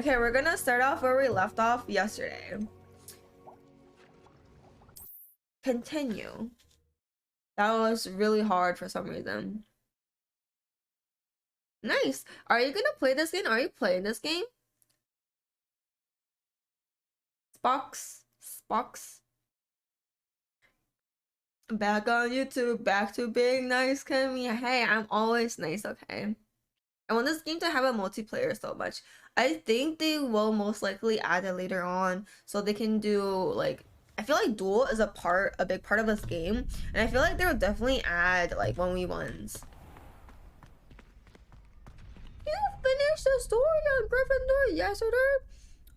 Okay, we're gonna start off where we left off yesterday. Continue. That was really hard for some reason. Nice. Are you gonna play this game? Are you playing this game? Spox. Back on YouTube. Back to being nice, Kimmy. Hey, I'm always nice, okay? I want this game to have a multiplayer so much. I think they will most likely add it later on so they can do like I feel like duel is a big part of this game, and I feel like they will definitely add like 1v1s. You finished the story on Gryffindor yesterday?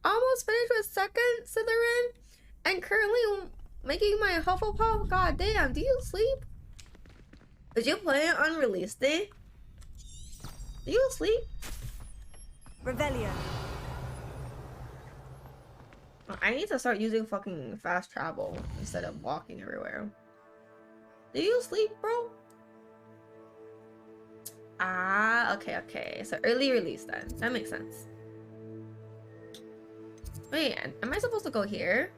Almost finished with second Slytherin, and currently making my Hufflepuff. God damn, do you sleep? Did you play it on release day? Do you sleep? Revelio. I need to start using fucking fast travel instead of walking everywhere. Do you sleep, bro? Ah, okay. So early release then. That makes sense. Wait, am I supposed to go here?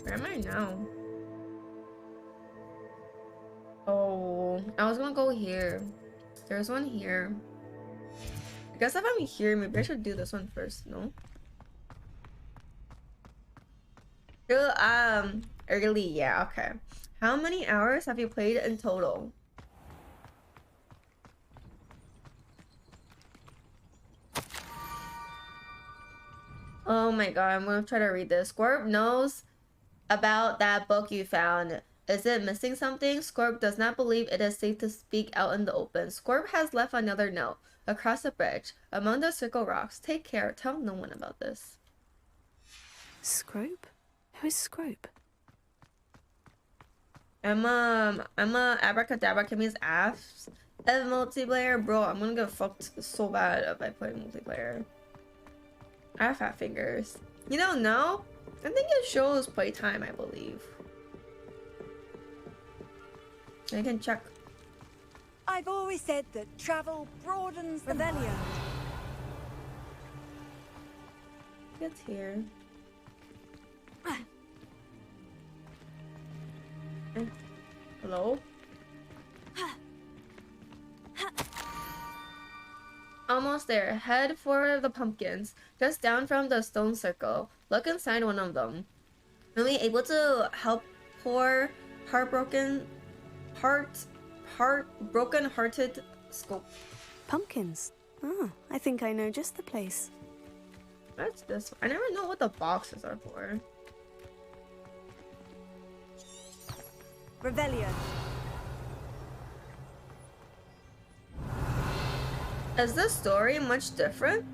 Where am I now? Oh, I was gonna go here. There's one here. I guess if I'm here, maybe I should do this one first, no? Early, yeah, okay. How many hours have you played in total? Oh my god, I'm gonna try to read this. Scorp knows about that book you found. Is it missing something? Scorp does not believe it is safe to speak out in the open. Scorp has left another note. Across the bridge, among the circle rocks. Take care. Tell no one about this. Scrope? Who is Scrope? I'm a abracadabra Kimmy's ass. As multiplayer, bro, I'm gonna get fucked so bad if I play multiplayer. I have fat fingers. You don't know? I think it shows playtime, I believe. I can check. I've always said that travel broadens the Revelio. It's here. Hello? Almost there. Head for the pumpkins. Just down from the stone circle. Look inside one of them. Are we able to help poor, broken-hearted Scope? Pumpkins? Oh, I think I know just the place. What's this? I never know what the boxes are for. Revelio. Is this story much different?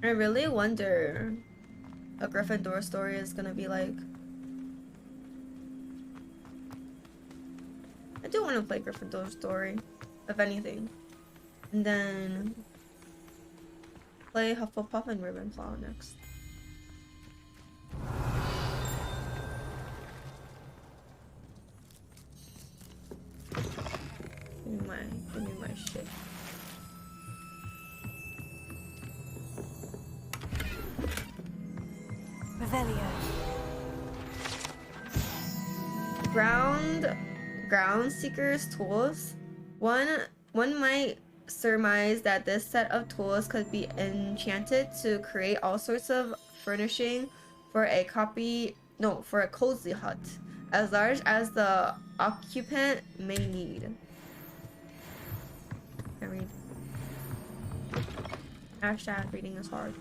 I really wonder a Gryffindor story is gonna be like. I do want to play Gryffindor story, if anything. And then play Hufflepuff and Ravenclaw next. Give me my shit. Revelio. Ground seekers tools. One might surmise that this set of tools could be enchanted to create all sorts of furnishing for a cozy hut, as large as the occupant may need. I read. Hashtag reading is hard.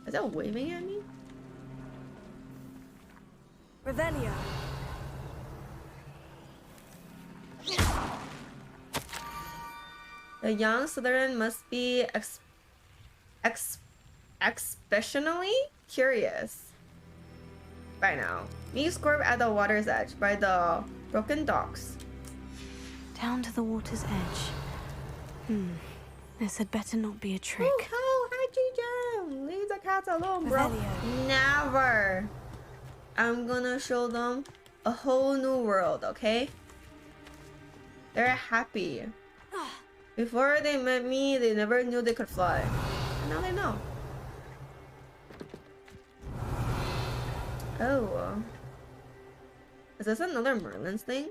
Is that waving at me? Revelio. The young Slytherin must be exceptionally curious by now. Meet Scorp at the water's edge by the broken docks. Down to the water's edge. This had better not be a trick. Oh, hi, Jam. Leave the cats alone, bro. Revelio. Never. I'm gonna show them a whole new world, okay? They're happy. Before they met me, they never knew they could fly. And now they know. Oh. Is this another Merlin's thing?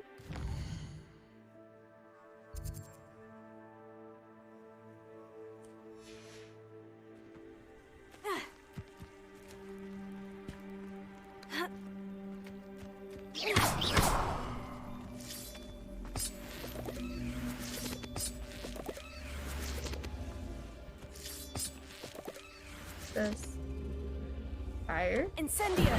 This fire? Incendio!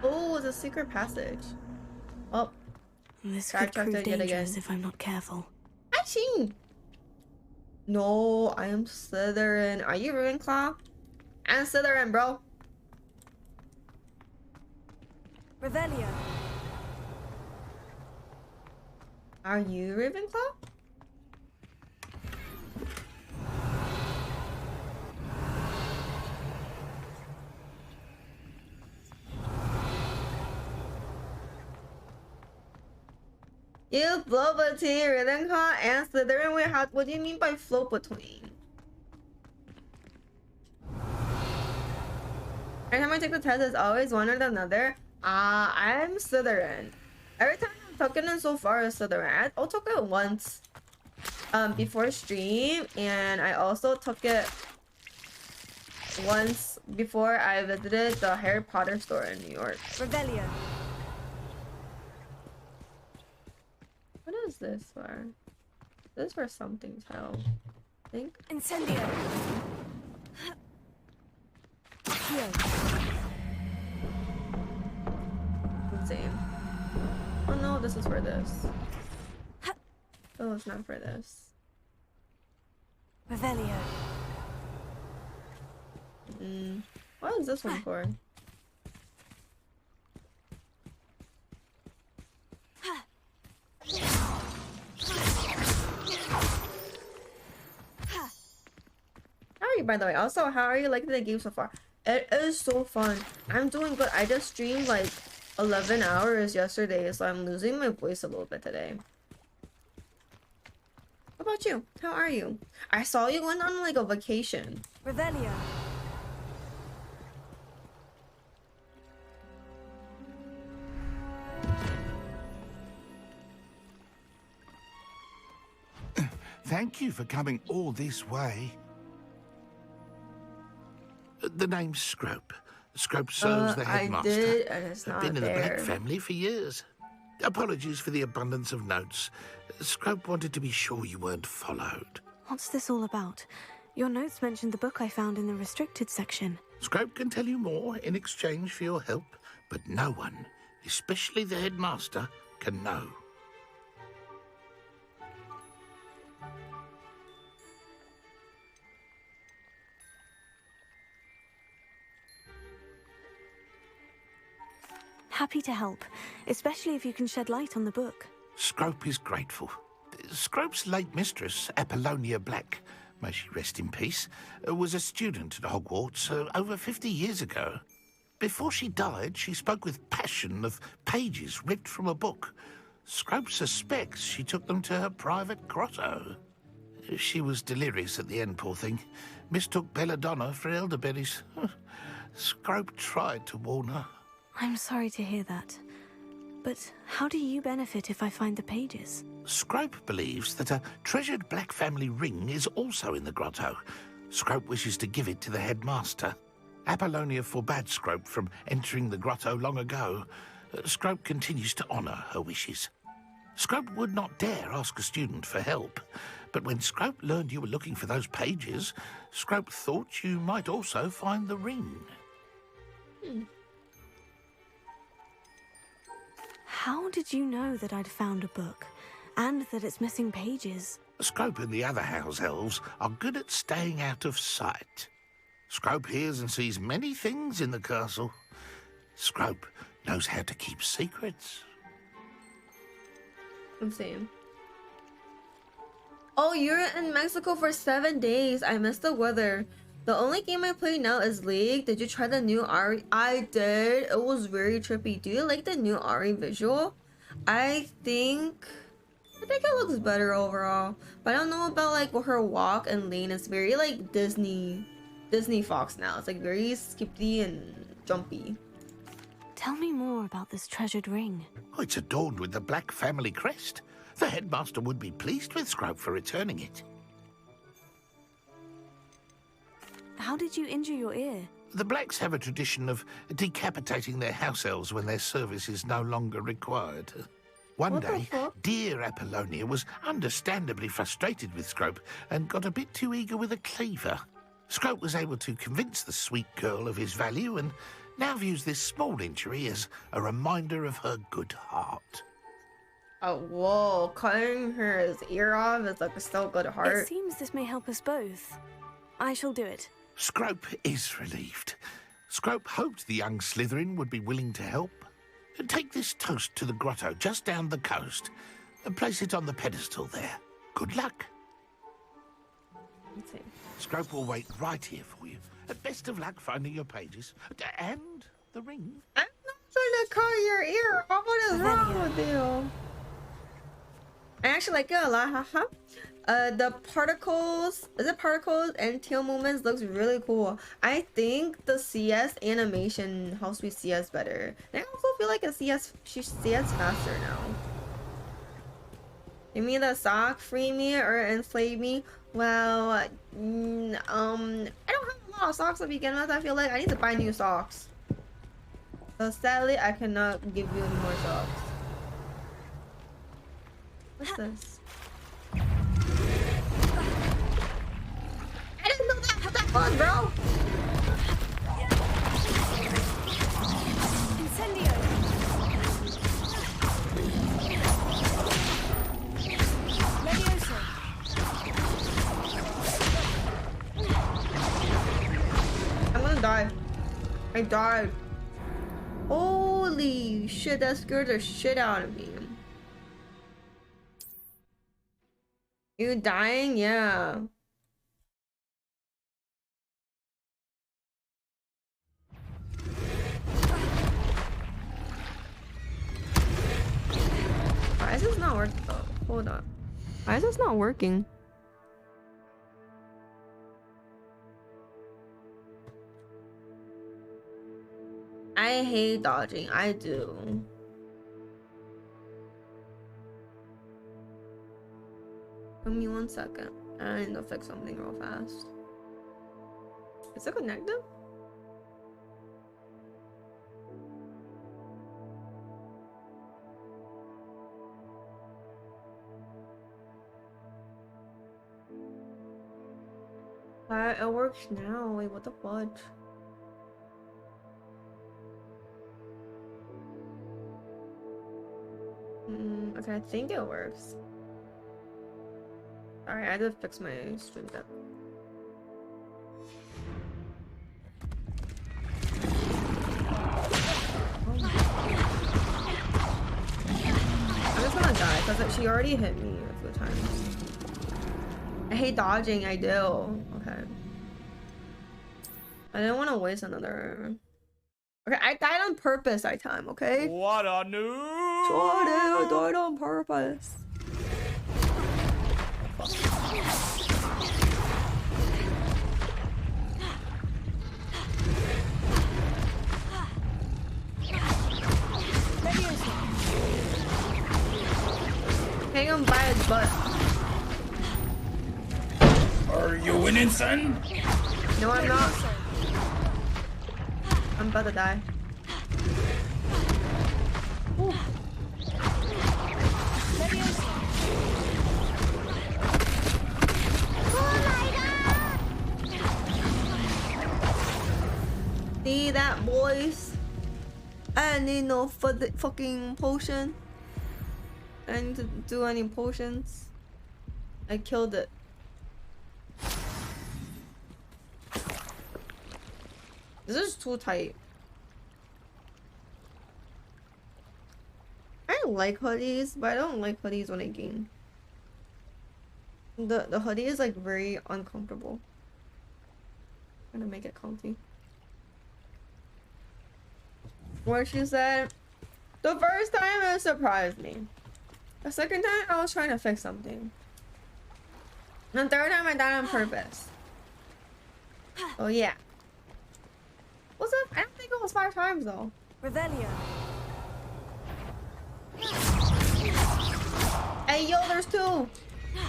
Oh, it's a secret passage. Oh, This could prove yet dangerous again. if I'm not careful. Aching! No, I am Slytherin. Are you Ravenclaw? I'm Slytherin, bro. Revelio. Are you Ravenclaw? You float between Ravenclaw and Slytherin. Wait, what do you mean by float between? Every time I take the test, it's always one or the other. I'm Slytherin. Every time I've taken it so far is Slytherin. I took it once before stream, and I also took it once before I visited the Harry Potter store in New York. Revelio. What is this for? This is for something, child. I think. Incendio. Insane. Oh no, this is for this. Oh, it's not for this. Revelio. What is this one for? How are you, by the way? Also, how are you liking the game so far? It is so fun. I'm doing good. I just streamed like 11 hours yesterday, so I'm losing my voice a little bit today. What about you? How are you? I saw you went on like a vacation. Revelio. Thank you for coming all this way. The name's Scrope. Scrope serves the headmaster. I did, and it's I've not been in the Black there. family for years. Apologies for the abundance of notes. Scrope wanted to be sure you weren't followed. What's this all about? Your notes mentioned the book I found in the restricted section. Scrope can tell you more in exchange for your help, but no one, especially the headmaster, can know. Happy to help, especially if you can shed light on the book. Scrope is grateful. Scrope's late mistress, Apollonia Black, may she rest in peace, was a student at Hogwarts over 50 years ago. Before she died, she spoke with passion of pages ripped from a book. Scrope suspects she took them to her private grotto. She was delirious at the end, poor thing. Mistook belladonna for elderberries. Scrope tried to warn her. I'm sorry to hear that. But how do you benefit if I find the pages? Scrope believes that a treasured Black family ring is also in the grotto. Scrope wishes to give it to the headmaster. Apollonia forbade Scrope from entering the grotto long ago. Scrope continues to honour her wishes. Scrope would not dare ask a student for help, but when Scrope learned you were looking for those pages, Scrope thought you might also find the ring. How did you know that I'd found a book, and that it's missing pages? Scrope and the other house elves are good at staying out of sight. Scrope hears and sees many things in the castle. Scrope knows how to keep secrets. Insane. Oh, you're in Mexico for 7 days. I missed the weather. The only game I play now is League. Did you try the new Ari? I did. It was very trippy. Do you like the new Ari visual? I think it looks better overall. But I don't know about like her walk and lane. It's very like Disney Fox now. It's like very skippy and jumpy. Tell me more about this treasured ring. Oh, it's adorned with the Black family crest. The headmaster would be pleased with Scrope for returning it. How did you injure your ear? The Blacks have a tradition of decapitating their house elves when their service is no longer required. One What the day, fuck? dear Apollonia was understandably frustrated with Scrope and got a bit too eager with a cleaver. Scrope was able to convince the sweet girl of his value and now views this small injury as a reminder of her good heart. Oh, whoa. Cutting her ear off is like a still good It heart. seems this may help us both. I shall do it. Scrope is relieved. Scrope hoped the young Slytherin would be willing to help. Take this toast to the grotto just down the coast and place it on the pedestal there. Good luck. Let's see. Scrope will wait right here for you. Best of luck finding your pages. And the ring. I'm not trying to cut your ear off. What is wrong with you? I actually like it a lot, haha. The particles, is it particles and tail movements looks really cool. I think the CS animation helps me CS better. And I also feel like she CS faster now. Give me the sock, free me or enslave me. Well, I don't have a lot of socks to begin with. I feel like I need to buy new socks. So sadly, I cannot give you any more socks. What's this? I didn't know what that was, bro. Incendio! Levioso! I'm gonna die. I died. Holy shit, that scared the shit out of me. You dying? Yeah. Why is this not working? Oh, hold on. Why is this not working? I hate dodging. I do. Give me 1 second. I need to fix something real fast. Is it connected? It works now. Wait, what the fudge? Okay, I think it works. Alright, I had to fix my stream deck. I'm just gonna die because she already hit me a few times. I hate dodging, I do. Okay. I didn't want to waste another. Okay, I died on purpose that time, okay? What a noob! Jordan, I died on purpose. Hang him by his butt. Are you winning, son? No, I'm not. I'm about to die. Ooh. See that, boys? I need no fucking potion. I need to do any potions. I killed it. This is too tight. I like hoodies, but I don't like hoodies when I game. The hoodie is like very uncomfortable. I'm gonna make it comfy. What she said, the first time it surprised me. The second time I was trying to fix something. And the third time I did it on purpose. Oh yeah. What's up? I don't think it was 5 times though. Revelio. Hey yo, there's 2.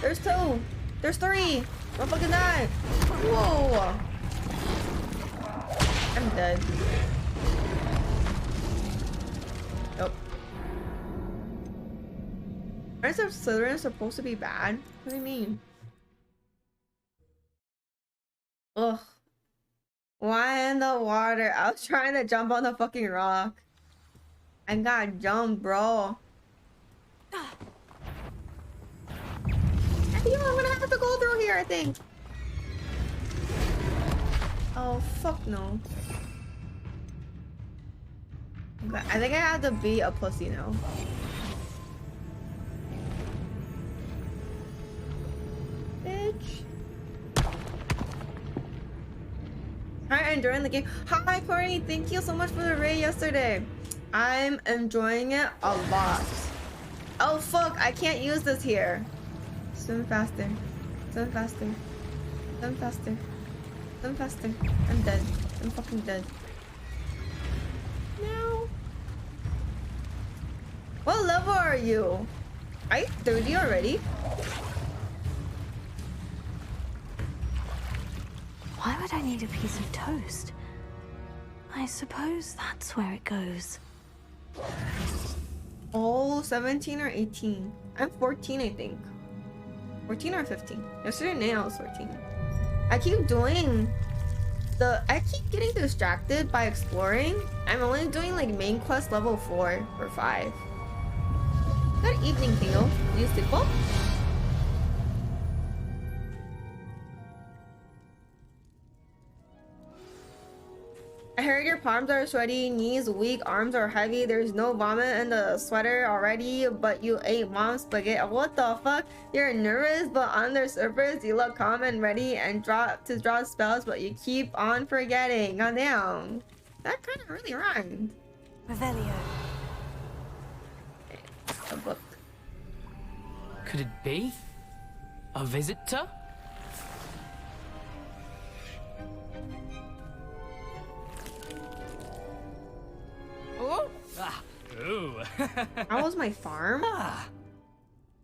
There's 2. There's 3. Don't fucking die. Whoa. I'm dead. Nope. Rise of Slytherin supposed to be bad? What do you mean? Ugh. Why in the water? I was trying to jump on the fucking rock. I got jumped, bro. Yo, I'm gonna have to go through here, I think. Oh, fuck no. Okay, I think I have to be a pussy now. Bitch. Hi, enjoying the game. Hi, Courtney. Thank you so much for the raid yesterday. I'm enjoying it a lot. Oh, fuck. I can't use this here. Swim faster. Swim faster. Swim faster. Swim faster. I'm dead. I'm fucking dead. No. What level are you? Are you 30 already? Why would I need a piece of toast? I suppose that's where it goes. Oh, 17 or 18. I'm 14, I think. 14 or 15. Yesterday I was 14. I keep getting distracted by exploring. I'm only doing like main quest level 4 or 5. Good evening, Theo. You sleep well? I heard your palms are sweaty, knees weak, arms are heavy. There's no vomit in the sweater already, but you ate mom's spaghetti. What the fuck? You're nervous, but on the surface, you look calm and ready and draw spells, but you keep on forgetting. Goddamn. That kind of really rhymed. Revelio. A book. Could it be? A visitor? Oh. Ah. Ooh. How was my farm? Ah.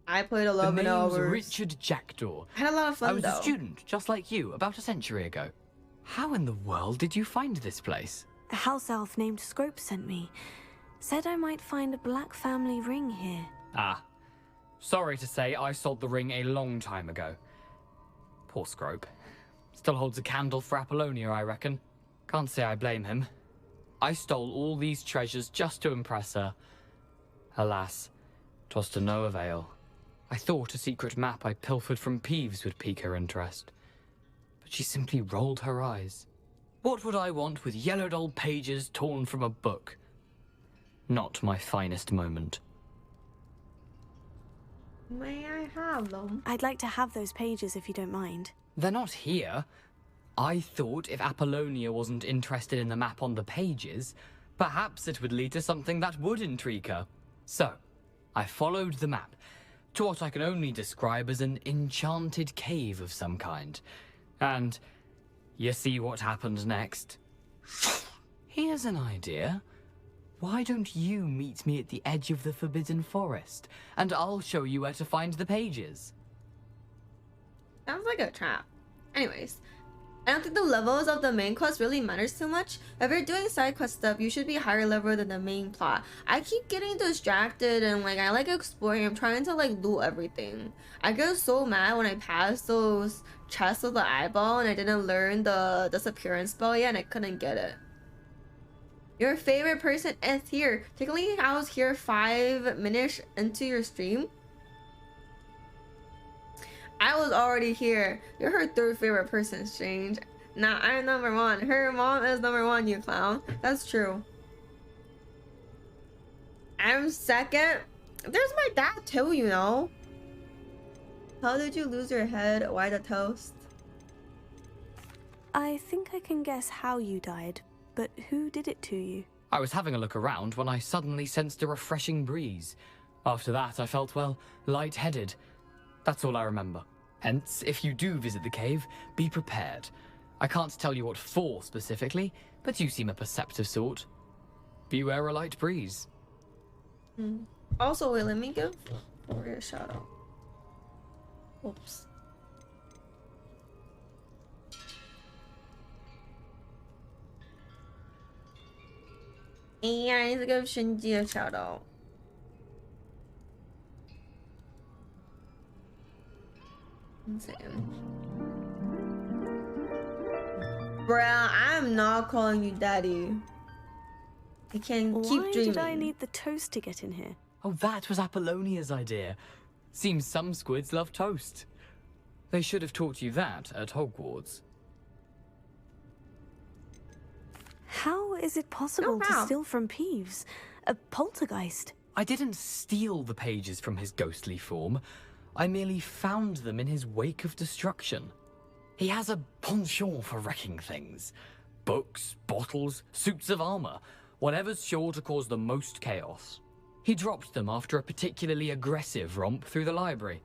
I played The 11 name's hours. Richard Jackdaw. I had a lot of fun I was though. a student, just like you, about a century ago. How in the world did you find this place? A house elf named Scrope sent me. Said I might find a black family ring here. Ah. Sorry to say, I sold the ring a long time ago. Poor Scrope. Still holds a candle for Apollonia, I reckon. Can't say I blame him. I stole all these treasures just to impress her. Alas, 'twas to no avail. I thought a secret map I pilfered from Peeves would pique her interest. But she simply rolled her eyes. What would I want with yellowed old pages torn from a book? Not my finest moment. May I have them? I'd like to have those pages if you don't mind. They're not here. I thought if Apollonia wasn't interested in the map on the pages, perhaps it would lead to something that would intrigue her. So, I followed the map to what I can only describe as an enchanted cave of some kind. And you see what happened next? Here's an idea. Why don't you meet me at the edge of the Forbidden Forest, and I'll show you where to find the pages? Sounds like a trap. Anyways, I don't think the levels of the main quest really matters too much. If you're doing side quest stuff, you should be higher level than the main plot. I keep getting distracted and like I like exploring. I'm trying to like loot everything. I get so mad when I pass those chests with the eyeball and I didn't learn the disappearance spell yet and I couldn't get it. Your favorite person is here. Technically, I was here 5 minutes into your stream. I was already here. You're her 3rd favorite person, Strange. Nah, I'm number 1. Her mom is number 1, you clown. That's true. I'm 2nd. There's my dad too, you know. How did you lose your head? Why the toast? I think I can guess how you died, but who did it to you? I was having a look around when I suddenly sensed a refreshing breeze. After that, I felt, well, lightheaded. That's all I remember. Hence, if you do visit the cave, be prepared. I can't tell you what for specifically, but you seem a perceptive sort. Beware a light breeze. Also, wait, let me give Tori a shout out. Oops. Yeah, I need to give Shinji a shout out. Insane. Bruh, I'm not calling you daddy. I can keep Why dreaming. did I need the toast to get in here? Oh, that was Apollonia's idea. Seems some squids love toast. They should have taught you that at Hogwarts. How is it possible to how? steal from Peeves? A poltergeist? I didn't steal the pages from his ghostly form. I merely found them in his wake of destruction. He has a penchant for wrecking things. Books, bottles, suits of armor, whatever's sure to cause the most chaos. He dropped them after a particularly aggressive romp through the library.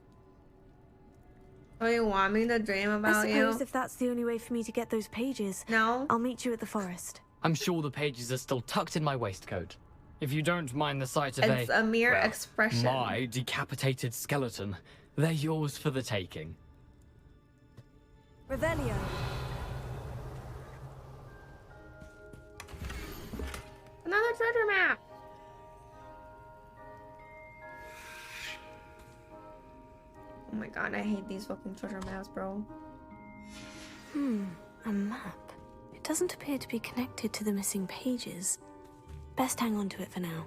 Oh, you want me to dream I about suppose you? if that's the only way for me to get those pages, No? I'll meet you at the forest. I'm sure the pages are still tucked in my waistcoat. If you don't mind the sight of It's a mere expression. my decapitated skeleton, they're yours for the taking. Revelio. Another treasure map! Oh my god, I hate these fucking treasure maps, bro. A map. It doesn't appear to be connected to the missing pages. Best hang on to it for now.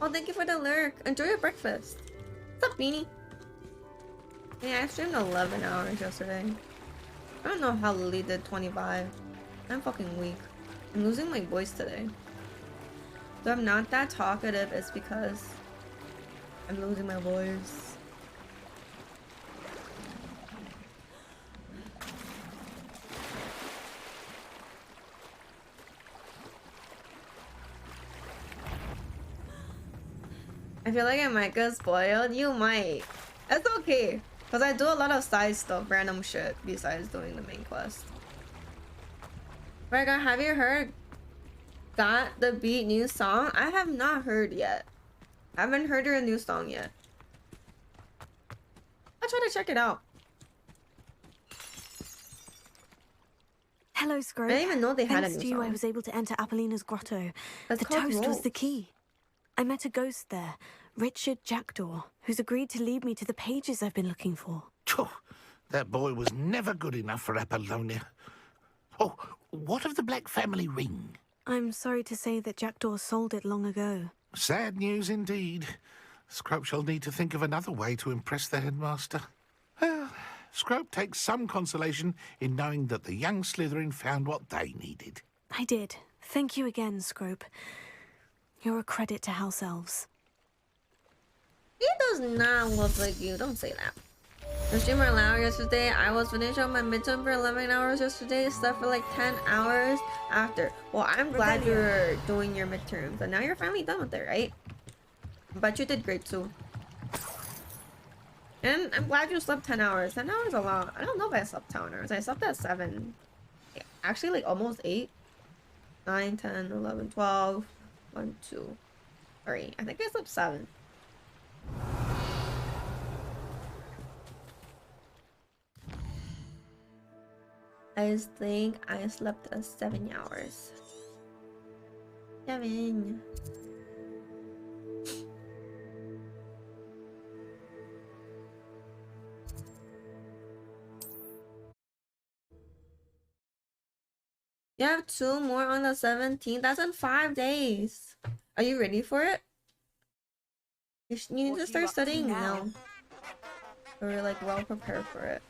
Oh, thank you for the lurk. Enjoy your breakfast. What's up, Beanie? Yeah, I streamed 11 hours yesterday. I don't know how Lily did 25. I'm fucking weak. I'm losing my voice today. So I'm not that talkative, it's because I'm losing my voice. I feel like I might get spoiled. You might. That's okay. Because I do a lot of side stuff, random shit, besides doing the main quest. Rega, have you heard Got the Beat new song? I have not heard yet. I haven't heard her new song yet. I'll try to check it out. Hello, Scrope. I didn't even know they had a Thanks new to you, I song. was able to enter Apollina's grotto. That's The called toast was the Rope. key. I met a ghost there, Richard Jackdaw, who's agreed to lead me to the pages I've been looking for. Phew, that boy was never good enough for Apollonia. Oh, what of the Black family ring? I'm sorry to say that Jackdaw sold it long ago. Sad news indeed. Scrope shall need to think of another way to impress the headmaster. Well, Scrope takes some consolation in knowing that the young Slytherin found what they needed. I did. Thank you again, Scrope. You're a credit to House Elves. He does not look like you. Don't say that. The streamer allowed yesterday. I was finished on my midterm for 11 hours yesterday. Slept for like 10 hours after. Well, I'm glad you're doing your midterms. And now you're finally done with it, right? But you did great too. And I'm glad you slept 10 hours. 10 hours is a lot. I don't know if I slept 10 hours. I slept at 7. Actually, like almost 8. 9, 10, 11, 12. 1, 2, 3. I think I slept 7. I think I slept 7 hours. 7. You have 2 more on the 17th. That's in 5 days. Are you ready for it? You need to start studying now. Or like well prepared for it.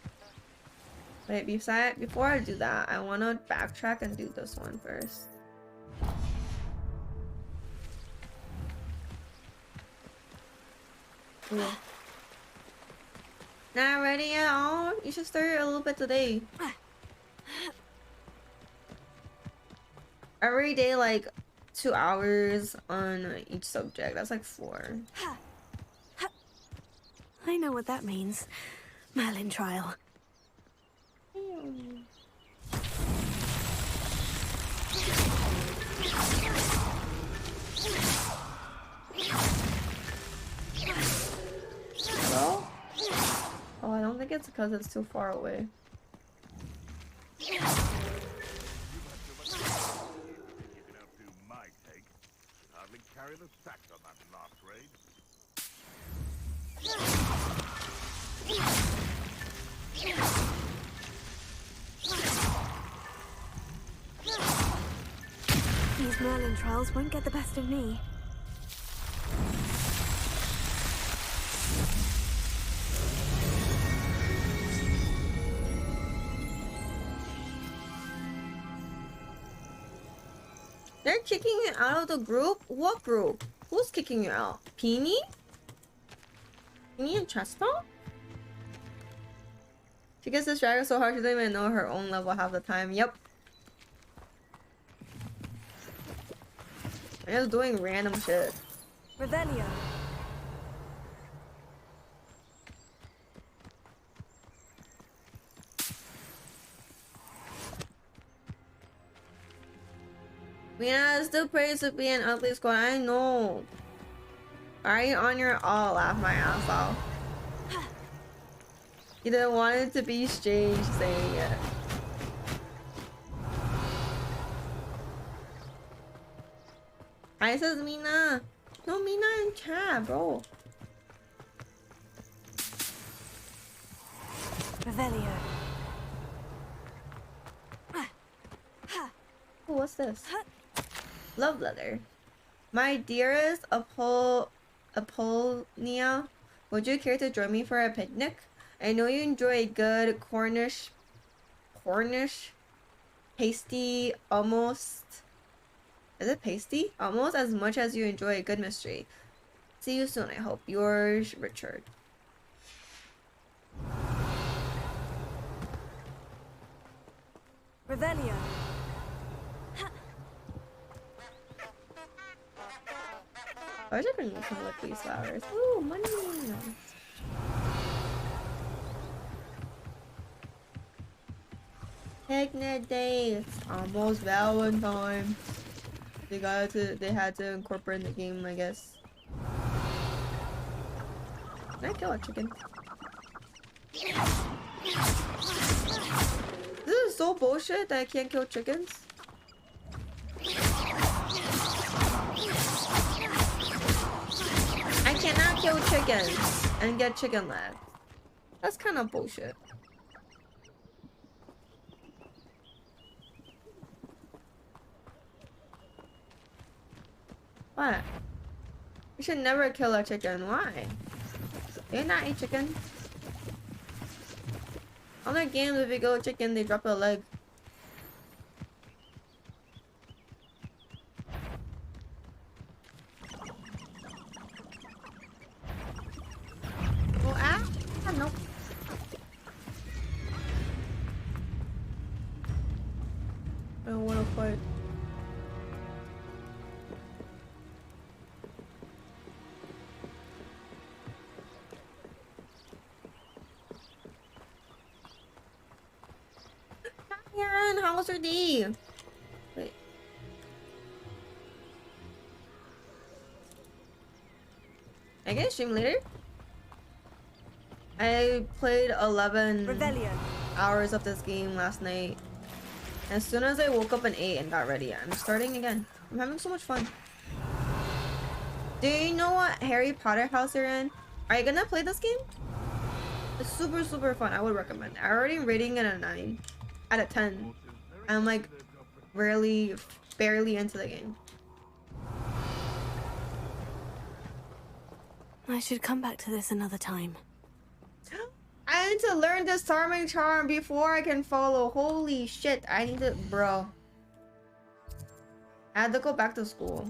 Wait, before I do that, I want to backtrack and do this one first. Ooh. Not ready at all? You should start a little bit today. Every day, like 2 hours on each subject. That's like 4. I know what that means. Merlin trial. Hello? Oh, I don't think it's because it's too far away. Carry the sack on that last raid. These Merlin trials won't get the best of me. They're kicking you out of the group? What group? Who's kicking you out? Peony? Peony and Chestnut? She gets distracted so hard she doesn't even know her own level half the time. Yep. I'm just doing random shit. Revelio. Mina still prays to be an ugly squad. I know. Are you on your all? Laugh my ass off. You didn't want it to be strange saying it. Hi, says Mina. No, Mina in chat, bro. Revelio. Oh, what's this? Love letter. My dearest Apollonia, would you care to join me for a picnic? I know you enjoy a good Cornish pasty almost. Is it pasty? Almost as much as you enjoy a good mystery. See you soon, I hope. Yours, Richard. Revelio. I wish I could look these flowers. Ooh, money! Picnic dates. Almost Valentine. They had to incorporate in the game, I guess. Can I kill a chicken? This is so bullshit that I can't kill chickens. I cannot kill chickens and get chicken legs. That's kind of bullshit. What? You should never kill a chicken. Why? Do you not eat chicken? Other games, if you kill a chicken, they drop a leg. Oh, nope. I don't want to fight. Ryan, how was your day? Wait. I can stream later. I played 11 Revelio. hours of this game last night. As soon as I woke up and ate and got ready, I'm starting again. I'm having so much fun. Do you know what Harry Potter house you're in? Are you gonna play this game? It's super, super fun. I would recommend it. I already rating it a 9 out of 10. I'm like really barely into the game. I should come back to this another time. I need to learn this Disarming Charm before I can follow. Holy shit, I need to, bro. I had to go back to school.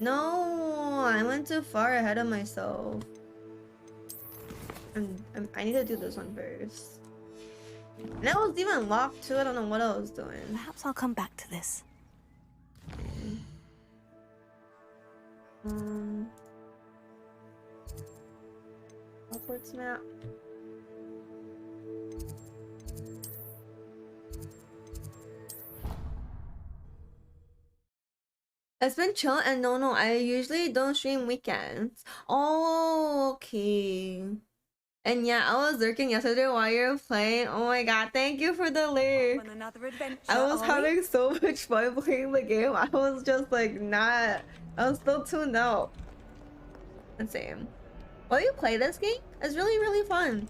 No, I went too far ahead of myself. I need to do this one first. And that was even locked too. I don't know what I was doing. Perhaps I'll come back to this. Hogwarts map. It's been chill and no, I usually don't stream weekends. Oh, okay. And yeah, I was lurking yesterday while you were playing. Oh my god, thank you for the lurk. On another adventure, I was having so much fun playing the game. I was just like I was still tuned out. Insane. Will you play this game? It's really, really fun.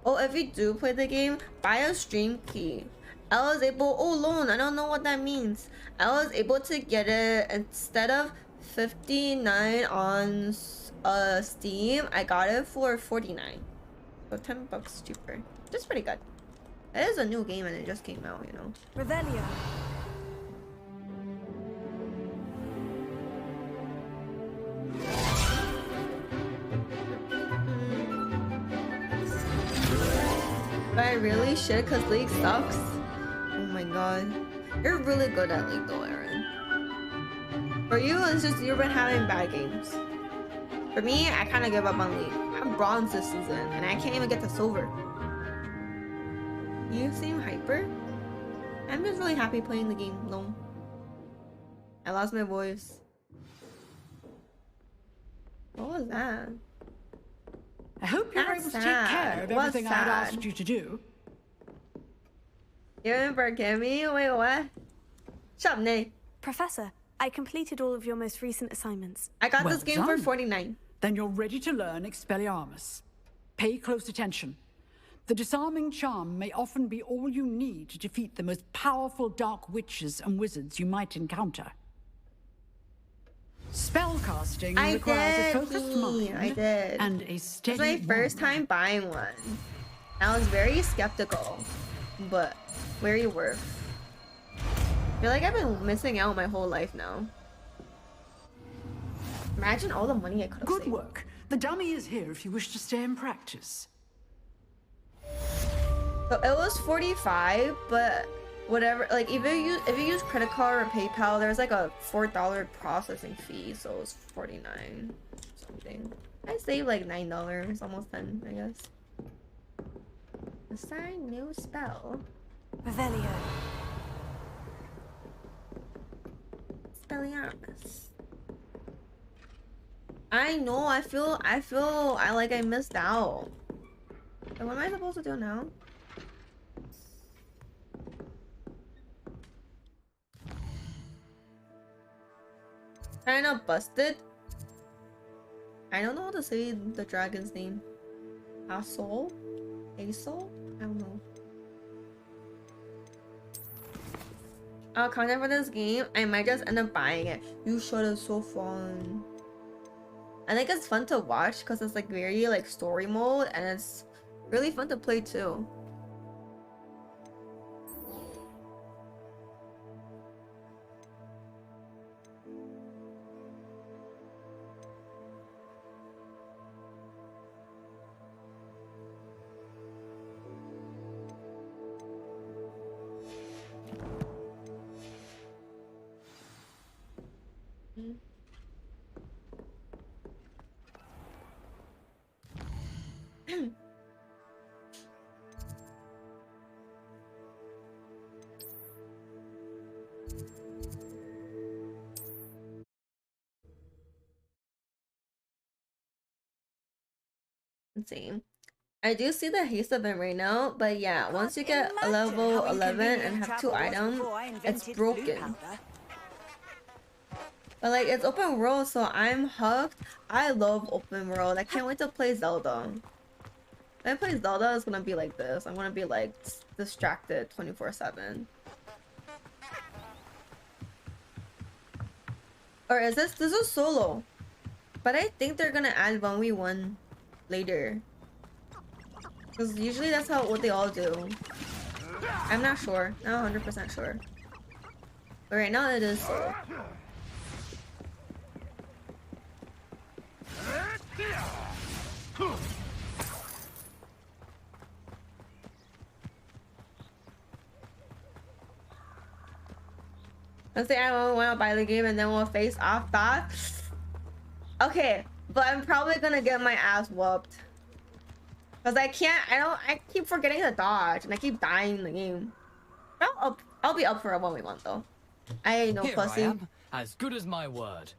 Oh, if you do play the game, buy a stream key. I was able, oh loan, I don't know what that means. I was able to get it instead of 59 on Steam, I got it for 49. So 10 bucks cheaper. Just pretty good. It is a new game and it just came out, you know. Revelio. But I really should because League sucks. Oh my god. You're really good at League though, Aaron. For you, it's just you've been having bad games. For me, I kind of give up on League. I'm bronze this season and I can't even get to silver. You seem hyper? I'm just really happy playing the game alone. I lost my voice. What was that? I hope you're That's able to take sad. care of What's everything I'd sad? asked you to do. You remember Kimmy? Wait, what? Shut up, Nay. Professor, I completed all of your most recent assignments. I got Well this game for done. 49. Then you're ready to learn Expelliarmus. Pay close attention. The disarming charm may often be all you need to defeat the most powerful dark witches and wizards you might encounter. Spellcasting I requires did, a focused Key. mind I did. and a It's steady my first wand. time buying one. I was very skeptical, but very worth. I feel like I've been missing out my whole life now. Imagine all the money I could have Good saved. work. The dummy is here if you wish to stay and practice. So it was 45, but whatever. Like if you use credit card or PayPal, there's like a $4 processing fee, so it was 49 something. I saved like $9, almost 10, I guess. Assign new spell. Revelio. Expelliarmus. I know. I feel. I missed out. And what am I supposed to do now? Kinda busted. I don't know how to say the dragon's name. Asol? Asol? I don't know. Content for this game, I might just end up buying it. You should. It's so fun. I think it's fun to watch because it's like very like story mode and it's really fun to play too. Let's see. I do see the haste event right now, but yeah, once you get a level 11 and have 2 items, it's broken. But like, it's open world, so I'm hooked. I love open world. I can't wait to play Zelda. When I play Zelda, it's gonna be like this. I'm gonna be like distracted 24/7. Or is this is solo? But I think they're gonna add 1v1 later. Because usually that's what they all do. I'm not sure. Not 100% sure. But right now it is solo. Let's say I want to buy the game and then we'll face off that. Okay, but I'm probably gonna get my ass whooped. Cause I keep forgetting to dodge and I keep dying in the game. I'll be up for a 1v1 though. I ain't no Here pussy. I am, as good as my word.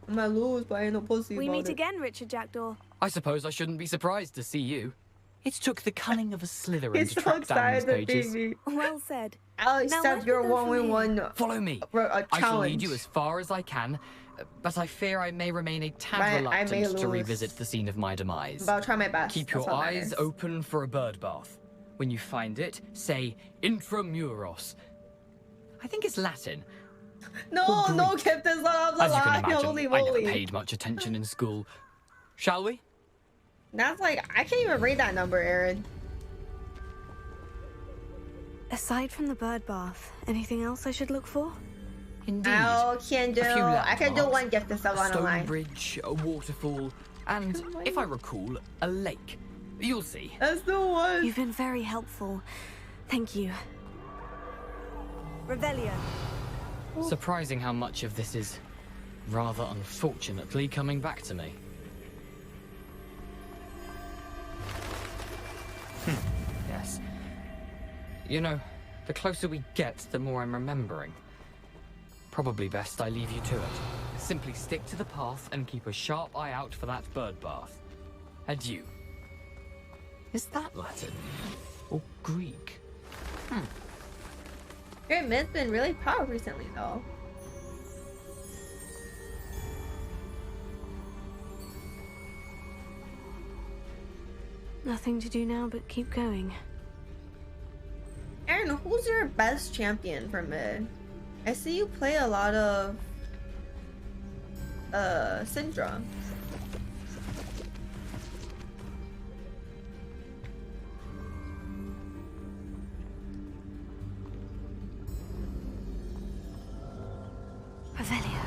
I might lose, but I ain't no pussy We about meet it. again, Richard Jackdaw. I suppose I shouldn't be surprised to see you. It took the cunning of a Slytherin He's to so track down these excited to beat pages. me. Well said. I'll Now, accept where your do we go from 1v1 Follow me. challenge. I shall lead you as far as I can, but I fear I may remain a tad I may reluctant to lose. revisit the scene of my demise. But I'll try my best. Keep That's your what eyes matters. open for a bird bath. When you find it, say intramuros. I think it's Latin. No, Or no, Greek. keep this up. As you can Holy imagine, I never moly. paid much attention in school. Shall we? That's like, I can't even read that number, Aaron. Aside from the bird bath, anything else I should look for? Indeed. I can do. A few I can do landmarks. one gift and stuff A on the stone line. bridge, a waterfall, and, if I recall, a lake. You'll see. That's the one. You've been very helpful. Thank you. Revelio. Surprising how much of this is, rather unfortunately, coming back to me. Yes. You know, the closer we get, the more I'm remembering. Probably best I leave you to it. Simply stick to the path and keep a sharp eye out for that bird bath. Adieu. Is that Latin? Or Greek? Your mid's been really powerful recently, though. Nothing to do now but keep going. Aaron, who's your best champion for mid? I see you play a lot of Syndra. Revelio.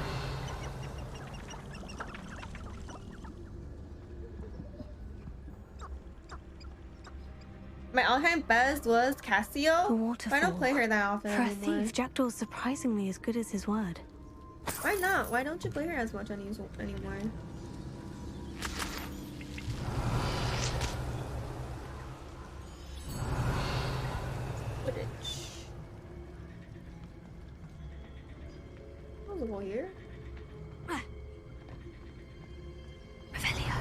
My all-time best was Cassio. The waterfall. I don't play her that often For a anymore. thief, Jackdaw's surprisingly as good as his word. Why not? Why don't you play her as much anymore? Footage. That was a whole year. Revelio.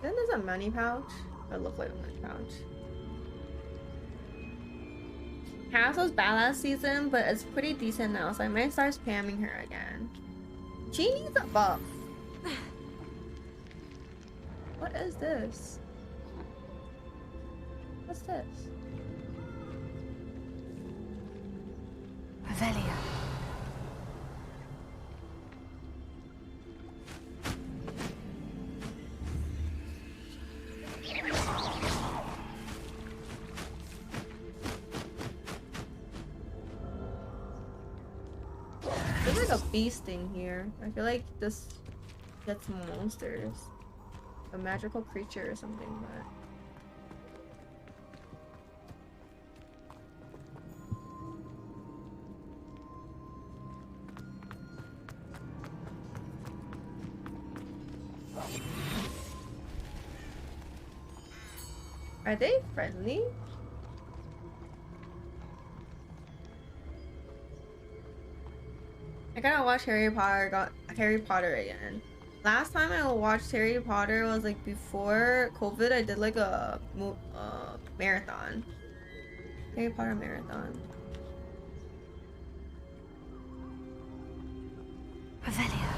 Then there's a money pouch. That looked like a money pouch. Cass was bad last season, but it's pretty decent now, so I might start spamming her again. She needs a buff. What is this? What's this? Revelio. There's like a beast thing here. I feel like this gets monsters. A magical creature or something, but are they friendly? I gotta watch Harry Potter again. Last time I watched Harry Potter was like before COVID. I did like a marathon. Harry Potter marathon. Revelio.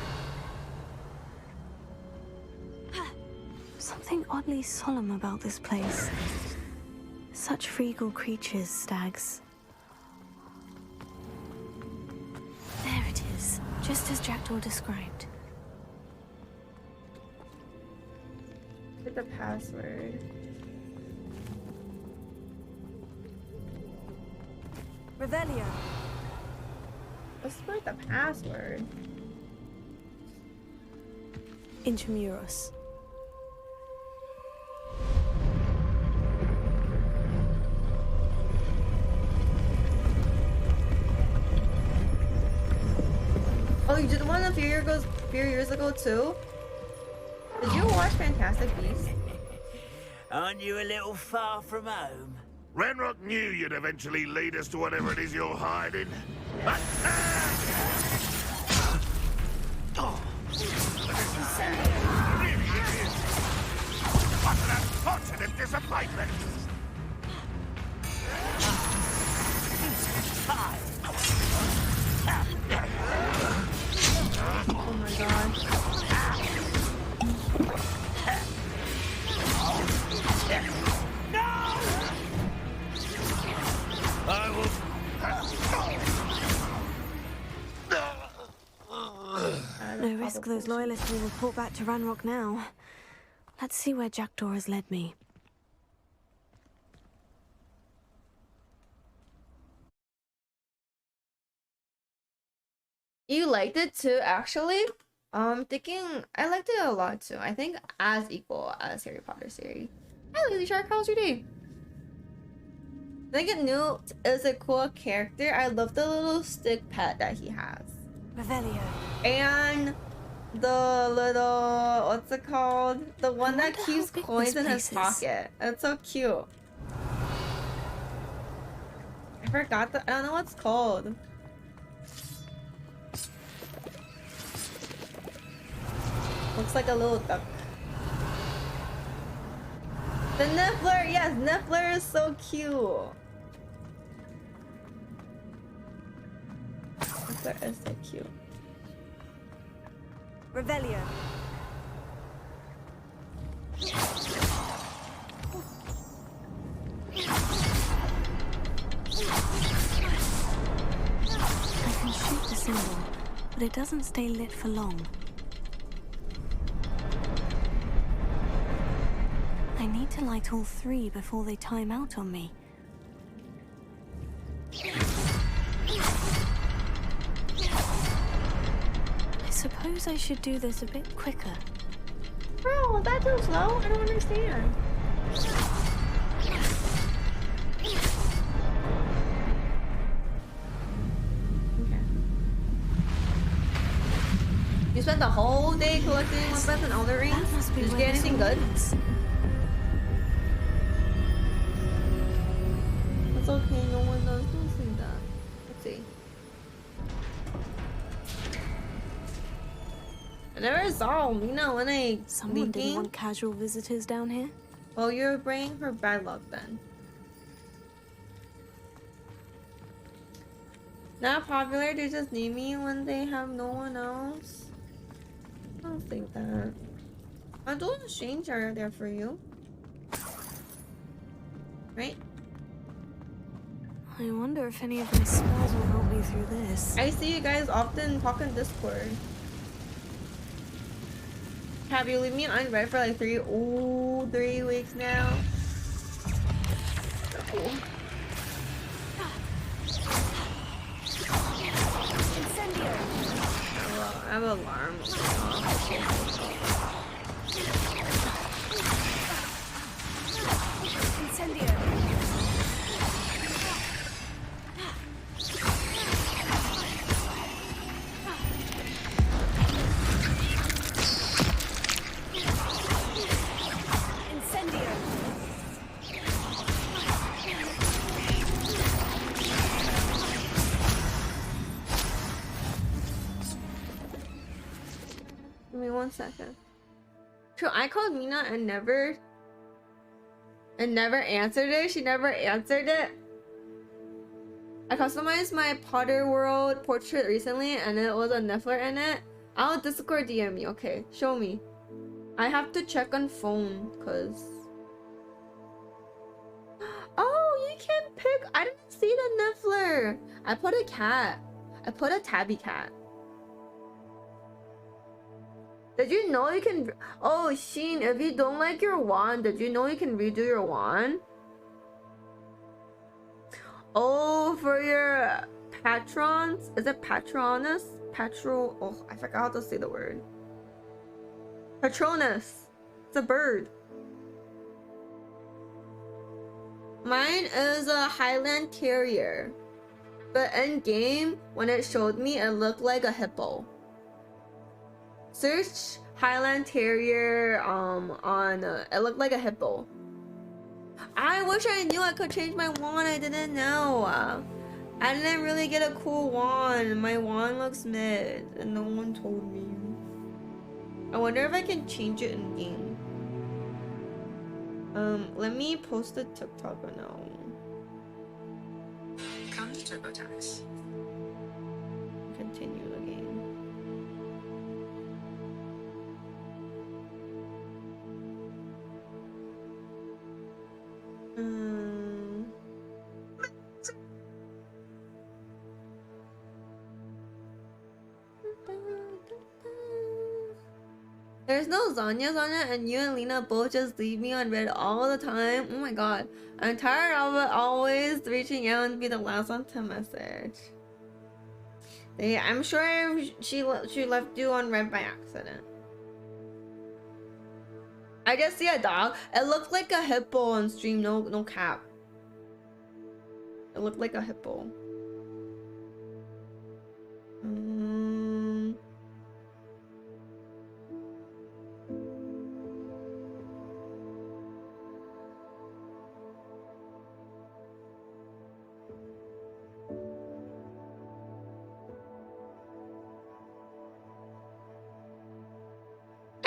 Something oddly solemn about this place. Such regal creatures, stags. There it is, just as Jackdaw described. Get the password. Revelio. Let's put the password. Intramuros. Oh, you did one a few years ago too? Did you watch Fantastic Beasts? Aren't you a little far from home? Ranrock knew you'd eventually lead us to whatever it is you're hiding. What an unfortunate disappointment! Oh my god. I will. No risk those loyalists will report back to Ranrock now. Let's see where Jackdaw has led me. You liked it too, actually? I'm thinking I liked it a lot too. I think as equal as Harry Potter series. Hi Lily Shark, how's your day? I think Newt is a cool character. I love the little stick pet that he has. Revelio. And the little, what's it called? The one that wonder how keeps big coins this in his place is. pocket. It's so cute. I forgot I don't know what's called. Looks like a little duck. The Niffler, yes, Niffler is so cute. Niffler is so cute. Revelio. I can shoot the symbol, but it doesn't stay lit for long. I need to light all three before they time out on me. I suppose I should do this a bit quicker. Bro, that too slow? I don't understand. Okay. You spent the whole day collecting weapons and Elder Rings? That must be Did you where get this anything all good? ends. It's okay, no one knows. Don't say that. Let's see. I never saw Lena when I Someone didn't leaking. want casual visitors down here. Well, you're praying for bad luck then. Not popular, they just need me when they have no one else. I don't think that. I'll do a change area there for you. Right? I wonder if any of my spells will help me through this. I see you guys often talk in Discord. Have you leave me unread for like 3 weeks now? Cool. I have an alarm. Give me 1 second. True, I called Mina and never answered it. She never answered it. I customized my Potter World portrait recently and it was a Niffler in it. I'll Discord DM me. Okay, show me. I have to check on phone cause oh, you can pick. I didn't see the Niffler. I put a cat. I put a tabby cat. Did you know you can? Oh, Sheen, if you don't like your wand, did you know you can redo your wand? Oh, for your patrons? Is it patronus? Oh, I forgot how to say the word. Patronus. It's a bird. Mine is a Highland Terrier. But in game, when it showed me, it looked like a hippo. Search Highland Terrier on it looked like a hippo. I wish I knew I could change my wand. I didn't know. I didn't really get a cool wand. My wand looks mid and no one told me. I wonder if I can change it in game. Let me post a TikTok right now. Come to TurboTax. Continue the game. There's no Zanya's on it, and you and Lena both just leave me on red all the time. Oh my god. I'm tired of it always reaching out and be the last one to message. Yeah, I'm sure she left you on red by accident. I just see a dog. It looked like a hippo on stream, no cap. It looked like a hippo.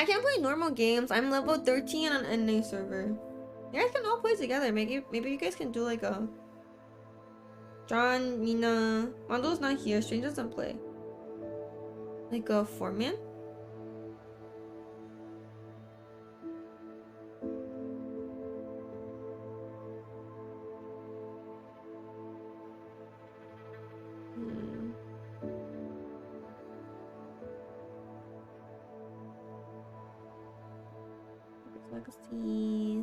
I can't play normal games. I'm level 13 on an NA server. You guys can all play together. Maybe you guys can do like a John, Mina. Mondo's not here. Strange doesn't play. Like a 4-man? Legacy.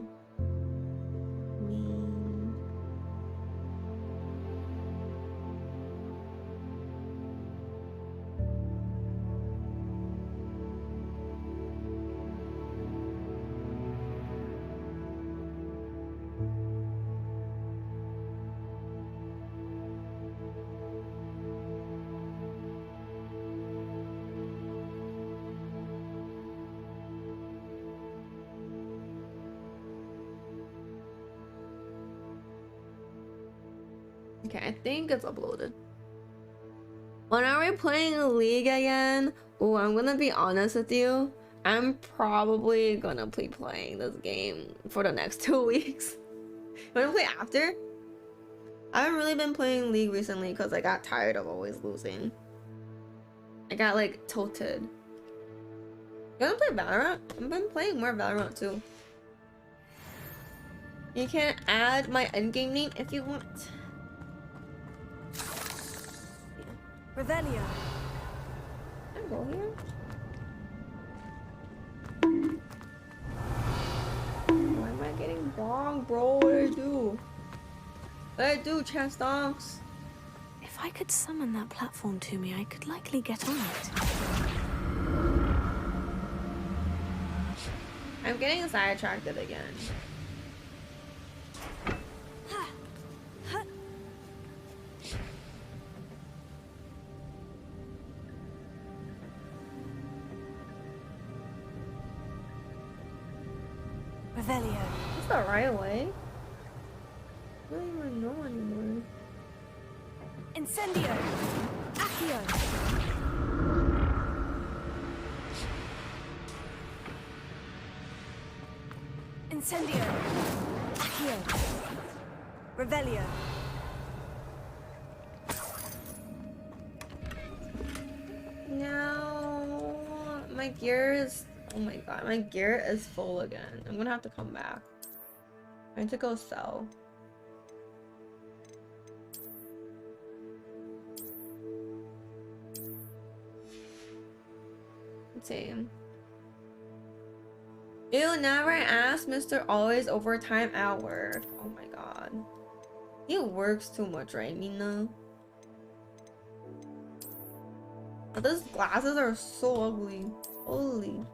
Okay, I think it's uploaded. When are we playing League again? Oh, I'm gonna be honest with you. I'm probably gonna be playing this game for the next 2 weeks. You wanna play after? I haven't really been playing League recently because I got tired of always losing. I got like tilted. You wanna play Valorant? I've been playing more Valorant too. You can add my endgame name if you want. Revelio. Can I go here? Why am I getting bonked, bro? What did I do? What did I do, chest donks? If I could summon that platform to me, I could likely get on it. I'm getting sidetracked again. Revelio. It's the right way. I don't even know anymore. Incendio. Accio. Incendio. Accio. Revelio. No, my gear is. Oh my god, my gear is full again. I'm gonna have to come back. I need to go sell. Let's see. Ew, never ask Mr. Always overtime at work. Oh my god. He works too much, right, Mina? But those glasses are so ugly. Holy.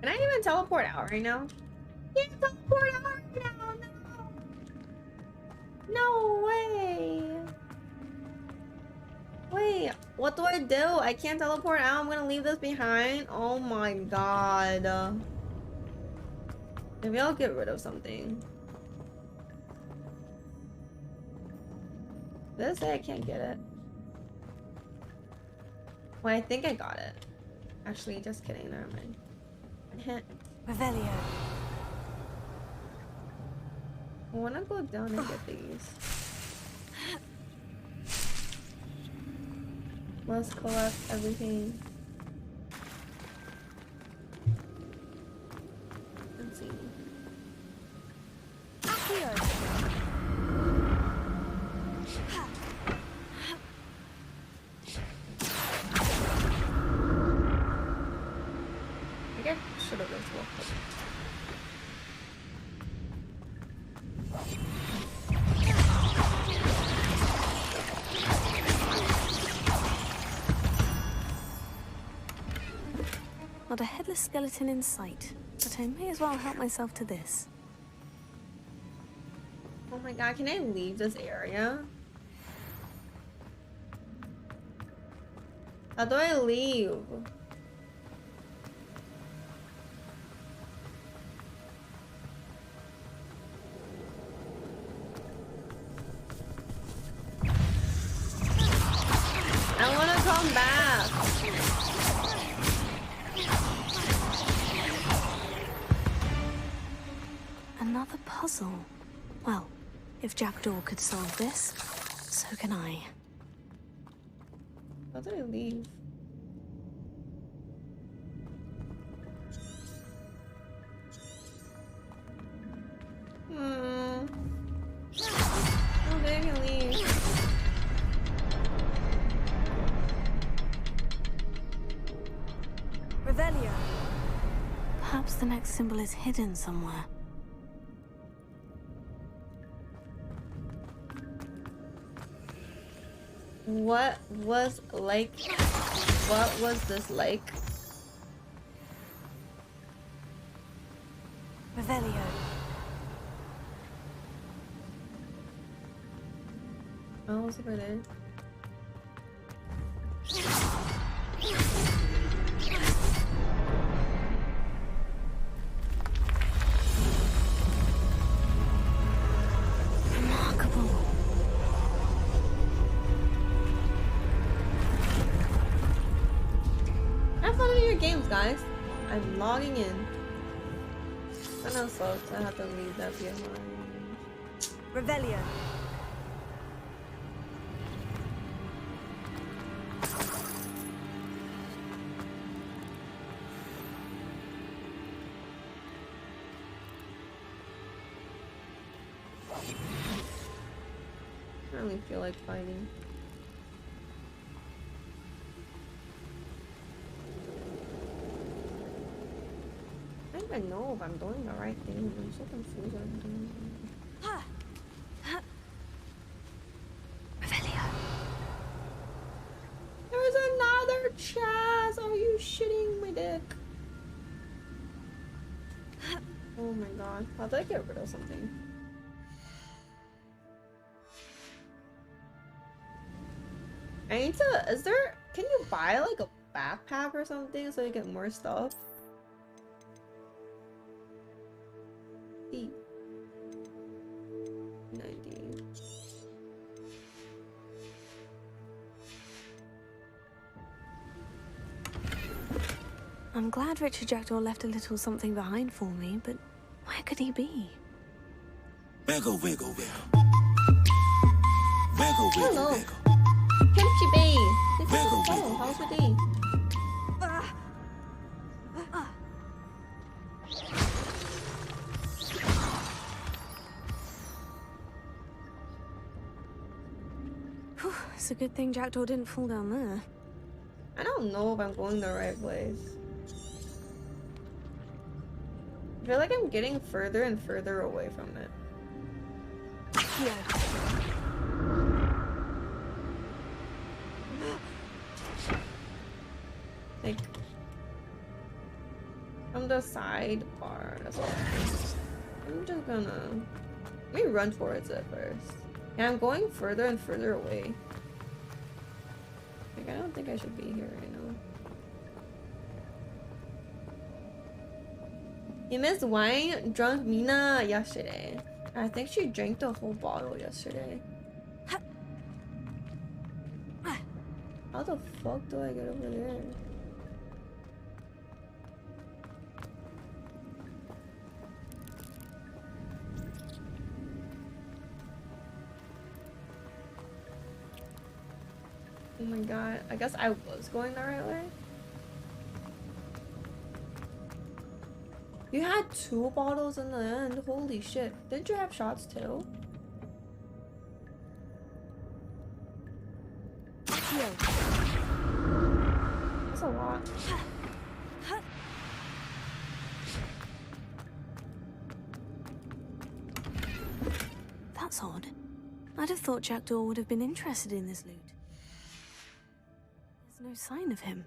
Can I even teleport out right now? Can't teleport out right now, no! No way! Wait, what do I do? I can't teleport out. I'm gonna leave this behind. Oh my god. Maybe I'll get rid of something. Did it say I can't get it? Well, I think I got it. Actually, just kidding. Never mind. Revelio. I wanna go down and get these. Must collect everything. Let's see. Accio. Okay, should have been cool. Not a headless skeleton in sight, but I may as well help myself to this. Oh my god, can I leave this area? How do I leave? I wanna come back. Another puzzle. Well, if Jackdaw could solve this, so can I. How do I leave? How do I leave? Revelio. Perhaps the next symbol is hidden somewhere. What was like? What was this like? Revelio. Oh, what's over there? Remarkable. Have fun with your games, guys. I'm logging in. I know sucks. I have to leave that behind. Revelio. I don't really feel like fighting. I don't even know if I'm doing the right thing. I'm so confused. What I'm doing. Revelio. There's another chest. Are you shitting my dick? Oh my god. How did I get rid of something? I need to. Is there. Can you buy like a backpack or something so you get more stuff? E. 90. I'm glad Richard Jackdaw left a little something behind for me, but where could he be? Wiggle, wiggle, wiggle. Wiggle, wiggle, Hello. wiggle. Kimchi Bay! Wiggle, Oh, wiggle, how's your day? Whew, it's a good thing Jackdaw didn't fall down there. I don't know if I'm going the right place. I feel like I'm getting further and further away from it. Yeah. Like from the sidebar. That's all. I'm just gonna let me run towards it first. Yeah, I'm going further and further away. Like I don't think I should be here right now. You missed wine drunk Mina yesterday. I think she drank the whole bottle yesterday. How the fuck do I get over there? Oh my god, I guess I was going the right way. You had 2 bottles in the end, holy shit. Didn't you have shots too? That's a lot. That's odd. I'd have thought Jackdaw would have been interested in this loot. There's no sign of him.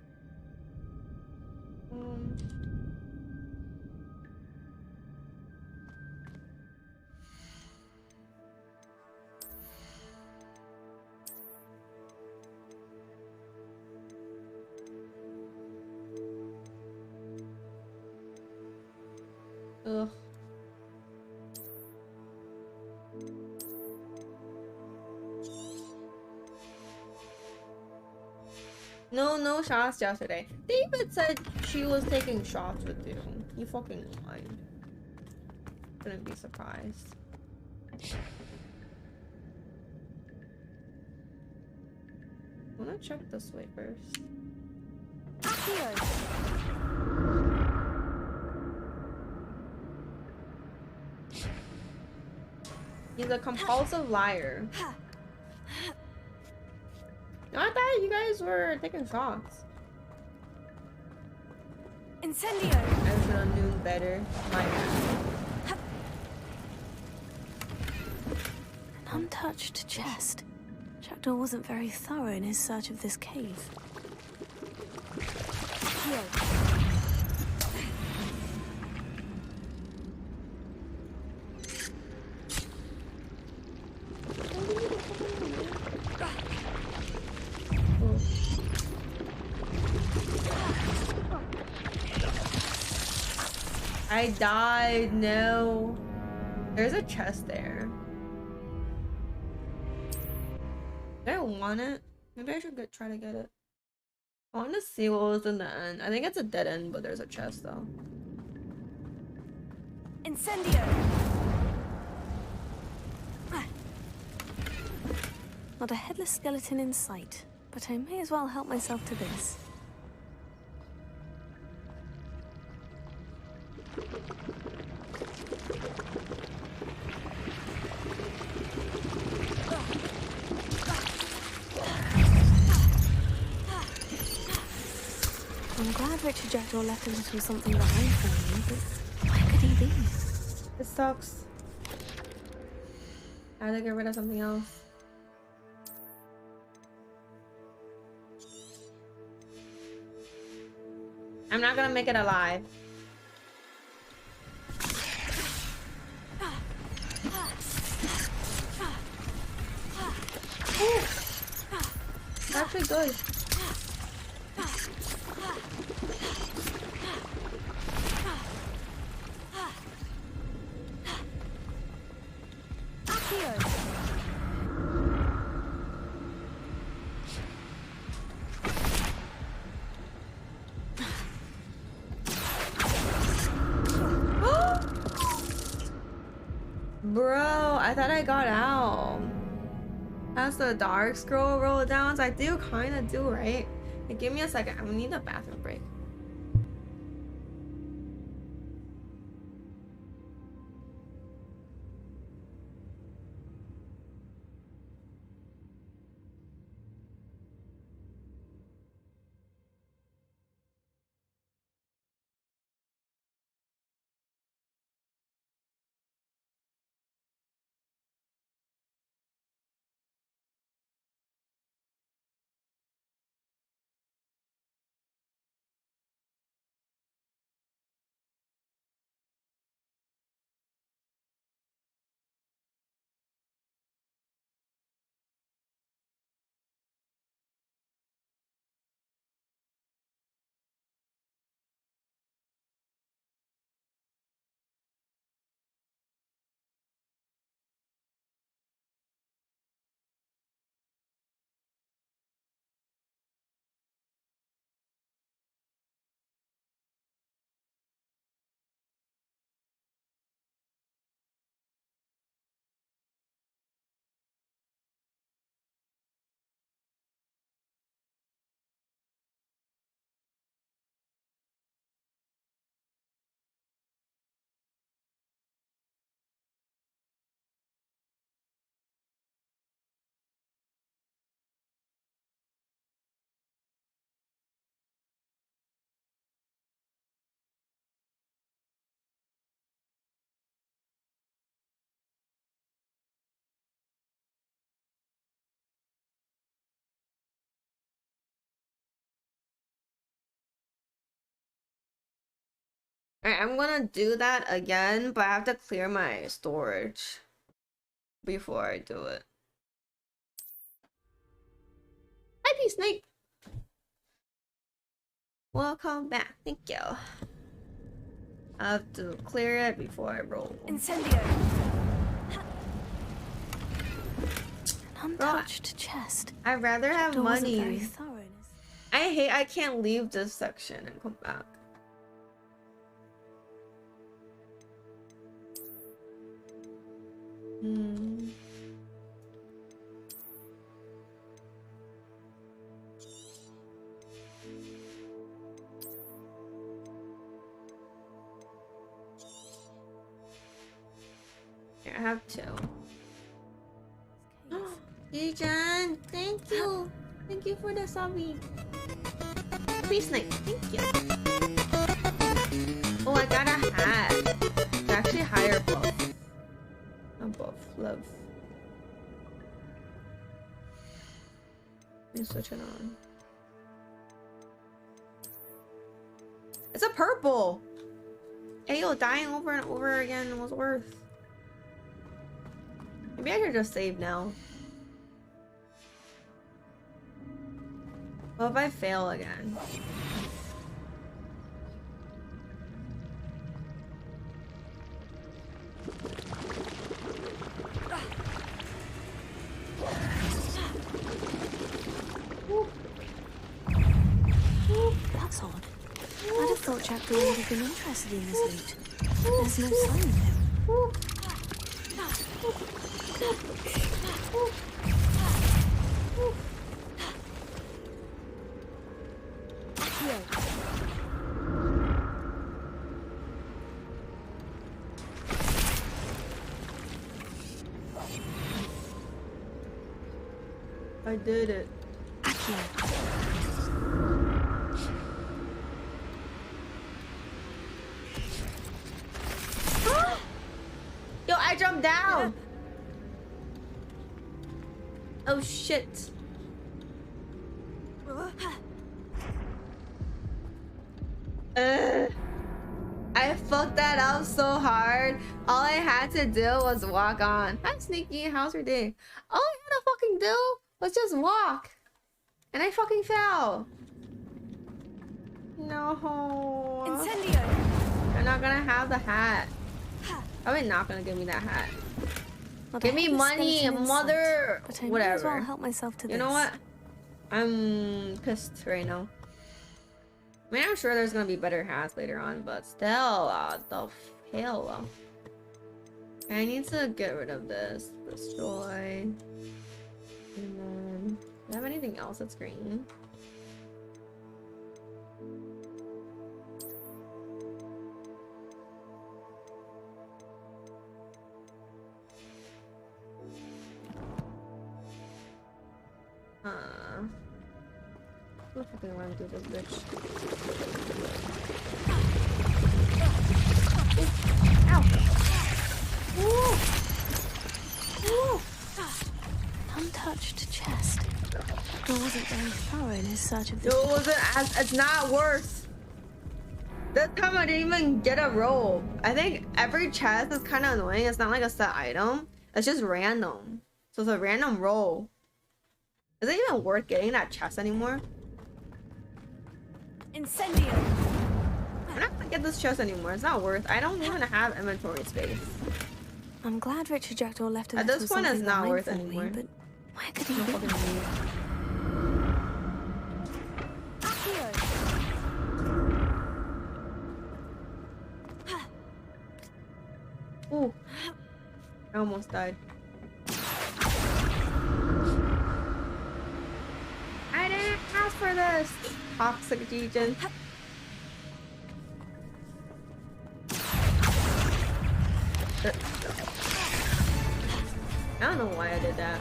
Ugh. No shots yesterday. David said she was taking shots with you. You fucking lied. Couldn't be surprised. I wanna check this way first. He's a compulsive liar. I thought you guys were taking shots. Incendio! I should have known better. My bad. An untouched chest. Jackdaw wasn't very thorough in his search of this cave. I died, no. There's a chest there. Do I want it? Maybe I should try to get it. I want to see what was in the end. I think it's a dead end, but there's a chest though. Incendio! Not a headless skeleton in sight, but I may as well help myself to this. I'm glad Richard Jackdaw left a little something behind for me, but where could he be? This sucks. I had to get rid of something else. I'm not gonna make it alive. good. Bro, I thought I got out. As the dark scroll roll downs, I do kind of do, right? Hey, give me a second. I'm gonna need a bathroom break. Alright, I'm gonna do that again, but I have to clear my storage before I do it. Hi, Peace Snake. Welcome back. Thank you. I have to clear it before I roll. Incendio. An untouched chest. I'd rather have Door wasn't very money. thorough in his- I can't leave this section and come back. Here, I have two. Dijan, thank you. Thank you for the subby. Peace Snake, thank you. Oh, I got a hat. It's actually higher buff. A buff, love. Let me switch it on. It's a purple! Ayo, dying over and over again was worth. Maybe I should just save now. What if I fail again? That's odd. I'd have thought Jackdaw would have been interested in this loot. There's no sign of him. I did it. Yo, I jumped down. Oh shit. I fucked that up so hard. All I had to do was walk on. Hi Sneaky, how's your day? All I had to fucking do was just walk. And I fucking fell. No. Incendio! You're not gonna have the hat. Probably not gonna give me that hat. Not Give a me headless money, skeleton in mother. sight, but I may as Whatever. well help myself to this. You know what? I'm pissed right now. I mean, I'm sure there's gonna be better hats later on, but still, the hell. I need to get rid of this. Destroy. And then, do I have anything else that's green? What the fuck do I want to do with this bitch? Ow! Ooh! Ooh! Untouched chest. He wasn't very thorough in his search of this. No, it wasn't. It's not worse. This time I didn't even get a roll. I think every chest is kind of annoying. It's not like a set item. It's just random. So it's a random roll. Is it even worth getting that chest anymore? Incendio! I'm not gonna get this chest anymore. It's not worth. I don't even have inventory space. I'm glad Richard Jackdaw left a At letter this with point, it's something not behind worth for me, anymore. but where could he No be? fucking need. Accio! Ooh. I almost died. I didn't ask for this! Toxic Legion. I don't know why I did that.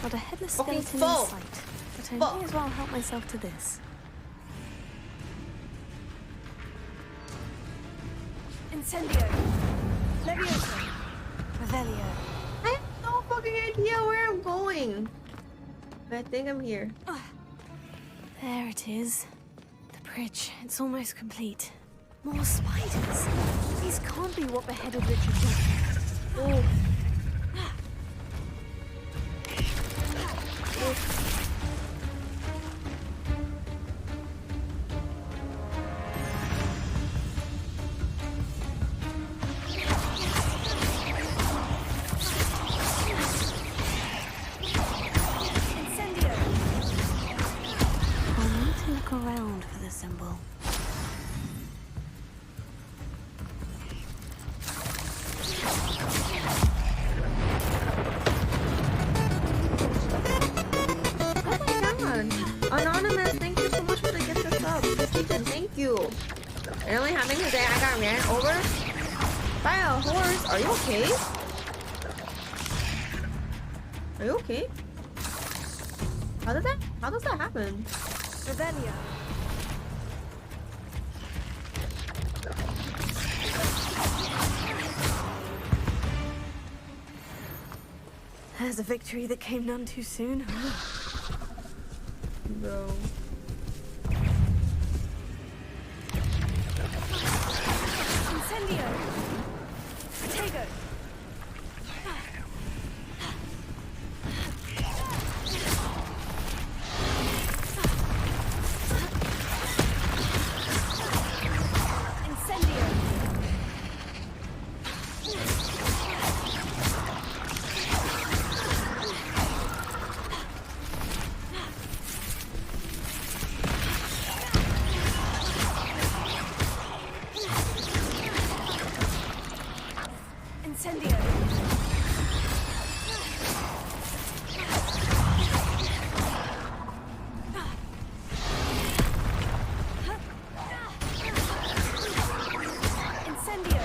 Not a headless Fucking skeleton in full. sight, but I Full. may as well help myself to this. Incendio! Levioso! Revelio! I have no fucking idea where I'm going. I think I'm here. There it is. The bridge. It's almost complete. More spiders. These can't be what beheaded Richard Jackdaw. Oh. Incendio! I'll need to look around for the symbol. Oh my god. Anonymous, thank you so much for the gift of sub. Precision, thank you. It only happened today. I got ran over by a horse. Are you okay? Are you okay? How does that happen? Revelio! There's a victory that came none too soon. Bro. Incendio! Protego! Incendio! Incendio! Incendio!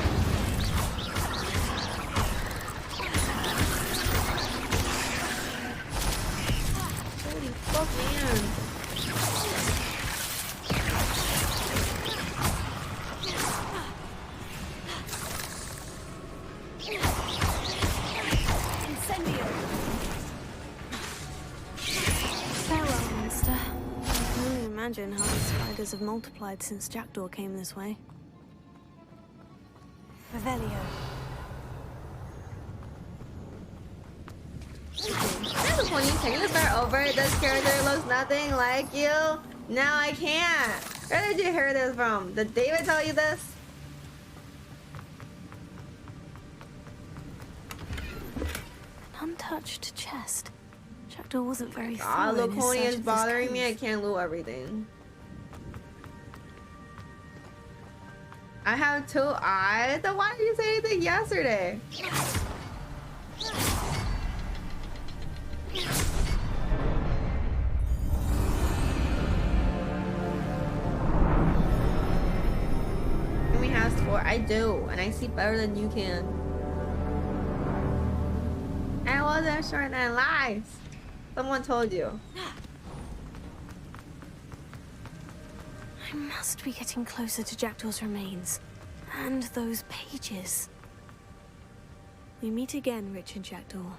Holy fuck, man. imagine how the spiders have multiplied since Jackdaw came this way. Revelio. That's funny. Can you start over? This character looks nothing like you. Now I can't. Where did you hear this from? Did David tell you this? An untouched chest. Jackdaw wasn't very Ah, thorough in his Laconi search is of this bothering me. I cave. can't loot everything. I have 2 eyes. Then why did you say anything yesterday? Amy has 4. I do, and I see better than you can. I wasn't sure that lies. Someone told you. I must be getting closer to Jackdaw's remains. And those pages. We meet again, Richard Jackdaw.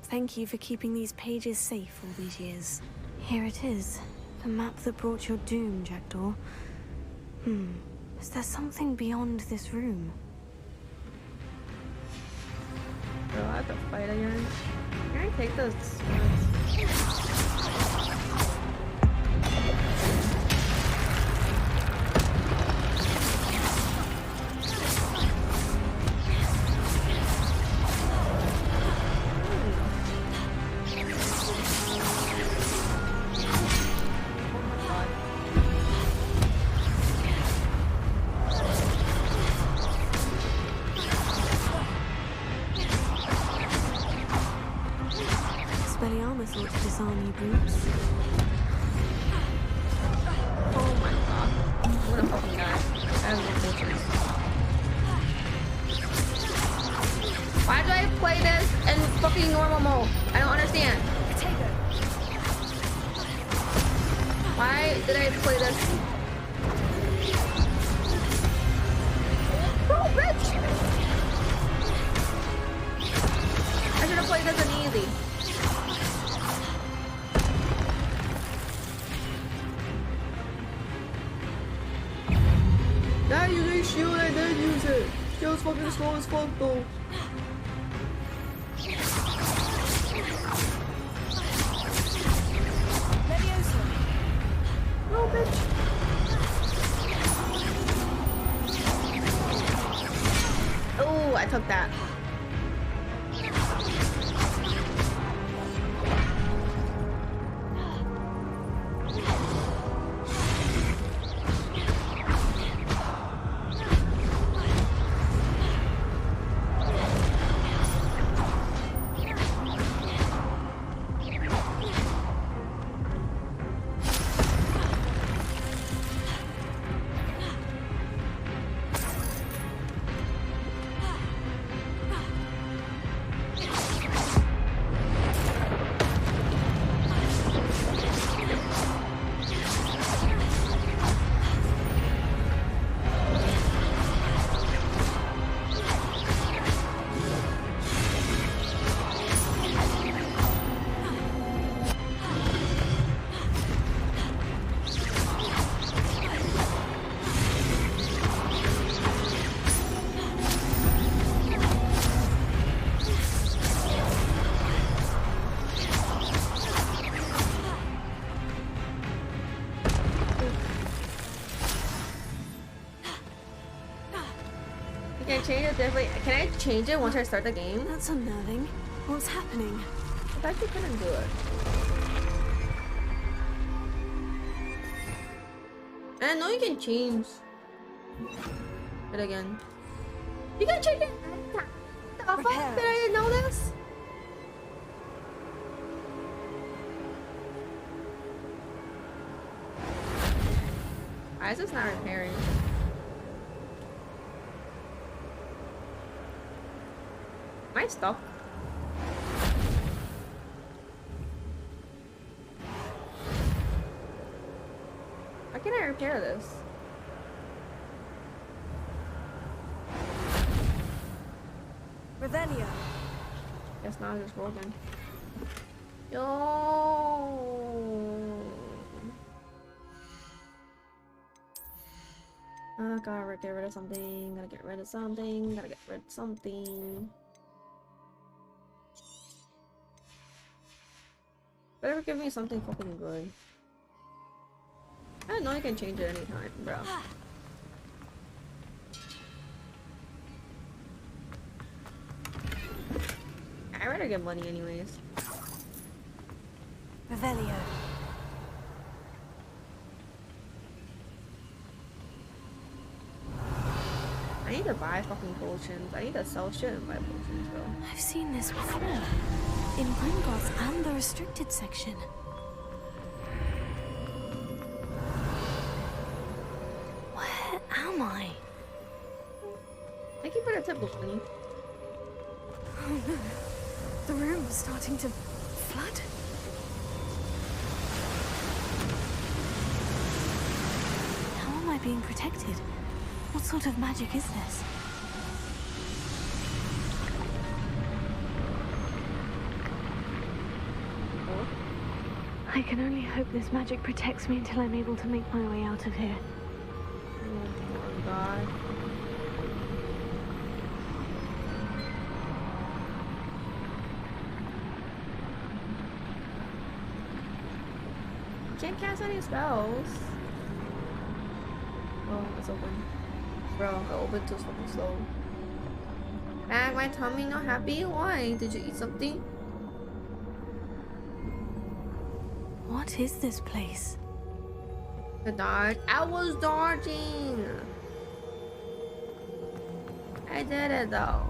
Thank you for keeping these pages safe all these years. Here it is. The map that brought your doom, Jackdaw. Is there something beyond this room? Bro, I have to fight again. Can I take those? Expelliarmus thought to disarm you brutes. Oh my god. I'm gonna fucking die. I have no patience. Why do I play this in fucking normal mode? I don't understand. Why did I play this? Bro, bitch! I should have played this in easy. Now use a shield and then use it. Shield's fucking slow as fuck though. No, bitch. Oh, I took that. Can I change it differently? Can I change it once I start the game? That's unnerving. What's happening? I thought you couldn't do it. And I know you can change it again. You can change it anytime. The fuck? Repair Did I didn't know this? Why is this not repairing? Am I stuck? How can I repair this? Revelio. Guess not, it's broken. Yo. Gotta get rid of something. Gotta get rid of something. Gotta get rid of something. Better give me something fucking good. I know I can change it anytime, bro. I'd rather get money anyways. Revelio. I need to buy fucking potions. I need to sell shit and buy potions, bro. I've seen this before. In Gringotts and the restricted section. Where am I? Thank you for the tip, Bunny. Oh no. The room's starting to flood. How am I being protected? What sort of magic is this? I can only hope this magic protects me until I'm able to make my way out of here. Oh my god. Can't cast any spells. Oh, it's open. Bro, it opened too fucking slow. Mag, my tummy not happy? Why? Did you eat something? What is this place? The dodge. I was dodging. I did it though.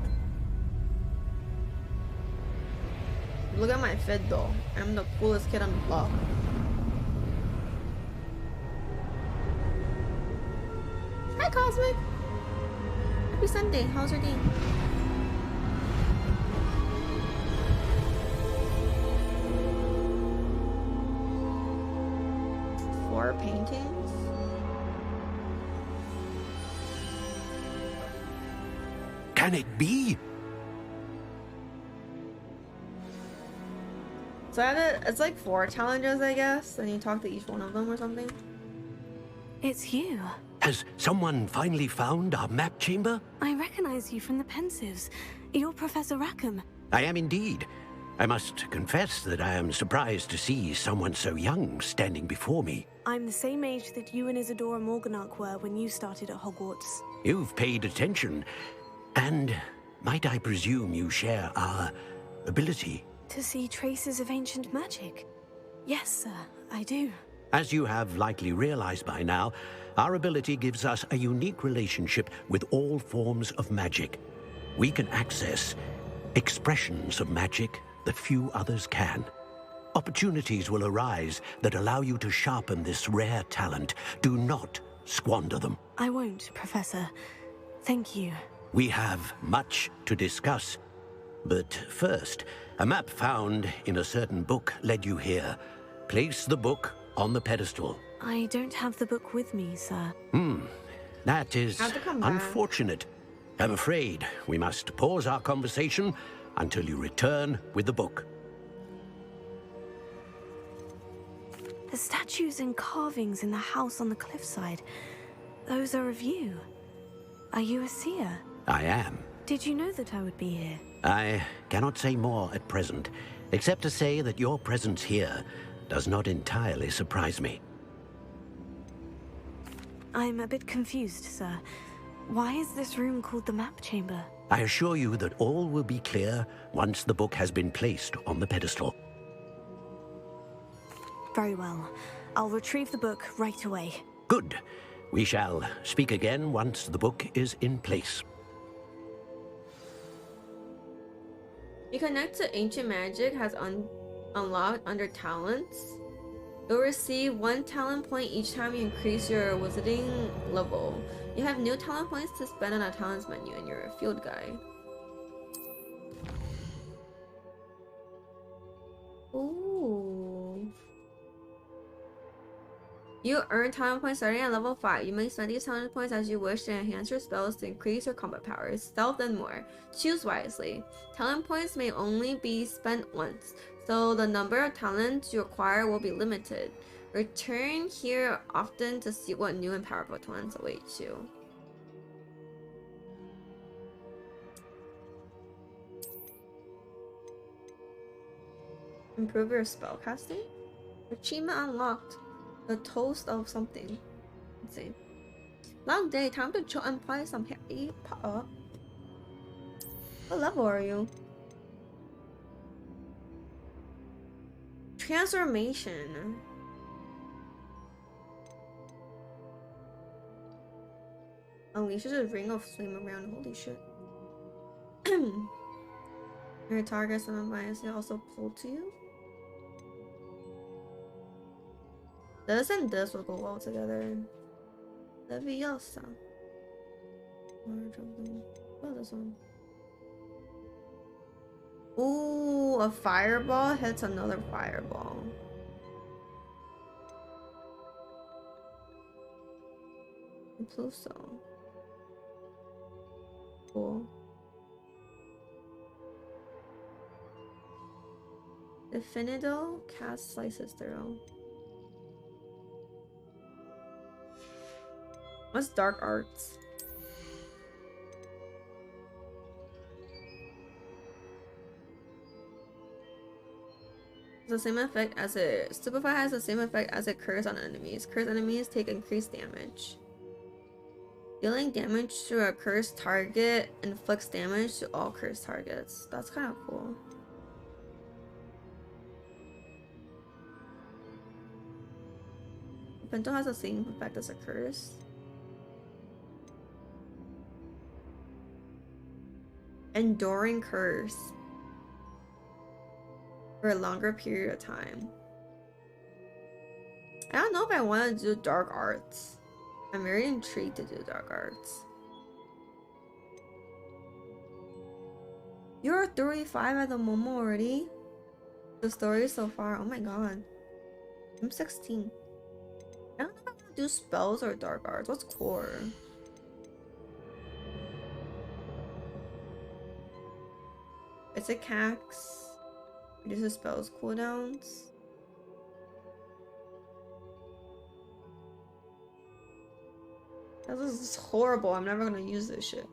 Look at my fit though. I'm the coolest kid on the block. Hi Cosmic. Happy Sunday. How's your day? Four paintings. Can it be? So it's like 4 challenges, I guess, and you talk to each one of them or something. It's you. Has someone finally found our map chamber? I recognize you from the Pensives. You're Professor Rackham. I am indeed. I must confess that I am surprised to see someone so young standing before me. I'm the same age that you and Isadora Morganach were when you started at Hogwarts. You've paid attention. And might I presume you share our ability? To see traces of ancient magic? Yes, sir, I do. As you have likely realized by now, our ability gives us a unique relationship with all forms of magic. We can access expressions of magic that few others can. Opportunities will arise that allow you to sharpen this rare talent. Do not squander them. I won't, Professor. Thank you. We have much to discuss. But first, a map found in a certain book led you here. Place the book on the pedestal. I don't have the book with me, sir. That is Have to come back. unfortunate. I'm afraid we must pause our conversation until you return with the book. The statues and carvings in the house on the cliffside, those are of you. Are you a seer? I am. Did you know that I would be here? I cannot say more at present, except to say that your presence here does not entirely surprise me. I'm a bit confused, sir. Why is this room called the map chamber? I assure you that all will be clear once the book has been placed on the pedestal. Very well. I'll retrieve the book right away. Good. We shall speak again once the book is in place. You connect to ancient magic has unlocked under talents. You'll receive 1 talent point each time you increase your wizarding level. You have new talent points to spend on a talents menu in your field guide. Ooh. You earn talent points starting at level 5. You may spend these talent points as you wish to enhance your spells, to increase your combat powers, stealth, and more. Choose wisely. Talent points may only be spent once, so the number of talents you acquire will be limited. Return here often to see what new and powerful talents await you. Improve your spellcasting? Achievement unlocked. The toast of something. Let's see. Long day, time to chill and play some Harry Potter. What level are you? Transformation. Unleashes a ring of flame around. Holy shit. Your target summon bias also pull to you. This and this will go well together. Leviosa. What is this one? Ooh, a fireball hits another fireball. Pluso. Cool. Definido cast slices through. What's dark arts? The same effect as a stupefy has the same effect as a curse on enemies. Cursed enemies take increased damage. Dealing damage to a cursed target inflicts damage to all cursed targets. That's kind of cool. Bento has the same effect as a curse. Enduring curse. For a longer period of time. I don't know if I want to do dark arts. I'm very intrigued to do dark arts. You're 35 at the moment already? The story so far, oh my god. I'm 16. I don't know if I want to do spells or dark arts. What's core? It's a cax. Reduces spells cooldowns. This is horrible. I'm never gonna use this shit.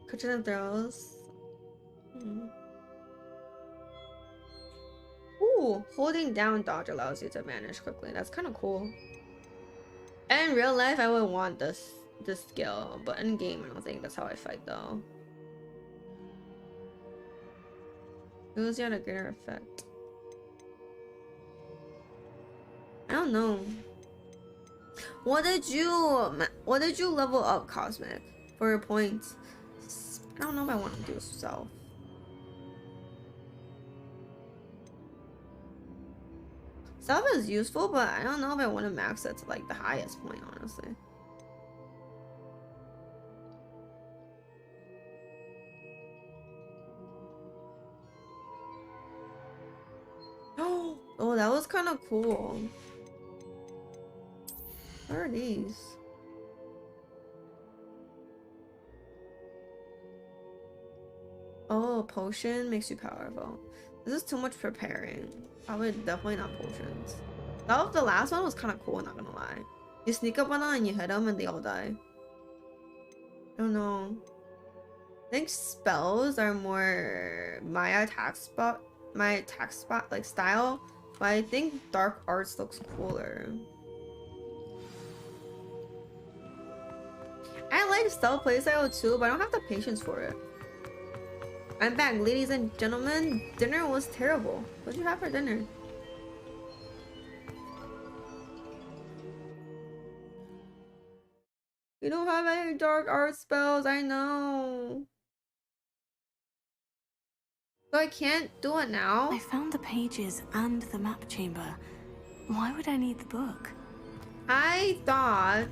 Cushion and throws. Ooh, holding down dodge allows you to vanish quickly. That's kind of cool. And in real life, I would want this skill, but in game, I don't think that's how I fight though. It had a greater effect. I don't know. What did you level up, Cosmic, for your points? I don't know if I want to do self. Self is useful, but I don't know if I want to max it to like the highest point, honestly. Oh, that was kind of cool. What are these? Oh, potion makes you powerful. This is too much preparing. I would definitely not potions. The last one was kind of cool, not gonna lie. You sneak up on them and you hit them and they all die. I don't know. I think spells are more my attack spot like style, but I think dark arts looks cooler. I like stealth playstyle too, but I don't have the patience for it. I'm back, ladies and gentlemen. Dinner was terrible. What'd you have for dinner? You don't have any dark art spells, I know. So I can't do it now? I found the pages and the map chamber. Why would I need the book? I thought...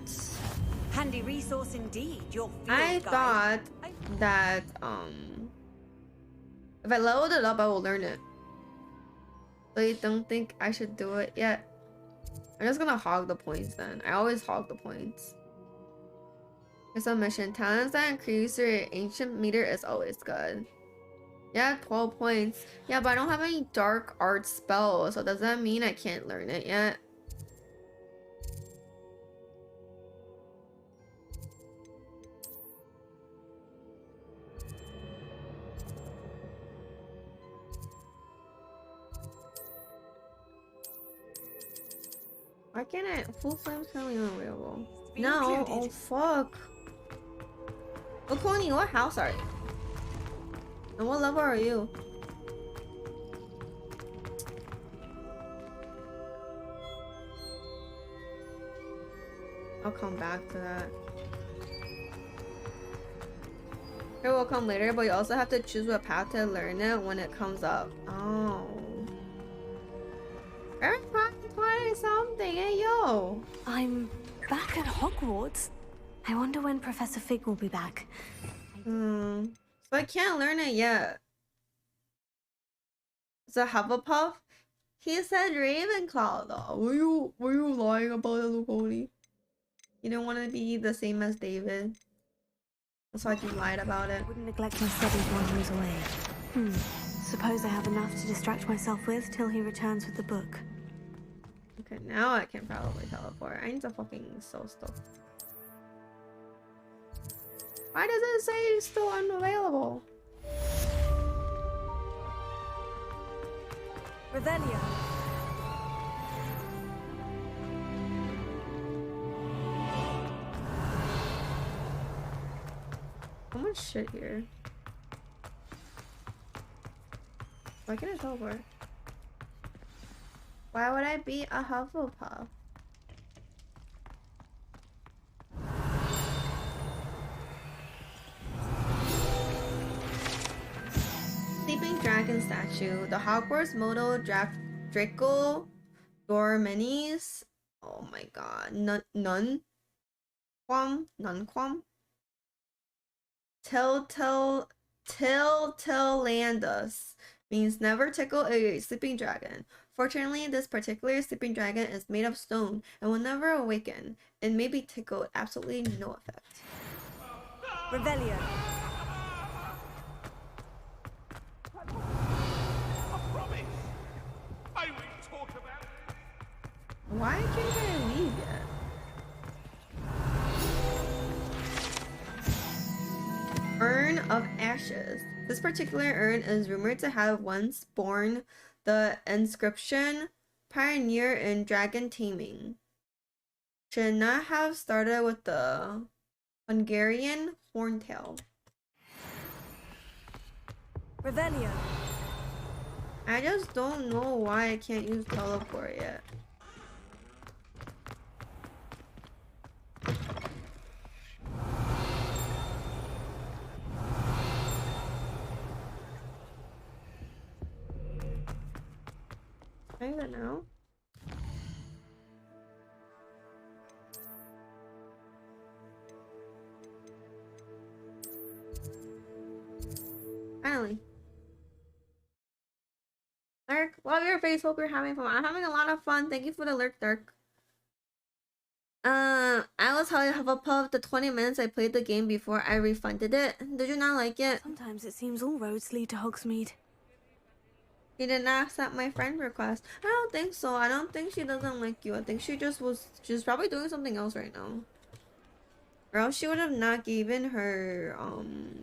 Handy resource indeed, your field I guide. thought that, if I leveled it up, I will learn it. So you don't think I should do it yet? I'm just gonna hog the points then. I always hog the points. Here's a mission. Talents that increase your ancient meter is always good. Yeah, 12 points. Yeah, but I don't have any dark art spells, so does that mean I can't learn it yet? Why can't I? Full flame's currently unavailable. Be No. included. Oh fuck. Well, Coney, what house are you? And what level are you? I'll come back to that. It will come later, but you also have to choose what path to learn it when it comes up. Oh. We're 20 something, hey yo! I'm back at Hogwarts. I wonder when Professor Fig will be back. So I can't learn it yet. It's a Hufflepuff? He said Ravenclaw though. Were you lying about it, Lucoli? You didn't want to be the same as David. That's why you lied about it. Wouldn't neglect my studies while he was away. Suppose I have enough to distract myself with till he returns with the book. Okay, now I can probably teleport. I need to fucking sew stuff. Why does it say it's still unavailable? Revelio. How much shit here? Why can't I teleport? Why would I be a Hufflepuff? Sleeping Dragon statue. The Hogwarts Moto Draco Dorminis. Oh my god. None? Nunquam? Tillandus means never tickle a sleeping dragon. Fortunately, this particular sleeping dragon is made of stone and will never awaken. It may be tickled, absolutely no effect. Revelio. Why can't I leave yet? Urn of Ashes. This particular urn is rumored to have once borne the inscription Pioneer in Dragon Taming. Should not have started with the Hungarian Horntail. Revelio. I just don't know why I can't use teleport yet. I don't know. Finally. Dirk, love your face. Hope you're having fun. I'm having a lot of fun. Thank you for the lurk, Dirk. I will tell you, Hufflepuff, the 20 minutes I played the game before I refunded it. Did you not like it? Sometimes it seems all roads lead to Hogsmeade. He did not accept my friend request. I don't think so. I don't think she doesn't like you. I think she's probably doing something else right now. Or else she would have not given her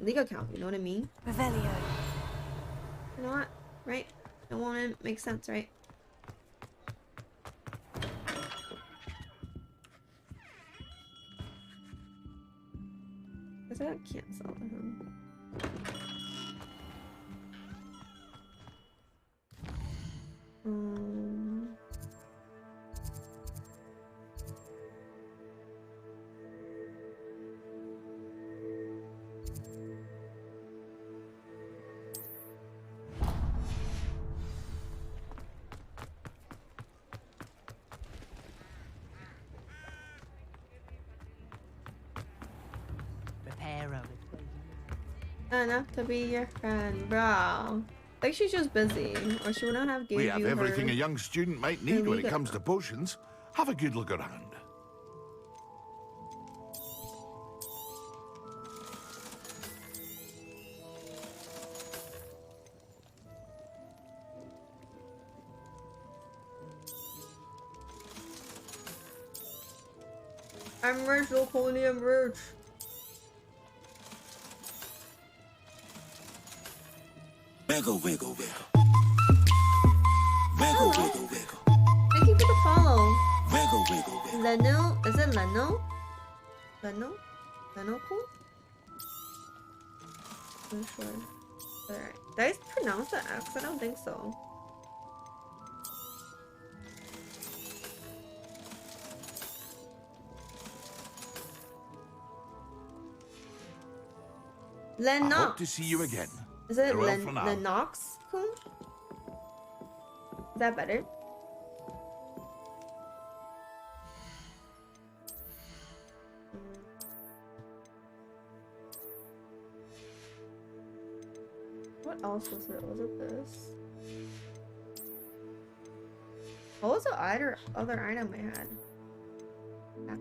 league account, you know what I mean? Revelio. You know what? Right? It won't make sense, right? Guess I got canceled. Enough to be your friend, bro. Like she's just busy, or she wouldn't have given you We have everything her... a young student might need when it comes to potions. Have a good look around. I'm rich, Loconi, I'm rich. Wiggle, wiggle, wiggle. Wiggle, wiggle, wiggle. Thank you for the follow. Wiggle, wiggle, wiggle. Leno? Is it Leno? Leno? Leno cool? I'm sure. Alright. Did I pronounce the X? I don't think so. Lennox. I hope to see you again. Is it Farewell for now. Lennox? Cool. Is that better? What else was it? Was it this? What was the other item I had? Yeah.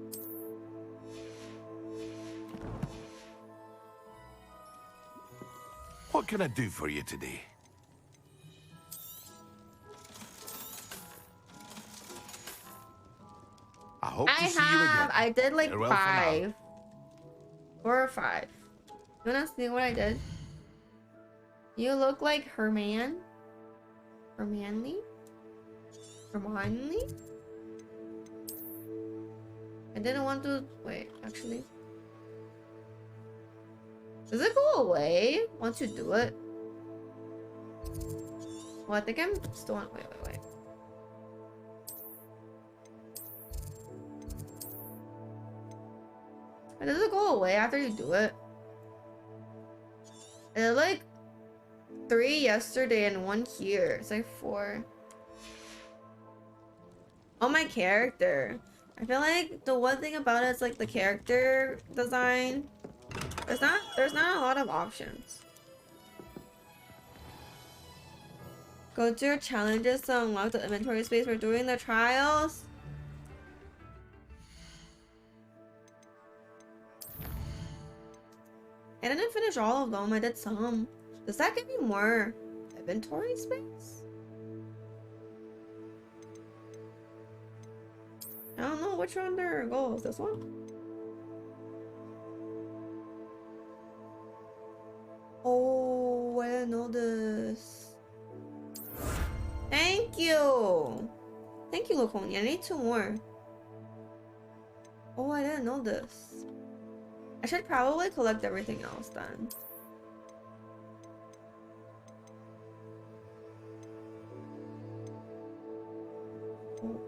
What can I do for you today? I hope to see you again. I did like Farewell for now. 5. 4 or 5. You wanna see what I did? You look like Hermione. Hermione? Hermione? I didn't want to wait, actually. Does it go away once you do it? Well, I think I'm still on. Wait. Does it go away after you do it? I did like 3 yesterday and 1 here. It's like 4. Oh, my character. I feel like the one thing about it is like the character design. There's not a lot of options. Go to your challenges to unlock the inventory space for doing the trials. I didn't finish all of them. I did some. Does that give me more inventory space? I don't know which one there goes. This one? Oh, I didn't know this. Thank you. Thank you, Laconi. I need 2 more. Oh, I didn't know this. I should probably collect everything else then. Oh.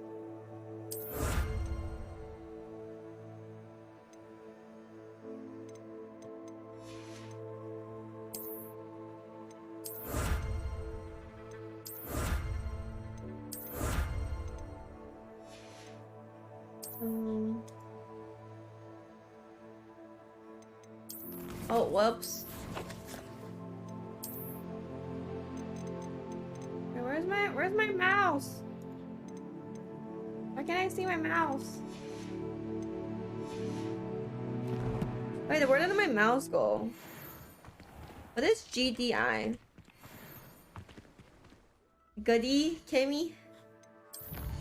Oh, whoops. Where's my mouse? Why can't I see my mouse? Wait, where did my mouse go? What is GDI? Goody, Kimmy?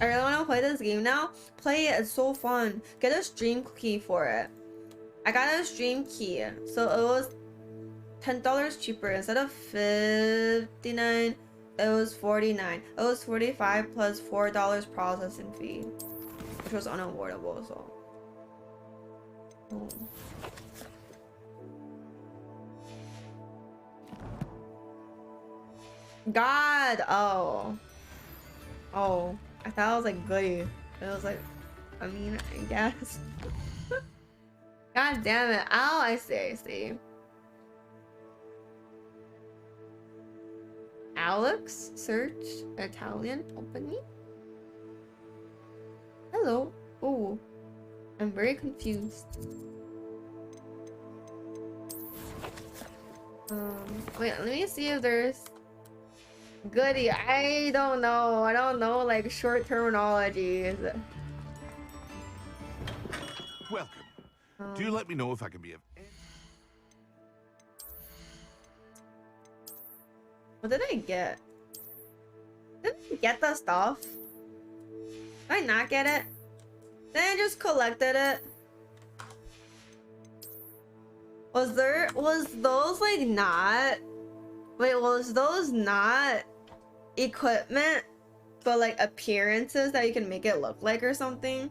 I really want to play this game now. Play it, it's so fun. Get a stream key for it. I got a stream key, so it was $10 cheaper. Instead of $59, it was $49. It was $45 plus $4 processing fee, which was unavoidable. So, God, oh, I thought it was like goody. It was like, I mean, I guess. God damn it. Oh, I see. Alex, search, Italian, opening. Hello. Oh, I'm very confused. Wait, let me see if there's goody. I don't know like short terminologies. Welcome. Do let me know if I can be of... What did I get? Didn't I get the stuff? Did I not get it? Then I just collected it. Was those like not... Wait, was those not equipment but like appearances that you can make it look like or something.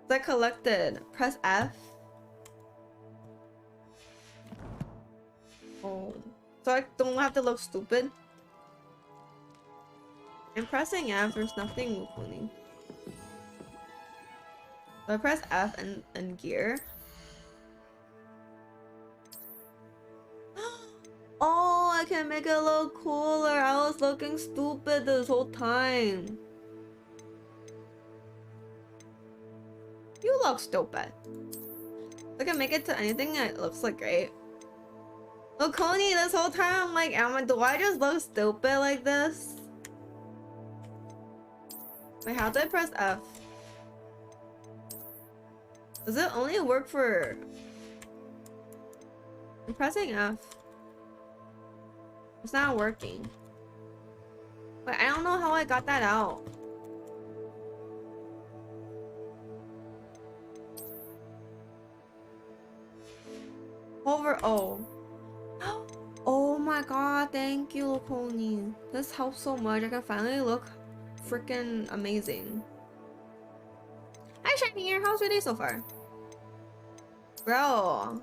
It's like collected. Press F. Oh, so I don't have to look stupid. I'm pressing F. There's nothing funny. So I press F and gear. Oh, I can make it look cooler. I was looking stupid this whole time. You look stupid. I can make it to anything that looks like great. Look, Coney, this whole time I'm like, do I just look stupid like this? Wait, how do I press F? Does it only work for... I'm pressing F. It's not working. But I don't know how I got that out. Hover O. Oh my god, thank you, Loconi. This helps so much. I can finally look freaking amazing. Hi, Shiny. How's your day so far? Bro.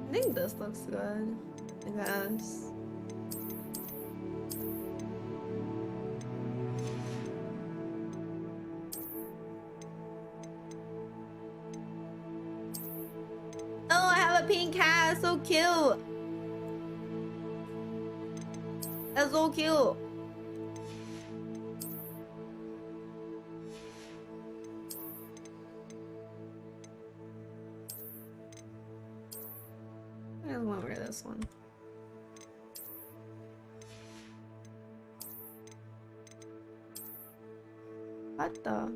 I think this looks good. I guess. Oh, I have a pink cat. So cute. That's so cute. I want to wear this one. What the?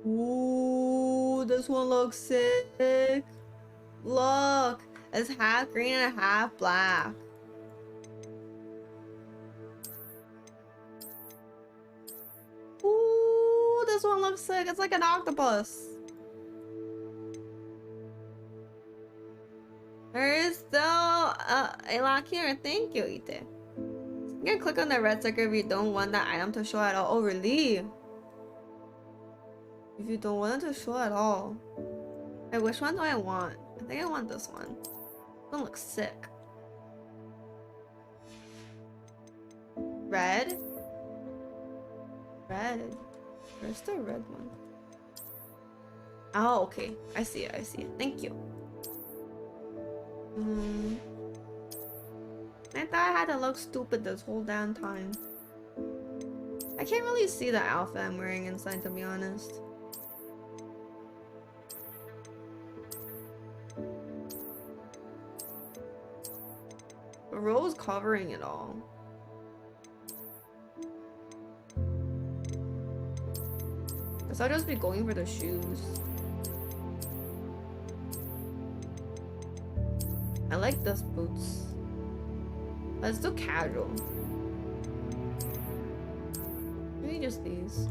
Ooh, this one looks sick. Look, it's half green and half black. Ooh, this one looks sick. It's like an octopus. There is still a lock here. Thank you, Ite. You can click on the red sticker if you don't want that item to show at all. Oh, really? If you don't want it to show at all. Hey, which one do I want? I think I want this one. This one looks sick. Red? Red. Where's the red one? Oh, okay. I see it. I see it. Thank you. I thought I had to look stupid this whole damn time. I can't really see the outfit I'm wearing inside, to be honest. The rose covering it all. Guess I'll just be going for the shoes. I like this boots. Let's do casual. Maybe just these.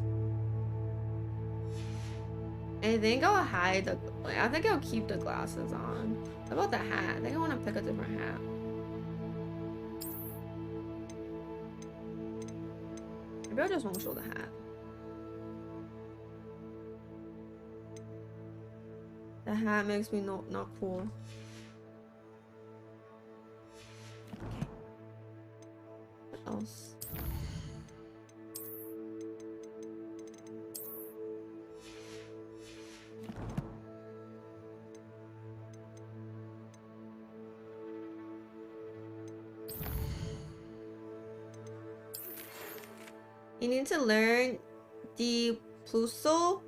I think I'll hide the... I think I'll keep the glasses on. How about the hat? I think I want to pick a different hat. Maybe I just won't show the hat. The hat makes me not cool. Okay. What else? You need to learn the Pluso,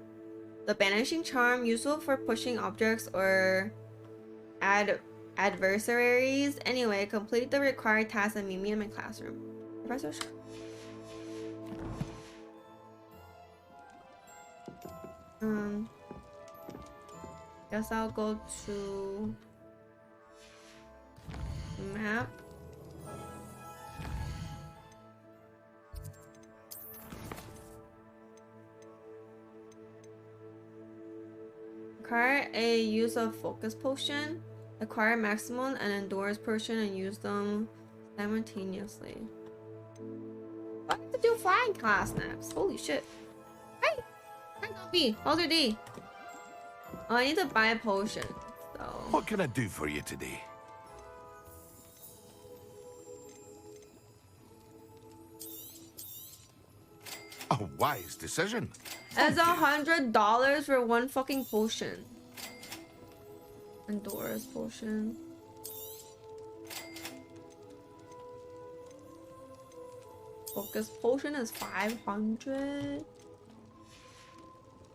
the banishing charm useful for pushing objects or adversaries. Anyway, complete the required task and meet me in my classroom. Professor. Guess I'll go to map. Acquire a use of focus potion. Acquire maximum and endurance potion and use them simultaneously. I have to do flying class snaps. Holy shit. Hey! Hi, Dobby. How's your day? Oh, I need to buy a potion. So. What can I do for you today? A wise decision. That's $100 for one fucking potion. Endurance potion. Focus potion is 500.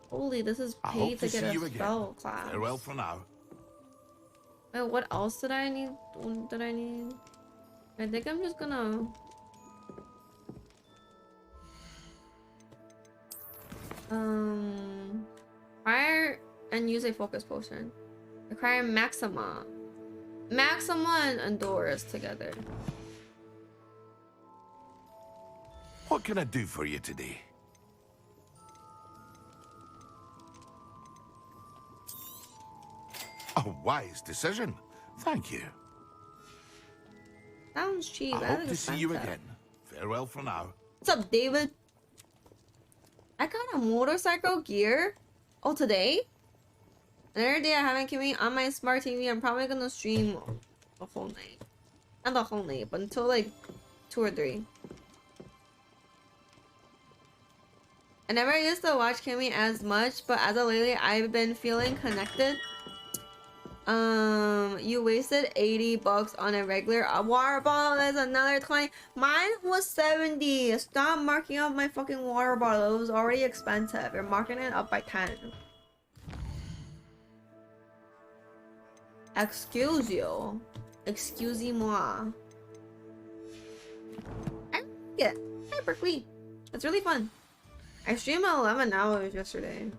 Holy, this is I paid hope to to get see you a again. spell class. Farewell for now. Wait, what else did I need? What did I need? I think I'm just gonna... Fire and use a focus potion. Acquire Maxima. Maxima and Endurance together. What can I do for you today? A wise decision. Thank you. Sounds cheap. I That hope is to see you expensive. again. Farewell for now. What's up, David? I got a motorcycle gear. Oh, today? Another day I haven't came on my smart TV. I'm probably gonna stream the whole night. Not the whole night, but until like 2 or 3. I never used to watch Kimmy as much, but as of lately, I've been feeling connected. You wasted $80 on a regular water bottle. That's another 20. Mine was 70. Stop marking up my fucking water bottle. It was already expensive. You're marking it up by 10. Excuse you. Excusez-moi. I like it. Hi, Berkeley. It's really fun. I streamed 11 hours yesterday.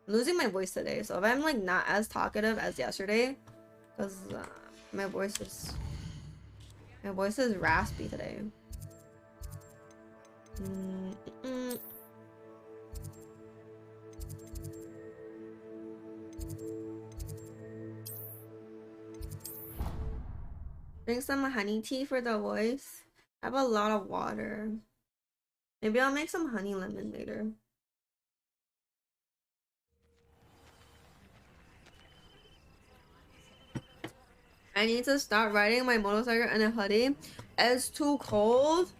I'm losing my voice today, so if I'm like not as talkative as yesterday, because my voice is raspy today. Drink some honey tea for the voice. I have a lot of water. Maybe I'll make some honey lemon later. I need to start riding my motorcycle in a hoodie. It's too cold.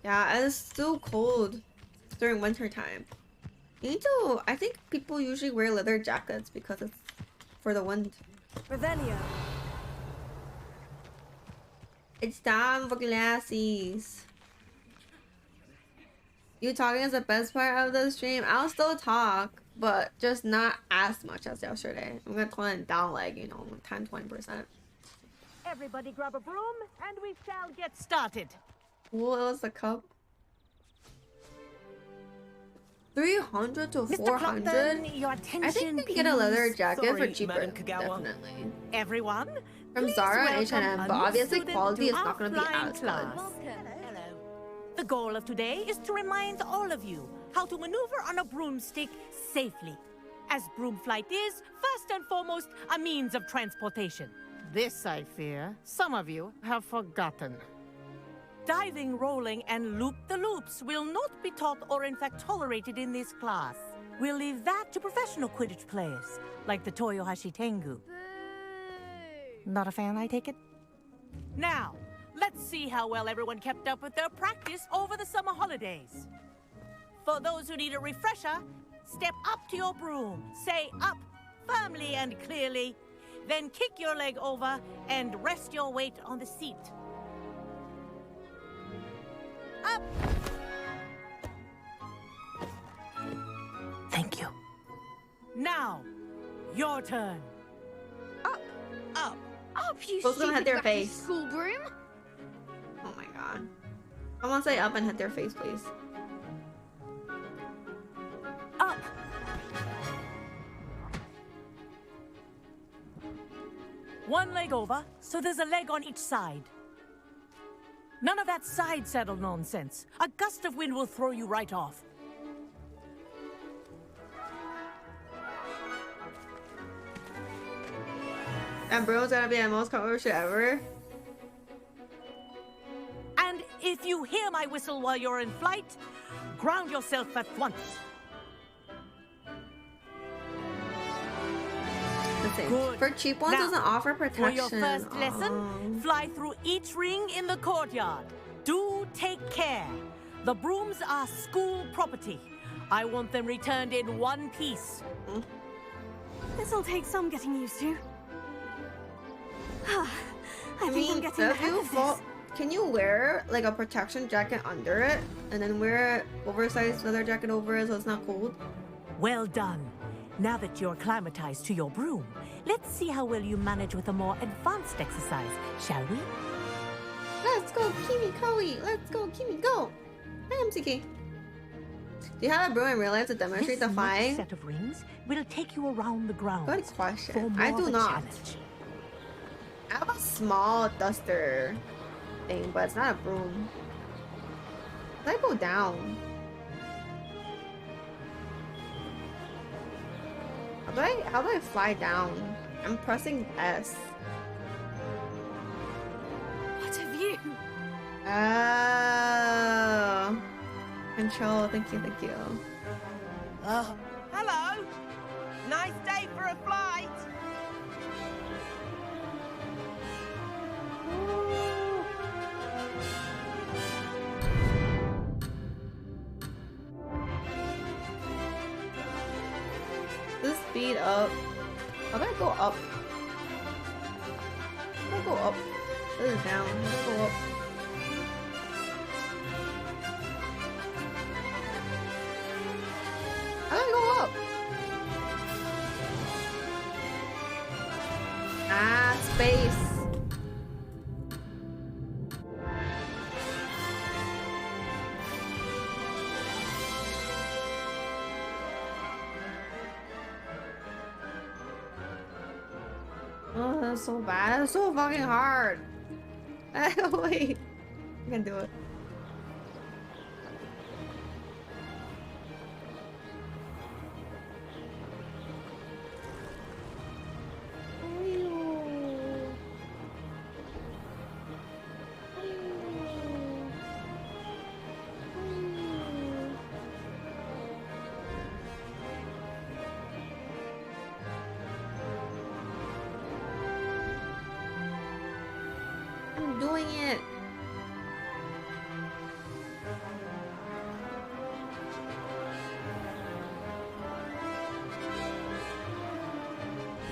Yeah, it's too cold during winter time. You need to, I think people usually wear leather jackets because it's for the wind. Revelio. It's time for glasses. You talking is the best part of the stream. I'll still talk, but just not as much as yesterday. I'm gonna tone it down like, 10-20%. Everybody grab a broom and we shall get started. What was the cup? 300 to 400? Your I attention, think they can get a leather please. jacket for Sorry, cheaper. Madam Kagawa. Definitely. Everyone, From please Zara and welcome H&M, a but new obviously student quality to is our not going to be flying as class. good. Hello. The goal of today is to remind all of you how to maneuver on a broomstick safely. As broom flight is, first and foremost, a means of transportation. This, I fear, some of you have forgotten. Diving, rolling, and loop-the-loops will not be taught or in fact tolerated in this class. We'll leave that to professional Quidditch players, like the Toyohashi Tengu. Not a fan, I take it? Now, let's see how well everyone kept up with their practice over the summer holidays. For those who need a refresher, step up to your broom, say up firmly and clearly, then kick your leg over and rest your weight on the seat. Up! Thank you. Now, your turn. Up, Up. you Who's gonna hit stupid their wacky face? school broom. Oh my god. Someone say up and hit their face, please. Up. One leg over, so there's a leg on each side. None of that side saddle nonsense. A gust of wind will throw you right off. And broom's gonna be the most controversial ever. And if you hear my whistle while you're in flight, ground yourself at once. Good. For cheap ones, Now, doesn't offer protection. For your first lesson, fly through each ring in the courtyard. Do take care. The brooms are school property. I want them returned in one piece. This'll take some getting used to. I think I'm getting the if hang you of fall, this. can you wear like a protection jacket under it and then wear an oversized leather jacket over it so it's not cold? Well done. Now that you're acclimatized to your broom, let's see how well you manage with a more advanced exercise, shall we? Let's go, Kimi Koei! Let's go, Kimi, go! Hi, MCK. Do you have a broom in real life to demonstrate the This flying? next set of rings will take you around the ground. Good question. I do not. I have a small duster thing, but it's not a broom. How do I go down? How do I fly down? I'm pressing S. What a view! Oh. Control, thank you. Hello. Nice day for a flight. This speed up. How do I go up? How do I go up? This is down. How do I go up? How do I go up? Ah, space. Oh, that's so bad. That's so fucking hard. Wait. I can do it. I'm doing it.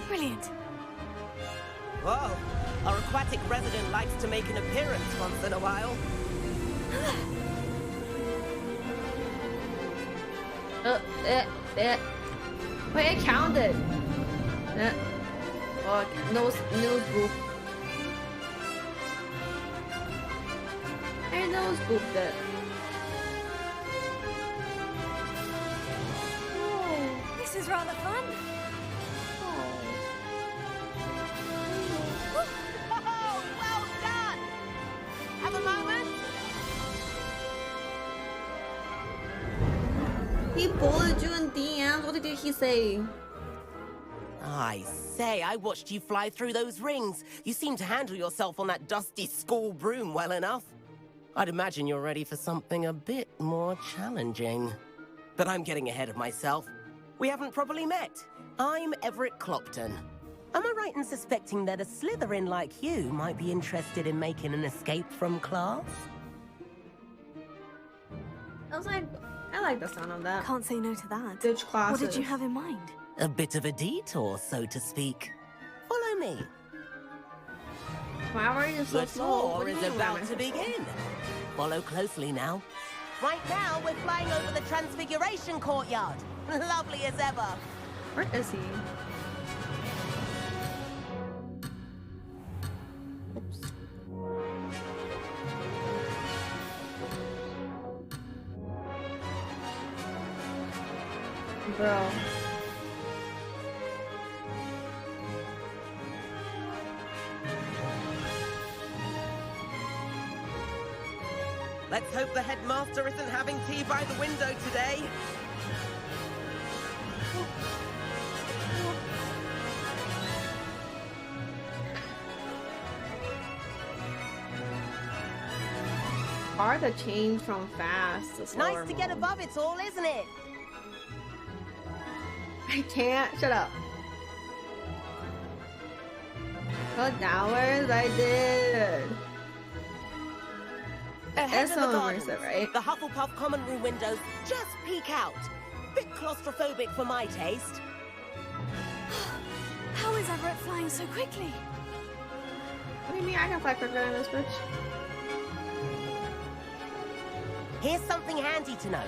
Brilliant. Whoa. Our aquatic resident likes to make an appearance once in a while. Wait, I counted. Oh, nose boop. I nose booped it. Oh, this is rather fun. Oh, well done. Have a moment. He bullied you in DMs. What did he say? I say, I watched you fly through those rings. You seem to handle yourself on that dusty school broom well enough. I'd imagine you're ready for something a bit more challenging. But I'm getting ahead of myself. We haven't properly met. I'm Everett Clopton. Am I right in suspecting that a Slytherin like you might be interested in making an escape from class? I was like, I like the sound of that. Can't say no to that. Ditch classes. What did you have in mind? A bit of a detour, so to speak. Follow me. Why were you so The slow? tour is about to begin. Follow closely now. Right now, we're flying over the Transfiguration Courtyard. Lovely as ever. Where is he? Oops. Bro. Let's hope the headmaster isn't having tea by the window today. hard to change from fast to slower Nice to get mode. above it all, isn't it? I can't. Shut up. Go downwards. I did. Ahead That's of the so gardens, immersive, right? the Hufflepuff common room windows just peek out. Bit claustrophobic for my taste. How is Everett flying so quickly? What do you mean I can fly quicker than this bitch? Here's something handy to know.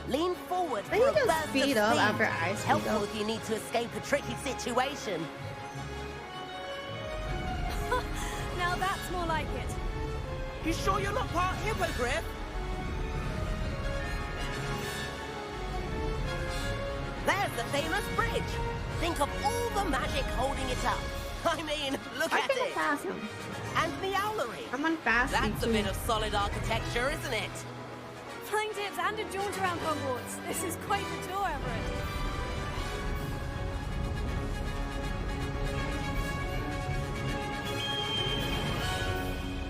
Lean forward Then for you a just burst speed of up speed. after I speed Helpful up. if you need to escape a tricky situation. Now that's more like it. You sure you're not part hippogriff? There's the famous bridge. Think of all the magic holding it up. I mean, look I at can't it. pass him. And the owlery. I'm on fast speed That's a too. bit of solid architecture, isn't it? Flying tips and a jaunt around Hogwarts. This is quite the tour, Everett.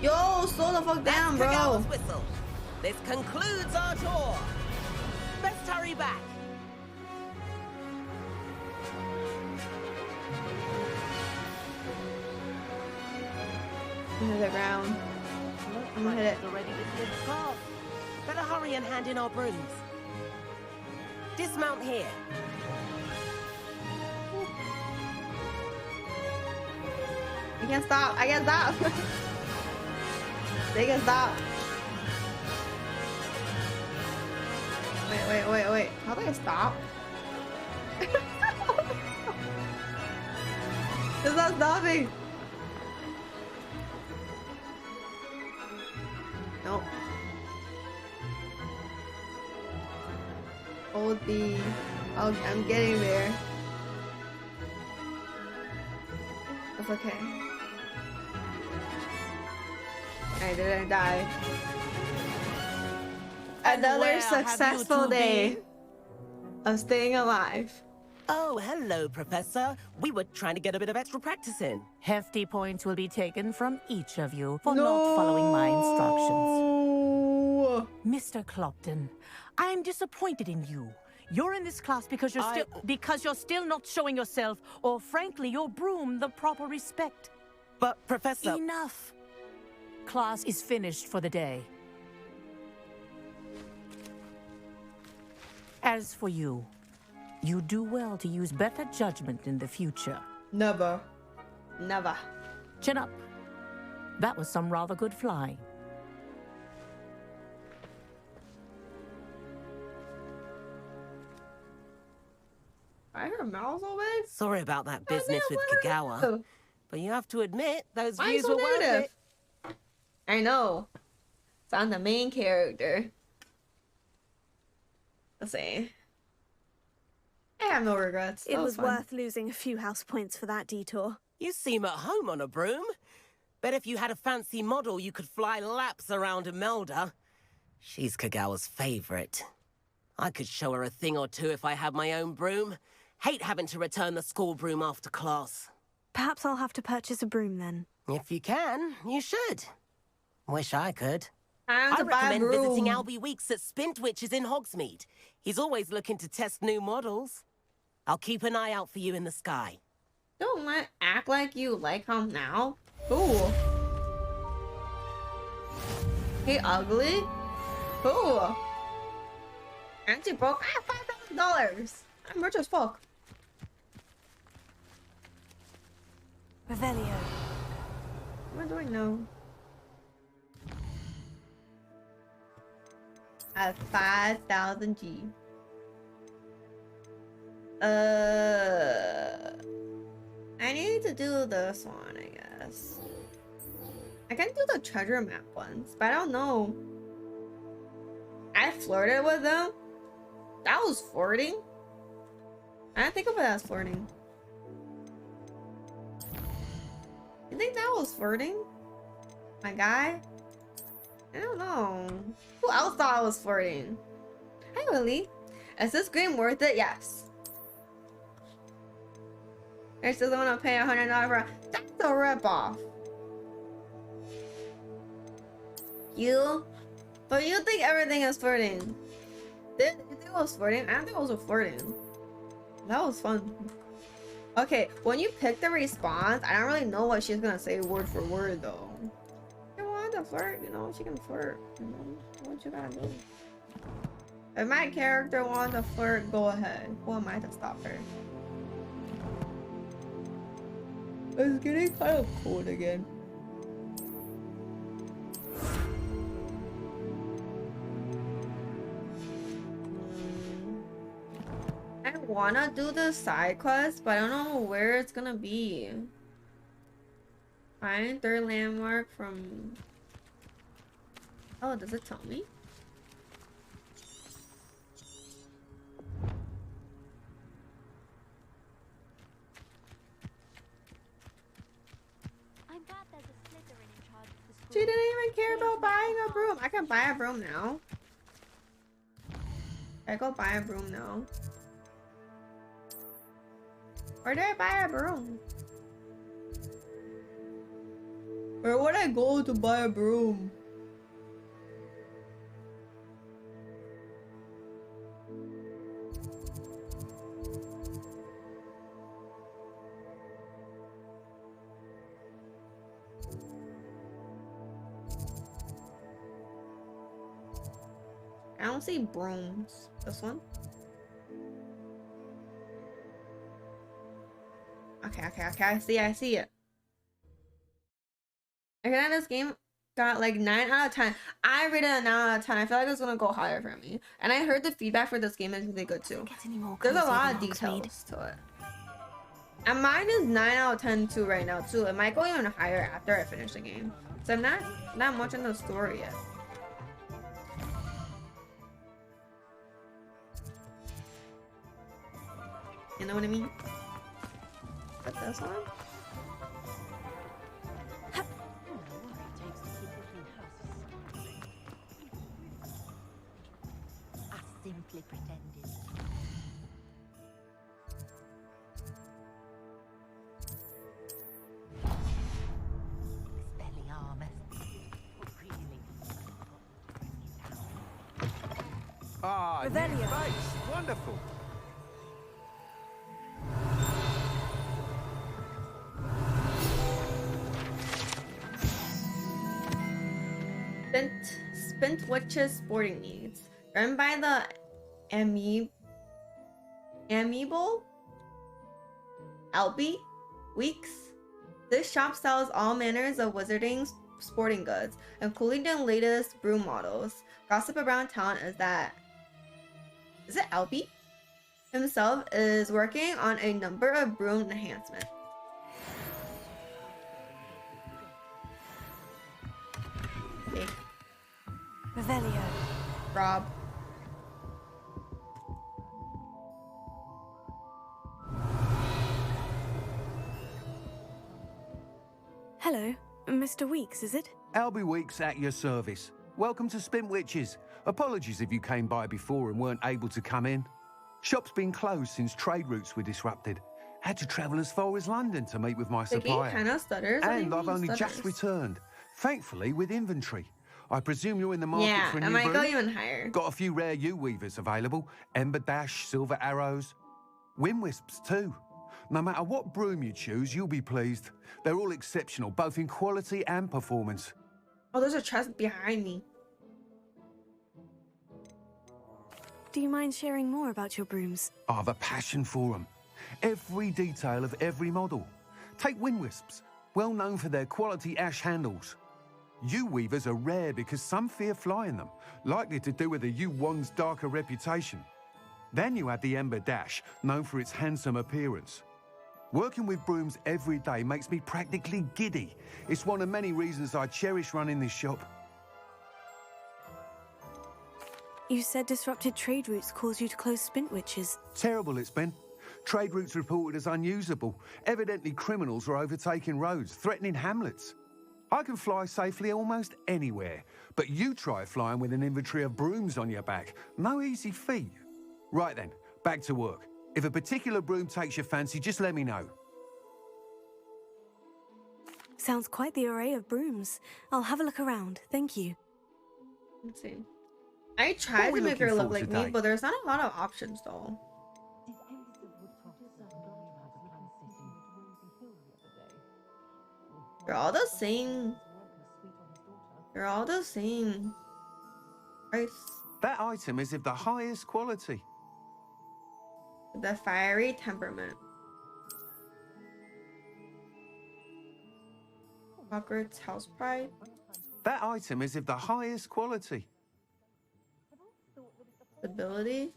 Yo, slow the fuck down, That's bro. Kagawa's whistle. This concludes our tour. Let's hurry back. Into the ground. I'm gonna hit it. Already this class. Better hurry and hand in our brooms. Dismount here. I can't stop. I can't stop. They can stop. Wait. How do I stop? It's not stopping. Nope. Hold B. I'm getting there. That's okay. I didn't die. And Another where have you successful two day been? of staying alive. Oh, hello, Professor. We were trying to get a bit of extra practice in. Hefty points will be taken from each of you for not following my instructions. Mr. Clopton, I'm disappointed in you. You're in this class because you're still not showing yourself, or frankly, your broom the proper respect. But, Professor... Enough. Class is finished for the day. As for you, you do well to use better judgment in the future. Never. Never. Chin up. That was some rather good flying. I heard mouths all big. Sorry about that business with Kagawa. But you have to admit, those Why views so were worth negative? it. I know. So I'm the main character. Let's see. I have no regrets. It That was fun. worth losing a few house points for that detour. You seem at home on a broom. Bet if you had a fancy model, you could fly laps around Imelda. She's Kagawa's favorite. I could show her a thing or two if I had my own broom. Hate having to return the school broom after class. Perhaps I'll have to purchase a broom then. If you can, you should. Wish I could. Time I to buy a recommend visiting broom. Albie Weeks at Spintwitches in Hogsmeade. He's always looking to test new models. I'll keep an eye out for you in the sky. Don't act like you like him now. Ooh. He ugly? Ooh. And she broke. I have $5,000. I'm rich as fuck. Revelio. What do I know? I have 5,000 G. I need to do this one, I guess. I can do the treasure map ones, but I don't know. I flirted with them. That was flirting. I didn't think of it as flirting. You think that was flirting? My guy? I don't know. Who else thought I was flirting? Hi, Lily. Is this game worth it? Yes. I still don't want to pay $100 for. That's a ripoff. You But you think everything is flirting. Did you think it was flirting? I don't think it was flirting. That was fun. Okay, when you pick the response, I don't really know what she's gonna say word for word though. If you want to flirt, you know, she can flirt. You know, what you gotta do. If my character wants to flirt, go ahead. Who am I to stop her? It's getting kind of cold again. I wanna do the side quest, but I don't know where it's gonna be. Find third landmark from... Oh, does it tell me? I'm glad there's a Slytherin in charge of the school. She didn't even care about buying a broom. I can buy a broom now. I go buy a broom now. Where did I buy a broom? Where would I go to buy a broom? I don't see brooms. This one? Okay, I see it. I feel like this game got like 9 out of 10. I rated a 9 out of 10. I feel like it's gonna go higher for me. And I heard the feedback for this game is really good too. There's a lot of details to it. And mine is 9 out of 10 too right now too. It might go even higher after I finish the game. So I'm not much in the story yet. You know what I mean? Put this on. I simply pretended. Expelliarmus. Really? Ah, new face. Wonderful. Spent Witches Sporting Needs. Run by the Amiable Albie Weeks. This shop sells all manners of wizarding sporting goods, including the latest broom models. Gossip around town is that... Is it Albie? Himself is working on a number of broom enhancements. Okay. Revelio. Rob. Hello, Mr. Weeks, is it? Albie Weeks at your service. Welcome to Spin Witches. Apologies if you came by before and weren't able to come in. Shop's been closed since trade routes were disrupted. Had to travel as far as London to meet with my supplier. The game kind of stutters. And I've only just returned, thankfully with inventory. I presume you're in the market for a new broom? Yeah, I might go even higher. Got a few rare U-weavers available. Ember Dash, Silver Arrows. Wind Wisps too. No matter what broom you choose, you'll be pleased. They're all exceptional, both in quality and performance. Oh, there's a chest behind me. Do you mind sharing more about your brooms? I have a passion for them. Every detail of every model. Take Wind Wisps, well known for their quality ash handles. U-weavers are rare because some fear flying them, likely to do with the U-wand's darker reputation. Then you add the Ember Dash, known for its handsome appearance. Working with brooms every day makes me practically giddy. It's one of many reasons I cherish running this shop. You said disrupted trade routes caused you to close Spin Witches. Terrible it's been. Trade routes reported as unusable. Evidently criminals are overtaking roads, threatening hamlets. I can fly safely almost anywhere, but you try flying with an inventory of brooms on your back. No easy feat. Right then, back to work. If a particular broom takes your fancy, just let me know. Sounds quite the array of brooms. I'll have a look around, thank you. Let's see. I tried to make her look like me, but there's not a lot of options though. They're all the same. They're all the same price. That item is of the highest quality. The fiery temperament. Hogwarts house pride. That item is of the highest quality. Stability.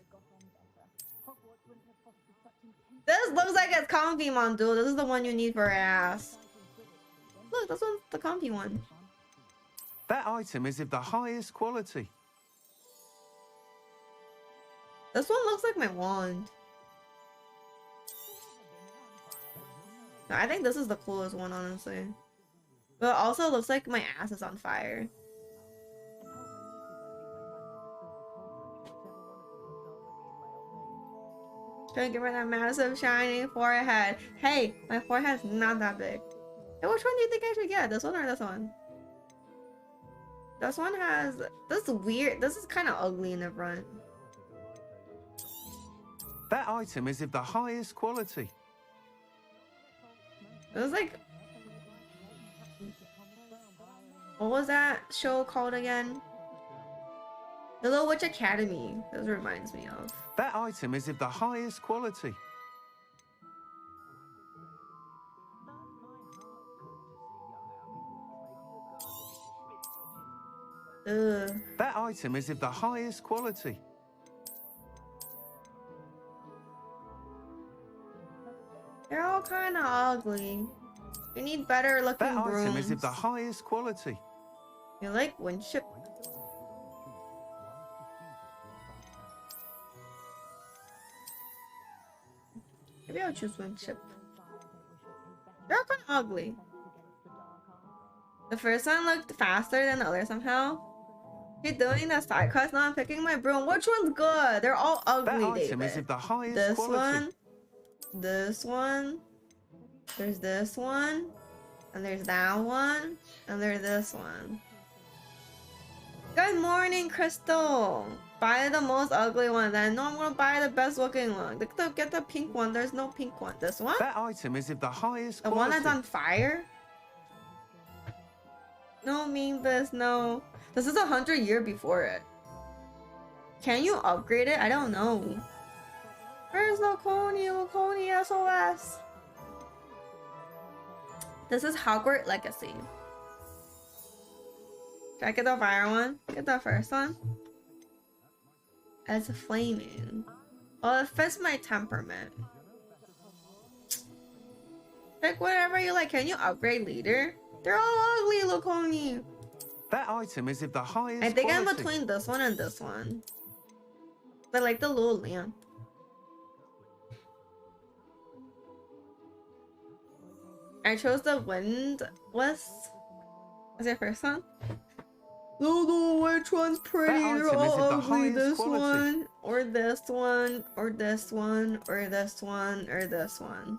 This looks like it's comfy, Mondu. This is the one you need for your ass. Look, this one's the comfy one. That item is of the highest quality. This one looks like my wand. No, I think this is the coolest one, honestly. But it also looks like my ass is on fire. Trying to give her that massive shining forehead. Hey, my forehead's not that big. Hey, which one do you think I should get? This one or this one? This one has... This is weird. This is kind of ugly in the front. That item is of the highest quality. It was like... What was that show called again? The Little Witch Academy. This reminds me of. That item is of the highest quality. Ugh. That item is of the highest quality. They're all kind of ugly. We need better looking That brooms. item is of the highest quality. You like Winship? Maybe I'll choose Winship. They're all kind of ugly. The first one looked faster than the other somehow. Keep doing the side cuts now. I'm picking my broom. Which one's good? They're all ugly, That item David. is of the highest This quality. one. This one. There's this one. And there's that one. And there's this one. Good morning, Crystal. Buy the most ugly one then. No, I'm gonna buy the best looking one. Get the pink one. There's no pink one. This one? That item is of the highest The quality. one that's on fire? No, Meanbus, no. This is 100 years before it. Can you upgrade it? I don't know. Where's Loconi? Loconi SOS. This is Hogwarts Legacy. Should I get the fire one? Get the first one. It's flaming. Oh, it fits my temperament. Pick whatever you like. Can you upgrade later? They're all ugly, Loconi. That item is of the highest I think quality. I'm between this one and this one. I like the little lamp. I chose the Wind West. Is it first one? No, which one's pretty? They're all ugly. This one, or this one, or this one, or this one, or this one.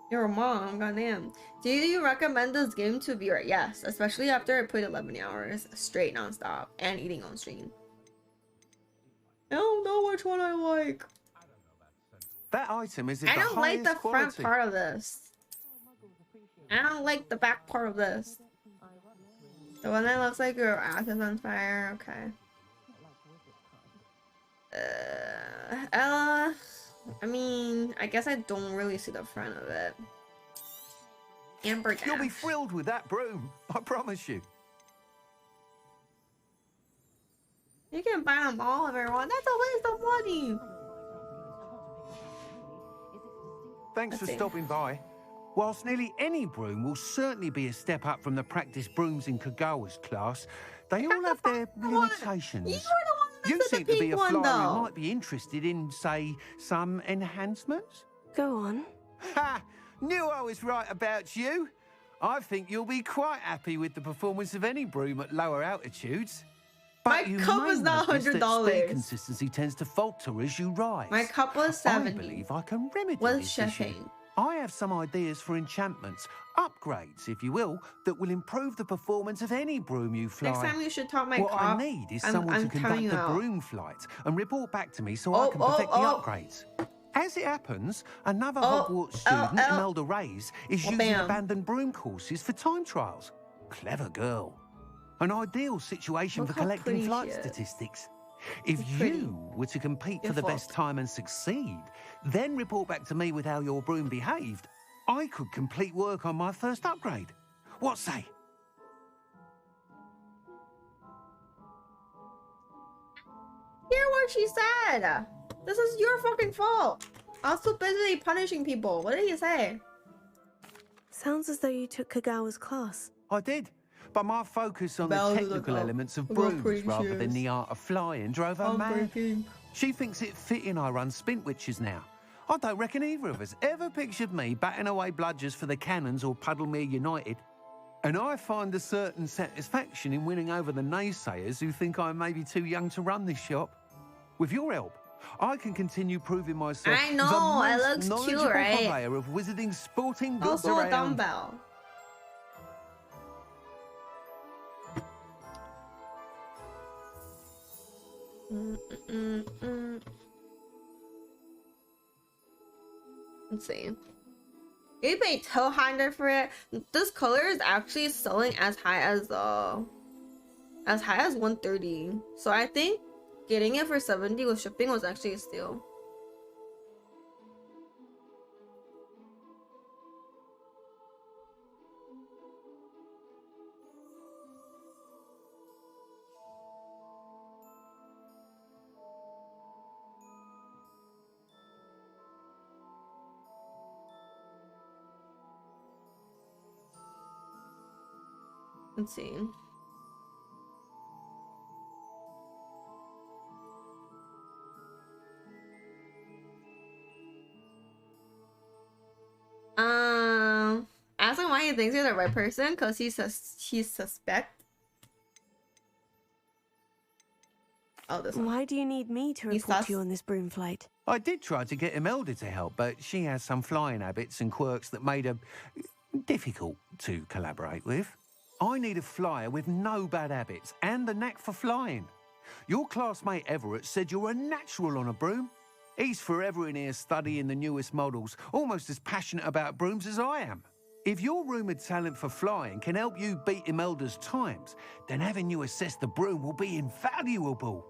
Your mom, goddamn. Do you recommend this game to viewer? Yes, especially after I played 11 hours straight non-stop and eating on stream. I don't know which one I like. That item is of I the don't like highest the front quality. part of this. I don't like the back part of this. The one that looks like your ass is on fire. Okay. I mean, I guess I don't really see the front of it. Amber You'll be Dash. thrilled with that broom, I promise you. You can buy them all, everyone. That's a waste of money. Thanks for Let's see. stopping by. Whilst nearly any broom will certainly be a step up from the practice brooms in Kagawa's class, they all have their limitations. You were the one that You messed with seem the to be pink a one, flyer though. who might be interested in, say, some enhancements. Go on. Ha! Knew I was right about you. I think you'll be quite happy with the performance of any broom at lower altitudes. But My you cup may was not notice that $100. speed consistency tends to falter as you rise. My cup was I 70. believe I can remedy With this issue. shipping. I have some ideas for enchantments, upgrades, if you will, that will improve the performance of any broom you fly. Next time you should talk my what cop. I need is I'm someone to telling conduct you the out. broom flight and report back to me so I can perfect the upgrades. As it happens, another Hogwarts student, Imelda Reyes, is using abandoned broom courses for time trials. Clever girl. An ideal situation for collecting flight statistics. If you were to compete for the best time and succeed, then report back to me with how your broom behaved, I could complete work on my first upgrade. What say? Hear what she said. This is your fucking fault. I was too busy punishing people. What did he say? Sounds as though you took Kagawa's class. I did, but my focus on the technical elements of brooms rather than the art of flying drove her mad. She thinks it fitting I run Spint Witches now. I don't reckon either of us ever pictured me batting away bludgers for the Cannons or Puddlemere United. And I find a certain satisfaction in winning over the naysayers who think I may be too young to run this shop. With your help, I can continue proving myself I know, the it most looks cute, knowledgeable right? purveyor of wizarding sporting goods Also a around. dumbbell. Let's see. You pay 200 for it. This color is actually selling as high as 130. So I think getting it for 70 with shipping was actually a steal. Let's see. Ask him why he thinks you're the right person, because he's suspect. Oh, this one. Why do you need me to report to you on this broom flight? I did try to get Imelda to help, but she has some flying habits and quirks that made her difficult to collaborate with. I need a flyer with no bad habits and the knack for flying. Your classmate Everett said you're a natural on a broom. He's forever in here studying the newest models, almost as passionate about brooms as I am. If your rumoured talent for flying can help you beat Imelda's times, then having you assess the broom will be invaluable.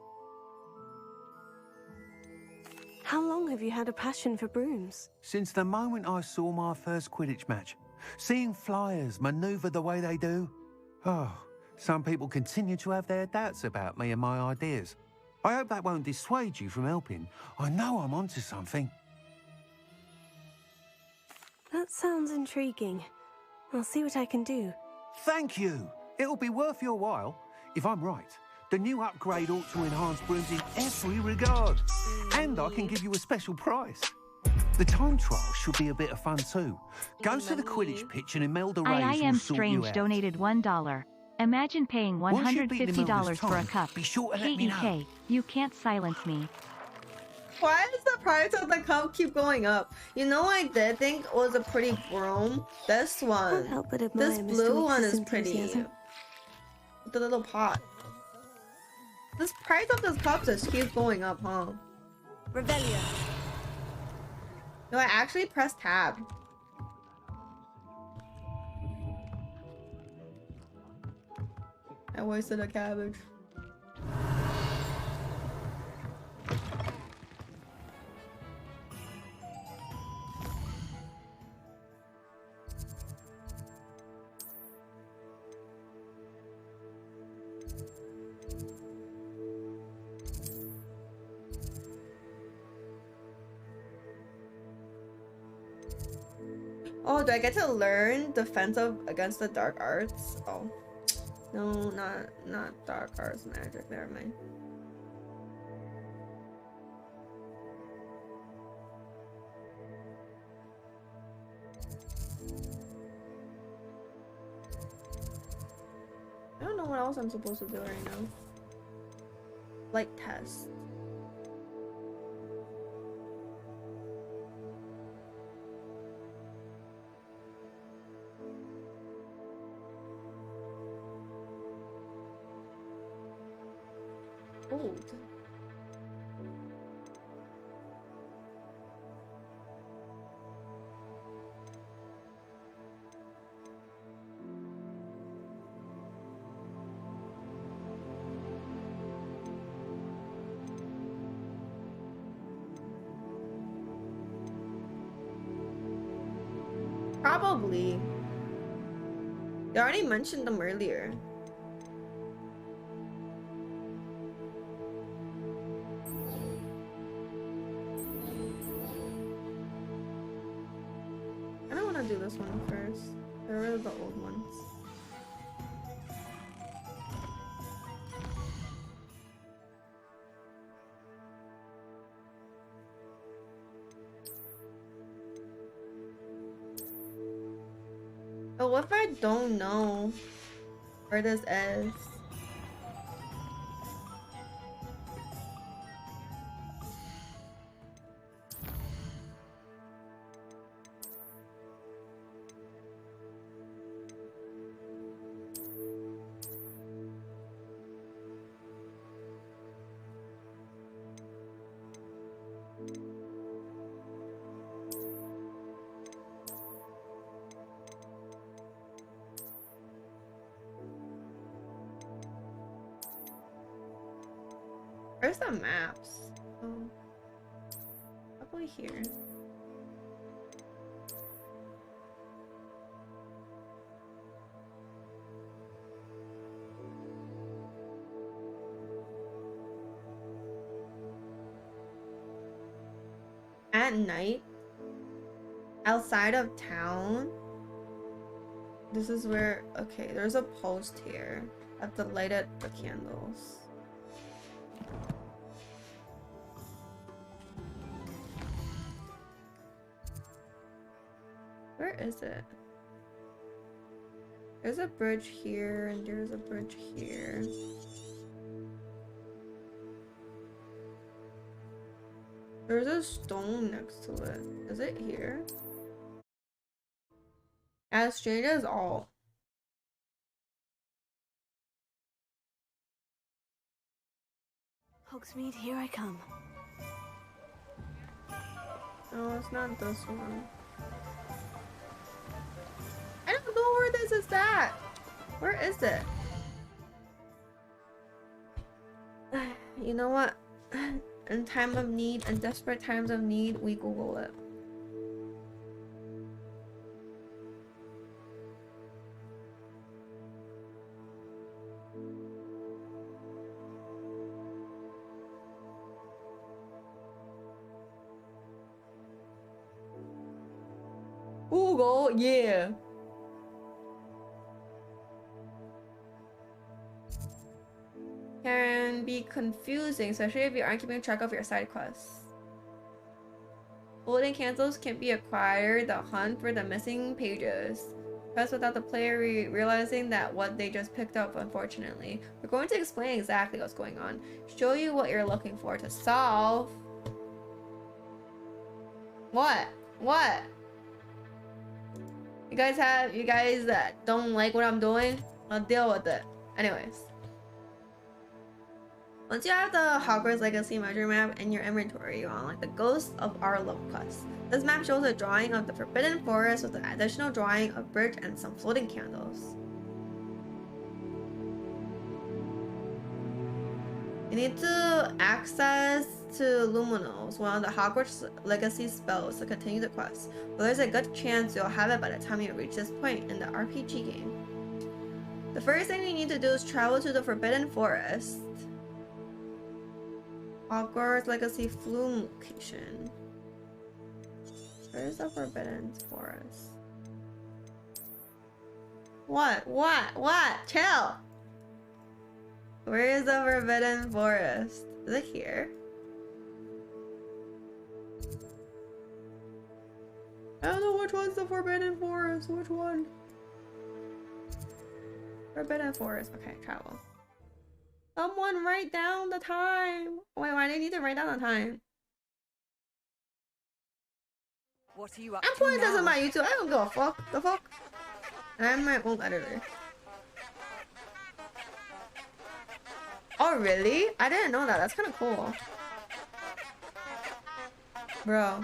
How long have you had a passion for brooms? Since the moment I saw my first Quidditch match, seeing flyers manoeuvre the way they do. Oh, some people continue to have their doubts about me and my ideas. I hope that won't dissuade you from helping. I know I'm onto something. That sounds intriguing. I'll see what I can do. Thank you. It'll be worth your while. If I'm right, the new upgrade ought to enhance brooms in every regard. And I can give you a special price. The time trial should be a bit of fun too. Go to the Quidditch pitch and Imelda Reyes I will am sort you Strange out. donated $1. Imagine paying $150 for a cup. Be sure to let me know. KEK, you can't silence me. Why does the price of the cup keep going up? You know, I did think it was a pretty broom. This one. This blue one is pretty. The little pot. This price of this cup just keeps going up, huh? Revelio. No, I actually pressed tab. I wasted a cabbage. Oh, do I get to learn defensive against the dark arts? Oh. No, not dark arts magic. Never mind. I don't know what else I'm supposed to do right now. Like test. Old. Probably. They already mentioned them earlier. I don't want to do this one first. They're really the old ones. But what if I don't know where this is? Where's the maps? Oh, probably here. At night, outside of town, this is where, okay, there's a post here. I have to light up the candles. Where is it? There's a bridge here and there's a bridge here. There's a stone next to it. Is it here? As strange as all. Hogsmeade, here I come. No, it's not this one. I don't know where this is at. Where is it? You know what? In time of need, in desperate times of need, we Google it. Google, yeah. Can be confusing, especially if you aren't keeping track of your side quests. Golden candles can be acquired the hunt for the missing pages. Press without the player realizing that what they just picked up, unfortunately. We're going to explain exactly what's going on. Show you what you're looking for to solve. What? What? You guys don't like what I'm doing? I'll deal with it. Anyways. Once you have the Hogwarts Legacy Measure Map in your inventory, you unlock the Ghost of Our quest. This map shows a drawing of the Forbidden Forest with an additional drawing of bridge and some floating candles. You need to access to Luminos, one of the Hogwarts Legacy spells, to continue the quest. But there's a good chance you'll have it by the time you reach this point in the RPG game. The first thing you need to do is travel to the Forbidden Forest. Hogwarts Legacy Flume location. Where's the Forbidden Forest? What? Chill! Where is the Forbidden Forest? Is it here? I don't know which one's the Forbidden Forest. Which one? Forbidden Forest. Okay, travel. Someone write down the time. Wait, why do you need to write down the time? What are you up I'm to putting this now? on my YouTube. I don't give a fuck. The fuck? And I'm my own editor. Oh, really? I didn't know that. That's kind of cool. Bro.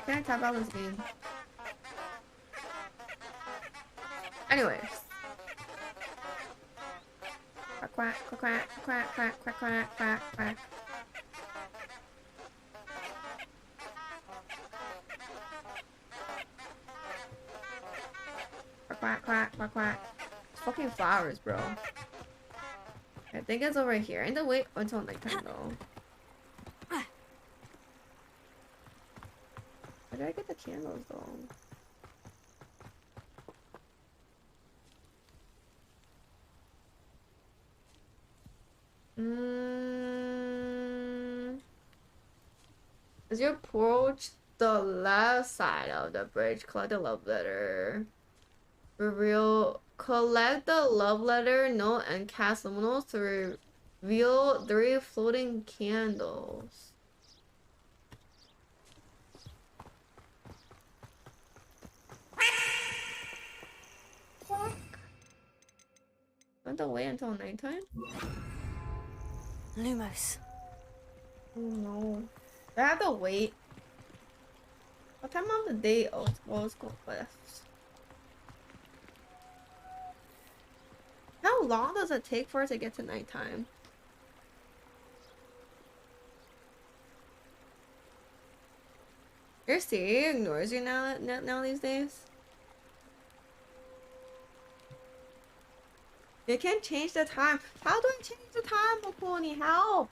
Can I tap out this game? Anyways. Quack, quack, quack, quack, quack, quack, quack, quack, quack. Quack, quack, quack, quack. It's fucking flowers, bro. I think it's over here. I need to wait until nighttime, though. Where did I get the candles, though? As you approach the left side of the bridge, collect the love letter. Collect the love letter note and cast luminals to reveal 3 floating candles. Fuck. I have to wait until nighttime? Lumos. Oh no. I have to wait. What time of the day? Oh, let's go left. How long does it take for it to get to nighttime? Your Siri ignores you now these days? You can't change the time. How do I change the time, Mokoni? Help!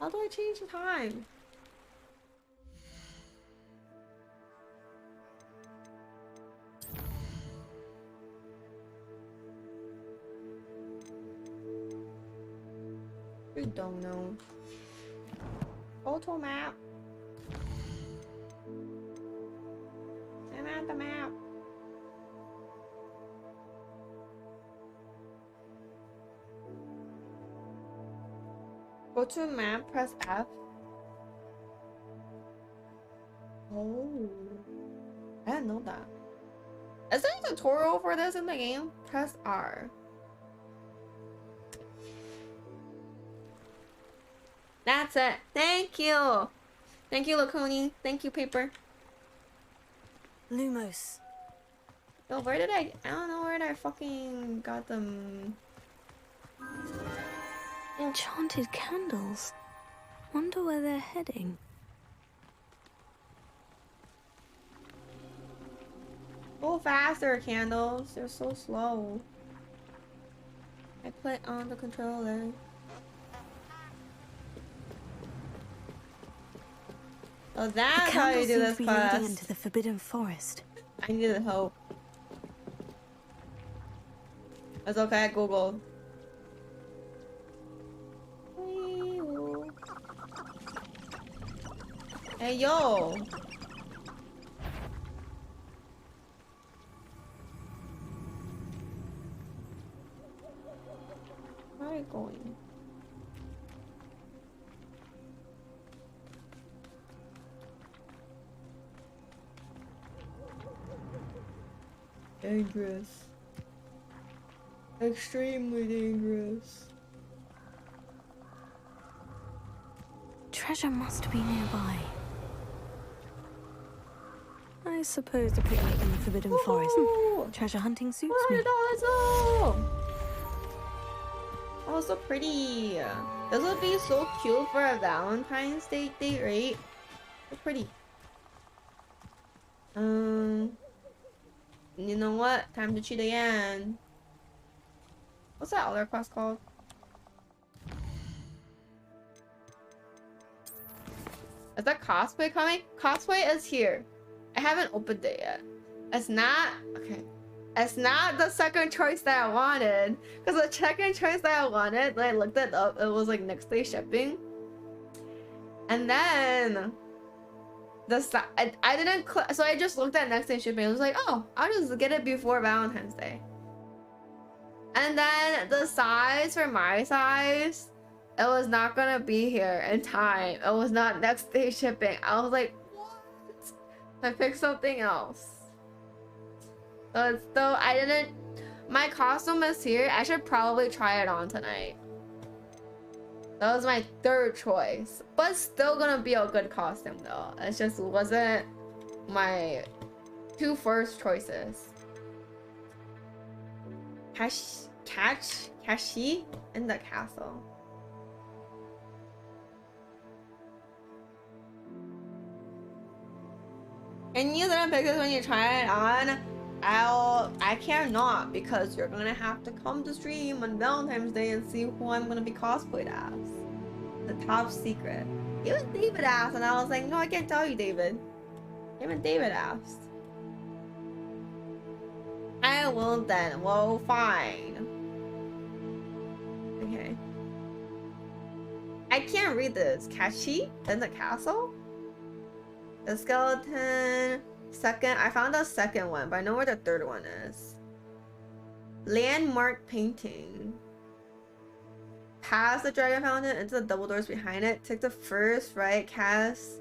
How do I change the time? We don't know. Photo map. I'm at the map. Go to map, press F. Oh. I didn't know that. Is there a tutorial for this in the game? Press R. That's it. Thank you. Thank you, Laconi. Thank you, Paper. Lumos. Yo, where did I don't know where I fucking got them. Enchanted candles. Wonder where they're heading. Go faster, candles. They're so slow. I put on the controller. Oh, that's how you do this quest. Into the Forbidden Forest. I needed help. That's okay, Google. Hey, yo! Where are you going? Dangerous. Extremely dangerous. Treasure must be nearby. I suppose a picnic in the Forbidden Forest. Treasure hunting suits me. Oh, so pretty. This would be so cute for a Valentine's Day date, right? So pretty. You know what? Time to cheat again. What's that other quest called? Is that cosplay coming? Cosplay is here. I haven't opened it yet. It's not okay. It's not the second choice that I wanted. Because the second choice that I wanted, when I looked it up, it was like next day shipping. And then I didn't so I just looked at next day shipping. I was like, oh, I'll just get it before Valentine's Day. And then the size for my size, it was not gonna be here in time. It was not next day shipping. I was like, what? So I picked something else. So it's still, I didn't My costume is here. I should probably try it on tonight. That was my third choice. But still gonna be a good costume though. It just wasn't my two first choices. Kashi in the castle. And you didn't pick this when you try it on. I cannot because you're gonna have to come to stream on Valentine's Day and see who I'm gonna be cosplayed as. The top secret. Even David asked, and I was like, no, I can't tell you, David. Even David asked. I will then. Well, fine. Okay. I can't read this. Kashi in the castle? The skeleton. Second. I found the second one, but I know where the third one is. Landmark painting. Pass the dragon fountain into the double doors behind it. Take the first right, cast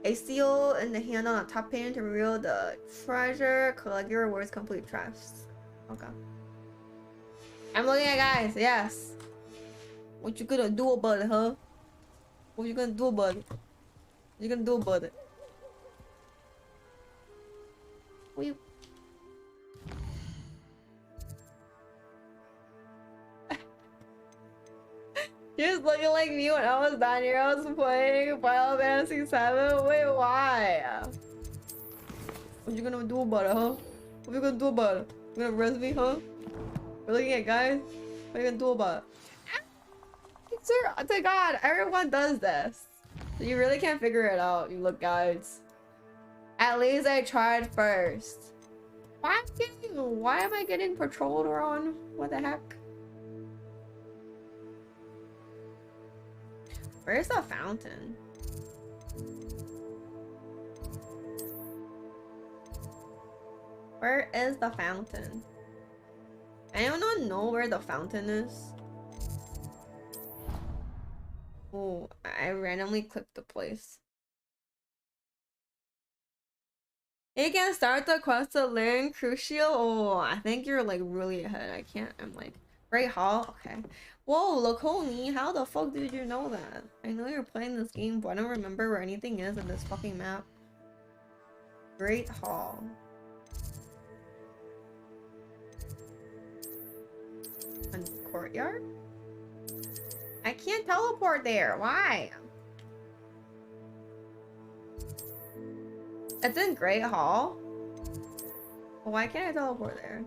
a seal in the hand on the top pane to reveal the treasure. Collect your rewards, complete chests. Okay. I'm looking at guys, yes. What you gonna do about it, huh? What you gonna do about it? What you gonna do about it? What you... You're just looking like me when I was down here. I was playing Final Fantasy 7. Wait, why? What you gonna do about it, huh? What you gonna do about it? You gonna arrest me, huh? We're looking at guys. What you gonna do about it? Sir, to God, everyone does this. So you really can't figure it out, you look guys. At least I tried first. Why am I getting patrolled around? What the heck? Where's the fountain? Where is the fountain? Anyone know where the fountain is? Oh, I randomly clicked the place. You can start the quest to learn Crucial. Oh, I think you're like really ahead. I can't. I'm like Great Hall. Okay. Whoa, Laconi, how the fuck did you know that? I know you're playing this game, but I don't remember where anything is in this fucking map. Great Hall. And courtyard? I can't teleport there. Why? It's in Great Hall. Why can't I teleport there?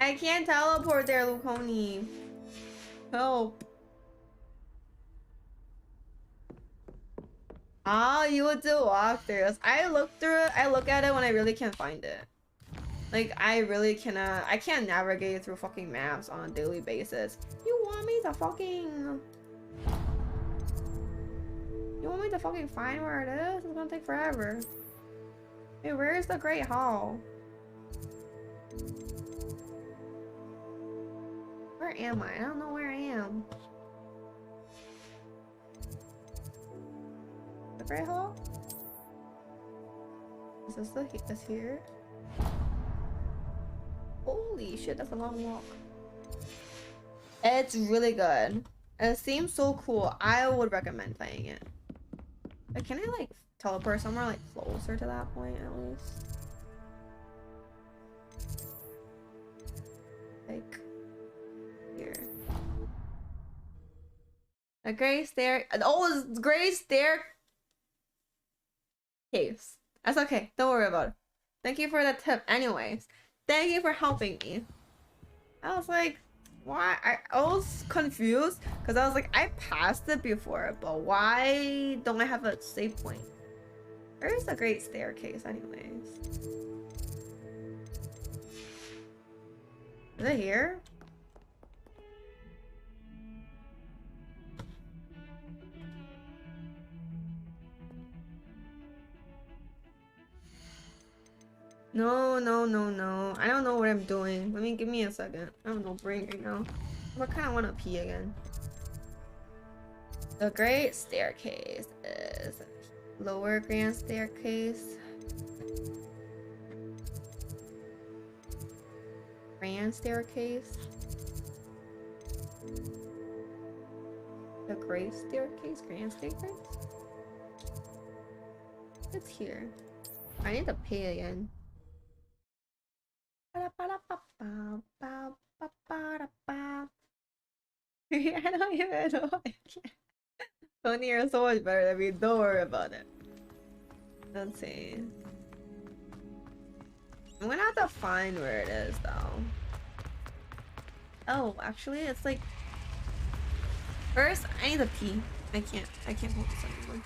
I can't teleport there, Luconi. Help. Oh, you would do walkthroughs. I look through it. I look at it when I really can't find it. Like, I really cannot. I can't navigate through fucking maps on a daily basis. You want me to fucking... You want me to fucking find where it is? It's gonna take forever. Hey, where is the Great Hall? Where am I? I don't know where I am. The Great Hall? Is this here? Holy shit, that's a long walk. It's really good. It seems so cool. I would recommend playing it. But can I like teleport somewhere like closer to that point at least? Like here. A gray stair. Oh, it's gray stair case. That's okay. Don't worry about it. Thank you for the tip. Anyways, thank you for helping me. I was like, why? I was confused because I was like, I passed it before, but why don't I have a save point? Where's the great staircase, anyways? Is it here? No. I don't know what I'm doing. Give me a second. I have no brain right now. I kind of want to pee again. The Great Staircase is lower grand staircase. Grand staircase. The Great Staircase? Grand staircase? It's here. I need to pay again. I don't even know. 20 years so much better than me. Don't worry about it. Let's see. I'm gonna have to find where it is though. Oh, actually, it's like. First, I need to pee. I can't hold this anymore.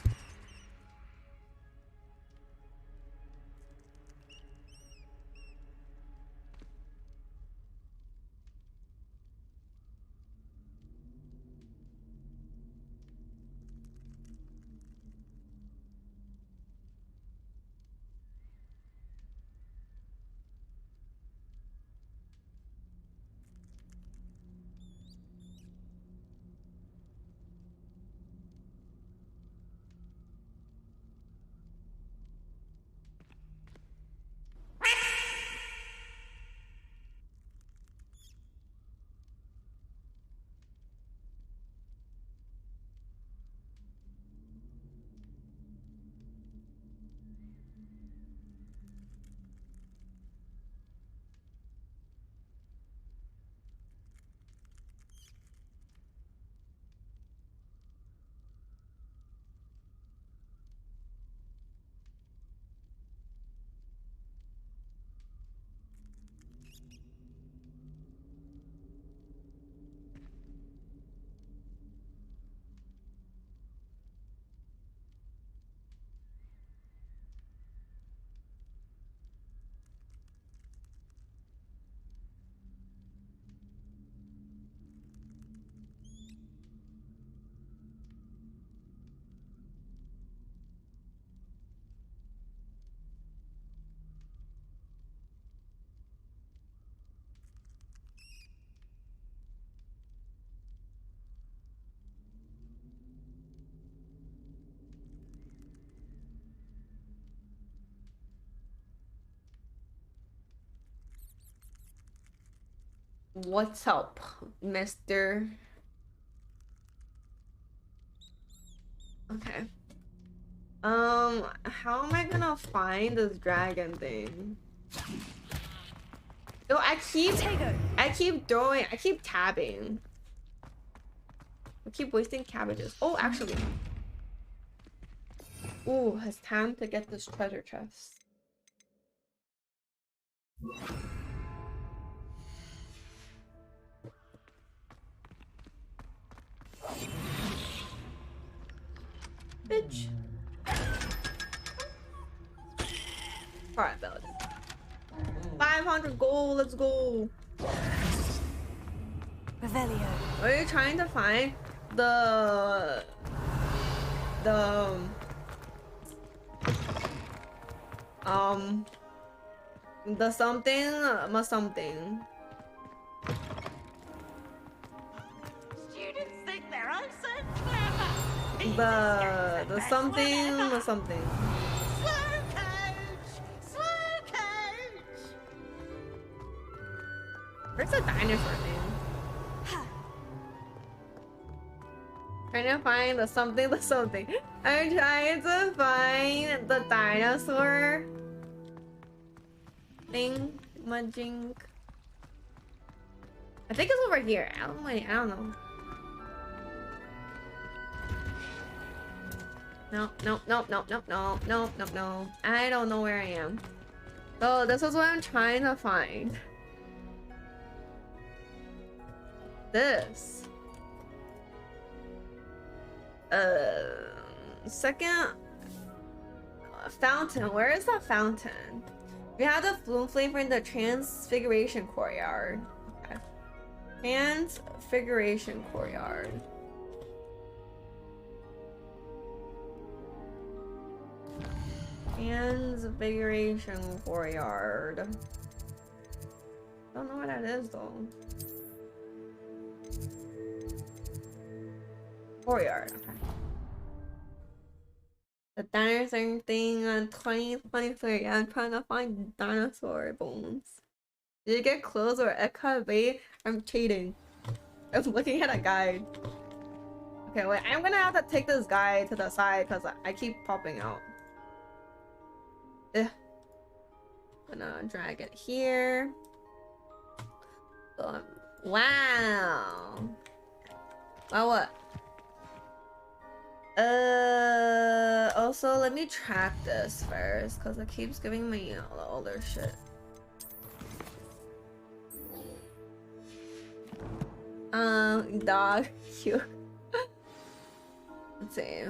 What's up, mister? Okay. How am I gonna find this dragon thing? No, I keep throwing, I keep tabbing. I keep wasting cabbages. Oh, actually. Ooh, it's time to get this treasure chest. Bitch. Alright, Bella. 500 gold, let's go. Revelio. Are you trying to find the something? Students think they're oh so clever. The something. Slow coach. Where's the dinosaur thing? Trying to find the something. I'm trying to find the dinosaur thing. Majink. I think it's over here. I don't know. No. I don't know where I am. So this is what I'm trying to find. This. Second fountain. Where is the fountain? We have the flume flame in the transfiguration courtyard. Okay. Transfiguration courtyard. Transfiguration courtyard. Don't know what that is though. Courtyard. Okay. The dinosaur thing on 2023. I'm trying to find dinosaur bones. Did you get clothes or excavate? I'm cheating. I'm looking at a guide. Okay, wait. I'm gonna have to take this guy to the side because I keep popping out. Ugh. Gonna drag it here. Wow. Wow, what? Also, let me track this first, because it keeps giving me all their shit. Dog, cute. Let's see.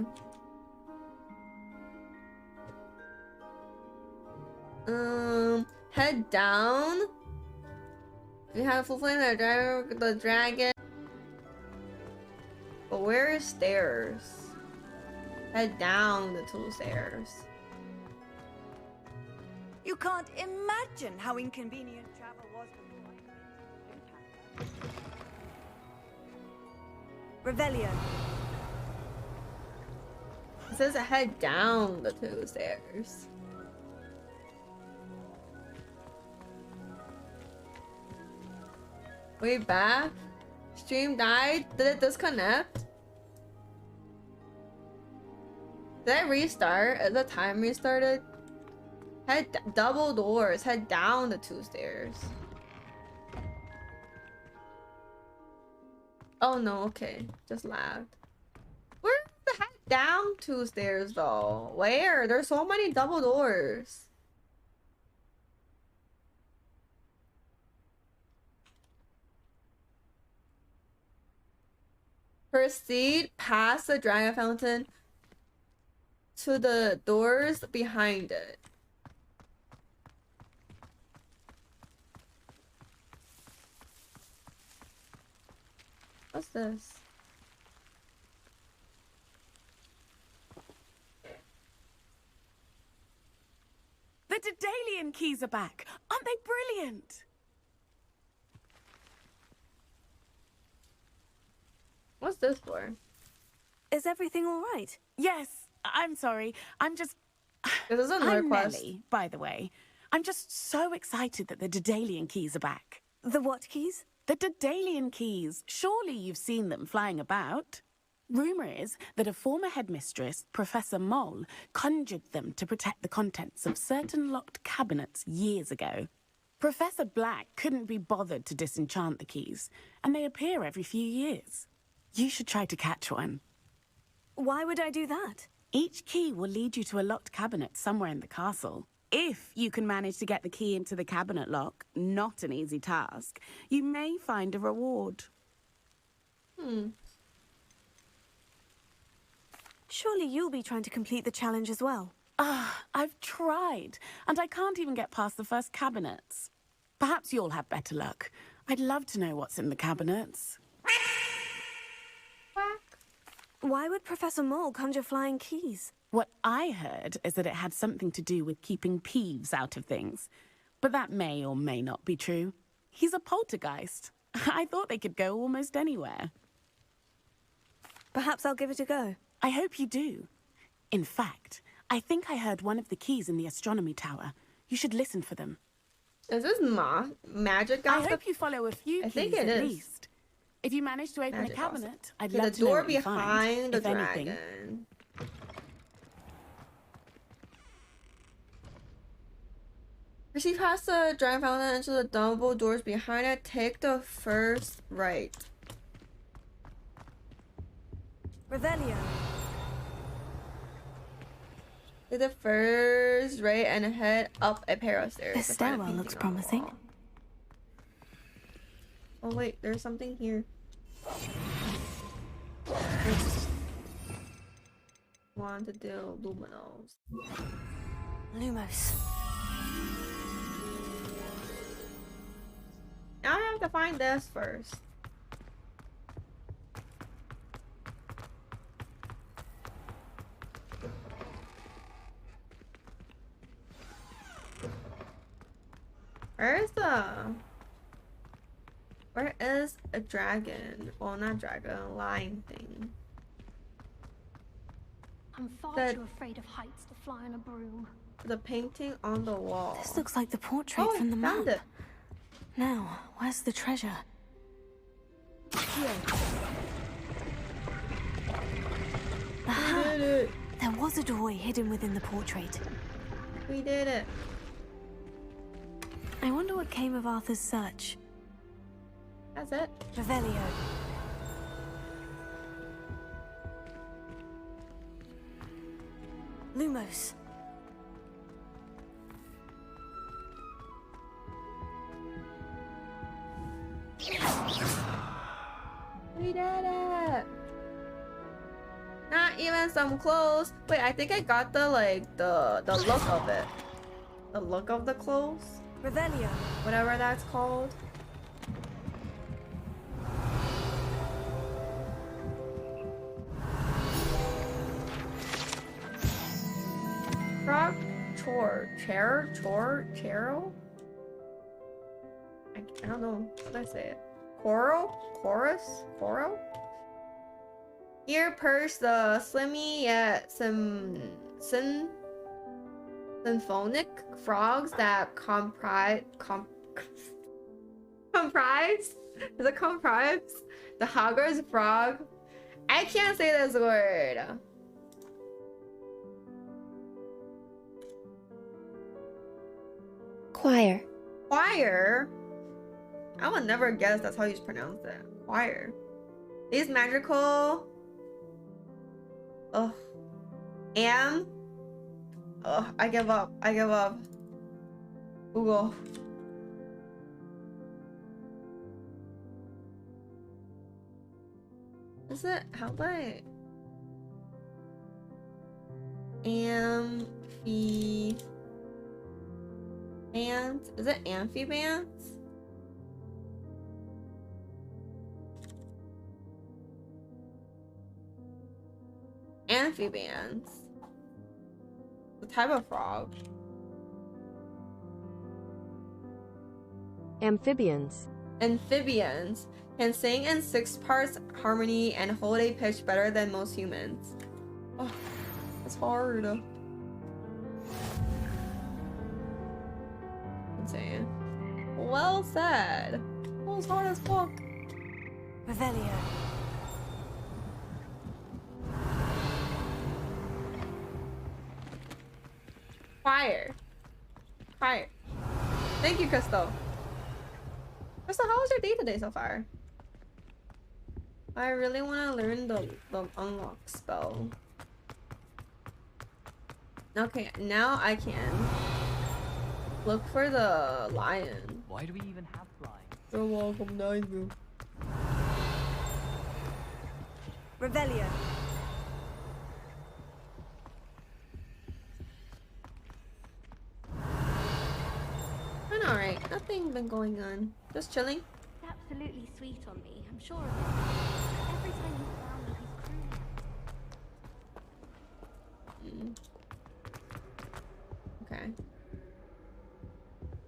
Head down. You have full flame the dragon. But where is stairs? Head down the 2 stairs. You can't imagine how inconvenient travel was before I Revelio. It says head down the 2 stairs. Way back? Stream died? Did it disconnect? Did I restart? Is the time restarted? Head double doors. Head down the 2 stairs. Oh no, okay. Just lagged. Where's the head down 2 stairs though? Where? There's so many double doors. Proceed past the dragon fountain to the doors behind it. What's this? The Daedalian keys are back. Aren't they brilliant? What's this for? Is everything all right? Yes. I'm sorry. I'm just... This is a I'm request. Nelly, by the way. I'm just so excited that the Daedalian keys are back. The what keys? The Daedalian keys. Surely you've seen them flying about. Rumour is that a former headmistress, Professor Moll, conjured them to protect the contents of certain locked cabinets years ago. Professor Black couldn't be bothered to disenchant the keys, and they appear every few years. You should try to catch one. Why would I do that? Each key will lead you to a locked cabinet somewhere in the castle. If you can manage to get the key into the cabinet lock, not an easy task, you may find a reward. Surely you'll be trying to complete the challenge as well. I've tried, and I can't even get past the first cabinets. Perhaps you'll have better luck. I'd love to know what's in the cabinets. Why would Professor Moll conjure flying keys? What I heard is that it had something to do with keeping Peeves out of things. But that may or may not be true. He's a poltergeist. I thought they could go almost anywhere. Perhaps I'll give it a go. I hope you do. In fact, I think I heard one of the keys in the astronomy tower. You should listen for them. Is this magic? I hope you follow a few I keys think it at is. least. If you manage to open Magic a cabinet, I'd The love to know door what you find, behind the if anything. dragon. Proceed past the dragon fountain into the double doors behind it. Take the first right. Revelio. Take the first right and head up a pair of stairs. This to find a stairwell looks painting on the promising. wall. Oh wait, there's something here. Want to do luminos. Lumos. Now I have to find this first. Where is a dragon? Well, not dragon, lion thing. I'm far That- too afraid of heights to fly on a broom. The painting on the wall. This looks like the portrait Oh, from the I map. found it. Now, where's the treasure? Here. Aha! We did it. There was a doorway hidden within the portrait. We did it. I wonder what came of Arthur's search. That's it. Revelio. Lumos. We did it. Not even some clothes. Wait, I think I got the the look of it. The look of the clothes. Revelio. Whatever that's called. Frog chero? I don't know. How did I say it? Chorus? Ear purse the slimy yet symphonic frogs that comprise is it comprise the Hogwarts frog. I can't say this word. Choir. Choir? I would never guess that's how you pronounce it. Choir. These magical... Ugh. Ugh, I give up. Google. Is it? How do I... Amphibians? Is it amphibians? Amphibians. The type of frog. Amphibians. Amphibians can sing in 6 parts harmony and hold a pitch better than most humans. Oh, that's hard. Insane. Well said. That was hard as fuck. Revelio. Fire. Thank you, Crystal. Crystal, how was your day today so far? I really want to learn the unlock spell. Okay, now I can look for the lion. Why do we even have flying? You're welcome, Nigel. Revelio. I'm alright. Nothing been going on. Just chilling. He's absolutely sweet on me. I'm sure of it. Every time he's around me, he's crooning. Okay.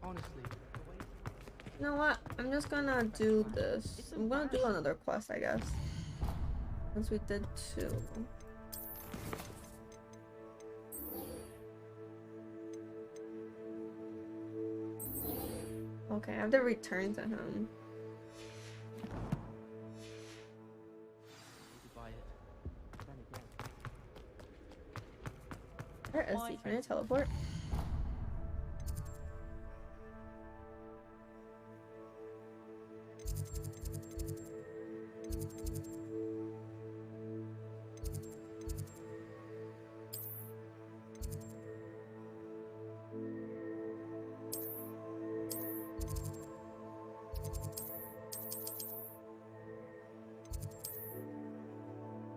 Honestly. You know what? I'm just gonna do this. I'm gonna do another quest, I guess. Since we did 2. Okay, I have to return to him. Where is he? Can I teleport?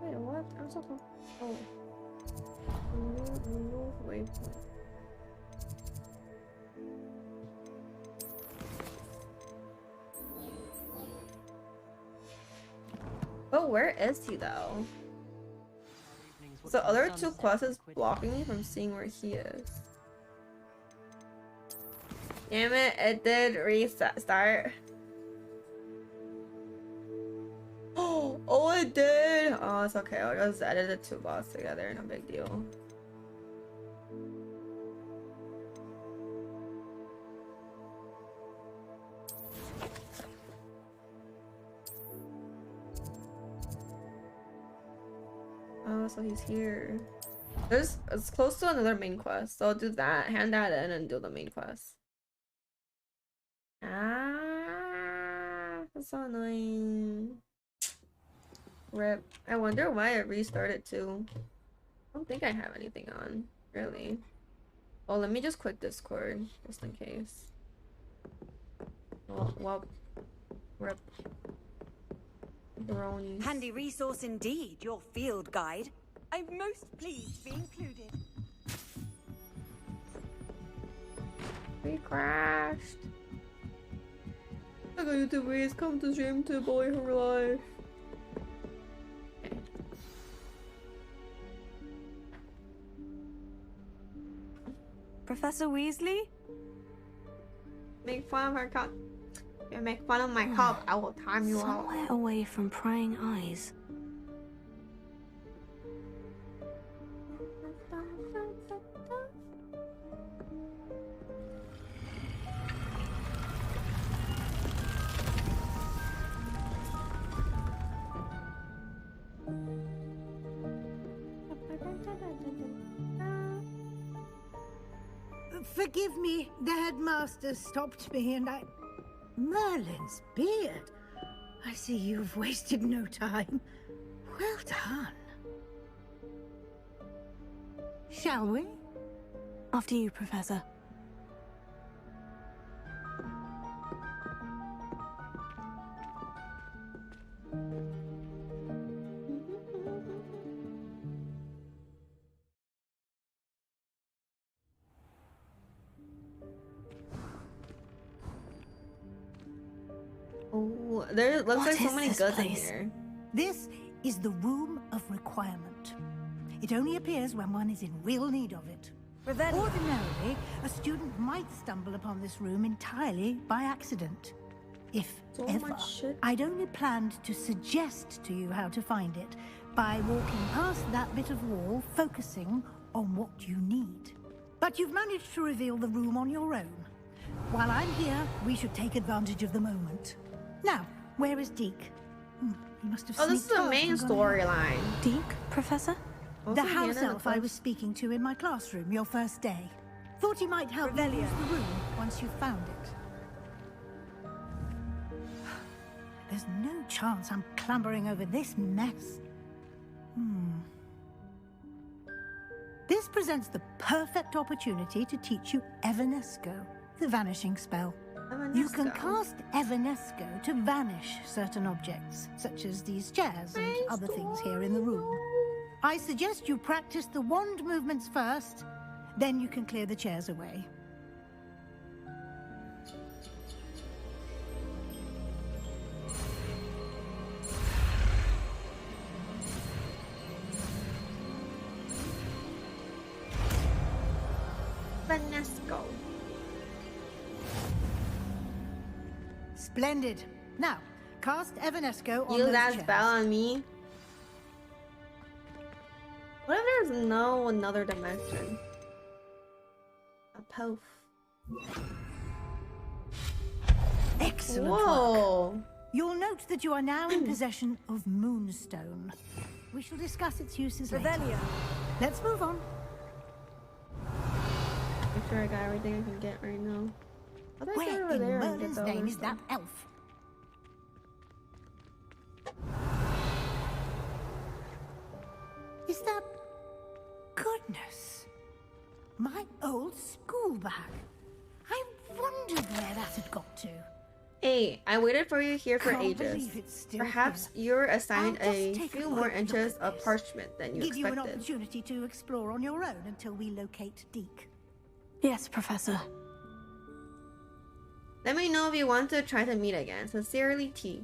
Wait, what? I'm so confused. Oh. Remove waypoint. Oh, where is he though? So other 2 quests is blocking me from seeing where he is. Damn it, it did restart. Oh, it did. Oh, it's okay. I'll just edit the two bots together. No big deal. Oh, so he's here. It's close to another main quest, so I'll do that, hand that in, and do the main quest. Ah, that's so annoying. Rip. I wonder why it restarted too. I don't think I have anything on, really. Oh, let me just quit Discord, just in case. Well, rip. Bronies. Handy resource indeed, your field guide. I'm most pleased to be included. We crashed. I got YouTube ways come to stream to boy her life. Okay. Professor Weasley? Make fun of her cup. You make fun of my cup, I will time you out. Somewhere away from prying eyes. Forgive me, the headmaster stopped me and I... Merlin's beard. I see you've wasted no time. Well done. Shall we? After you, Professor. Oh, there looks like so many goods in here. This is the Room of Requirement. It only appears when one is in real need of it. Ordinarily, a student might stumble upon this room entirely by accident. If ever. I'd only planned to suggest to you how to find it by walking past that bit of wall, focusing on what you need. But you've managed to reveal the room on your own. While I'm here, we should take advantage of the moment. Now, where is Deke? He must have Oh, this is the main storyline. Deke, Professor? The house elf I was speaking to in my classroom your first day. Thought he might help you use the room once you found it. There's no chance I'm clambering over this mess. This presents the perfect opportunity to teach you Evanesco, the vanishing spell. You can cast Evanesco to vanish certain objects, such as these chairs and other things here in the room. I suggest you practice the wand movements first, then you can clear the chairs away. Evanesco. Splendid. Now, cast Evanesco on Use those that chairs. spell on me. What if there's no another dimension? A poof. Excellent Whoa. work. You'll note that you are now in possession of Moonstone. We shall discuss its uses later. Let's move on. Make sure I got everything I can get right now. Where in Merlin's name is that elf? Is that... Goodness. My old school bag. I wondered where that had got to. Hey, I waited for you here for Can't ages. believe it's still Perhaps you're assigned I'll a just take a few more quick look inches at of this. parchment than you Give you an expected. opportunity to explore on your own until we locate Deke. Yes, Professor. Let me know if you want to try to meet again. Sincerely, T.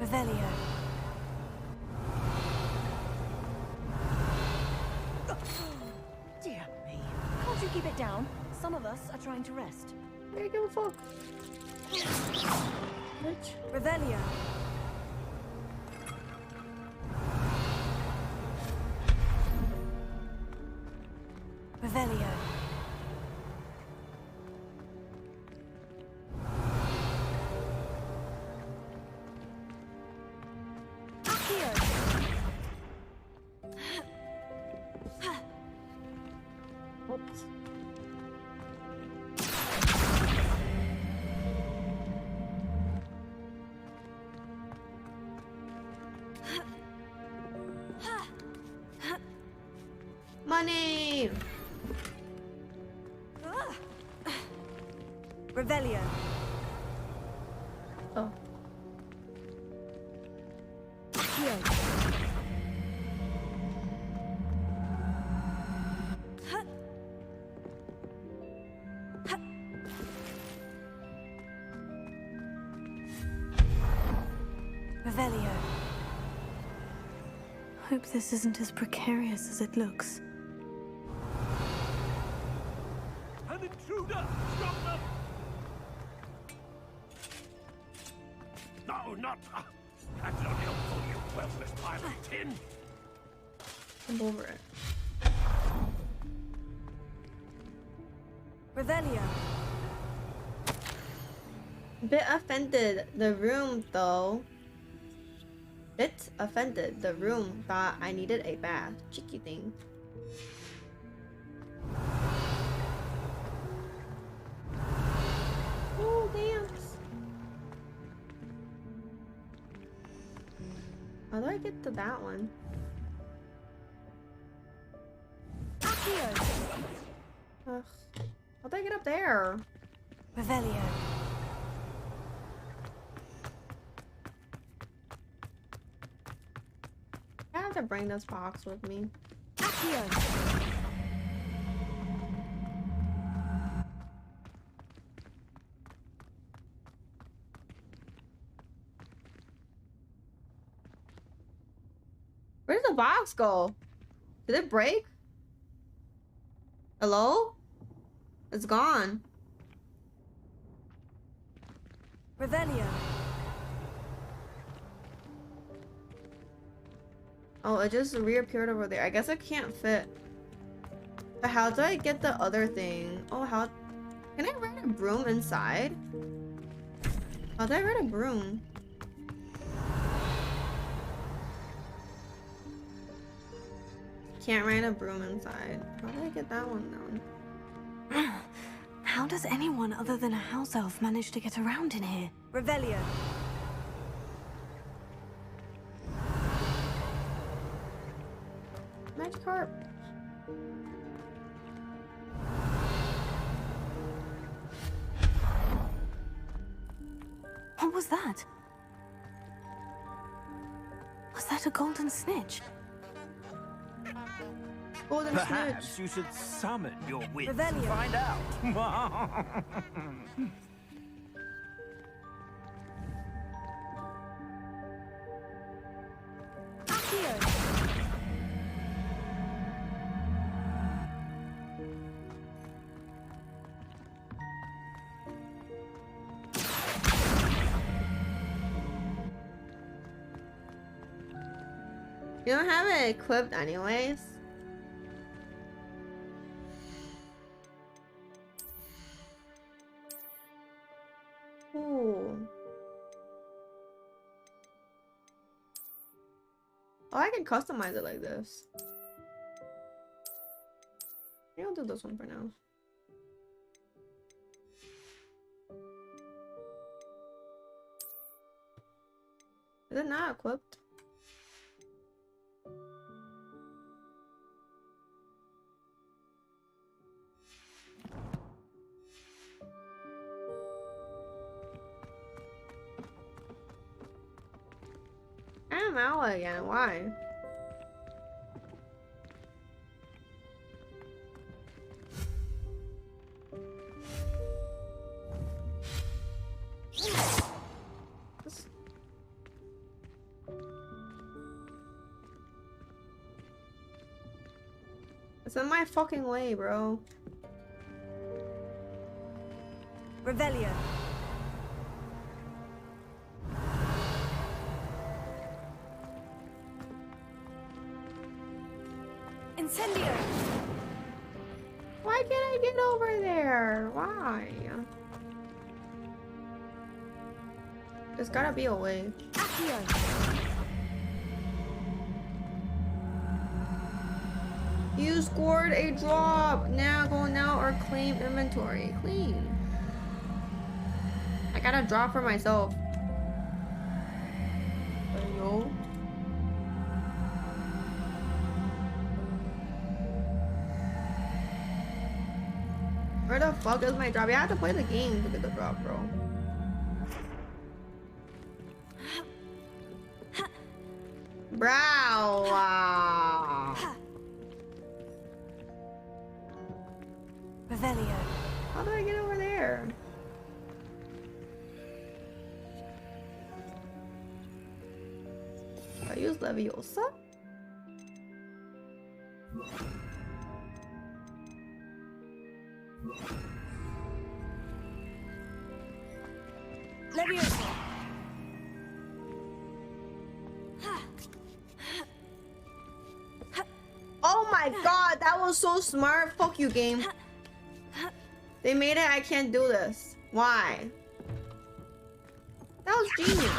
Revelio. Dear me. Can't you keep it down? Some of us are trying to rest. I give a fuck. Revelio. Revelio. Oops. Money! Revelio. Oh. Revelio. Hope this isn't as precarious as it looks. An intruder! Stop them! No, not... That's not helpful, you worthless pile of tin! I'm over it. Revelio. Bit offended the room though. Bit offended the room thought I needed a bath. Cheeky thing. Oh, dance. How do I get to that one? Ugh. How do I get up there? Revelio. I have to bring this box with me. Where did the box go? Did it break? Hello? It's gone. Revelio. Oh, it just reappeared over there. I guess it can't fit. But how do I get the other thing? Oh, how... Can I ride a broom inside? How do I ride a broom? Can't ride a broom inside. How do I get that one down? How does anyone other than a house elf manage to get around in here? Revelio. Magikarp. What was that? Was that a golden snitch? Golden Perhaps snitch. you should summon your wits and Revelio. find out. You don't have it equipped anyways. Ooh. Oh, I can customize it like this. Maybe I'll do this one for now. Is it not equipped? I'm out again. Why? It's in my fucking way, bro. Revelio. Incendio! Why can't I get over there? Why? There's gotta be a way. You scored a drop. Now go now or claim inventory. Clean. I got a drop for myself. There you go. Where the fuck is my drop? You have to play the game to get the drop, bro. Brow. Revelio. How do I get over there? I use Leviosa? Leviosa. Oh my god, that was so smart. Fuck you, game. They made it I can't do this. Why? That was genius.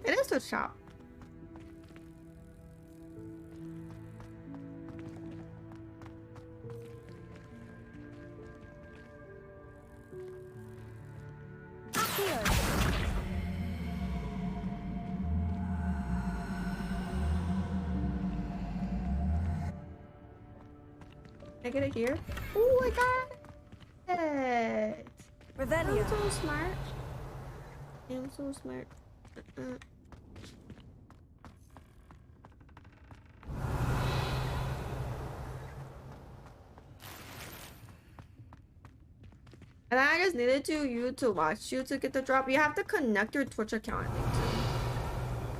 It is a shop. Can I get it here? Oh, I got it! Revelio. I'm so smart. I'm so smart. And I just needed you to watch you to get the drop. You have to connect your Twitch account, I think,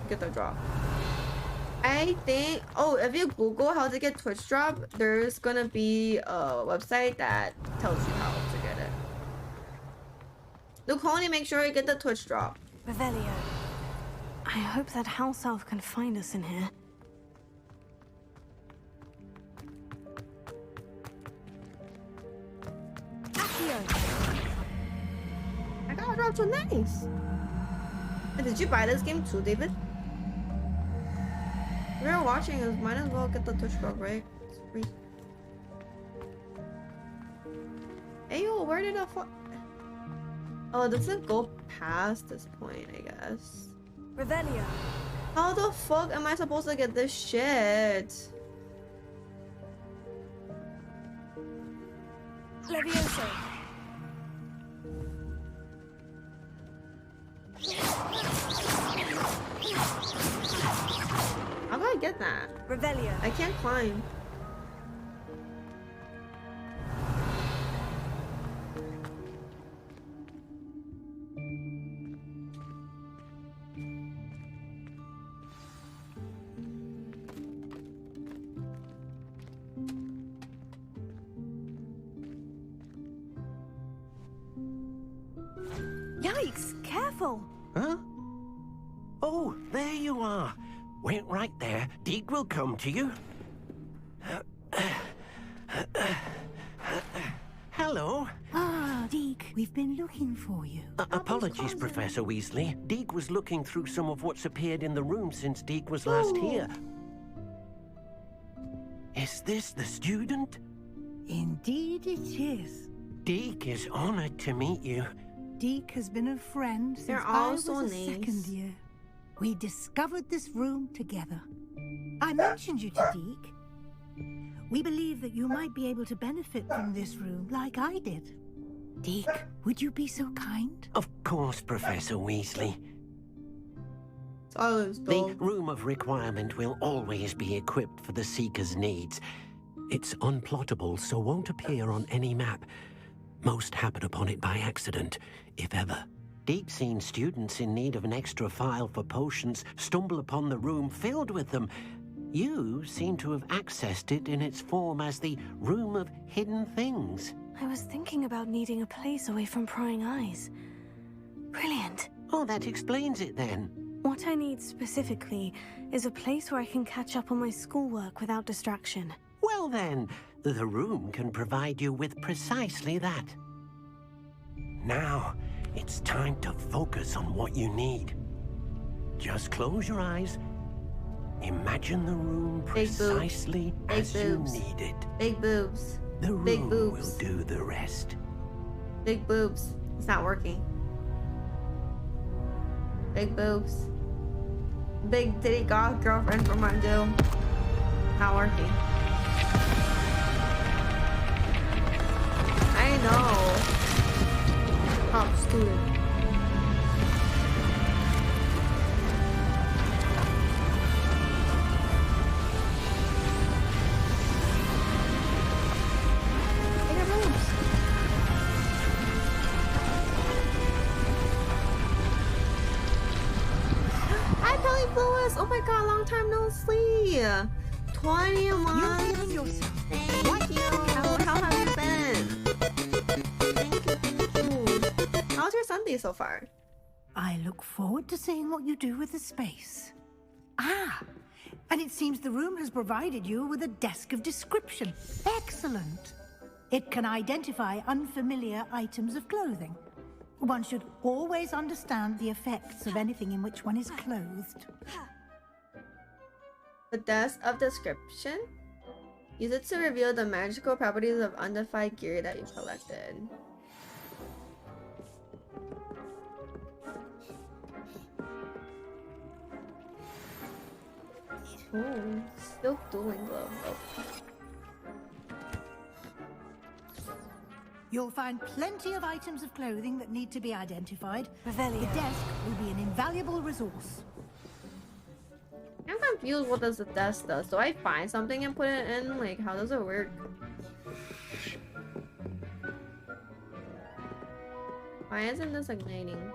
to get the drop. I think, oh, if you Google how to get Twitch drop, there's gonna be a website that tells you how to get it. Luconi, make sure you get the Twitch drop. Revelio. I hope that house elf can find us in here. I got a drop so nice. And did you buy this game too, David? We were watching us, might as well get the Twitch drop, right? It's free. Hey yo, where did the fuck? Oh, it doesn't go past this point, I guess. Revelio. How the fuck am I supposed to get this shit? Leviosa. How do I get that? Revelio. I can't climb. Yikes, careful. Huh? Oh, there you are. Wait right there. Deke will come to you. Hello. Ah, Deke, we've been looking for you. Apologies, Professor Weasley. Deke was looking through some of what's appeared in the room since Deke was last here. Is this the student? Indeed it is. Deke is honored to meet you. Deke has been a friend since They're I all was so a nice. second year. We discovered this room together. I mentioned you to Deke. We believe that you might be able to benefit from this room like I did. Deke, would you be so kind? Of course, Professor Weasley. Silence, The Room of Requirement will always be equipped for the Seeker's needs. It's unplottable, so won't appear on any map. Most happen upon it by accident, if ever. Deke's seen students in need of an extra file for potions stumble upon the room filled with them. You seem to have accessed it in its form as the Room of Hidden Things. I was thinking about needing a place away from prying eyes. Brilliant. Oh, that explains it then. What I need specifically is a place where I can catch up on my schoolwork without distraction. Well then, the room can provide you with precisely that. Now, it's time to focus on what you need. Just close your eyes. Imagine the room precisely as you need it. Big boobs. The room Big boobs. will do the rest. Big boobs. It's not working. Big boobs. Big titty goth girlfriend from my doom. Not working. I know. Top student. Oh my god, long time no see. 20 months. Thank you. How have you been? Thank you. How's your Sunday so far? I look forward to seeing what you do with the space. Ah, and it seems the room has provided you with a desk of description. Excellent. It can identify unfamiliar items of clothing. One should always understand the effects of anything in which one is clothed. The desk of description? Use it to reveal the magical properties of undefined gear that you collected. Oh, silk dueling glove. Oh. You'll find plenty of items of clothing that need to be identified. Revelio. The desk will be an invaluable resource. I'm confused. What does the desk does? Do I find something and put it in? Like, how does it work? Why isn't this igniting?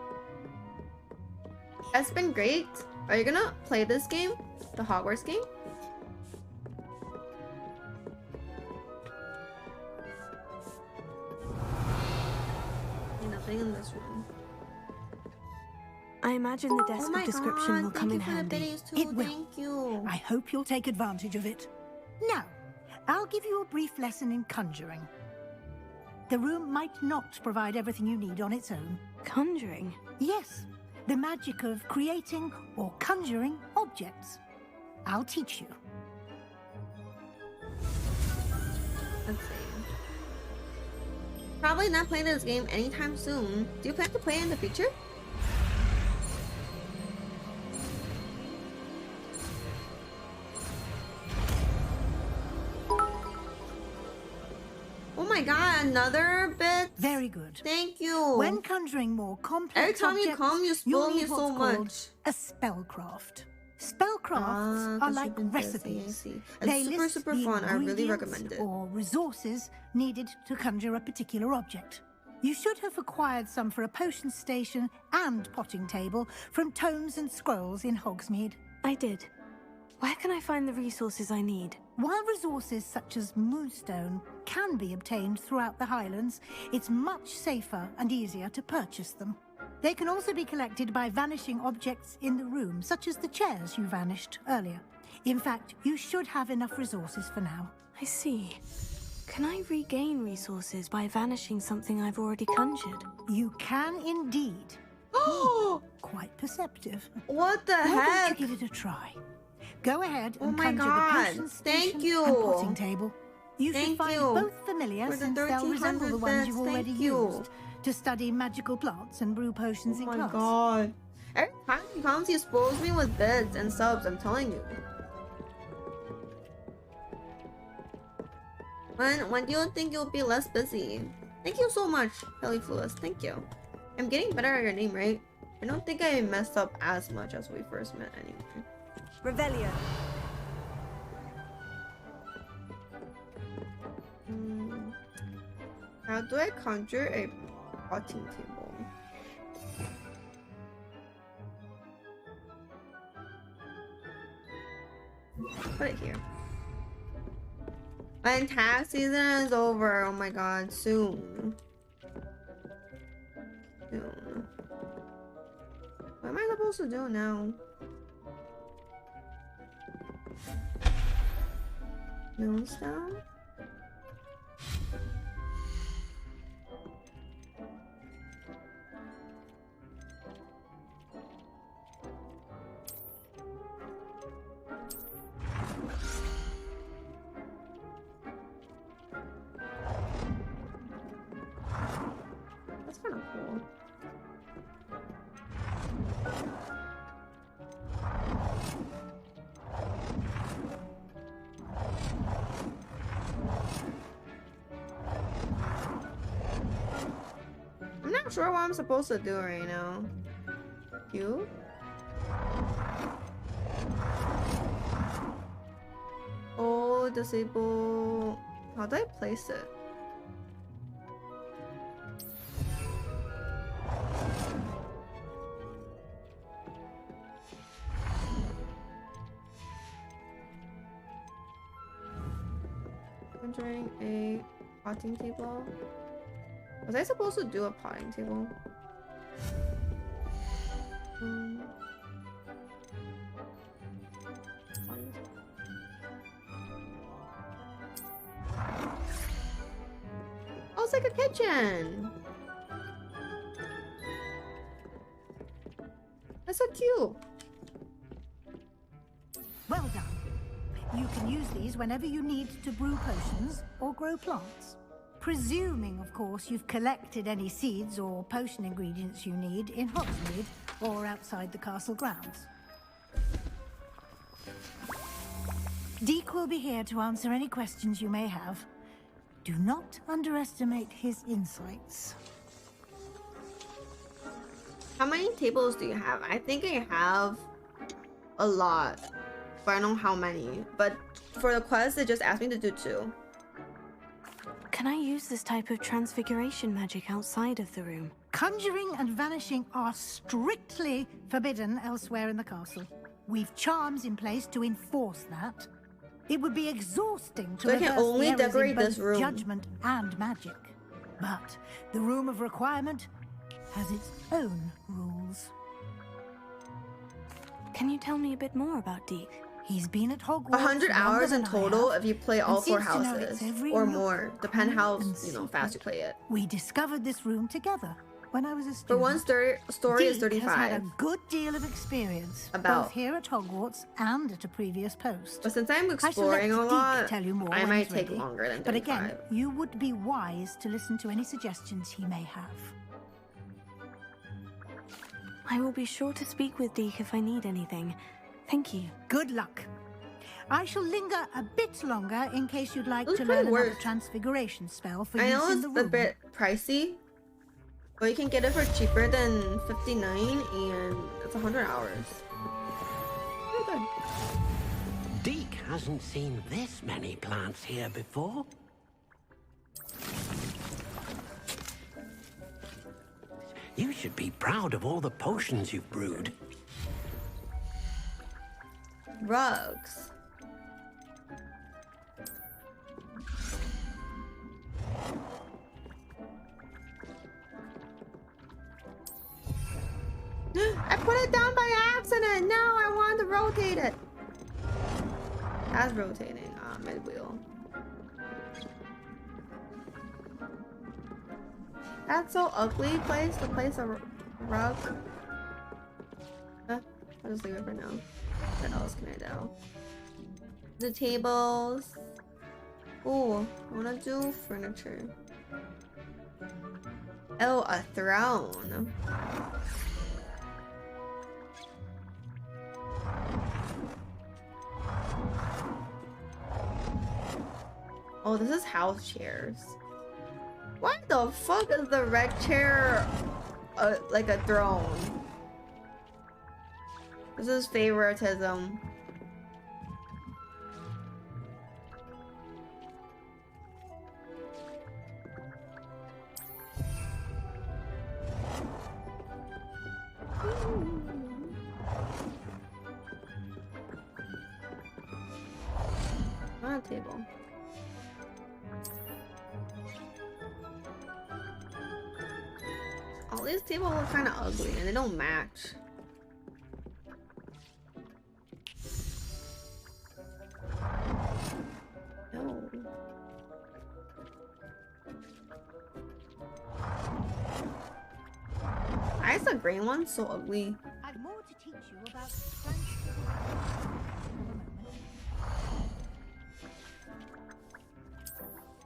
That's been great. Are you gonna play this game? The Hogwarts game? Nothing in this room. I imagine the desk of description will come in handy. It will. Thank you. I hope you'll take advantage of it. Now, I'll give you a brief lesson in conjuring. The room might not provide everything you need on its own. Conjuring? Yes, the magic of creating or conjuring objects. I'll teach you. Let's see. Probably not playing this game anytime soon. Do you plan to play in the future? Oh my god, another bit? Very good. Thank you. When conjuring more complex every time objects, you come, you spoil me so much. A spellcraft. Spellcrafts are like recipes. They It's super list the fun. I really ingredients recommend it. or resources needed to conjure a particular object. You should have acquired some for a potion station and potting table from tomes and scrolls in Hogsmeade. I did. Where can I find the resources I need? While resources such as moonstone can be obtained throughout the Highlands, it's much safer and easier to purchase them. They can also be collected by vanishing objects in the room, such as the chairs you vanished earlier. In fact, you should have enough resources for now. I see. Can I regain resources by vanishing something I've already conjured? You can indeed. Oh, quite perceptive. What the Why heck? don't you give it a try? Go ahead and Oh my conjure god. the potion station Thank you. and potting table. You should Thank find you. both familiar For the since they'll resemble the 1300 ones bits. you've already Thank you. used to study magical plants and brew potions in Oh my class. god. Every time he comes, he spoils me with bits and subs, I'm telling you. When do you think you'll be less busy? Thank you so much, Pelifluous. Thank you. I'm getting better at your name, right? I don't think I messed up as much as we first met anyway. Revelio. How do I conjure a potting table? Put it here. My tax season is over. Oh my god, soon. Soon. What am I supposed to do now? Millstone? That's kind of cool. I'm not sure what I'm supposed to do right now. You? Oh, disable. How do I place it? Entering a potting table. Was I supposed to do a potting table? Oh, it's like a kitchen. That's so cute. Well done. You can use these whenever you need to brew potions or grow plants. Presuming, of course, you've collected any seeds or potion ingredients you need in Hogsmeade or outside the castle grounds. Deek will be here to answer any questions you may have. Do not underestimate his insights. How many tables do you have? I think I have a lot, but I don't know how many. But for the quest, it just asked me to do 2. Can I use this type of transfiguration magic outside of the room? Conjuring and vanishing are strictly forbidden elsewhere in the castle. We've charms in place to enforce that. It would be exhausting to So I can reverse only the errors decorate in both this room. judgment and magic. But the room of requirement has its own rules. Can you tell me a bit more about Deek? He's been at Hogwarts 100 hours in total if you play all 4 and seems to know houses, its every or nook, more, depending how and fast you play it. We discovered this room together when I was a student. For one story is Deek has had 35. a good deal of experience, About. both here at Hogwarts and at a previous post. But since I'm I shall let exploring a Deek lot, tell you more I when might he's take ready. longer than 35. But again, you would be wise to listen to any suggestions he may have. I will be sure to speak with Deek if I need anything. Thank you. Good luck. I shall linger a bit longer in case you'd like It was to pretty learn another worth. transfiguration spell for I use know in it's the a room. bit pricey, but you can get it for cheaper than 59, and it's 100 hours. Pretty good. Deek hasn't seen this many plants here before. You should be proud of all the potions you've brewed. Rugs. I put it down by accident. No, I wanted to rotate it. As rotating mid wheel. That's so ugly place to place a rug. I'll just leave it for now. What else can I do? The tables. Oh, I wanna do furniture. Oh, a throne. Oh, this is house chairs. Why the fuck is the rec chair like a throne? This is favoritism. On a table. All these tables look kind of ugly and they don't match. Why is the green one so ugly? I've more to teach you about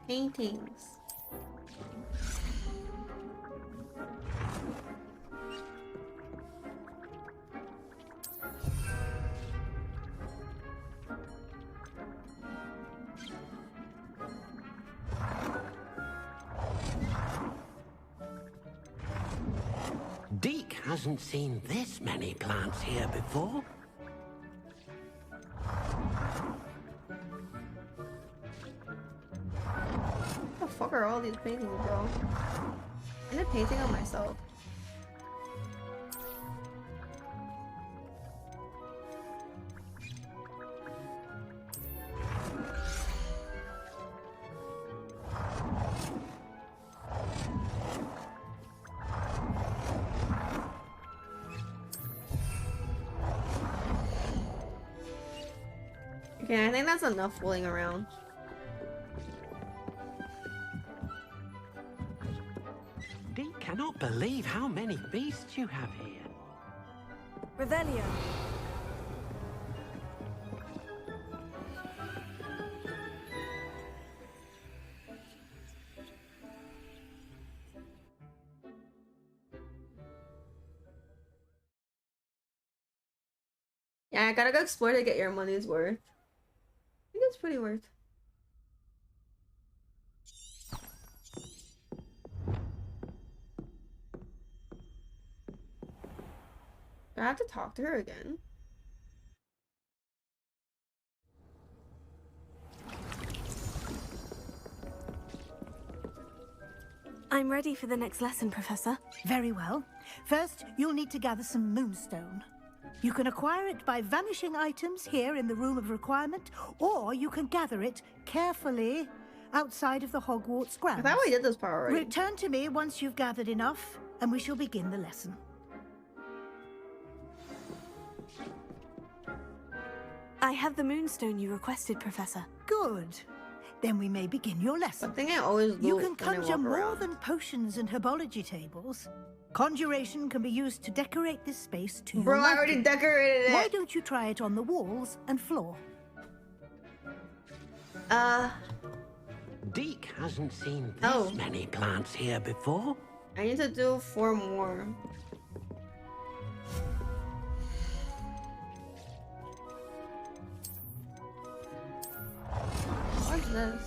Paintings. Deke hasn't seen this many plants here before. What the fuck are all these paintings, bro? I'm a painting of myself. Okay, I think that's enough fooling around. Deke cannot believe how many beasts you have here. Revelio. Yeah, I gotta go explore to get your money's worth. I think it's pretty worth. Do I have to talk to her again? I'm ready for the next lesson, Professor. Very well. First, you'll need to gather some moonstone. You can acquire it by vanishing items here in the Room of Requirement, or you can gather it carefully outside of the Hogwarts grounds. I thought we did this part already. Return to me once you've gathered enough, and we shall begin the lesson. I have the moonstone you requested, Professor. Good. Then we may begin your lesson. I think I always You can conjure more than potions and herbology tables. Conjuration can be used to decorate this space to your Bro, I already liking. decorated it. Why don't you try it on the walls and floor? Deke hasn't seen this many plants here before. I need to do 4 more. What's this?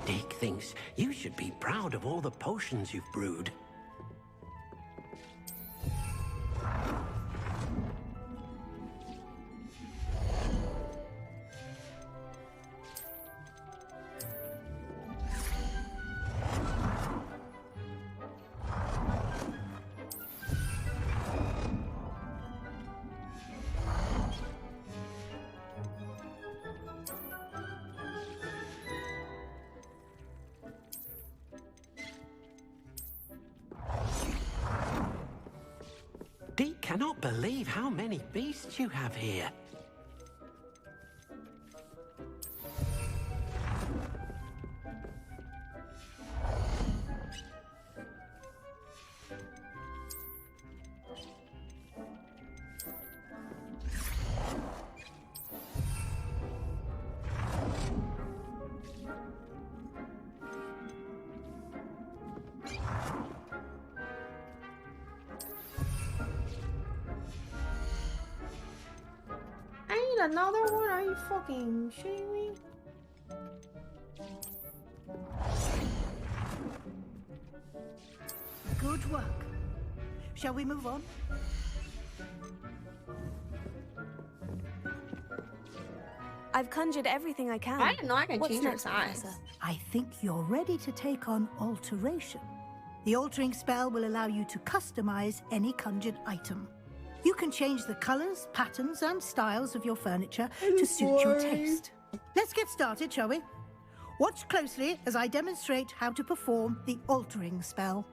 Deke thinks you should be proud of all the potions you've brewed. Deke cannot believe how many beasts you have here. Another one? Are you fucking shitting me? Good work. Shall we move on? I've conjured everything I can. I didn't know I could What's change her next, size. Professor? I think you're ready to take on alteration. The altering spell will allow you to customize any conjured item. You can change the colors, patterns, and styles of your furniture to suit your taste. Let's get started, shall we? Watch closely as I demonstrate how to perform the altering spell.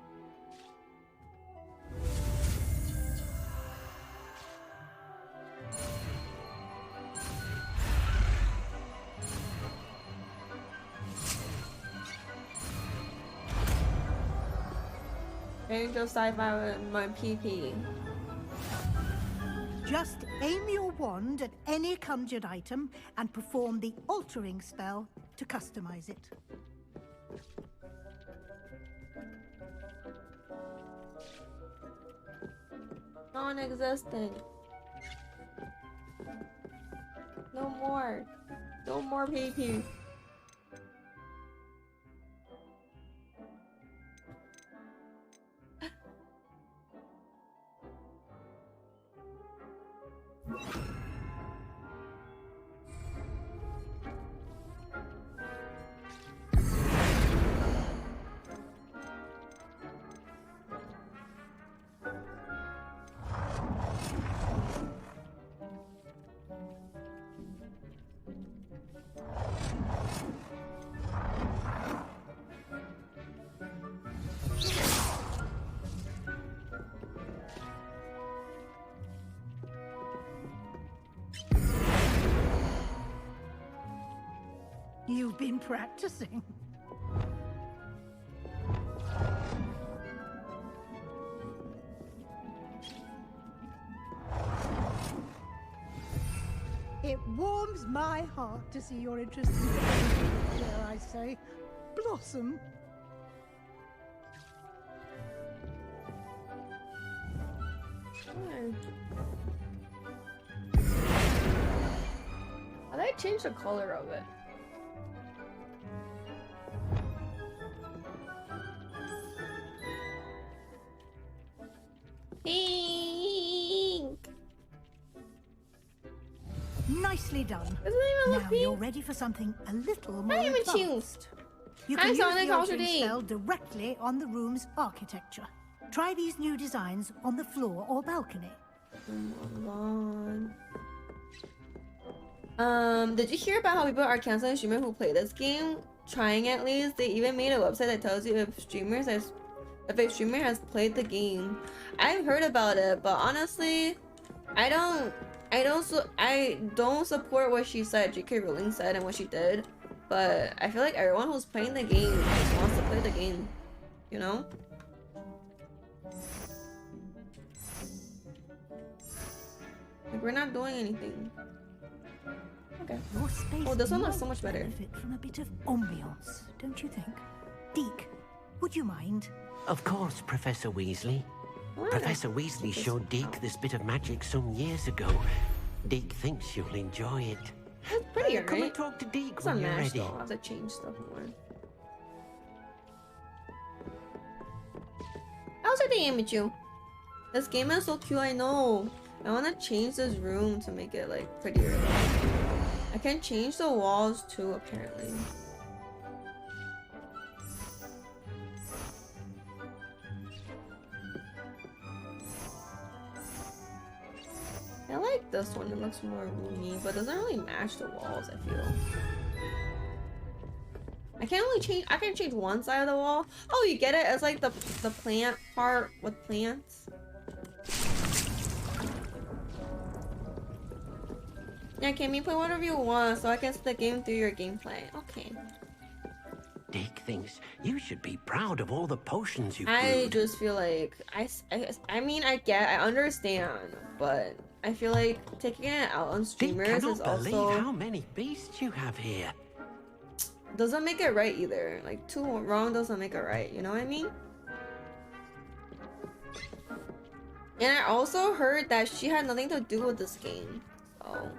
Change of sci-fi with my PP. Just aim your wand at any conjured item and perform the altering spell to customize it. Non-existent. No more. No more PP. You've been practicing. It warms my heart to see your interest in dare I say, blossom. How did I change the color of it? Pink. Nicely done. Doesn't even look now pink. you're ready for something a little more I even advanced. choose. You can use the altering spell directly on the room's architecture. Try these new designs on the floor or balcony. Did you hear about how people are canceling streamers who play this game? Trying at least. They even made a website that tells you if a streamer has played the game. I've heard about it, but honestly, I don't support what she said, J.K. Rowling said, and what she did. But I feel like everyone who's playing the game just wants to play the game, you know? Like, we're not doing anything. Okay. Your space Oh, this one looks might so much better. benefit from a bit of ambiance, don't you think? Deke, would you mind? Of course, Professor Weasley. Professor Weasley showed Deke this bit of magic some years ago. Deke thinks you'll enjoy it. It's pretty, Come right? and talk to Deke It's when not you're matched ready. though. I'll have to change stuff more. How's your day, Amichu? This game is so cute, I know. I want to change this room to make it like prettier. I can change the walls too, apparently. I like this one. It looks more roomy, but doesn't really match the walls, I feel. I can change one side of the wall. Oh, you get it? It's like the plant part with plants. Yeah, can you play whatever you want so I can see the game through your gameplay? Okay. Deke thinks you should be proud of all the potions you I brewed. just feel like I mean I understand, but I feel like taking it out on Deke streamers cannot is believe also how many beasts you have here. doesn't make it right either. Like too wrong doesn't make it right. You know what I mean? And I also heard that she had nothing to do with this game, so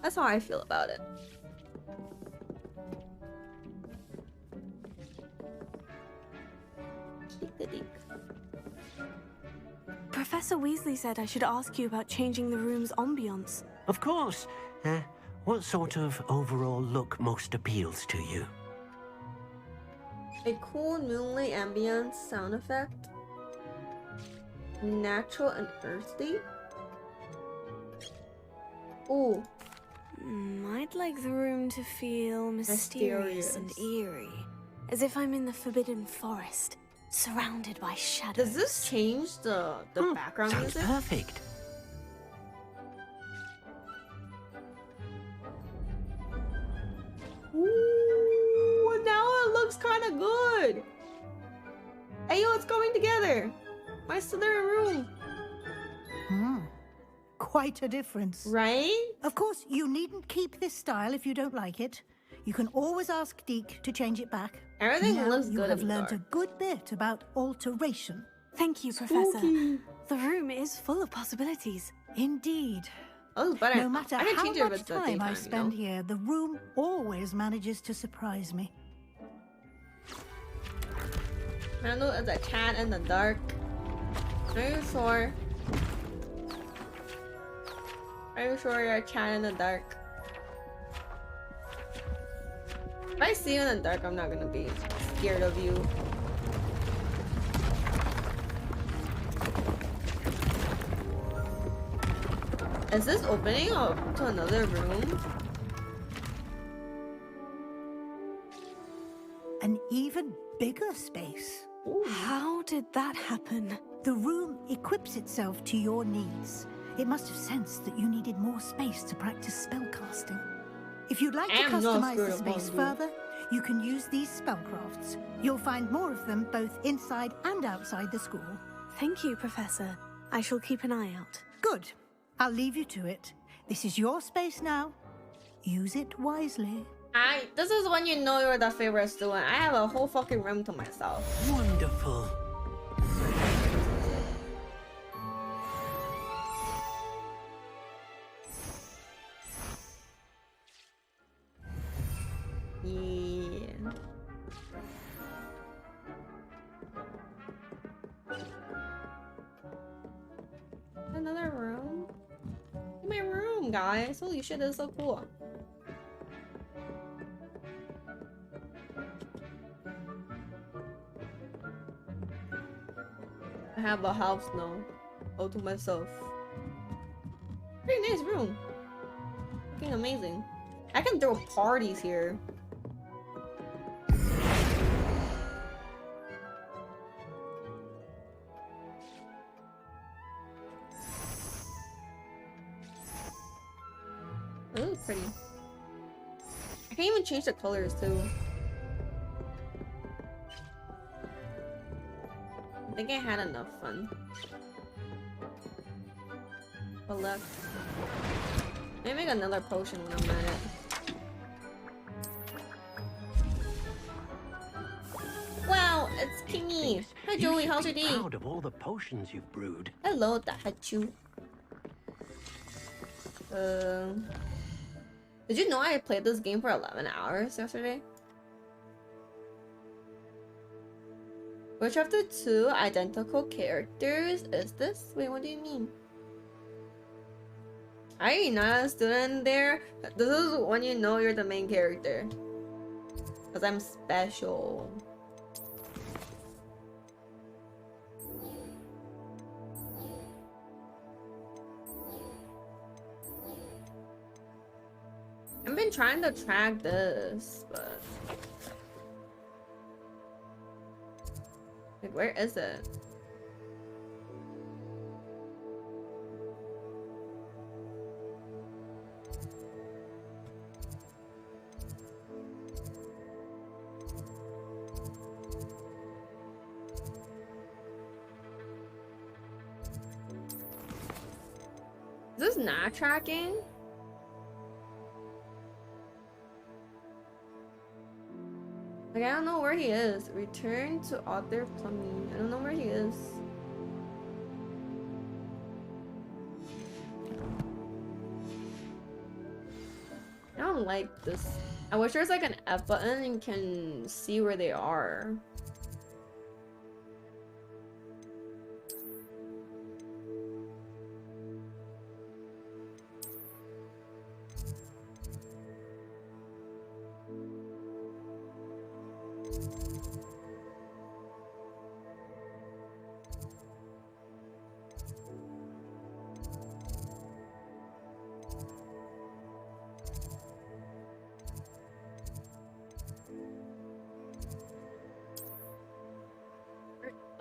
that's how I feel about it. Keep the Deke. Professor Weasley said I should ask you about changing the room's ambience. Of course. What sort of overall look most appeals to you? A cool moonlight ambience sound effect. Natural and earthy. Ooh. I'd like the room to feel mysterious and eerie. As if I'm in the Forbidden Forest, surrounded by shadows. Does this change the background Sounds music? perfect. Ooh, now it looks kind of good. Hey, yo, it's going quite a difference. Right? Of course, you needn't keep this style if you don't like it. You can always ask Deke to change it back. Everything now looks you good have in the learned a dark. good bit about alteration. Thank you, Professor. The room is full of possibilities. Indeed. Oh, but no matter I can how change it if much it's the time I daytime, spend you know? here, the room always manages to surprise me. Manu is a cat in the dark. Are you sure? Are you sure you're a cat in the dark? If I see you in the dark, I'm not gonna be scared of you. Is this opening up to another room? An even bigger space. Ooh. How did that happen? The room equips itself to your needs. It must have sensed that you needed more space to practice spellcasting. If you'd like to customize the space further, you can use these spellcrafts. You'll find more of them both inside and outside the school. Thank you, Professor. I shall keep an eye out. Good. I'll leave you to it. This is your space now. Use it wisely. This is when you know you're the favorite student. I have a whole fucking room to myself. Wonderful. Yeah. Another room? My room, guys. Holy shit, this is so cool. I have a house now. All to myself. Pretty nice room. Looking amazing. I can throw parties here. It looks pretty. I can even change the colors too. I think I had enough fun. But look. Maybe make another potion when I'm at it. Wow, it's Kingy. Hi Joey, how's your day? Proud of all the potions you've brewed. Hello, Dahachu. Did you know I played this game for 11 hours yesterday? Which of the two identical characters is this? Wait, what do you mean? Are you not a student there? This is when you know you're the main character. Because I'm special. I've been trying to track this, but... Like, where is it? Is this not tracking? Like, I don't know where he is. Return to author plumbing. I don't know where he is. I don't like this. I wish there's like an F button and can see where they are.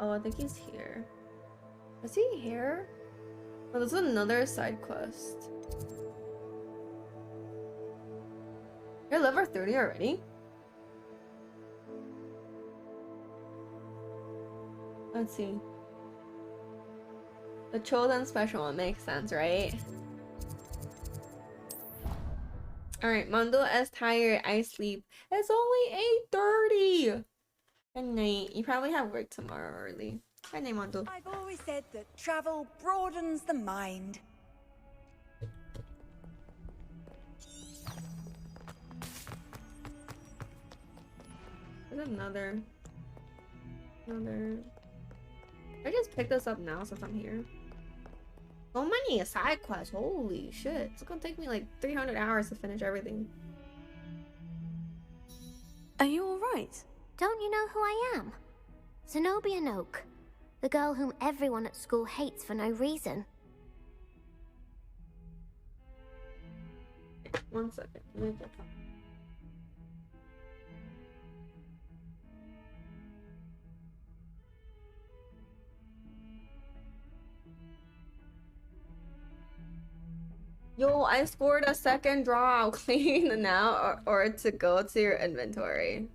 Oh, I think he's here. Is he here? Oh, there's another side quest. You're level 30 already? Let's see. The chosen special one makes sense, right? Alright, Mondo is tired. I sleep. It's only 8:30. Good night. You probably have work tomorrow early. Good night, Mondo. I've always said that travel broadens the mind. There's another. I just picked this up now since I'm here. So many side quests. Holy shit. It's gonna take me like 300 hours to finish everything. Are you alright? Don't you know who I am? Zenobia Noak, the girl whom everyone at school hates for no reason. One second. Let me check out. Yo, I scored a second drop. Clean the now or to go to your inventory.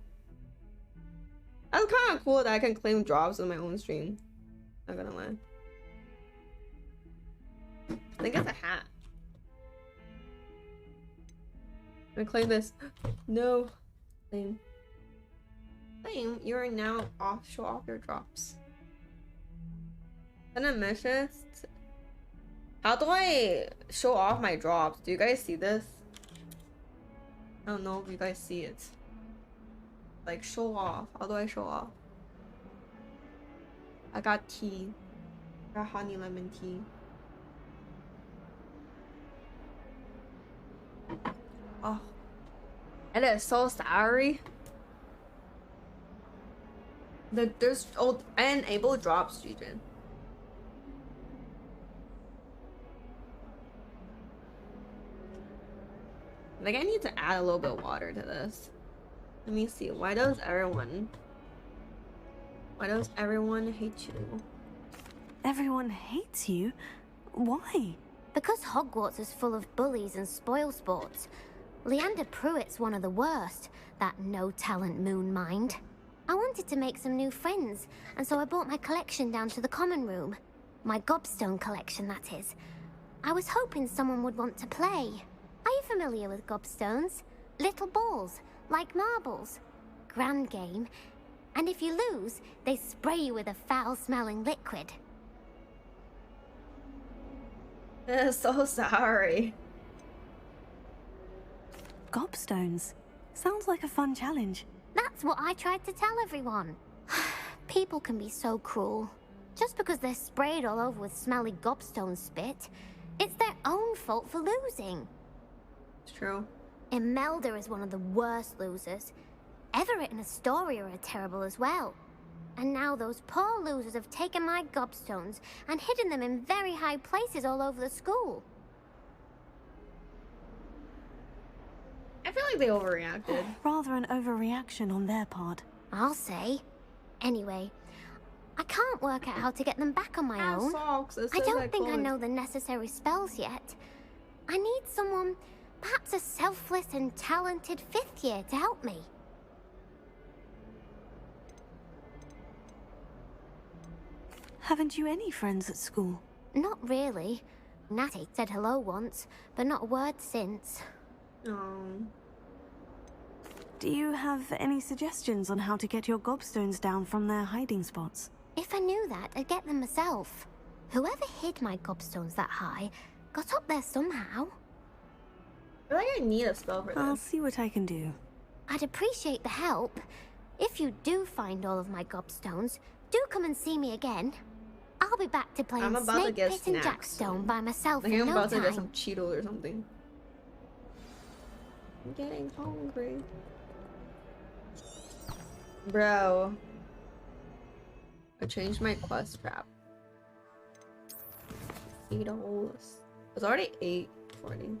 That's kind of cool that I can claim drops on my own stream. Not gonna lie. I think it's a hat. I'm gonna claim this. No. Claim. Claim. You are now off. Show off your drops. An missions. How do I show off my drops? Do you guys see this? I don't know if you guys see it. Like, show off. How do I show off? I got tea. I got honey lemon tea. Oh. It is so sorry. There's enable drops, Jujin. Like, I need to add a little bit of water to this. Let me see. Why does everyone hate you? Everyone hates you? Why? Because Hogwarts is full of bullies and spoilsports. Leander Pruitt's one of the worst, that no-talent moon mind. I wanted to make some new friends, and so I brought my collection down to the common room. My gobstone collection, that is. I was hoping someone would want to play. Are you familiar with gobstones? Little balls, like marbles. Grand game. And if you lose, they spray you with a foul-smelling liquid. So sorry. Gobstones. Sounds like a fun challenge. That's what I tried to tell everyone. People can be so cruel. Just because they're sprayed all over with smelly gobstone spit, it's their own fault for losing. It's true. Imelda is one of the worst losers. Everett and Astoria are terrible as well. And now those poor losers have taken my gobstones and hidden them in very high places all over the school. I feel like they overreacted. Rather an overreaction on their part. I'll say. Anyway, I can't work out how to get them back on my own. I don't think I know the necessary spells yet. I need someone, perhaps a selfless and talented 5th year to help me. Haven't you any friends at school? Not really. Natty said hello once, but not a word since. Oh. Do you have any suggestions on how to get your gobstones down from their hiding spots? If I knew that, I'd get them myself. Whoever hid my gobstones that high got up there somehow. I feel like I need a spell for this. I'll see what I can do. I'd appreciate the help. If you do find all of my gobstones, do come and see me again. I'll be back to playing Snake Pit and Jackstone by myself in no time. I'm about to get some Cheetos or something. I'm getting hungry. Bro. I changed my quest trap. Eat a whole list. It's already 8:40.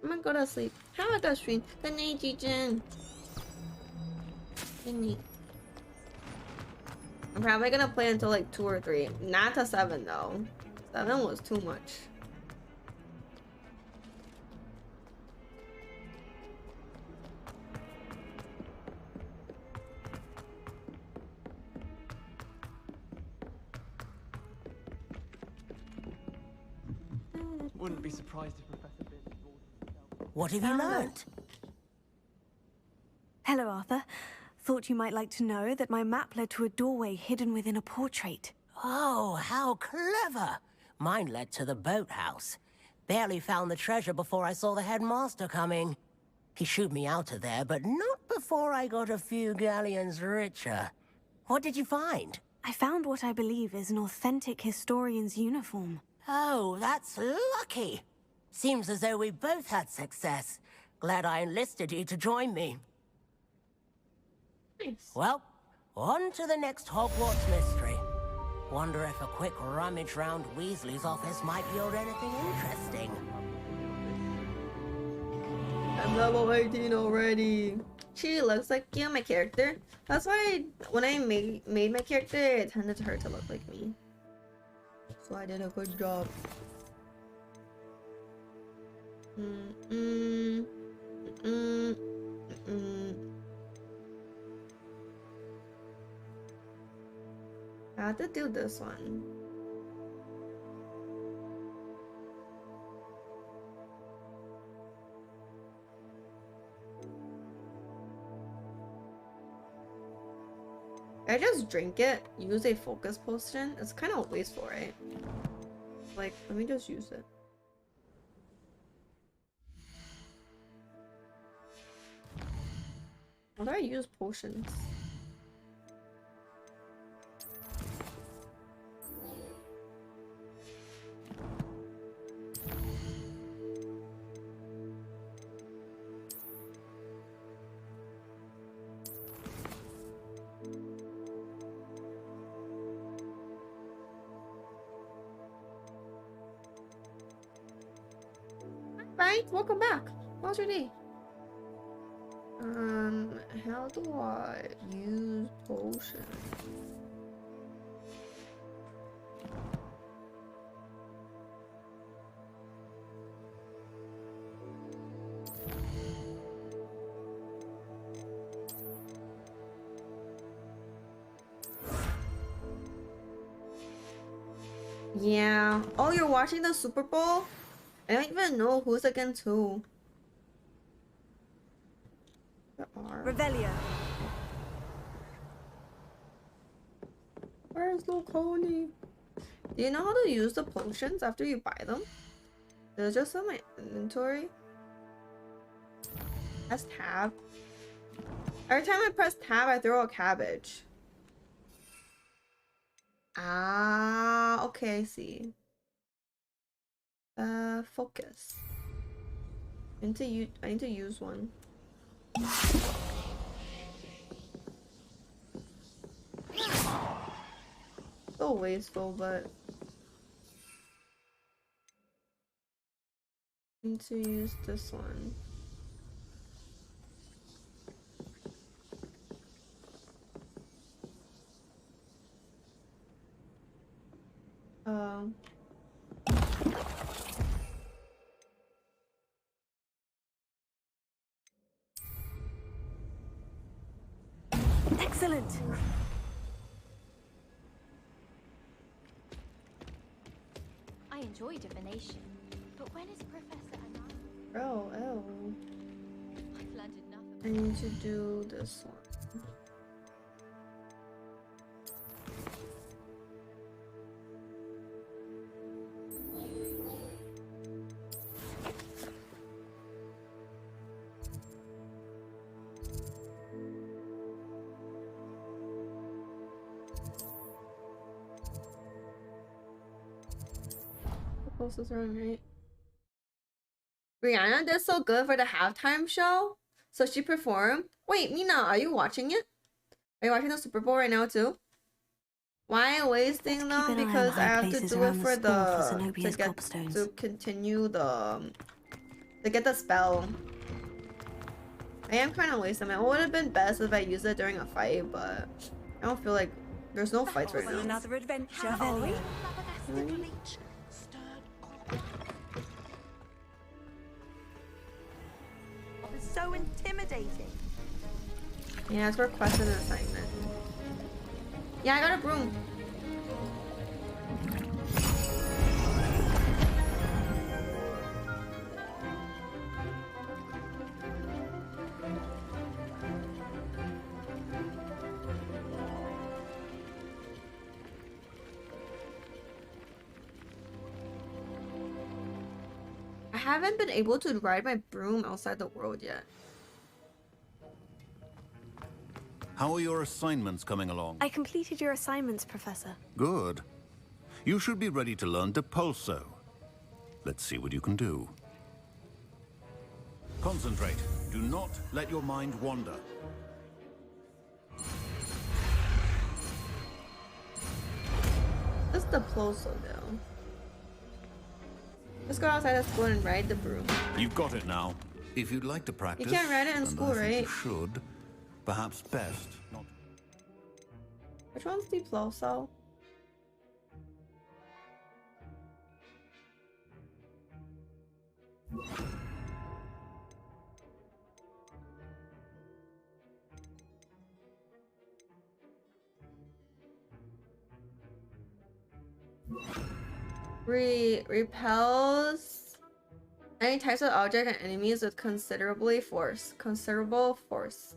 I'm gonna go to sleep. Have a good stream. Good night, Jijin. Good night. I'm probably gonna play until like 2 or 3. Not to 7 though. 7 was too much. Wouldn't be surprised if Professor Bit himself. What have you learned? Hello, Arthur. Thought you might like to know that my map led to a doorway hidden within a portrait. Oh, how clever! Mine led to the boathouse. Barely found the treasure before I saw the headmaster coming. He shooed me out of there, but not before I got a few galleons richer. What did you find? I found what I believe is an authentic historian's uniform. Oh, that's lucky. Seems as though we both had success. Glad I enlisted you to join me. Nice. Well, on to the next Hogwarts mystery. Wonder if a quick rummage round Weasley's office might yield anything interesting. I'm level 18 already. She looks like you, my character. That's why when I made my character, I intended her to look like me. So I did a good job. I have to do this one. I just drink it, use a focus potion. It's kind of wasteful, right? Like, let me just use it. How do I use potions? Right, welcome back. How's your day? How do I use potion? Yeah. Oh, you're watching the Super Bowl? I don't even know who's against who. Revelio. Where's Luconi? Do you know how to use the potions after you buy them? They're just in my inventory. Press tab. Every time I press tab, I throw a cabbage. Ah, okay, I see. Focus. I need to use one. So wasteful, but I need to use this one. Excellent. I enjoy divination, but when is Professor Anna? Oh, I've learned enough. I need to do this one. Closest run, right? Rihanna did so good for the halftime show. So she performed. Wait, Mina, are you watching it? Are you watching the Super Bowl right now too? Why am I wasting them? Because I have to do it for to continue the to get the spell. I am kind of wasting it. It would have been best if I used it during a fight, but I don't feel like there's no fights right now. Another adventure, are we? It's so intimidating. Yeah, it's requested an assignment. Yeah, I got a broom. haven't been able to ride my broom outside the world yet. How are your assignments coming along? I completed your assignments, Professor. Good. You should be ready to learn Depulso. Let's see what you can do. Concentrate. Do not let your mind wander. What's the Depulso though? Let's go outside of school and ride the broom. You've got it now. If you'd like to practice, You can't ride it in and school, I think right? you should. Perhaps best not. Which one's the Depulso? Repels any types of object and enemies with considerable force.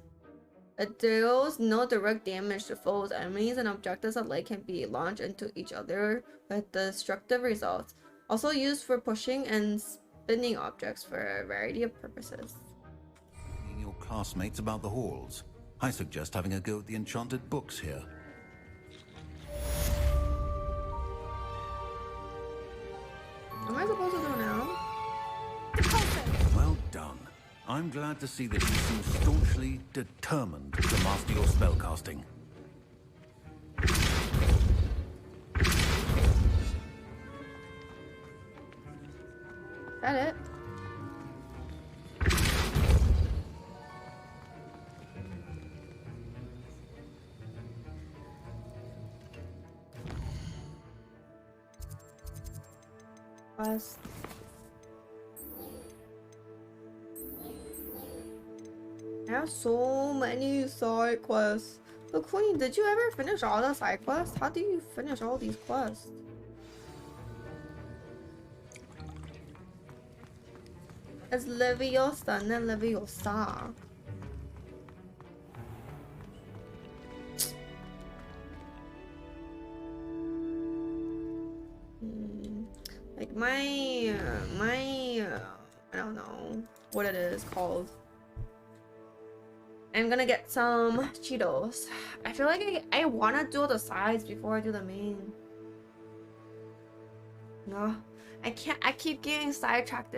It deals no direct damage to foes. Enemies and objectives alike can be launched into each other with destructive results. Also used for pushing and spinning objects for a variety of purposes. Your classmates about the halls. I suggest having a go at the enchanted books here. What am I supposed to do now? Well done. I'm glad to see that you seem staunchly determined to master your spellcasting. That it? Quest. I have so many side quests. But Queen, did you ever finish all the side quests? How do you finish all these quests? It's Leviosa and then Leviosa. Like my I don't know what it is called. I'm gonna get some Cheetos. I feel like I wanna do the sides before I do the main. No, I can't. I keep getting sidetracked.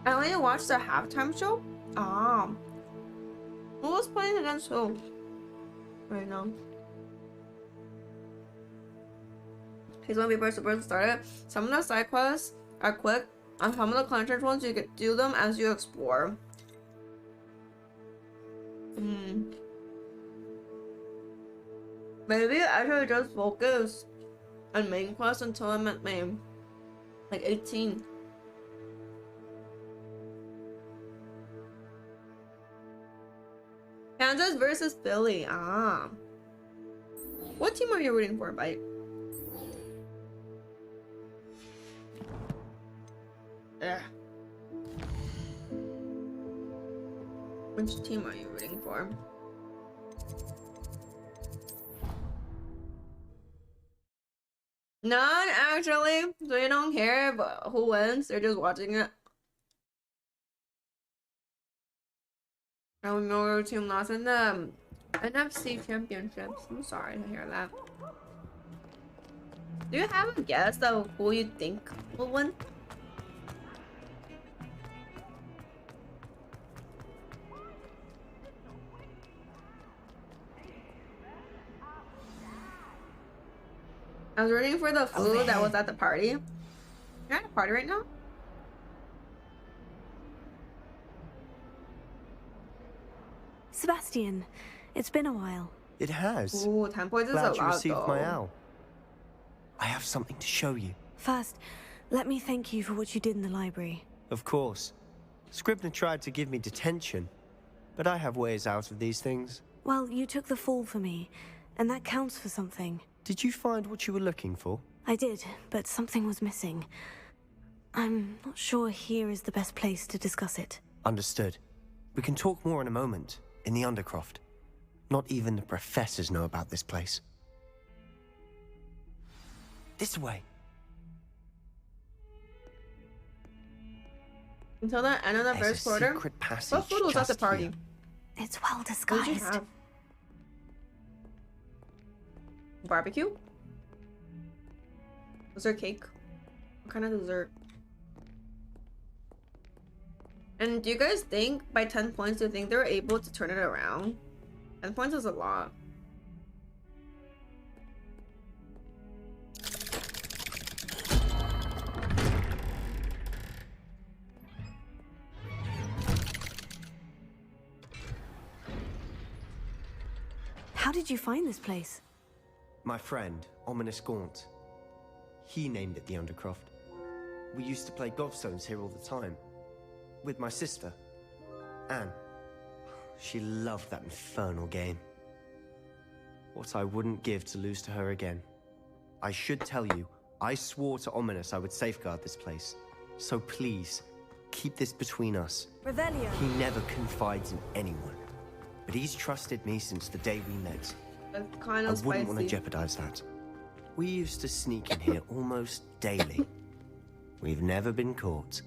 I only watched the halftime show. Who was playing against who? Right now. Here's when people are supposed to start it. Some of the side quests are quick, and some of the content ones you can do them as you explore. Maybe I should just focus on main quest until I'm at main, like 18. Kansas versus Philly. What team are you rooting for, Bite? Ugh. Which team are you rooting for? None, actually. So you don't care about who wins. You're just watching it. I know your team lost in the NFC championships. I'm sorry to hear that. Do you have a guess of who you think will win? I was waiting for the food that was at the party. You're at a party right now? Sebastian, it's been a while. It has. Ooh, 10 points is Glad a you lot, received though. my owl. I have something to show you. First, let me thank you for what you did in the library. Of course. Scribner tried to give me detention, but I have ways out of these things. Well, you took the fall for me, and that counts for something. Did you find what you were looking for? I did, but something was missing. I'm not sure here is the best place to discuss it. Understood. We can talk more in a moment, in the Undercroft. Not even the professors know about this place. This way. Until the end of the first quarter? What food was at the party? Here. It's well What disguised. did you have? Barbecue? Was there cake? What kind of dessert? And do you guys think by 10 points, do you think they were able to turn it around? 10 points is a lot. How did you find this place? My friend, Ominous Gaunt. He named it the Undercroft. We used to play gobstones here all the time. With my sister, Anne. She loved that infernal game. What I wouldn't give to lose to her again. I should tell you, I swore to Ominous I would safeguard this place. So please, keep this between us. Revelio. He never confides in anyone. But he's trusted me since the day we met. That's kind I of wouldn't want to spicy. jeopardize that. We used to sneak in here almost daily. We've never been caught.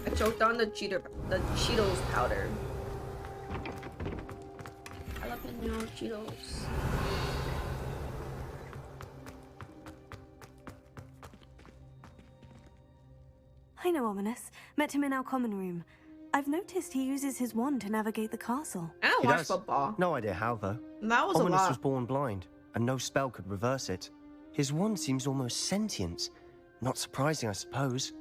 I choked on the Cheetos powder. Jalapeno Cheetos. I know Ominous. Met him in our common room. I've noticed he uses his wand to navigate the castle. I don't He watch does. football. No idea how, though. That was Ominous a lot. was born blind, and no spell could reverse it. His wand seems almost sentient. Not surprising, I suppose.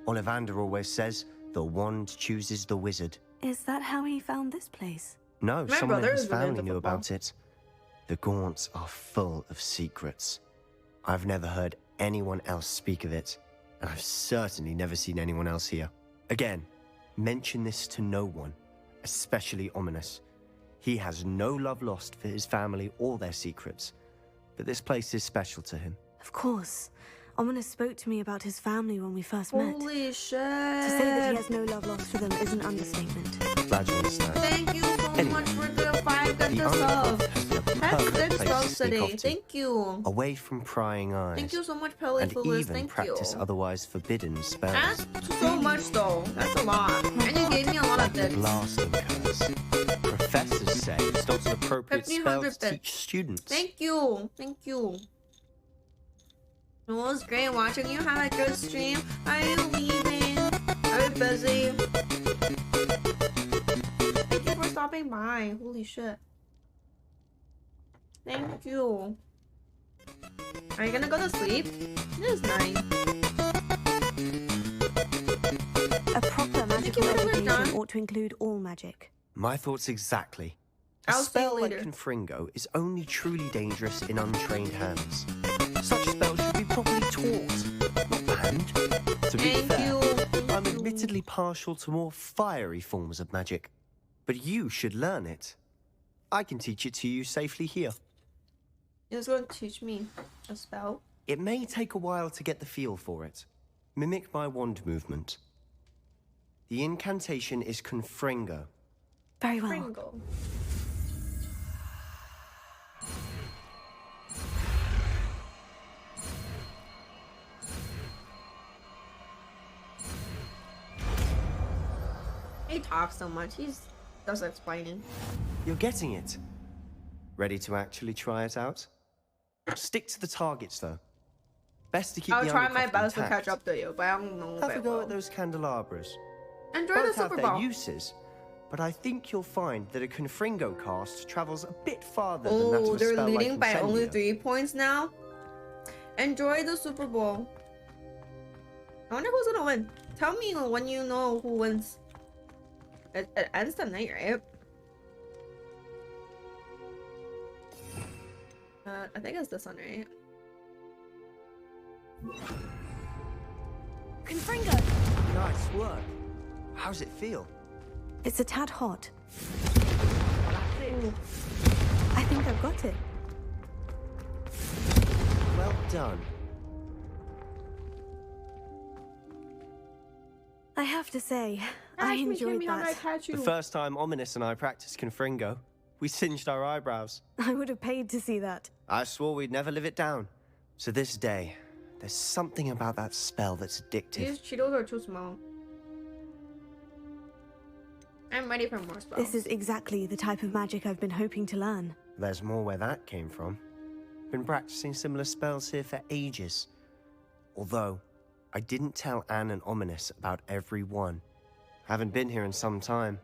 Ollivander always says, the wand chooses the wizard. Is that how he found this place? No, My someone in brother his is really family into knew football. about it. The Gaunts are full of secrets. I've never heard anyone else speak of it, and I've certainly never seen anyone else here. Again, mention this to no one, especially Ominous. He has no love lost for his family or their secrets, but this place is special to him. Of course. Ominous spoke to me about his family when we first met. Holy shit. To say that he has no love lost for them is an understatement. Glad you understand. Thank you so much for the 5 The gifted subs. Undercroft has been a That's perfect 6 place to subs sneak today. off to, Thank you. away from prying eyes. Thank you so much, Pelly and Foolish. even Thank practice you. otherwise forbidden spells. That's so much though. That's a lot. And you gave me a lot of The tips. blasting curse. Professors say it's not an appropriate spell 1500 to bits. teach students. Thank you. Thank you. It was great watching you have a good stream. Are you leaving? Are you busy? Thank you for stopping by. Holy shit. Thank you. Are you gonna go to sleep? It is nice. A proper magical you, education John. ought to include all magic. My thoughts exactly. A I'll see you spell like later. Confringo is only truly dangerous in untrained hands. Such spells should be properly taught, not banned. To be Thank fair, you. I'm admittedly partial to more fiery forms of magic, but you should learn it. I can teach it to you safely here. You're just gonna teach me a spell? It may take a while to get the feel for it. Mimic my wand movement. The incantation is Confringo. Very well. Pringle. He talks so much. He's just explaining. You're getting it. Ready to actually try it out? Stick to the targets, though. Best to keep I'll the try my undercroft best to intact. catch up to you, but I don't know if Have I a go will. at those candelabras. Enjoy Both the have Super their Bowl. uses, but I think you'll find that a Confringo cast travels a bit farther than that of Oh, a they're spell like leading by only Incendio. 3 points now. Enjoy the Super Bowl. I wonder who's gonna win. Tell me when you know who wins. It ends tonight, right? I think it's this one, right? Confringo! Nice work. How's it feel? It's a tad hot. That's it. I think I've got it. Well done. I have to say, I enjoyed that. The first time Ominous and I practiced Confringo, we singed our eyebrows. I would have paid to see that. I swore we'd never live it down. So this day, there's something about that spell that's addictive. These Cheetos are too small. I'm ready for more spells. This is exactly the type of magic I've been hoping to learn. There's more where that came from. Been practicing similar spells here for ages. Although, I didn't tell Anne and Ominous about every one. Haven't been here in some time.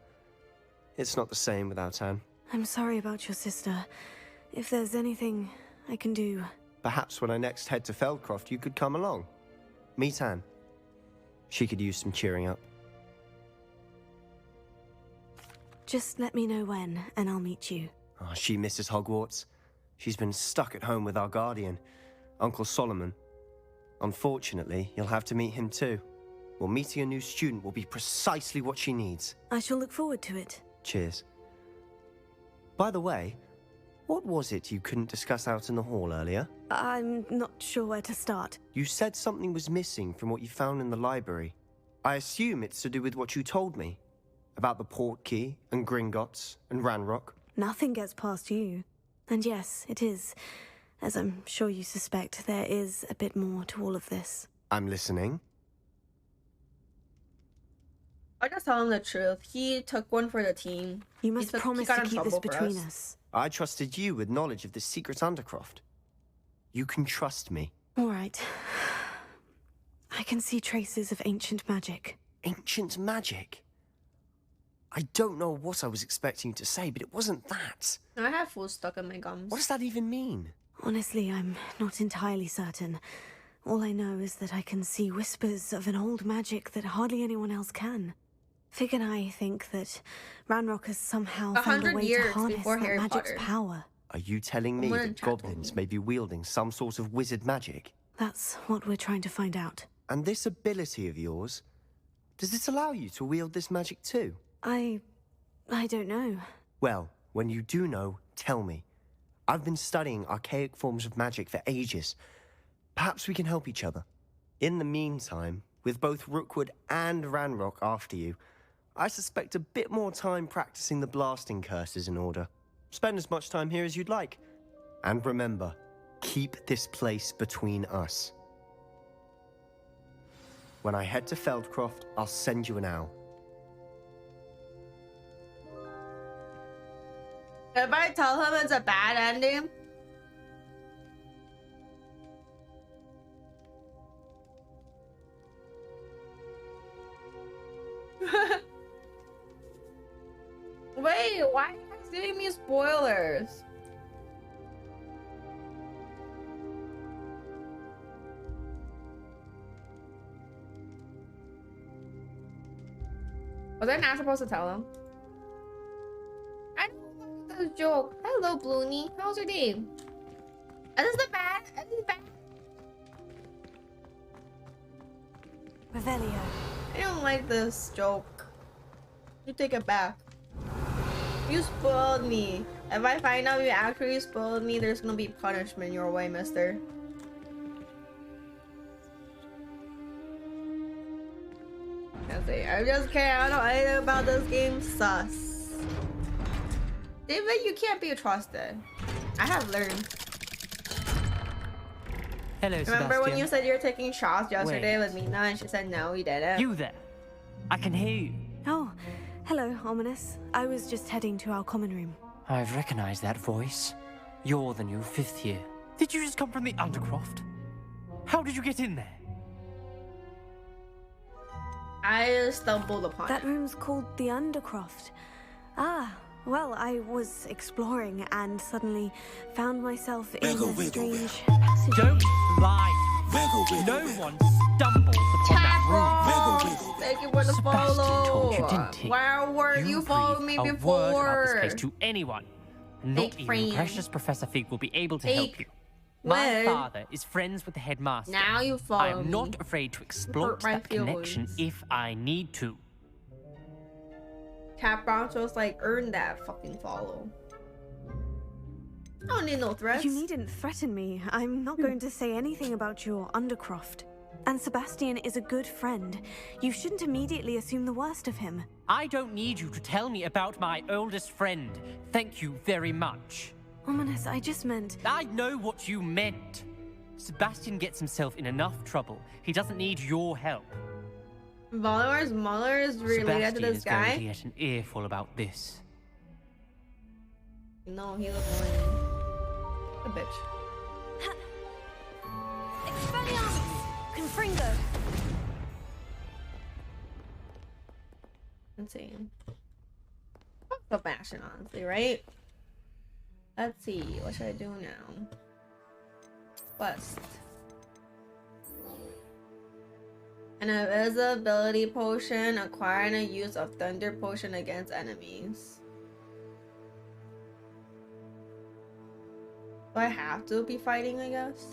It's not the same without Anne. I'm sorry about your sister. If there's anything I can do... Perhaps when I next head to Feldcroft, you could come along. Meet Anne. She could use some cheering up. Just let me know when, and I'll meet you. Oh, she misses Hogwarts. She's been stuck at home with our guardian, Uncle Solomon. Unfortunately, you'll have to meet him too. Well, meeting a new student will be precisely what she needs. I shall look forward to it. Cheers. By the way, what was it you couldn't discuss out in the hall earlier? I'm not sure where to start. You said something was missing from what you found in the library. I assume it's to do with what you told me. About the port key, and Gringotts, and Ranrock. Nothing gets past you. And yes, it is. As I'm sure you suspect, there is a bit more to all of this. I'm listening. I just tell him the truth. He took one for the team. You must promise to keep this between us. I trusted you with knowledge of the secret Undercroft. You can trust me. All right. I can see traces of ancient magic. Ancient magic? I don't know what I was expecting you to say, but it wasn't that. I have food stuck in my gums. What does that even mean? Honestly, I'm not entirely certain. All I know is that I can see whispers of an old magic that hardly anyone else can. Fig and I think that Ranrock has somehow found a 100 way to years harness before that Harry magic's Potter. power. Are you telling me Someone in that chat goblins may be wielding some sort of wizard magic? That's what we're trying to find out. And this ability of yours, does it allow you to wield this magic too? I don't know. Well, when you do know, tell me. I've been studying archaic forms of magic for ages. Perhaps we can help each other. In the meantime, with both Rookwood and Ranrock after you, I suspect a bit more time practicing the blasting curse is in order. Spend as much time here as you'd like. And remember, keep this place between us. When I head to Feldcroft, I'll send you an owl. If I tell him it's a bad ending, wait, why are you guys giving me spoilers? Was I not supposed to tell him? I know that's a joke. Hello, Bloony. How's your day? Is this the bad? Is this bad? Revelio. I don't like this joke. You take it back. You spoiled me. If I find out you actually spoiled me, there's gonna be punishment your way, mister. I'm just kidding. I don't know anything about this game. Sus. David, you can't be trusted. I have learned. Hello, Remember Sebastian. when you said you were taking shots yesterday Wait. with Mina and she said no, you didn't? You there? I can hear you. Oh, Hello, Ominous. I was just heading to our common room. I've recognized that voice. You're the new 5th year. Did you just come from the Undercroft? How did you get in there? I stumbled upon That room's called the Undercroft. Ah, well, I was exploring and suddenly found myself in a strange passage. Don't lie. No one stumbles upon that room. Thank you for the Sebastian told you, follow. didn't he? Why weren't you following me breathe a word about this before? place to anyone. Not Fake even friend. precious Professor Fig will be able to Fake help you. My word. father is friends with the headmaster. Now you follow I am me. not afraid to exploit my that connection feelings. if I need to. Cat Broncho's like, earn that fucking follow. I don't need no threats. You needn't threaten me. I'm not going to say anything about your Undercroft. And Sebastian is a good friend. You shouldn't immediately assume the worst of him. I don't need you to tell me about my oldest friend. Thank you very much. Ominous, I just meant... I know what you meant. Sebastian gets himself in enough trouble. He doesn't need your help. Volomar's mother is related Sebastian to this is going to guy? get an earful about this. No, he looks lame. A bitch. Expelliarmus! Confringo! Let's see. Fuck the fashion, honestly, right? Let's see. What should I do now? Quest. An invisibility potion. Acquiring a use of thunder potion against enemies. Do I have to be fighting, I guess?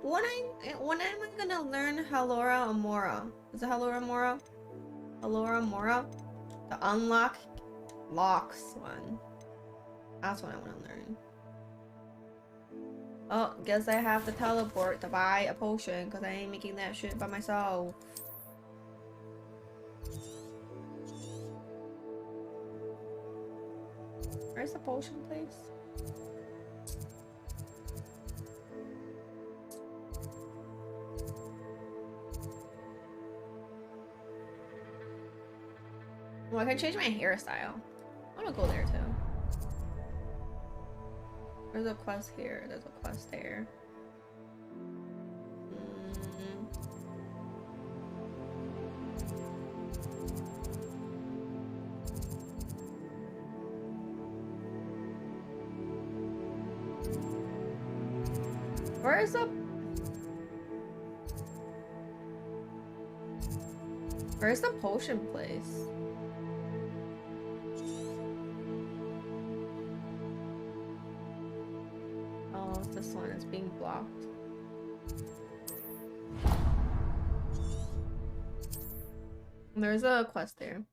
When am I gonna learn Halora Amora? Is it Halora Amora? Halora Amora? The unlock locks one. That's what I want to learn. Oh, guess I have to teleport to buy a potion because I ain't making that shit by myself. Where's the potion place? Well, I can change my hairstyle. I want to go there too. There's a quest here. There's a quest there. Where's the... Where's the potion place? Oh, this one is being blocked. There's a quest there.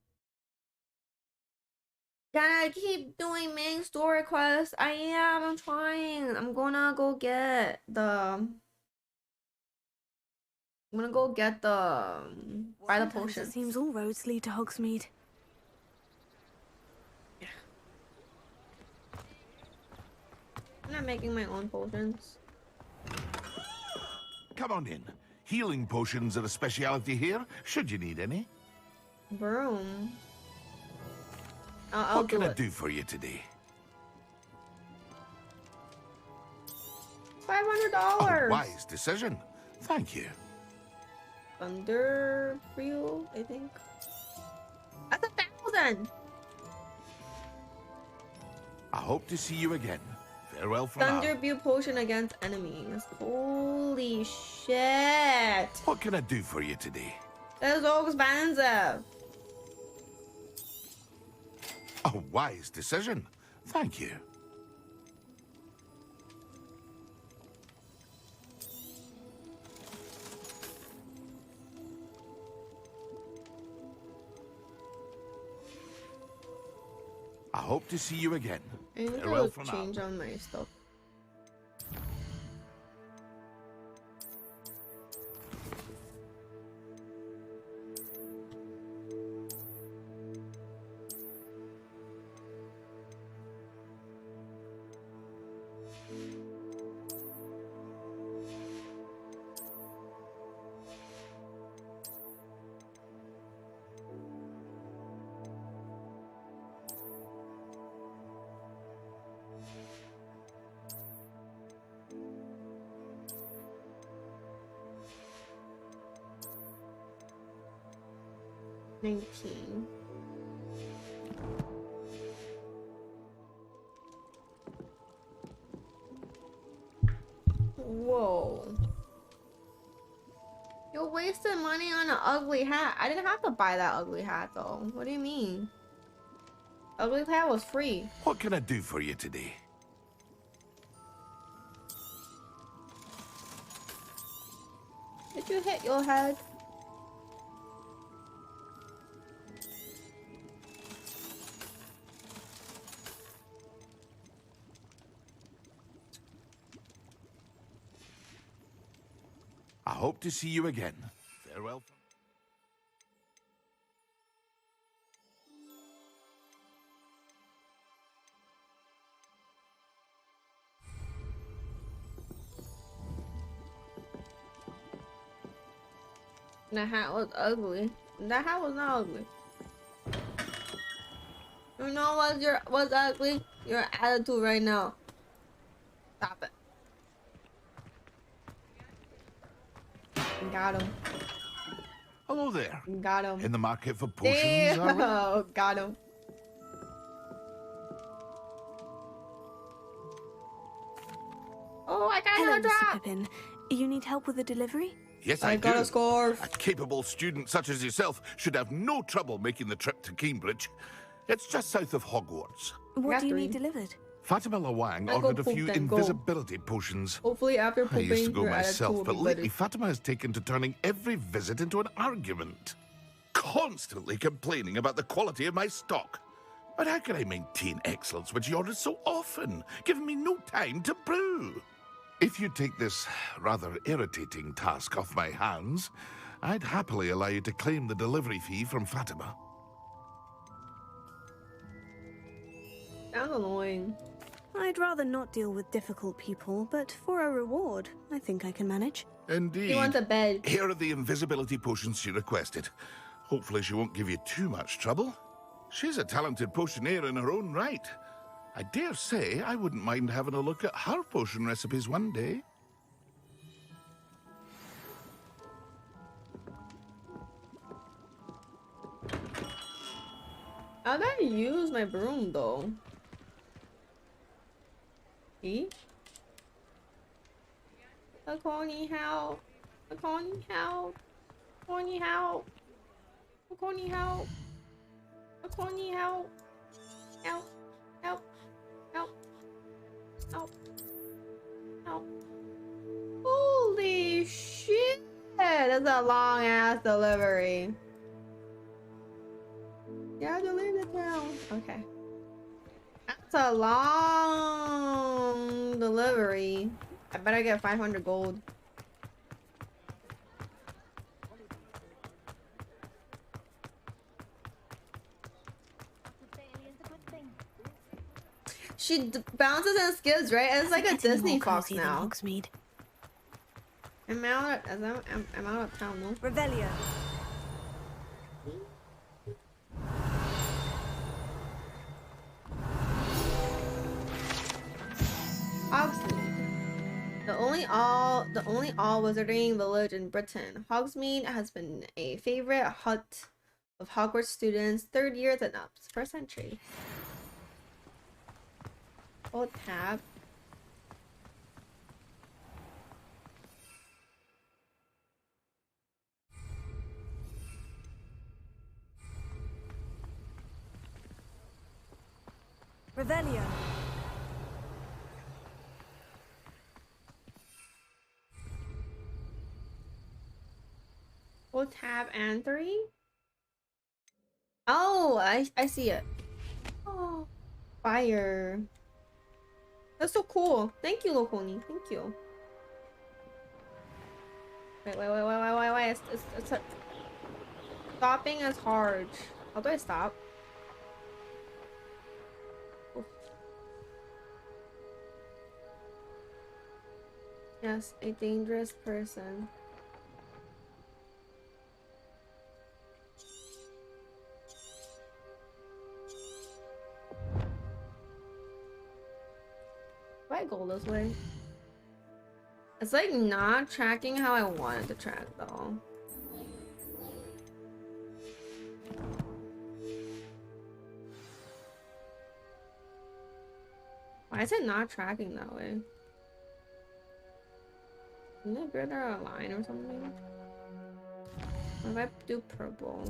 Gotta keep doing main story quests. I'm trying. I'm gonna go get the... I'm gonna go get the... buy the Sometimes potion. It seems all roads lead to Hogsmeade. I'm not making my own potions. Come on in. Healing potions are a speciality here, should you need any. Broom. I'll what can do I it. do for you today? $500. Wise decision. Thank you. Thunder Reel, I think. That's 1,000. I hope to see you again. Farewell for now. Thunder View potion against enemies. Holy shit. What can I do for you today? That's so expensive. A wise decision. Thank you. I hope to see you again. I need Farewell to for now. change on my stuff. 19. Whoa. You're wasting money on an ugly hat. I didn't have to buy that ugly hat though. What do you mean? Ugly hat was free. What can I do for you today? Did you hit your head? I hope to see you again. Farewell. The hat was ugly. That hat was not ugly. You know what's ugly? Your attitude right now. Stop it. Got him. Hello there. Got him. In the market for potions, are we? Oh, got him. Oh, I got Hello, a drop. Mr. Pippin. You need help with the delivery? Yes, I got do. a scarf. A capable student such as yourself should have no trouble making the trip to Cambridge. It's just south of Hogwarts. What do you need delivered? Fatima Lawang I'll go ordered a poop few then, go. invisibility potions. Hopefully after I pooping, used to go your attitude myself, will but be lately better. Fatima has taken to turning every visit into an argument. Constantly complaining about the quality of my stock. But how can I maintain excellence when she orders so often, giving me no time to brew? If you take this rather irritating task off my hands, I'd happily allow you to claim the delivery fee from Fatima. Sounds annoying. I'd rather not deal with difficult people, but for a reward, I think I can manage. Indeed. He wants a bed. Here are the invisibility potions she requested. Hopefully she won't give you too much trouble. She's a talented potioneer in her own right. I dare say I wouldn't mind having a look at her potion recipes one day. I gotta use my broom though. See? The corny help. The corny help. Corny help. The corny help. The corny help. Help. Help. Help. Help. Help. Holy shit! That's a long ass delivery. You have to leave the town. Okay. That's a long delivery. I better get 500 gold. She bounces and skips, right? It's like a Disney fox now. I'm out of town, no? Revelio. Hogsmeade. The only all wizarding village in Britain. Hogsmeade has been a favorite hut of Hogwarts students, 3rd years and up for centuries. Hold tab. Revelio. Hold tab and 3. Oh, I see it. Oh, fire. That's so cool. Thank you, Loconi. Thank you. Wait. It's stopping is hard. How do I stop? Oof. Yes, a dangerous person. Do I go this way? It's like not tracking how I want it to track though. Why is it not tracking that way? Isn't it good or a line or something? What if I do purple?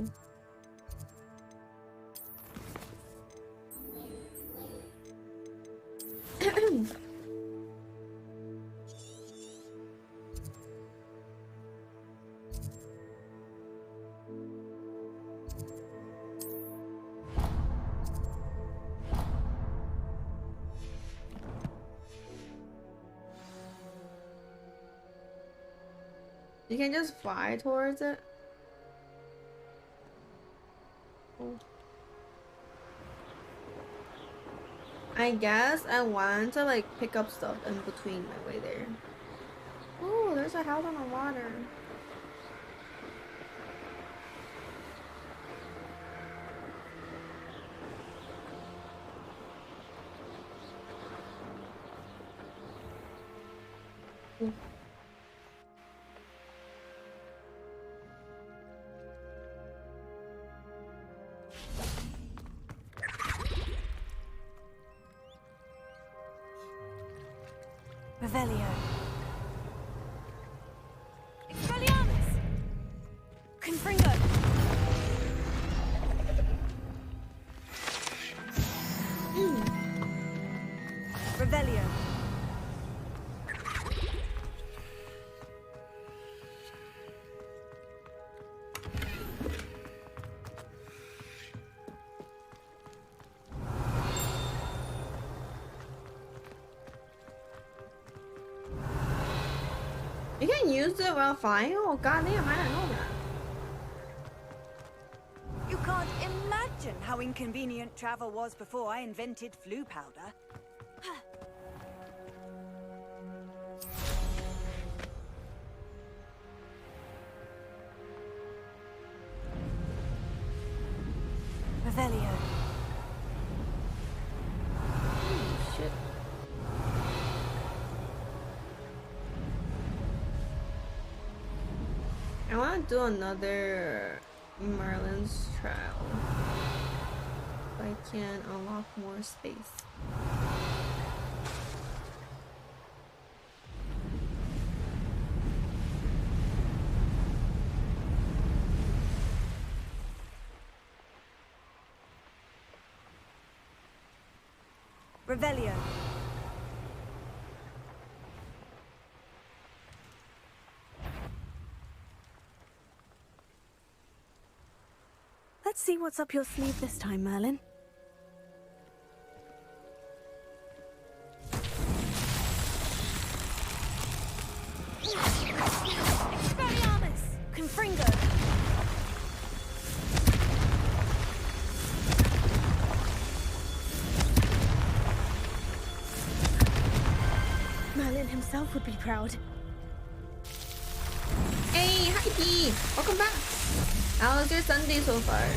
You can just fly towards it. Oh. I guess I want to like pick up stuff in between my way there. Oh, there's a house on the water. Ooh. Revelio. Expelliarmus! Confringo! Revelio. You can use it while flying? Oh goddamn, I didn't know that. You can't imagine how inconvenient travel was before I invented flu powder. Revelio. Holy shit. I want to do another Merlin's trial. If I can unlock more space. Revelio. Let's see what's up your sleeve this time, Merlin. Expelliarmus! Confringo! Merlin himself would be proud. Hey, hi Dee! Welcome back! How was your Sunday so far?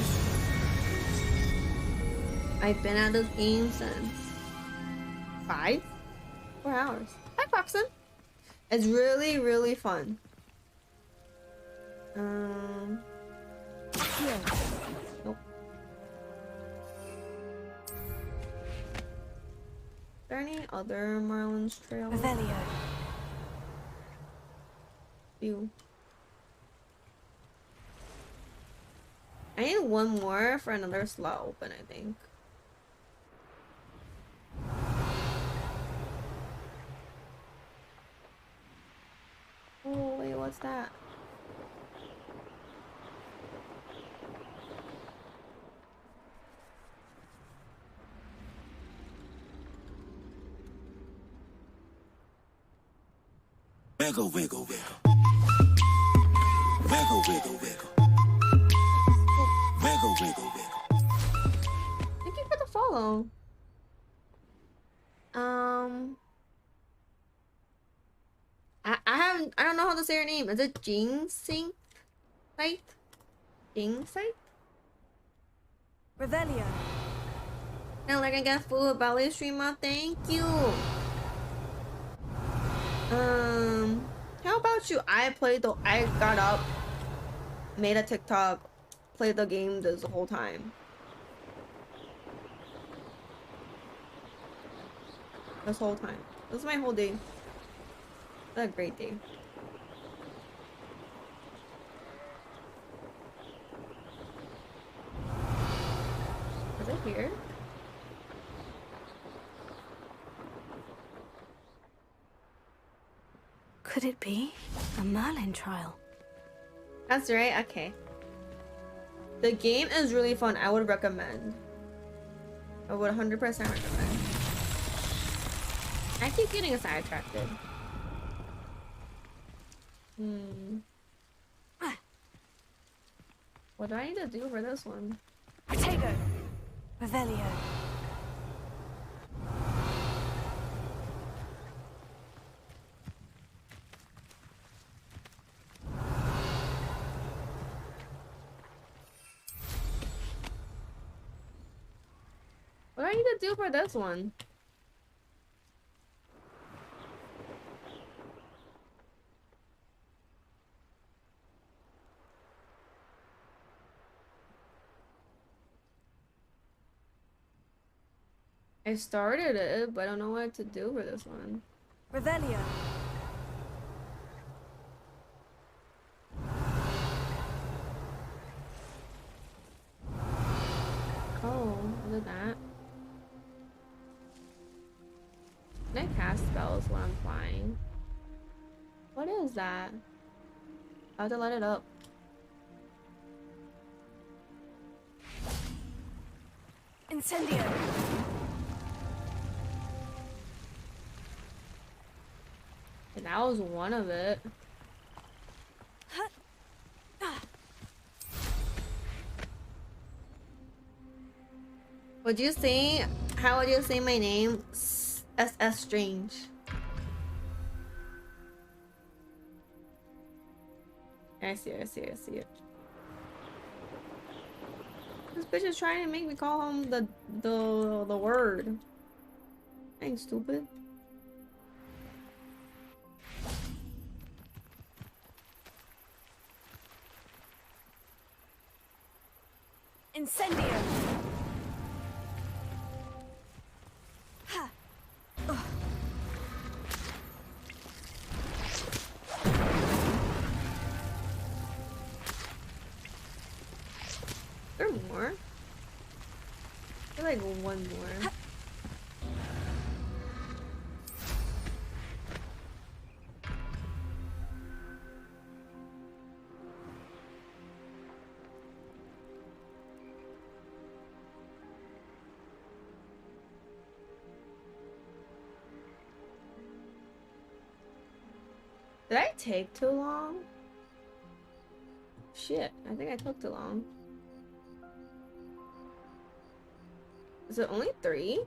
I've been at this game since 4 hours. Hi Foxen! It's really, really fun. Here. Nope. Are there any other Merlin's Trail? Revelio. Ew. I need one more for another slot open, I think. Oh, wait, what's that? Wiggle, wiggle, wiggle. Wiggle, wiggle, wiggle. Wiggle, wiggle, wiggle. Thank you for the follow. I don't know how to say her name. Is it Jing Sing Site? Jing Site? Revelio. And like I get full ballet streamer, thank you. How about you? I got up, made a TikTok, played the game this whole time. this whole time. This is my whole day. What a great day. Is it here? Could it be a Merlin trial? That's right, okay. The game is really fun. I would recommend. I would 100% recommend. I keep getting sidetracked. What do I need to do for this one? Protego! Revelio. What do I need to do for this one? I started it, but I don't know what to do for this one. Revelio. Oh, look at that. Can I cast spells when I'm flying? What is that? I have to let it up. Incendio. And that was one of it. Would you say, how would you say my name? SS Strange. I see it, I see it, I see it. This bitch is trying to make me call him the word. Ain't stupid. Incendio. Ha. Ugh. Is there more? I feel like one more. Did I take too long? Shit, I think I took too long. Is it only 3?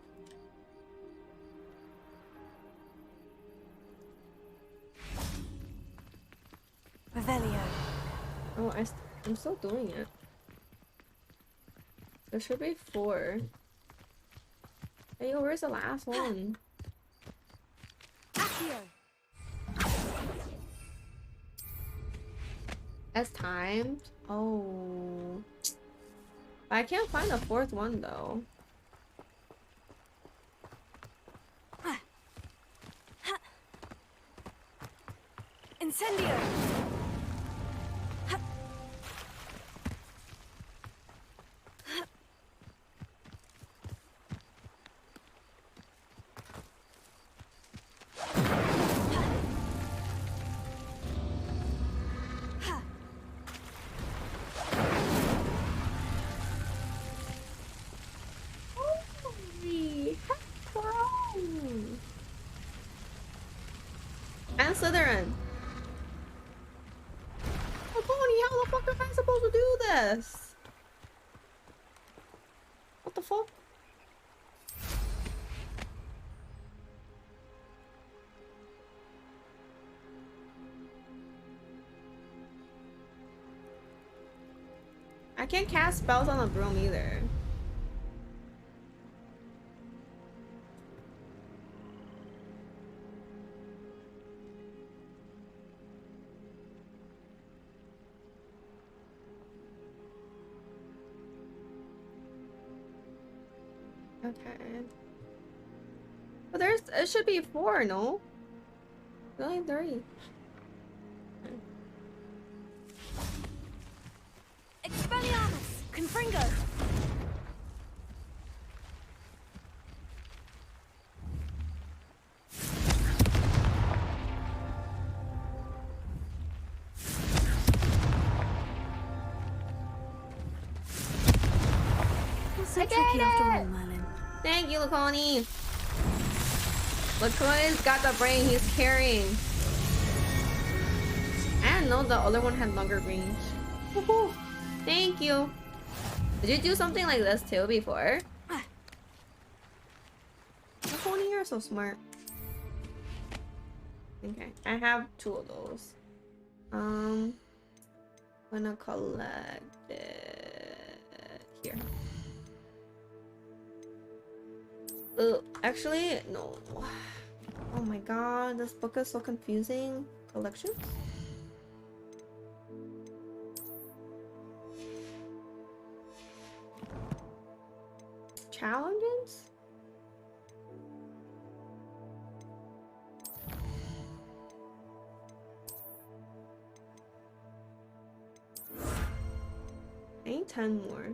Revelio. Oh, I'm still doing it. There should be 4. Hey, yo, where's the last one? Accio. As timed? Oh. I can't find the 4th one though. Incendio. Holy heck, bro. And Slytherin. Oh, Tony, how the fuck am I supposed to do this? What the fuck? I can't cast spells on the broom either. Okay. But there's it should be 4, no? There's only 3. Expelliarmus! Confringo! So tricky after all, Merlin. Thank you, Laconi. Laconi's got the brain he's carrying. I didn't know the other one had longer range. Woohoo! Thank you. Did you do something like this too before? Laconi, you're so smart. Okay, I have 2 of those. I'm gonna collect it here. Actually, no. Oh my god, this book is so confusing. Collections? Challenges? I need 10 more.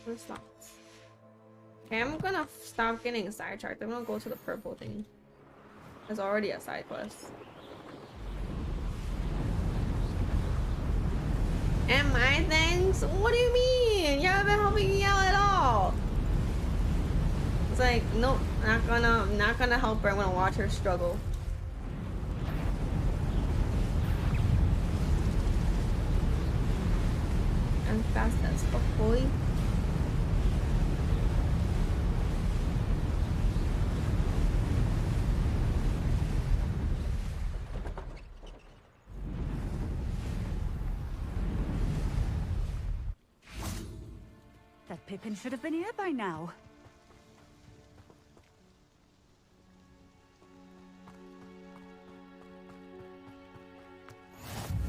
Where's that? Okay, I'm gonna stop getting sidetracked. I'm gonna go to the purple thing. There's already a side quest. And my things? What do you mean? You haven't been helping me out at all. It's like, nope, not gonna help her. I'm gonna watch her struggle. I'm fast as fuck, boy. That Pippin should have been here by now.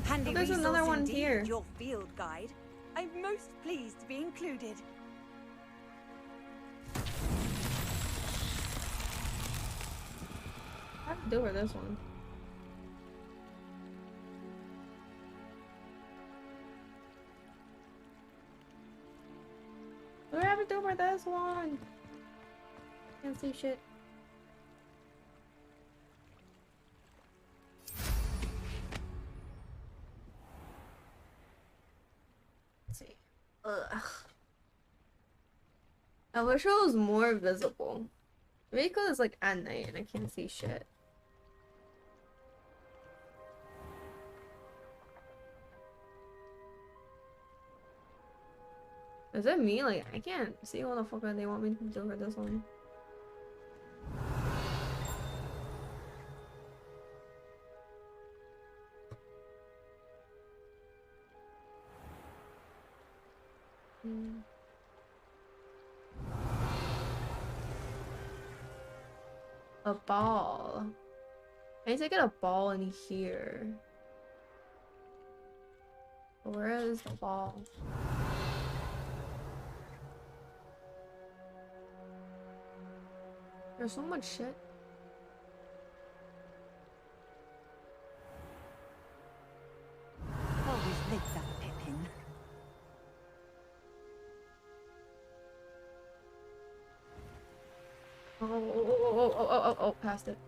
Handy there's another resource one indeed, here. Your field guide. I'm most pleased to be included. I have to do with this one. What do I have to do with this one? Can't see shit. Let's see. Ugh. I wish it was more visible. Maybe because it's like at night and I can't see shit. Is it me? Like, I can't see what the fuck they want me to do for this one. A ball. I need to get a ball in here. Where is the ball? There's so much shit. Always late, that Pippin. Oh, past it.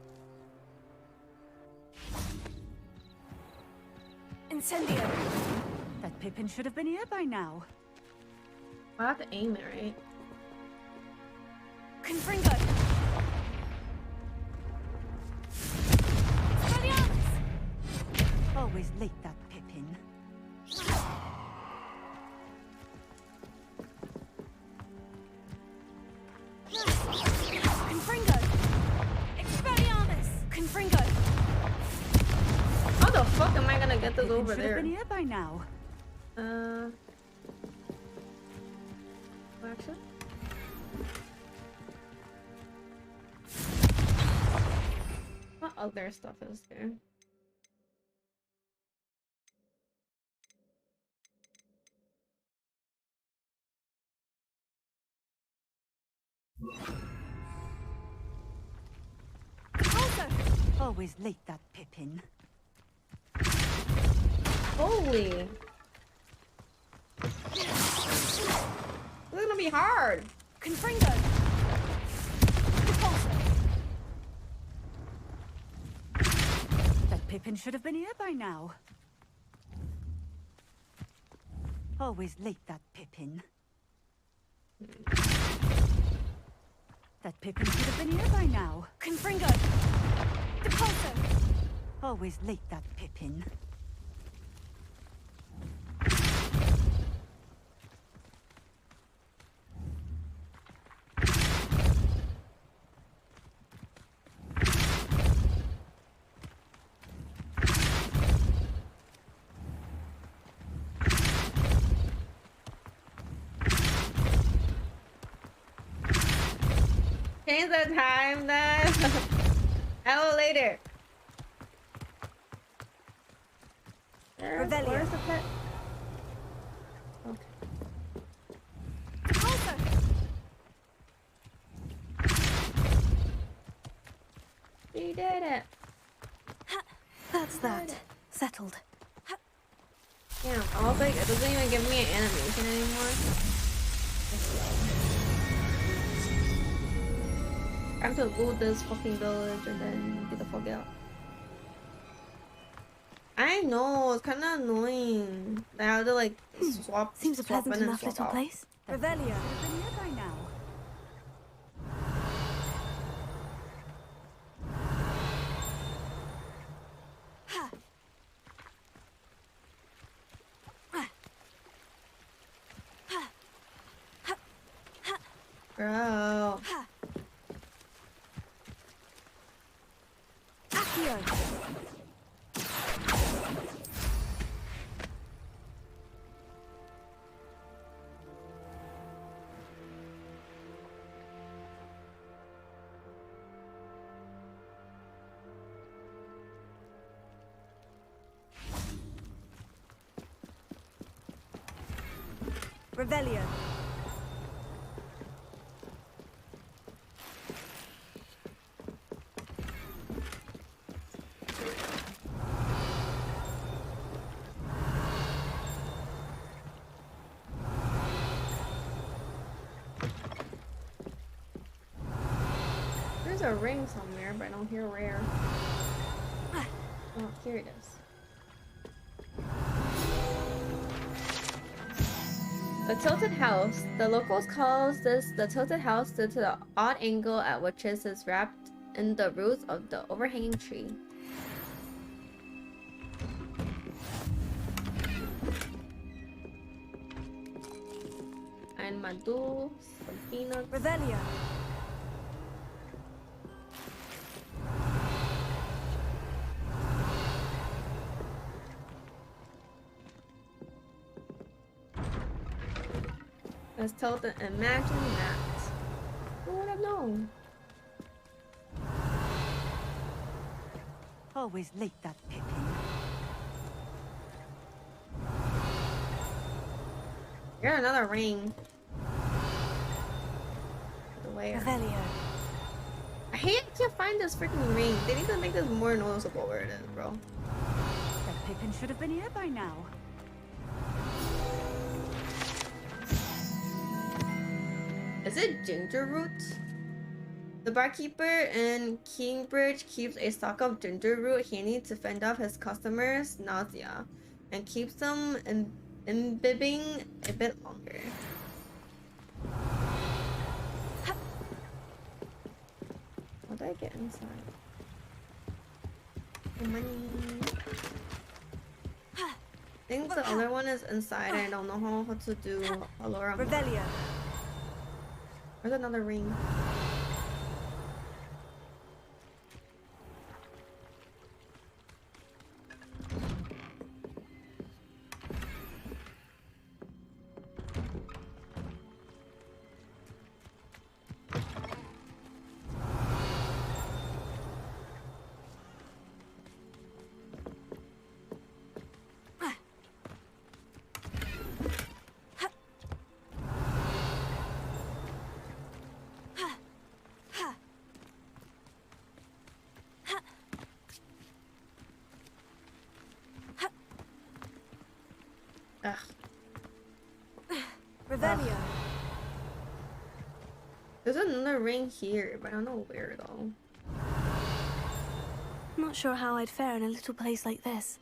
Incendio. That Pippin should have been here by now. I have to aim it, right? Confringo. Always late, that Pippin. Confringo. Expelliarmus. Confringo. How the fuck am I gonna get this over Should there? have been here by now. Action. What other stuff is there? Always late, that Pippin. Holy. This is gonna be hard. Confringo. That Pippin should have been here by now. Always late, that Pippin. That Pippin should have been here by now. Confringo. Depulso. Always late, that Pippin. Change the time then. Hour later. Revelio. Where's the pet? She did it. That's that. Settled. Damn, I was like, it doesn't even give me an animation anymore. Time to loot this fucking village and then get the fuck out. I know, it's kind of annoying. I have to like swap. Seems a swap pleasant in and enough swap little out. place. Revelio should have been here by now. Bro. Accio. Revelio. There's a ring somewhere, but I don't hear where. Oh, here it is. The tilted house. The locals call this the tilted house due to the odd angle at which it is wrapped in the roots of the overhanging tree. And Madu, some peanuts. Revelio. Let's tilt it. Imagine that. Who would have known? Always late, that Pippin. You're another ring. Where? Revelio. I hate I can't find this freaking ring. They need to make this more noticeable where it is, bro. That Pippin should have been here by now. Is it ginger root? The barkeeper in Kingbridge keeps a stock of ginger root handy to fend off his customers' nausea and keeps them imbibing a bit longer. How do I get inside? Oh, money. I think the other one is inside. I don't know how to do Allura. Revelio. Where's another ring? Ugh. Revelio. There's another ring here, but I don't know where though. Not sure how I'd fare in a little place like this.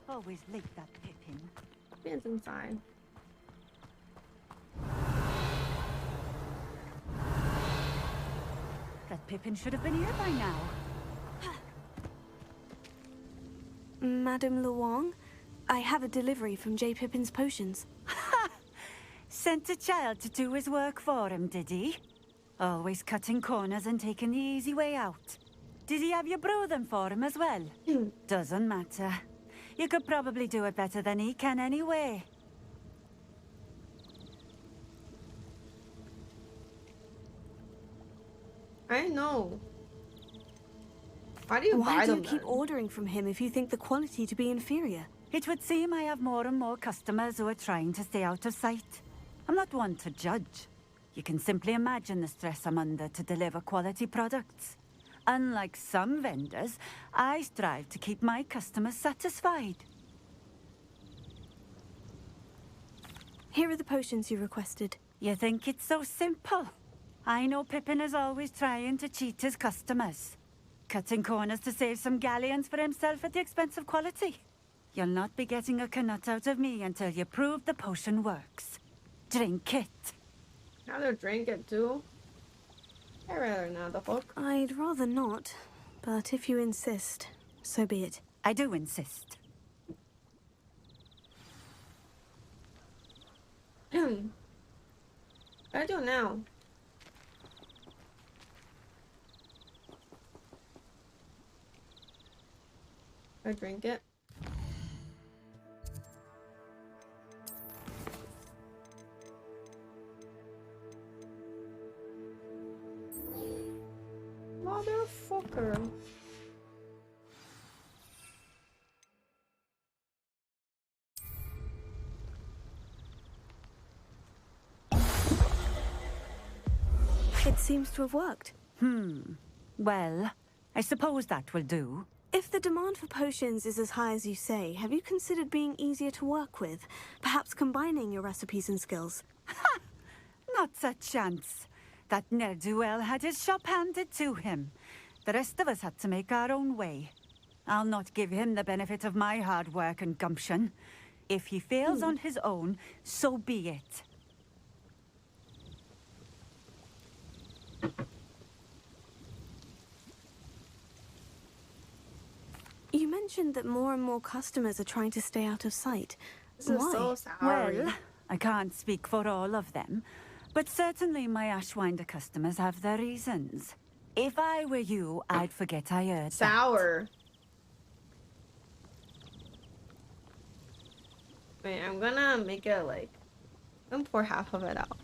Always late, that Pippin. It's inside. That Pippin should have been here by now. Madame Luong, I have a delivery from J. Pippin's potions. Sent a child to do his work for him, did he? Always cutting corners and taking the easy way out. Did he have you brew them for him as well? Doesn't matter. You could probably do it better than he can anyway. I know. Why do you Why buy do them you keep then? ordering from him if you think the quality to be inferior? It would seem I have more and more customers who are trying to stay out of sight. I'm not one to judge. You can simply imagine the stress I'm under to deliver quality products. Unlike some vendors, I strive to keep my customers satisfied. Here are the potions you requested. You think it's so simple? I know Pippin is always trying to cheat his customers. Cutting corners to save some galleons for himself at the expense of quality. You'll not be getting a canut out of me until you prove the potion works. Drink it. Now they're drink it too. I'd rather not, the fuck. I'd rather not, but if you insist, so be it. I do insist. What do I do now? I drink it. Motherfucker. It seems to have worked. Well, I suppose that will do. If the demand for potions is as high as you say, have you considered being easier to work with? Perhaps combining your recipes and skills? Not a chance. That ne'er-do-well had his shop handed to him. The rest of us had to make our own way. I'll not give him the benefit of my hard work and gumption. If he fails on his own, so be it. You mentioned that more and more customers are trying to stay out of sight. This is Why? so sorry. Well, I can't speak for all of them, but certainly my Ashwinder customers have their reasons. If I were you, I'd forget I heard Sour. Wait, I'm gonna make it like... I'm gonna pour half of it out.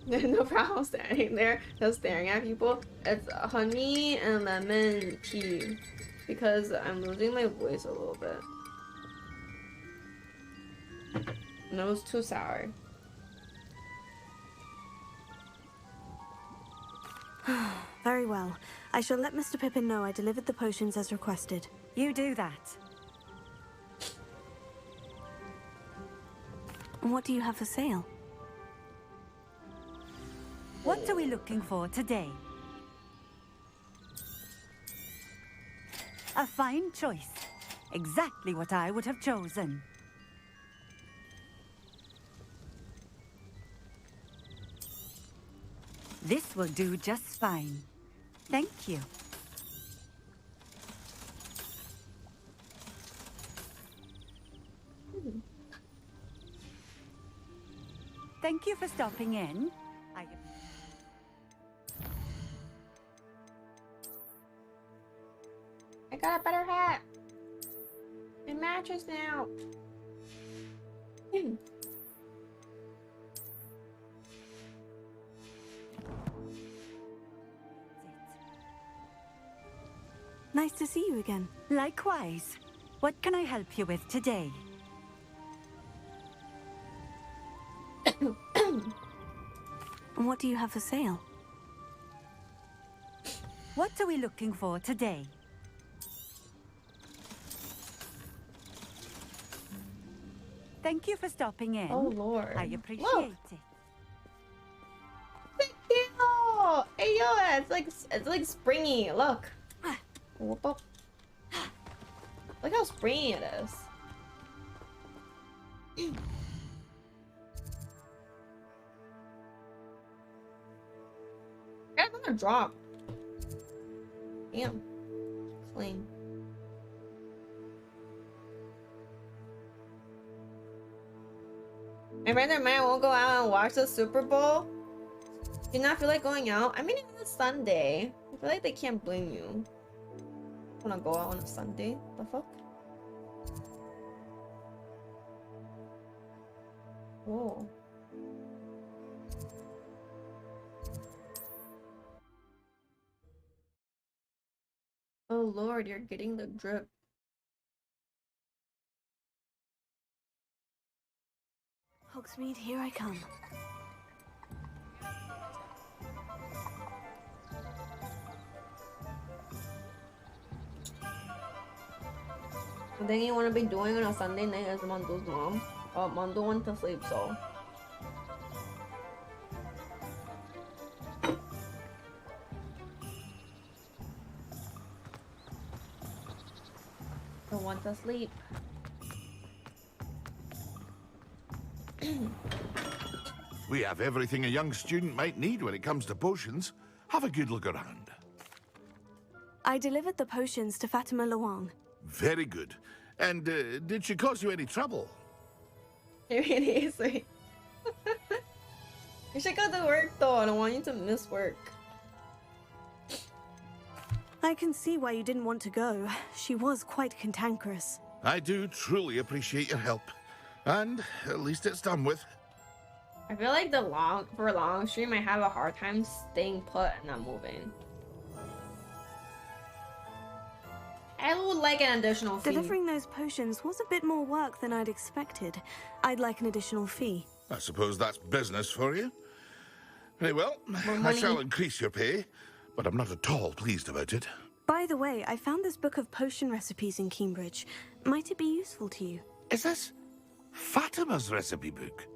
No problem standing there just staring at people. It's honey and lemon tea because I'm losing my voice a little bit. And it was too sour. Very well. I shall let Mr. Pippin know I delivered the potions as requested. You do that. What do you have for sale? What are we looking for today? A fine choice. Exactly what I would have chosen. This will do just fine. Thank you. Thank you for stopping in. I got a better hat. It matches now. Nice to see you again. Likewise. What can I help you with today? And what do you have for sale? What are we looking for today? Thank you for stopping in. Oh Lord. I appreciate it. Thank you. Hey yo, it's like springy. Look. Whoop up. Look how springy it is. I'm gonna drop. Damn. Clean. My friend and I won't go out and watch the Super Bowl. Do you not feel like going out? I mean, it's a Sunday. I feel like they can't blame you. Wanna go out on a Sunday? The fuck? Whoa. Oh Lord, you're getting the drip. Hogsmeade, here I come. The thing you want to be doing on a Sunday night is Mando's mom. Mando went to sleep, so. Don't want to sleep. We have everything a young student might need when it comes to potions. Have a good look around. I delivered the potions to Fatima Luang. Very good. And did she cause you any trouble? It really is. Like... You should go to work though. I don't want you to miss work. I can see why you didn't want to go. She was quite cantankerous. I do truly appreciate your help. And at least it's done with. I feel like for a long stream, I have a hard time staying put and not moving. I would like an additional fee. Delivering those potions was a bit more work than I'd expected. I'd like an additional fee. I suppose that's business for you. Very well, I shall increase your pay, but I'm not at all pleased about it. By the way, I found this book of potion recipes in Cambridge. Might it be useful to you? Is this Fatima's recipe book?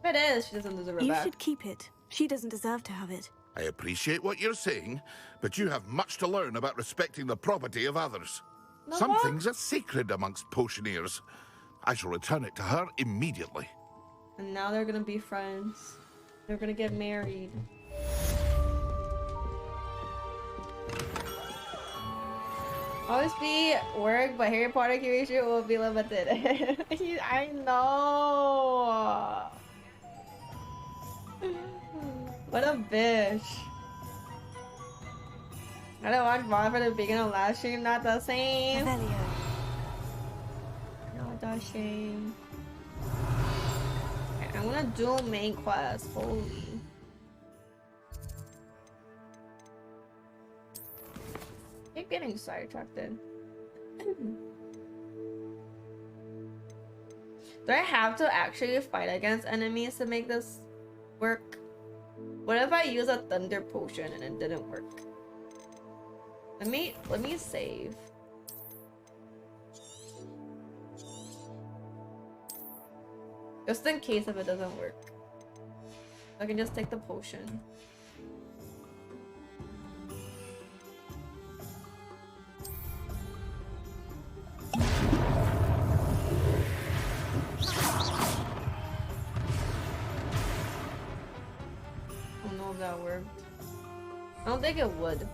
If it is, she doesn't deserve it You back. should keep it. She doesn't deserve to have it. I appreciate what you're saying, but you have much to learn about respecting the property of others. No, Some what? things are sacred amongst potioneers. I shall return it to her immediately. And now they're gonna be friends. They're gonna get married. Always be work, but Harry Potter curation will be limited. I know. What a bitch. I don't watch VOD for the beginning of last stream, not the same. Not the same. Okay, I'm gonna do main quest. Holy. Keep getting sidetracked in. Do I have to actually fight against enemies to make this work? What if I use a thunder potion and it didn't work? Let me save. Just in case if it doesn't work. I can just take the potion. I don't know if that worked. I don't think it would.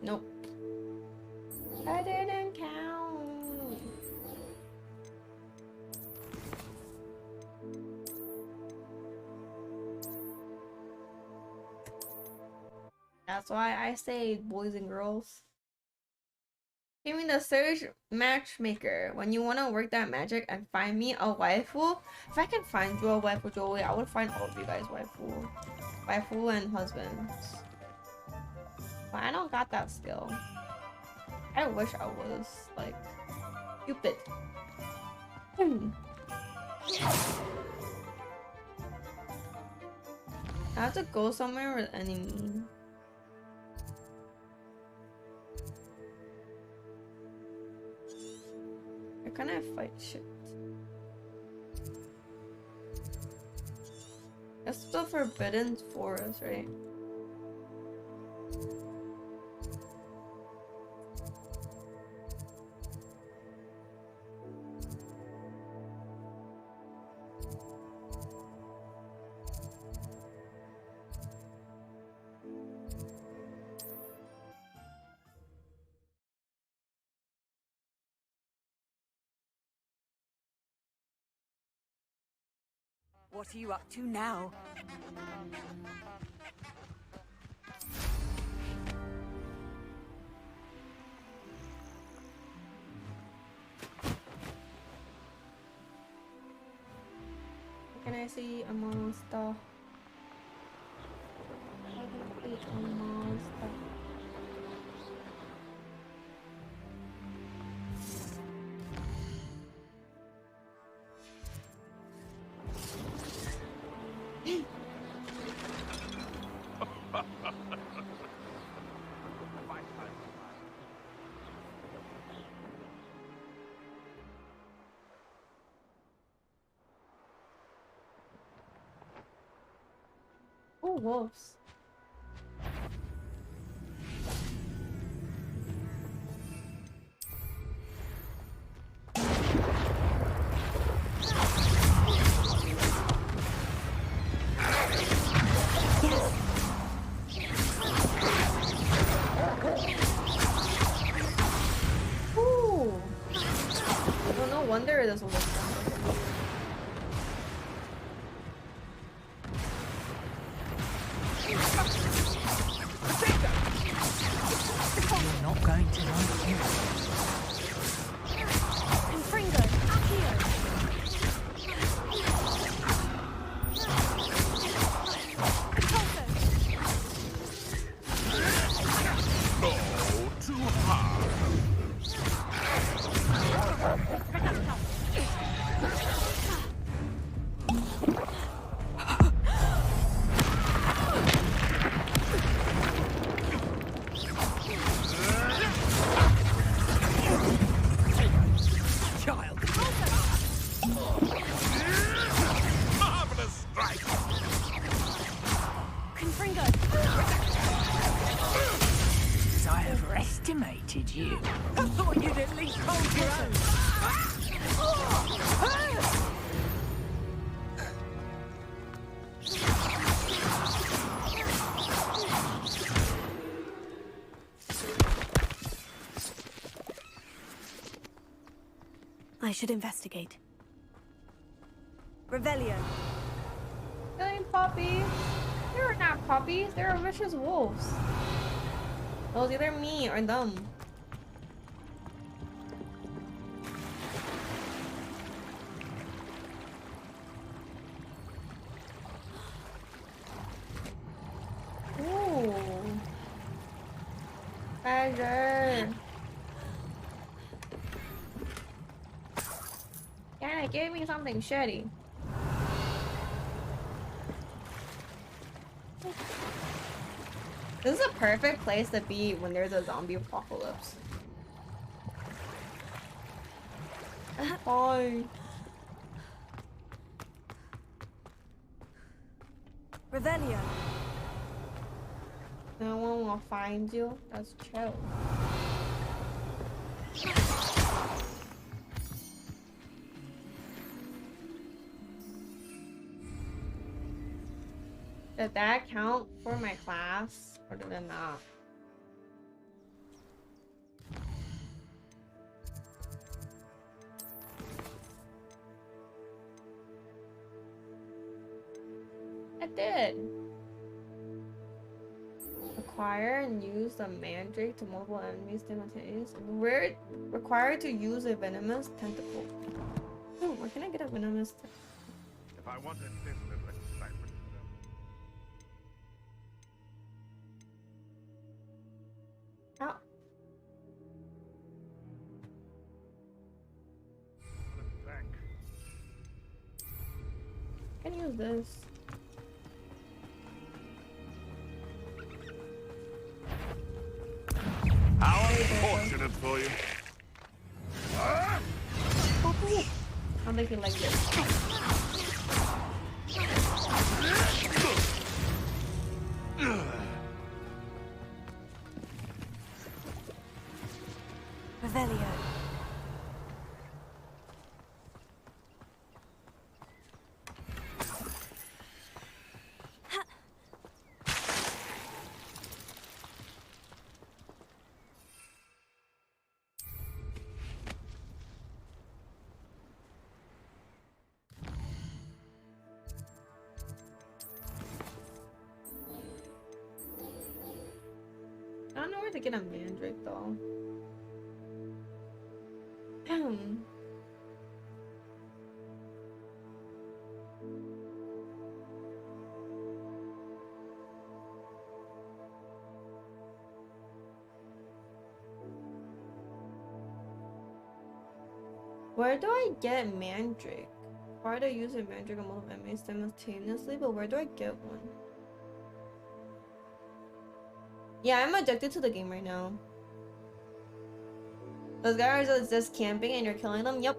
Nope. I didn't count. That's why I say boys and girls. Give me the search matchmaker. When you want to work that magic and find me a waifu. If I can find you a waifu, Joey, I would find all of you guys waifu. Waifu and husbands. But I don't got that skill. I wish I was, like, Cupid. I have to go somewhere with enemy. Where can I fight shit? That's the Forbidden Forest, right? What are you up to now? Can I see a monster? I can see a monster. Oh, wolves. Ooh. Oh, no wonder it doesn't look fun. You're not going to like it. Confringo, Accio. No, too hard. Child. Marvelous strike. Confringo. I overestimated you. I thought you'd at least hold your own. I should investigate. Revelio. Killing puppies. They're not puppies. They're vicious wolves. It was either me or them. Ooh. Badger. Yeah, it gave me something shitty. This is a perfect place to be when there's a zombie apocalypse. I'm fine. Revelio. No one will find you. That's chill. Did that count for my class, or did it not? It did. Acquire and use the mandrake to multiple enemies simultaneously. We're required to use a venomous tentacle. Oh, where can I get a venomous tentacle? If I wanted this little excitement. How? I can use this. How unfortunate for you. I don't think he liked it. Revelio. I don't know where to get a mandrake though. Where do I get mandrake? Why do I use a mandrake on multiple enemies simultaneously? But where do I get one? Yeah, I'm addicted to the game right now. Those guys are just camping and you're killing them? Yep.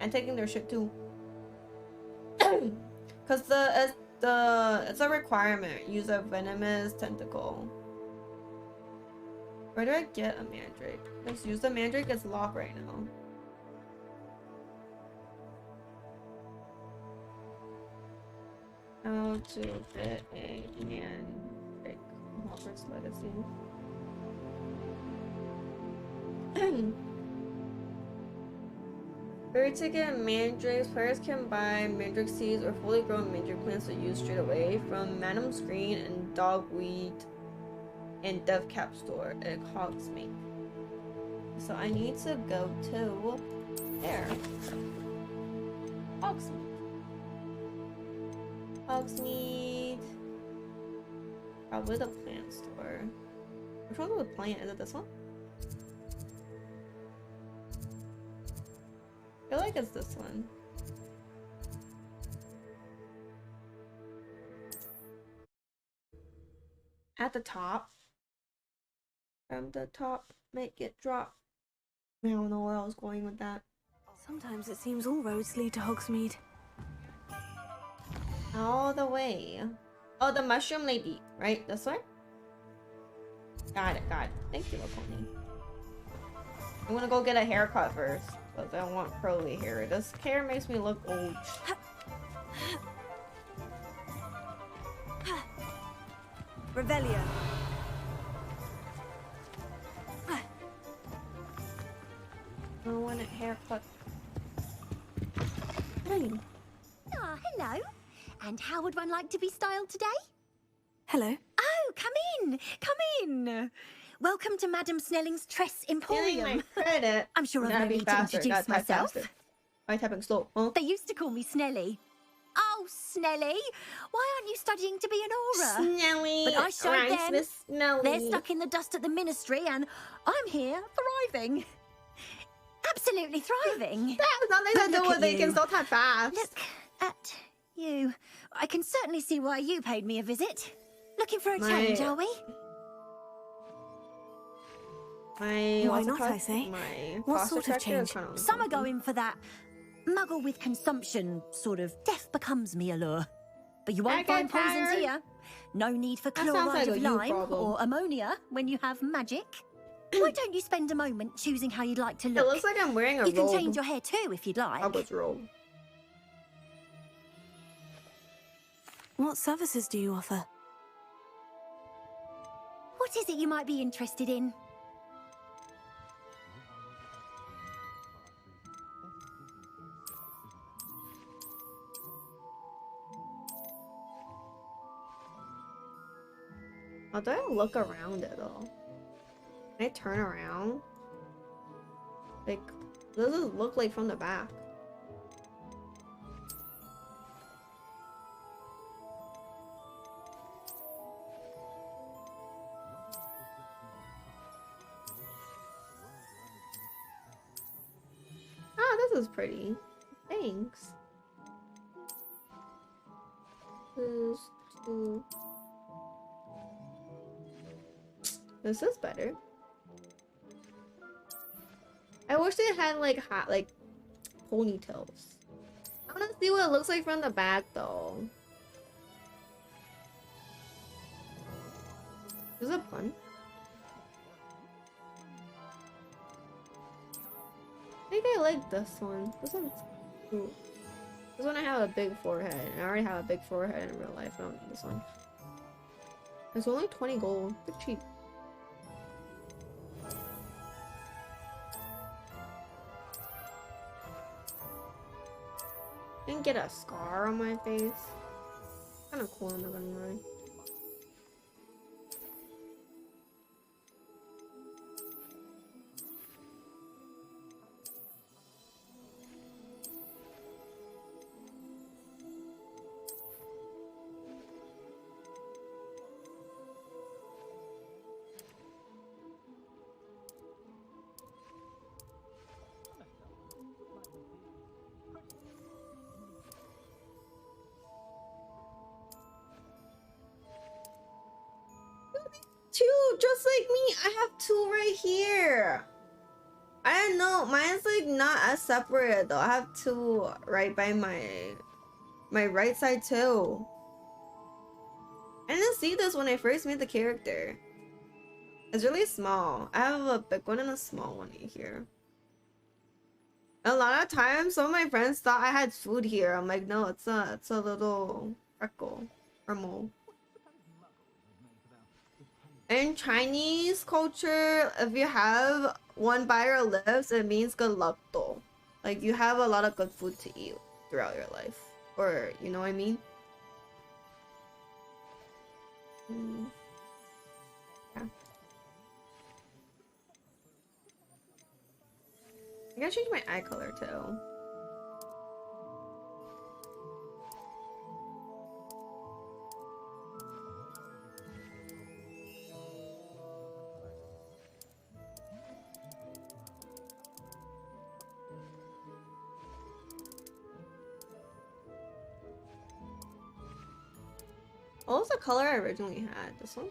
And taking their shit too. Cause it's a requirement. Use a venomous tentacle. Where do I get a mandrake? Let's use the mandrake. It's locked right now. How to get a mandrake? Hogwarts Legacy. For to get mandrakes, players can buy mandrake seeds or fully grown mandrake plants to use straight away from Madam's Green and Dogweed and Deathcap store at Hogsmeade. So I need to go to there. Hogsmeade. Probably the plant store. Which one's the plant? Is it this one? I feel like it's this one. At the top. From the top, make it drop. I don't know where I was going with that. Sometimes it seems all roads lead to Hogsmeade. All the way. Oh, the mushroom lady, right? This way? Got it, got it. Thank you, Lakoni. I'm gonna go get a haircut first, because I want curly hair. This hair makes me look old. Revelio. I want a haircut. Snelling. Ah, hello. And how would one like to be styled today? Hello. Oh, come in. Come in. Welcome to Madam Snelling's Tress Emporium. My credit. I'm sure I've Gotta no be need faster. to introduce Gotta type myself. faster. I'm typing slow. Huh? They used to call me Snelly. Oh, Snelly, why aren't you studying to be an aura? Snelly. But I showed Rhymes them. with Snelly. They're stuck in the dust at the ministry, and I'm here thriving. Absolutely thriving. That has nothing to do with it. You can still type fast. Look at you. I can certainly see why you paid me a visit. Looking for a change, are we? Why not, I say? What sort of change? Some are going for that muggle with consumption, sort of death becomes me allure. But you won't find poisons here. No need for That sounds chloride like of a you lime problem. or ammonia when you have magic. Why don't you spend a moment choosing how you'd like to look? It looks like I'm wearing a You can robe. change your hair too if you'd like. Hogwarts robe. What services do you offer? What is it you might be interested in? How do I look around it though? Can I turn around? Like, what does it look like from the back? Ah, this is pretty. Thanks. This is better. I wish they had like hot ponytails. I want to see what it looks like from the back though. Is it a pun? I think I like this one. This one's cool. This one I have a big forehead, and I already have a big forehead in real life. I don't need this one. It's only 20 gold. Pretty cheap. I can get a scar on my face. Kind of cool, I'm not gonna lie. Two, just like me. I have two right here. I don't know. Mine's like not as separate though. I have two right by my right side too. I didn't see this when I first made the character. It's really small. I have a big one and a small one here. A lot of times, some of my friends thought I had food here. I'm like, no, it's a little freckle or mole. In Chinese culture, if you have one by your lips, it means good luck though. Like you have a lot of good food to eat throughout your life. Or, you know what I mean? Yeah. I gotta change my eye color too. What was the color I originally had? This one?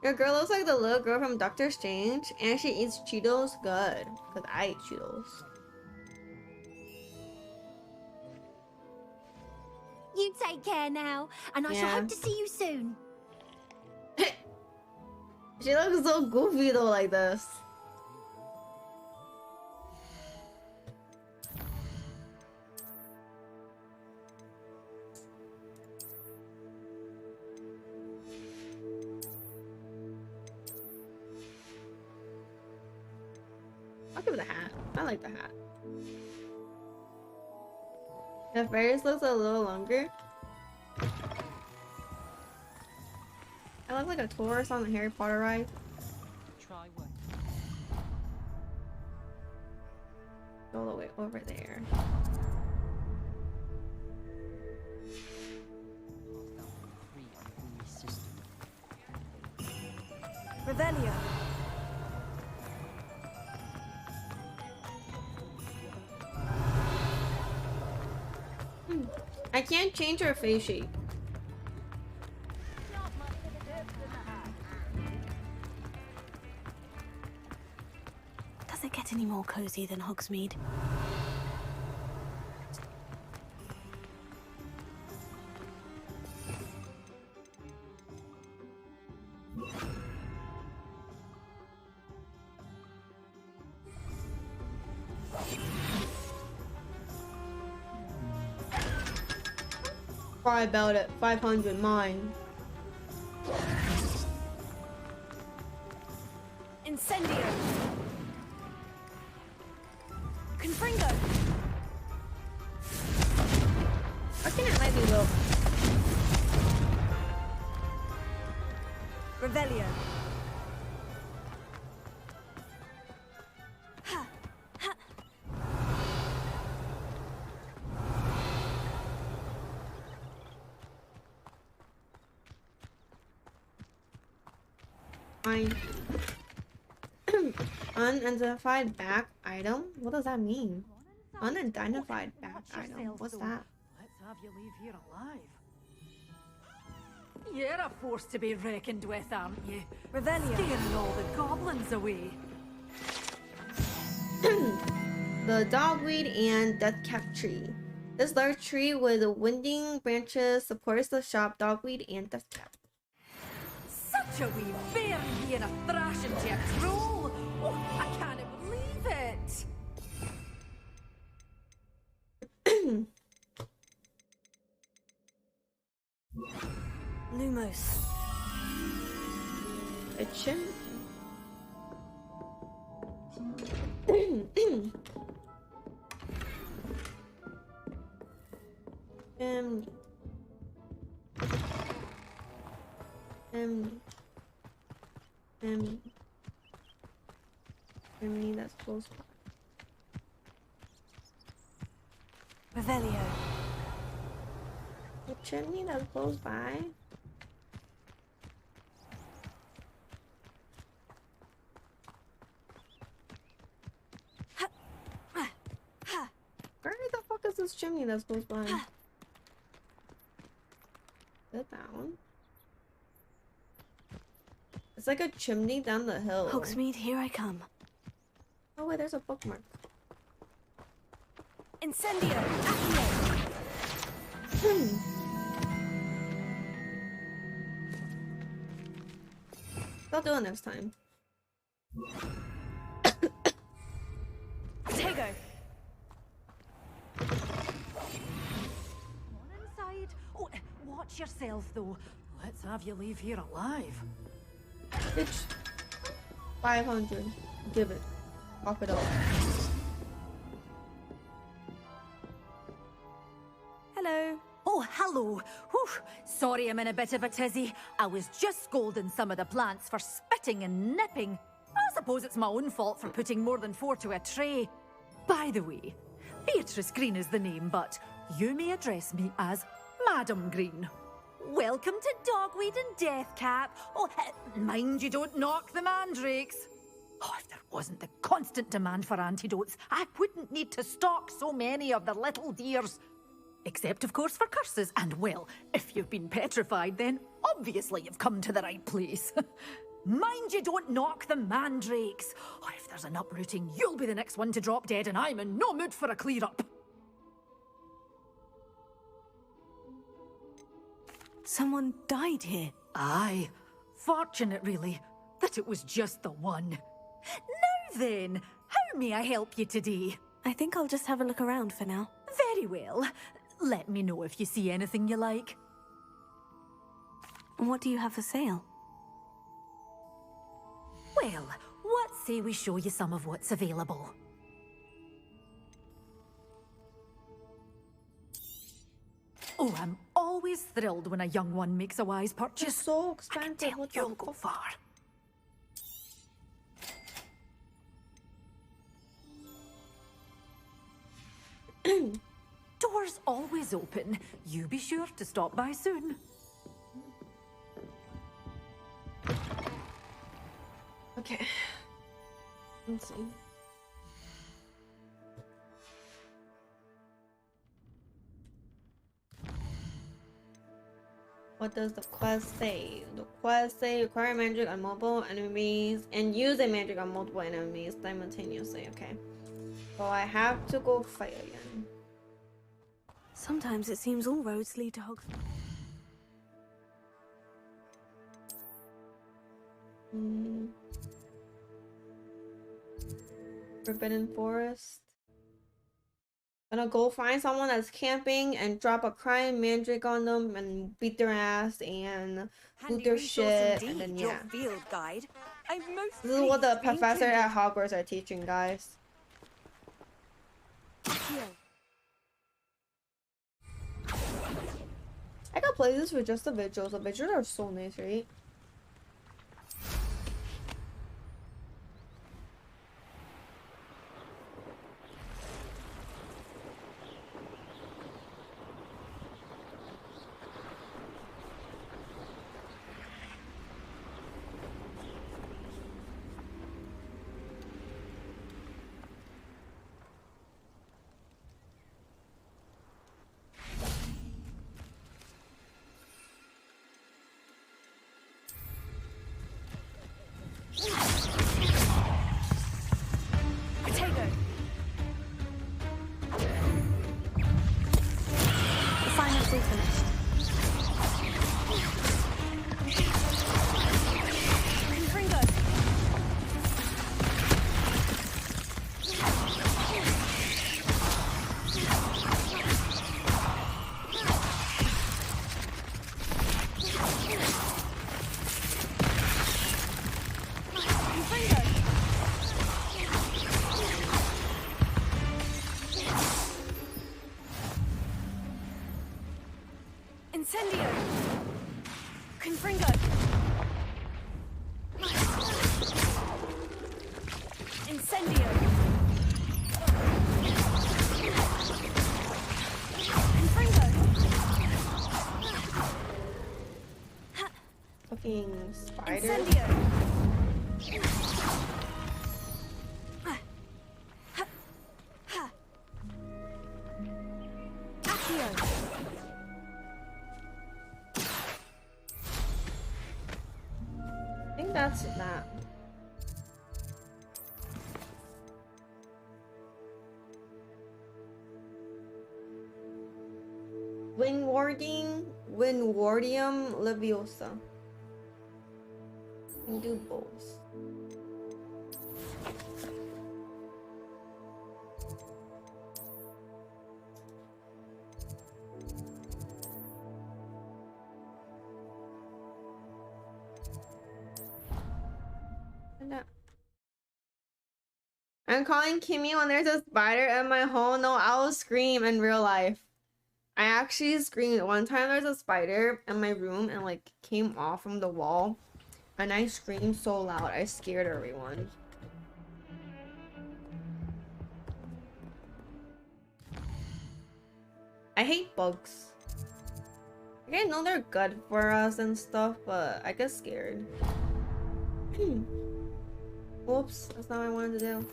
Your girl looks like the little girl from Doctor Strange, and she eats Cheetos good. Because I eat Cheetos. You take care now, and I shall Yeah. hope to see you soon. She looks so goofy though, like this. I'll give it a hat. I like the hat. The face looks a little longer. I look like a tourist on the Harry Potter ride. Try what? All the way over there. Revelio. I can't change her face shape. Does it get any more cozy than Hogsmeade? Cry about it. 500 mine. Incendio. Confringo. Why can't it let me look? Revelio. Fine. Unidentified back item? What does that mean? Unidentified back item. What's that? Let's have you leave here alive. You're a force to be reckoned with, aren't you? Revelio. Scaring all the goblins away. The dogweed and deathcap tree. This large tree with winding branches supports the sharp dogweed and deathcap. Such a wee bear being a thrashing to a troll. Oh, I can't believe it. Lumos. A chin. Chimney that's close by. Revelio. A chimney that's close by. Where the fuck is this chimney that's close by? Is it that one? It's like a chimney down the hill. Hogsmeade, here I come. Oh wait, there's a bookmark. Incendio. I'll do it next time. Tego. Inside. Oh, watch yourself, though. Let's have you leave here alive. Bitch. 500. Give it. Pop it up. Hello. Oh, hello. Whew. Sorry I'm in a bit of a tizzy. I was just scolding some of the plants for spitting and nipping. I suppose it's my own fault for putting more than 4 to a tray. By the way, Beatrice Green is the name, but you may address me as Madam Green. Welcome to Dogweed and Deathcap. Oh, mind you don't knock the mandrakes. Oh, if there wasn't the constant demand for antidotes, I wouldn't need to stock so many of the little dears. Except, of course, for curses. And, well, if you've been petrified, then obviously you've come to the right place. Mind you don't knock the mandrakes. Oh, if there's an uprooting, you'll be the next one to drop dead, and I'm in no mood for a clear-up. Someone died here. Aye. Fortunate, really, that it was just the one. Now then, how may I help you today? I think I'll just have a look around for now. Very well. Let me know if you see anything you like. What do you have for sale? Well, what say we show you some of what's available. Oh, I'm always thrilled when a young one makes a wise purchase. It's so expensive. What You'll go far. Doors always open. You be sure to stop by soon. Okay. Let's see. What does the quest say? The quest say acquire magic on multiple enemies and use a magic on multiple enemies simultaneously. Okay. So I have to go fight again. Sometimes it seems all roads lead to Hogwarts. Forbidden Forest. Gonna go find someone that's camping and drop a crying mandrake on them and beat their ass and loot their shit and then yeah. Field guide. I'm most This is what the pleased to be professor included. at Hogwarts are teaching, guys. I could play this with just the visuals. The visuals are so nice, right? Potato. Refinement's all finished. Confringo. Incendio. Confringo. Incendio. Confringo. Fucking spider. Incendio. Accio. I think that's that. Wingardium Leviosa. Can do both. I'm calling Kimmy when there's a spider at my home. No, I'll scream in real life. I actually screamed one time. There's a spider in my room and like came off from the wall, and I screamed so loud I scared everyone. I hate bugs. Like, I know they're good for us and stuff, but I get scared. Whoops, that's not what I wanted to do.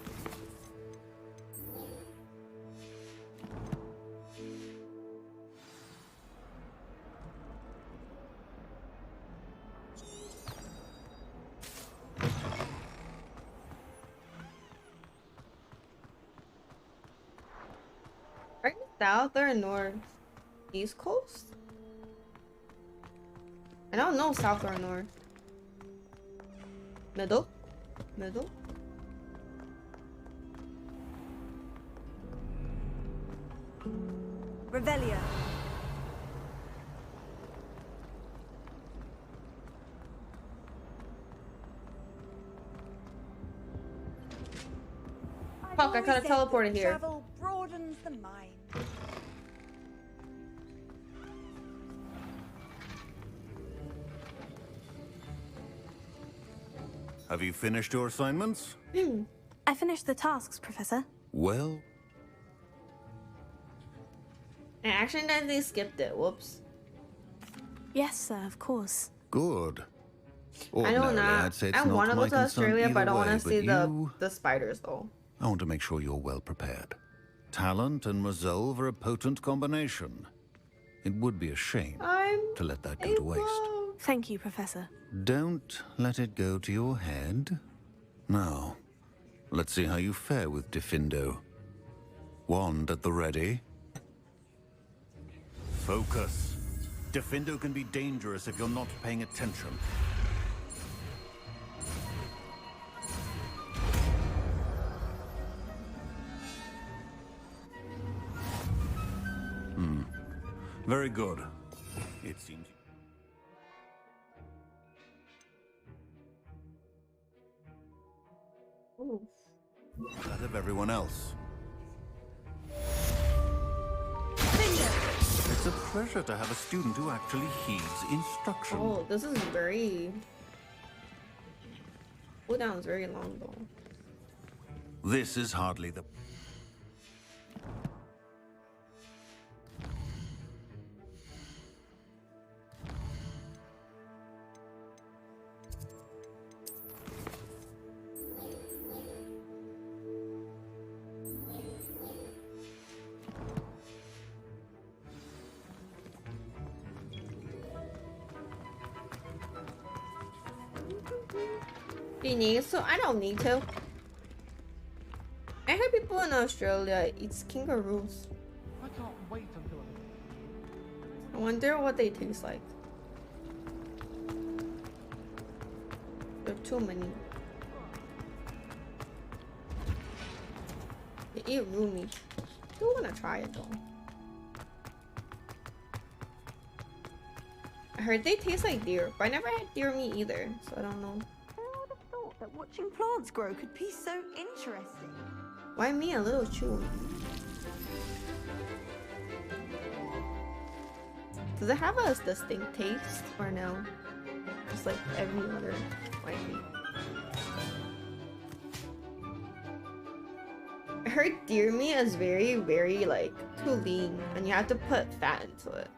Are you south or north? East coast? I don't know south or north. Middle? Middle? Revelia. Fuck, I could have teleported here. Travel broadens the mind. Have you finished your assignments? I finished the tasks, Professor. Well, I accidentally skipped it. Whoops. Yes, sir, of course. good. I know Ordinarily, not. I'd say it's I not want to my go to concern Australia, but I either don't want way, to see but the spiders though. I want to make sure you're well prepared. Talent and resolve are a potent combination. It would be a shame to let that go to waste. Thank you, Professor. Don't let it go to your head. Now, let's see how you fare with Diffindo. Wand at the ready. Focus. Diffindo can be dangerous if you're not paying attention. Very good. It seems... that of everyone else. It's a pleasure to have a student who actually heeds instruction. Oh, this is very... cooldown is very long though. This is hardly the... Do you need to? I don't need to. I heard people in Australia eat kangaroos. I can't wait until I wonder what they taste like. There are too many. They eat roomy. I do want to try it though. I heard they taste like deer, but I never had deer meat either, so I don't know. That watching plants grow could be so interesting. Why me a little chew? Does it have a distinct taste or no? Just like every other white meat. I heard deer meat is very, very like too lean and you have to put fat into it.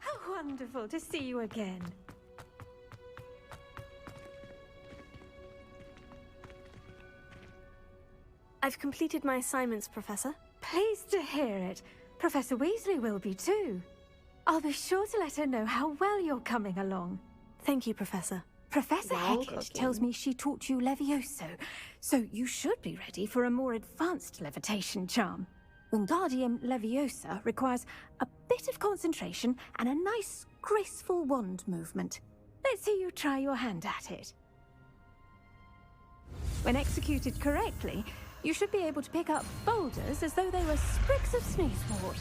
How wonderful to see you again. I've completed my assignments, Professor. Pleased to hear it. Professor Weasley will be too. I'll be sure to let her know how well you're coming along. Thank you, Professor. Professor Well Heckett cooking. tells me she taught you Levioso, so you should be ready for a more advanced levitation charm. Wingardium Leviosa requires a bit of concentration and a nice, graceful wand movement. Let's see you try your hand at it. When executed correctly, you should be able to pick up boulders as though they were sprigs of sneezewort.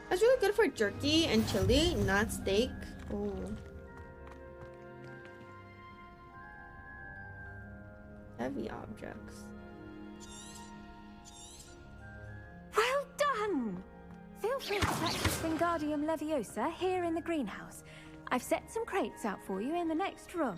That's really good for jerky and chili, not steak. Ooh. Heavy objects. Well done! Feel free to practice Wingardium Leviosa here in the greenhouse. I've set some crates out for you in the next room.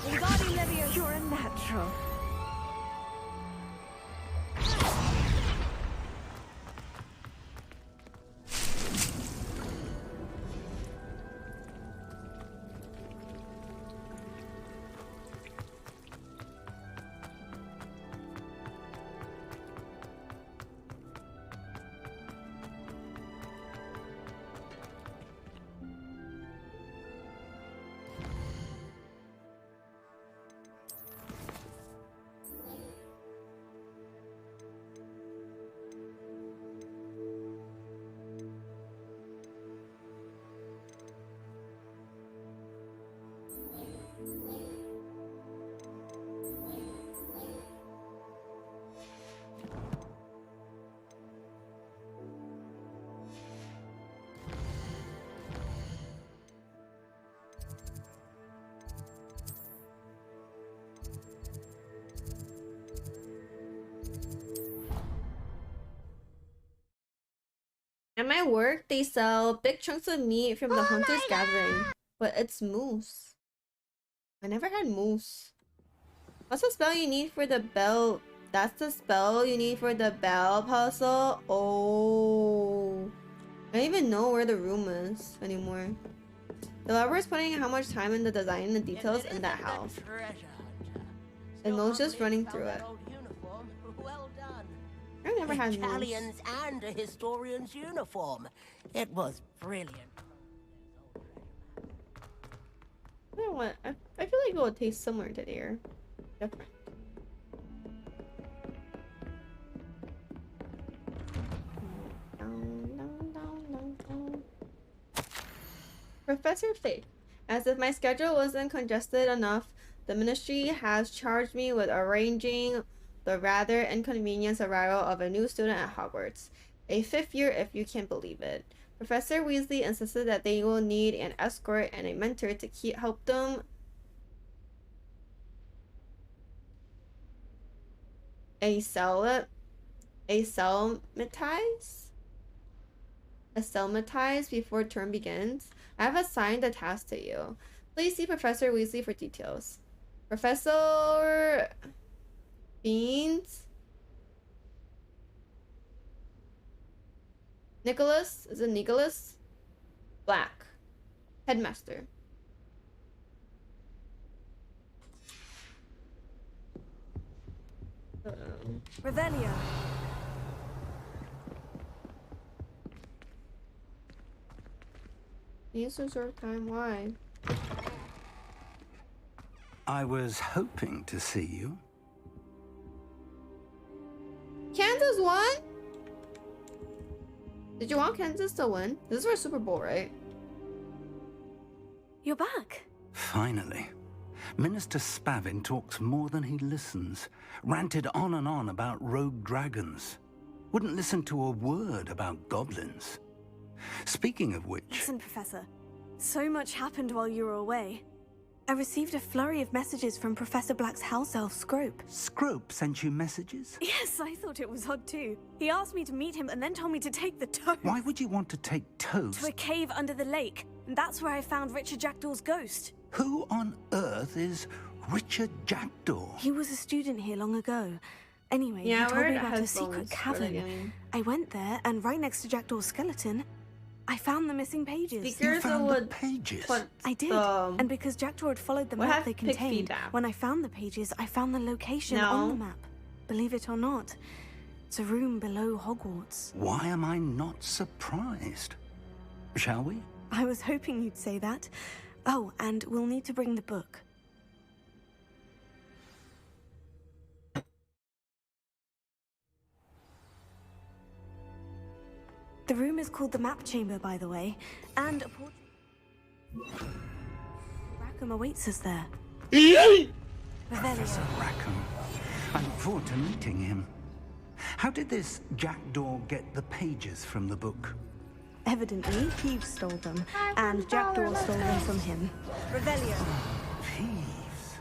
Wingardium Leviosa, you're a natural. At my work, they sell big chunks of meat from the hunter's gathering, but it's moose. I never had moose. What's the spell you need for the bell? That's the spell you need for the bell puzzle? Oh. I don't even know where the room is anymore. The lover is putting how much time in the design and the details in that house. And No's just running through it. I never had moose. Italians and a historian's uniform. It was brilliant. I don't know what. I feel like it will taste similar to there. Different. Professor Faith, as if my schedule wasn't congested enough, the ministry has charged me with arranging the rather inconvenient arrival of a new student at Hogwarts. A 5th year, if you can believe it. Professor Weasley insisted that they will need an escort and a mentor to help them acclimatize before term begins. I have assigned a task to you. Please see Professor Weasley for details. Professor Beans? Nicholas? Is it Nicholas? Black. Headmaster. Revelio. Needs to serve time. Why? I was hoping to see you. Kansas won? Did you want Kansas to win? This is for Super Bowl, right? You're back. Finally. Minister Spavin talks more than he listens. Ranted on and on about rogue dragons. Wouldn't listen to a word about goblins. Speaking of which... Listen, Professor. So much happened while you were away. I received a flurry of messages from Professor Black's house elf, Scrope. Scrope sent you messages? Yes, I thought it was odd too. He asked me to meet him and then told me to take the toad. Why would you want to take toads? To a cave under the lake. And that's where I found Richard Jackdaw's ghost. Who on earth is Richard Jackdaw? He was a student here long ago. Anyway, yeah, he told me about a secret cavern. I went there, and right next to Jackdaw's skeleton, I found the missing pages. You found the pages? I did. And because Jackdaw had followed the map they contained, when I found the pages, I found the location on the map. Believe it or not, it's a room below Hogwarts. Why am I not surprised? Shall we? I was hoping you'd say that. Oh, and we'll need to bring the book. The room is called the Map Chamber, by the way, and a portrait. Rackham awaits us there. Professor Rackham. I look forward to meeting him. How did this Jackdaw get the pages from the book? Evidently, thieves stole them, and Jackdaw stole them from him. Revelio. Thieves.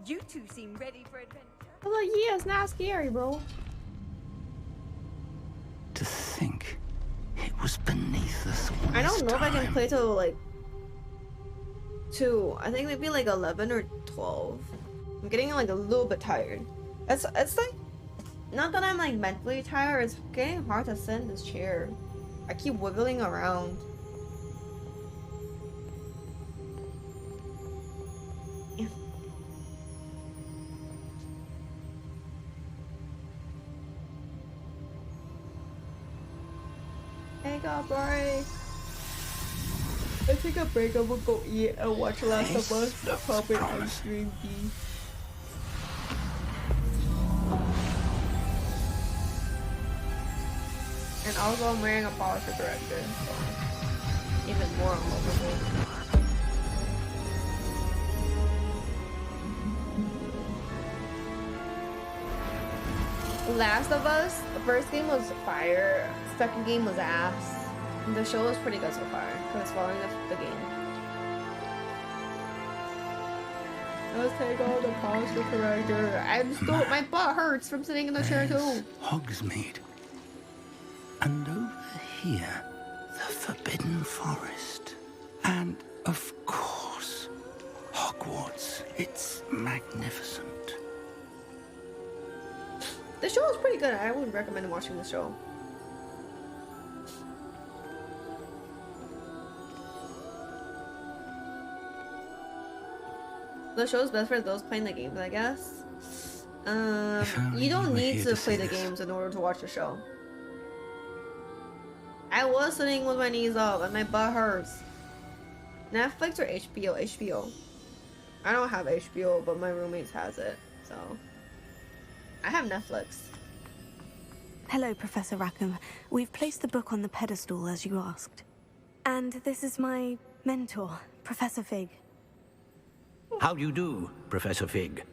You two seem ready for adventure. I'm like, yeah, it's not scary, bro. To think it was beneath us all I don't know time. if I can play till like 2. I think maybe like 11 or 12. I'm getting like a little bit tired. It's like not that I'm like mentally tired. It's getting hard to sit in this chair. I keep wiggling around. Take a break. I take a break. I'm gonna go eat and watch Last of Us. Probably on stream B. And also I'm wearing a Polisher Director, so even more unlovable. Last of Us, the first game was fire, second game was ass. The show is pretty good so far, because it's following the game. Let's take all the posture corrector. I'm still, my butt hurts from sitting in the chair too. Hogsmeade. And over here, the Forbidden Forest. And, of course, Hogwarts. It's magnificent. The show is pretty good. I would recommend watching the show. The show is best for those playing the games, I guess. You don't need to play the games in order to watch the show. I was sitting with my knees up and my butt hurts. Netflix or HBO? HBO. I don't have HBO, but my roommates has it, so I have Netflix. Hello, Professor Rackham. We've placed the book on the pedestal as you asked. And this is my mentor, Professor Fig. How do you do, Professor Fig?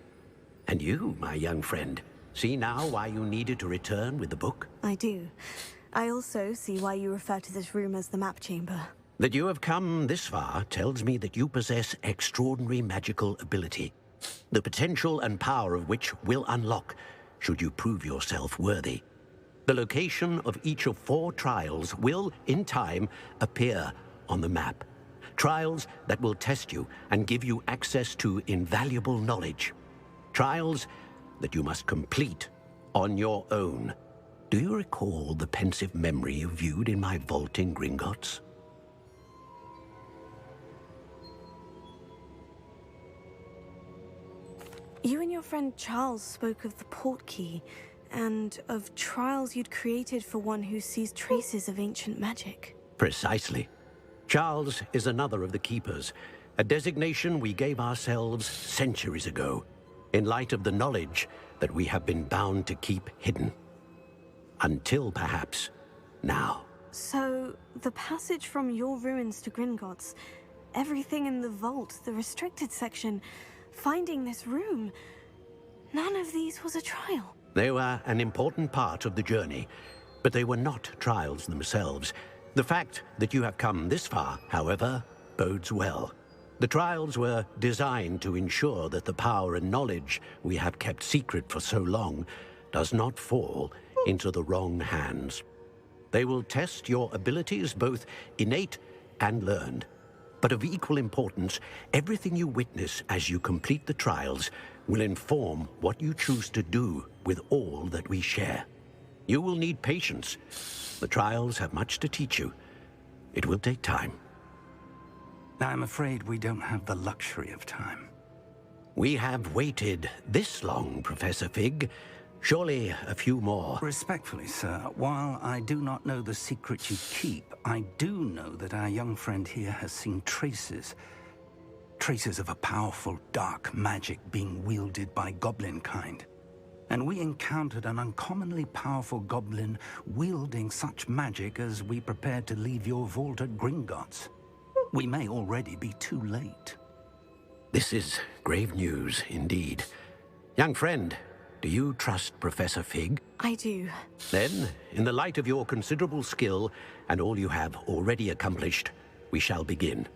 And you, my young friend, see now why you needed to return with the book? I do. I also see why you refer to this room as the map chamber. That you have come this far tells me that you possess extraordinary magical ability, the potential and power of which will unlock should you prove yourself worthy. The location of each of 4 trials will, in time, appear on the map. Trials that will test you and give you access to invaluable knowledge. Trials that you must complete on your own. Do you recall the pensive memory you viewed in my vault in Gringotts? You and your friend Charles spoke of the portkey, and of trials you'd created for one who sees traces of ancient magic. Precisely. Charles is another of the Keepers, a designation we gave ourselves centuries ago, in light of the knowledge that we have been bound to keep hidden. Until, perhaps, now. So, the passage from your ruins to Gringotts, everything in the vault, the restricted section, finding this room, none of these was a trial. They were an important part of the journey, but they were not trials themselves. The fact that you have come this far, however, bodes well. The trials were designed to ensure that the power and knowledge we have kept secret for so long does not fall into the wrong hands. They will test your abilities, both innate and learned. But of equal importance, everything you witness as you complete the trials will inform what you choose to do with all that we share. You will need patience. The trials have much to teach you. It will take time. I'm afraid we don't have the luxury of time. We have waited this long, Professor Fig. Surely a few more. Respectfully, sir, while I do not know the secret you keep, I do know that our young friend here has seen traces of a powerful dark magic being wielded by goblin kind. And we encountered an uncommonly powerful goblin wielding such magic as we prepared to leave your vault at Gringotts. We may already be too late. This is grave news indeed. Young friend, do you trust Professor Fig? I do. Then, in the light of your considerable skill and all you have already accomplished, we shall begin.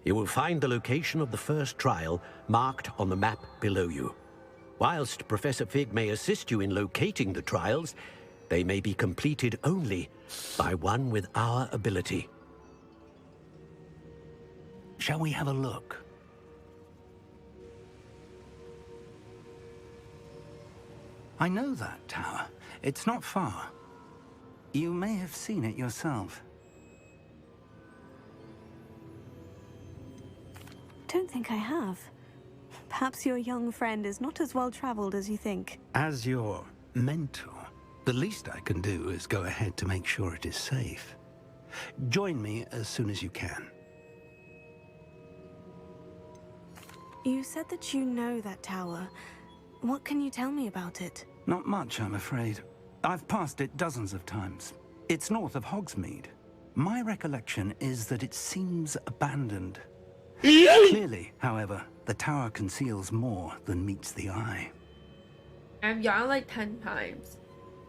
You will find the location of the first trial marked on the map below you. Whilst Professor Fig may assist you in locating the trials, they may be completed only by one with our ability. Shall we have a look? I know that tower. It's not far. You may have seen it yourself. Don't think I have. Perhaps your young friend is not as well-traveled as you think. As your mentor, the least I can do is go ahead to make sure it is safe. Join me as soon as you can. You said that you know that tower. What can you tell me about it? Not much, I'm afraid. I've passed it dozens of times. It's north of Hogsmeade. My recollection is that it seems abandoned. Clearly, however, the tower conceals more than meets the eye. I've yawned like 10 times.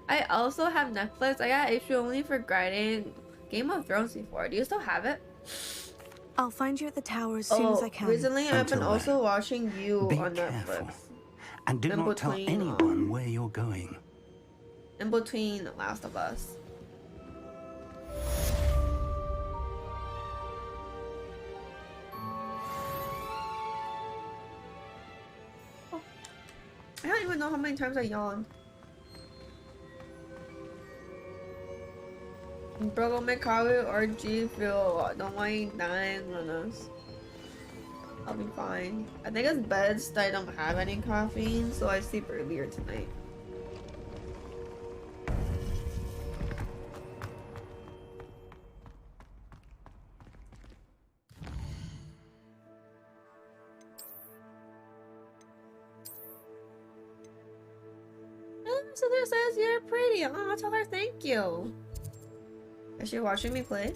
I also have Netflix. I got HBO only for getting Game of Thrones before. Do you still have it? I'll find you at the tower as soon as I can. Recently I've been Until also watching you be on careful. Netflix. And do In not tell between, anyone where you're going. In between Last of Us. Oh, I don't even know how many times I yawned. Bro, make coffee or G Fuel. Don't mind dying on us. I'll be fine. I think it's best that I don't have any caffeine, so I sleep earlier tonight. So there says you're pretty. Oh, tell her thank you. Is she watching me play?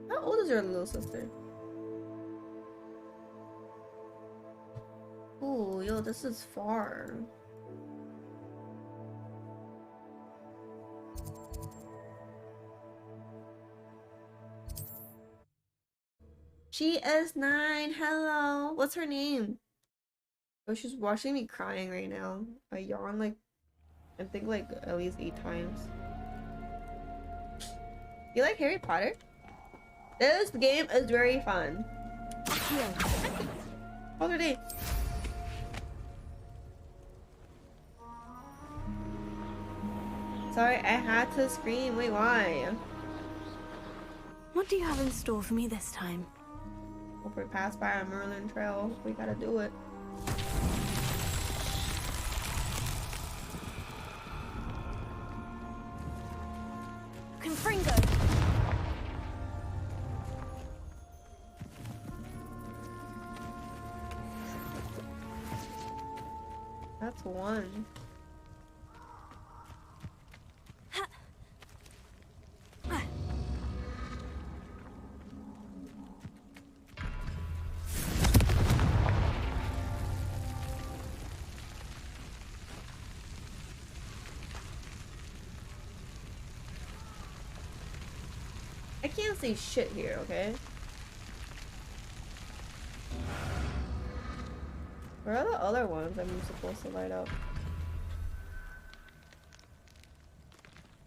How old is your little sister? Ooh, yo, this is far. She is 9. Hello. What's her name? Oh, she's watching me crying right now. I yawn like, I think like at least 8 times. You like Harry Potter? This game is very fun. How's your day? Sorry, I had to scream. Wait, why? What do you have in store for me this time? If we pass by a Merlin Trail, we gotta do it. Confringo! That's one. I can't see shit here, okay? Where are the other ones I'm supposed to light up?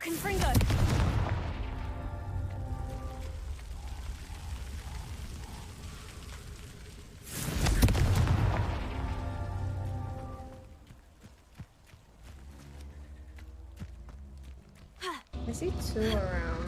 Confringo! I see 2 around.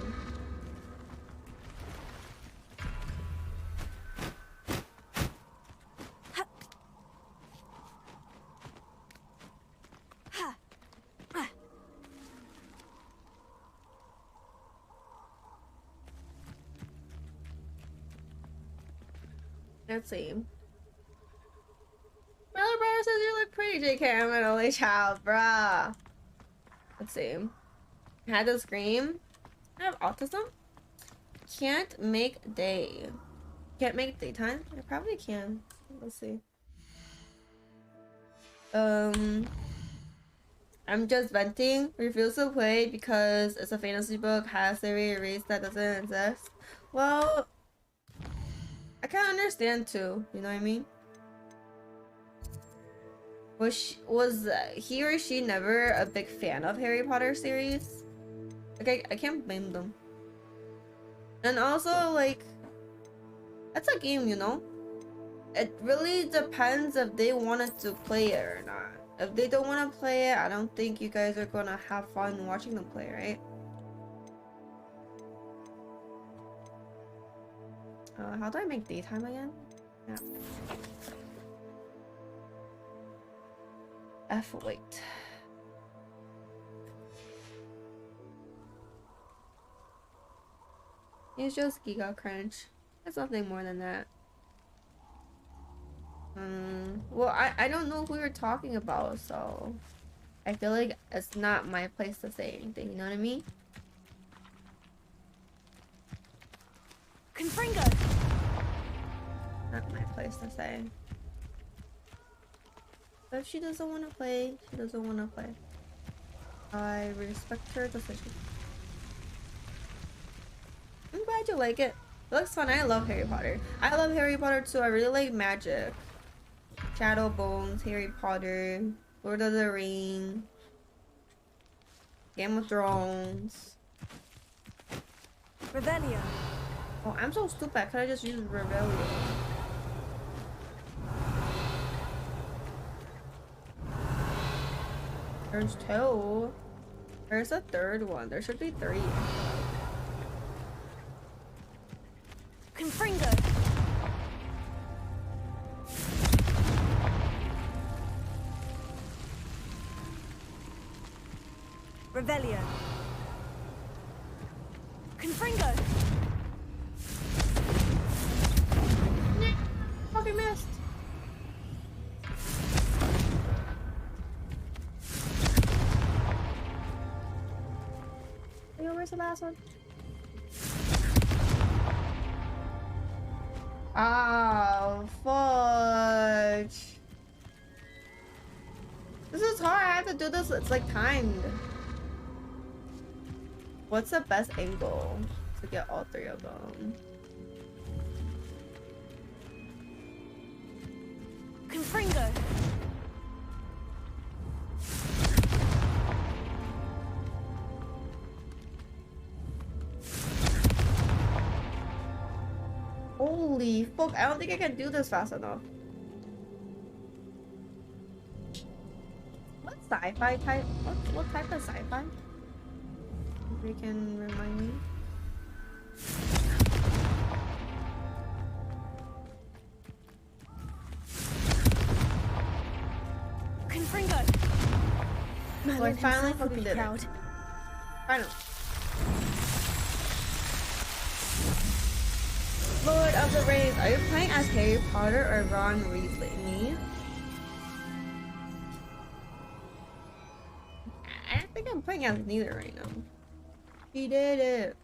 Let's see. My little brother says you look pretty, JK. I'm an only child, bruh. Let's see. I had to scream. I have autism. Can't make day. Can't make daytime? I probably can. Let's see. I'm just venting. Refuse to play because it's a fantasy book, has a race that doesn't exist. Well, I can understand too. You know what I mean? Was he or she never a big fan of Harry Potter series? Like I can't blame them. And also like, that's a game, you know? It really depends if they wanted to play it or not. If they don't want to play it, I don't think you guys are gonna have fun watching them play, right? How do I make daytime again? Yeah. F, wait. It's just Giga Crunch. It's nothing more than that. Well, I don't know who you're talking about, so I feel like it's not my place to say anything, you know what I mean? Confringo! Not my place to say. But if she doesn't want to play, she doesn't want to play. I respect her decision. I'm glad you like it. It looks fun. I love Harry Potter. I love Harry Potter too. I really like magic. Shadow Bones, Harry Potter, Lord of the Rings, Game of Thrones. Revelio. Oh, I'm so stupid. I could have just used Revelio. There's 2. There's a 3rd one. There should be 3. Confringo. Revelio. Confringo. Fucking missed. Where's the last one? Oh, fudge. This is hard. I have to do this. It's like timed. What's the best angle to get all 3 of them? Confringo. Holy fuck, I don't think I can do this fast enough. What sci-fi type? What type of sci-fi? If you can remind me. Confringo. So I finally fucking did it. Finally. Lord of the Rings. Are you playing as Harry Potter or Ron Weasley? Me? I think I'm playing as neither right now. He did it.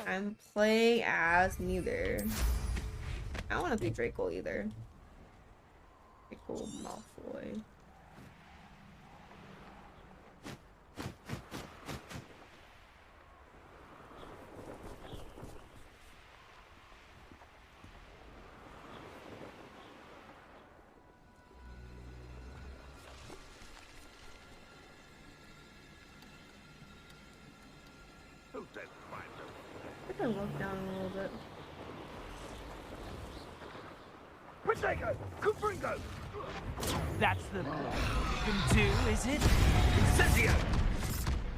I'm playing as neither. I don't want to be Draco either. Draco Malfoy. I can look down a little bit. Protego! Confringo! That's the best you can do, is it? Incendio!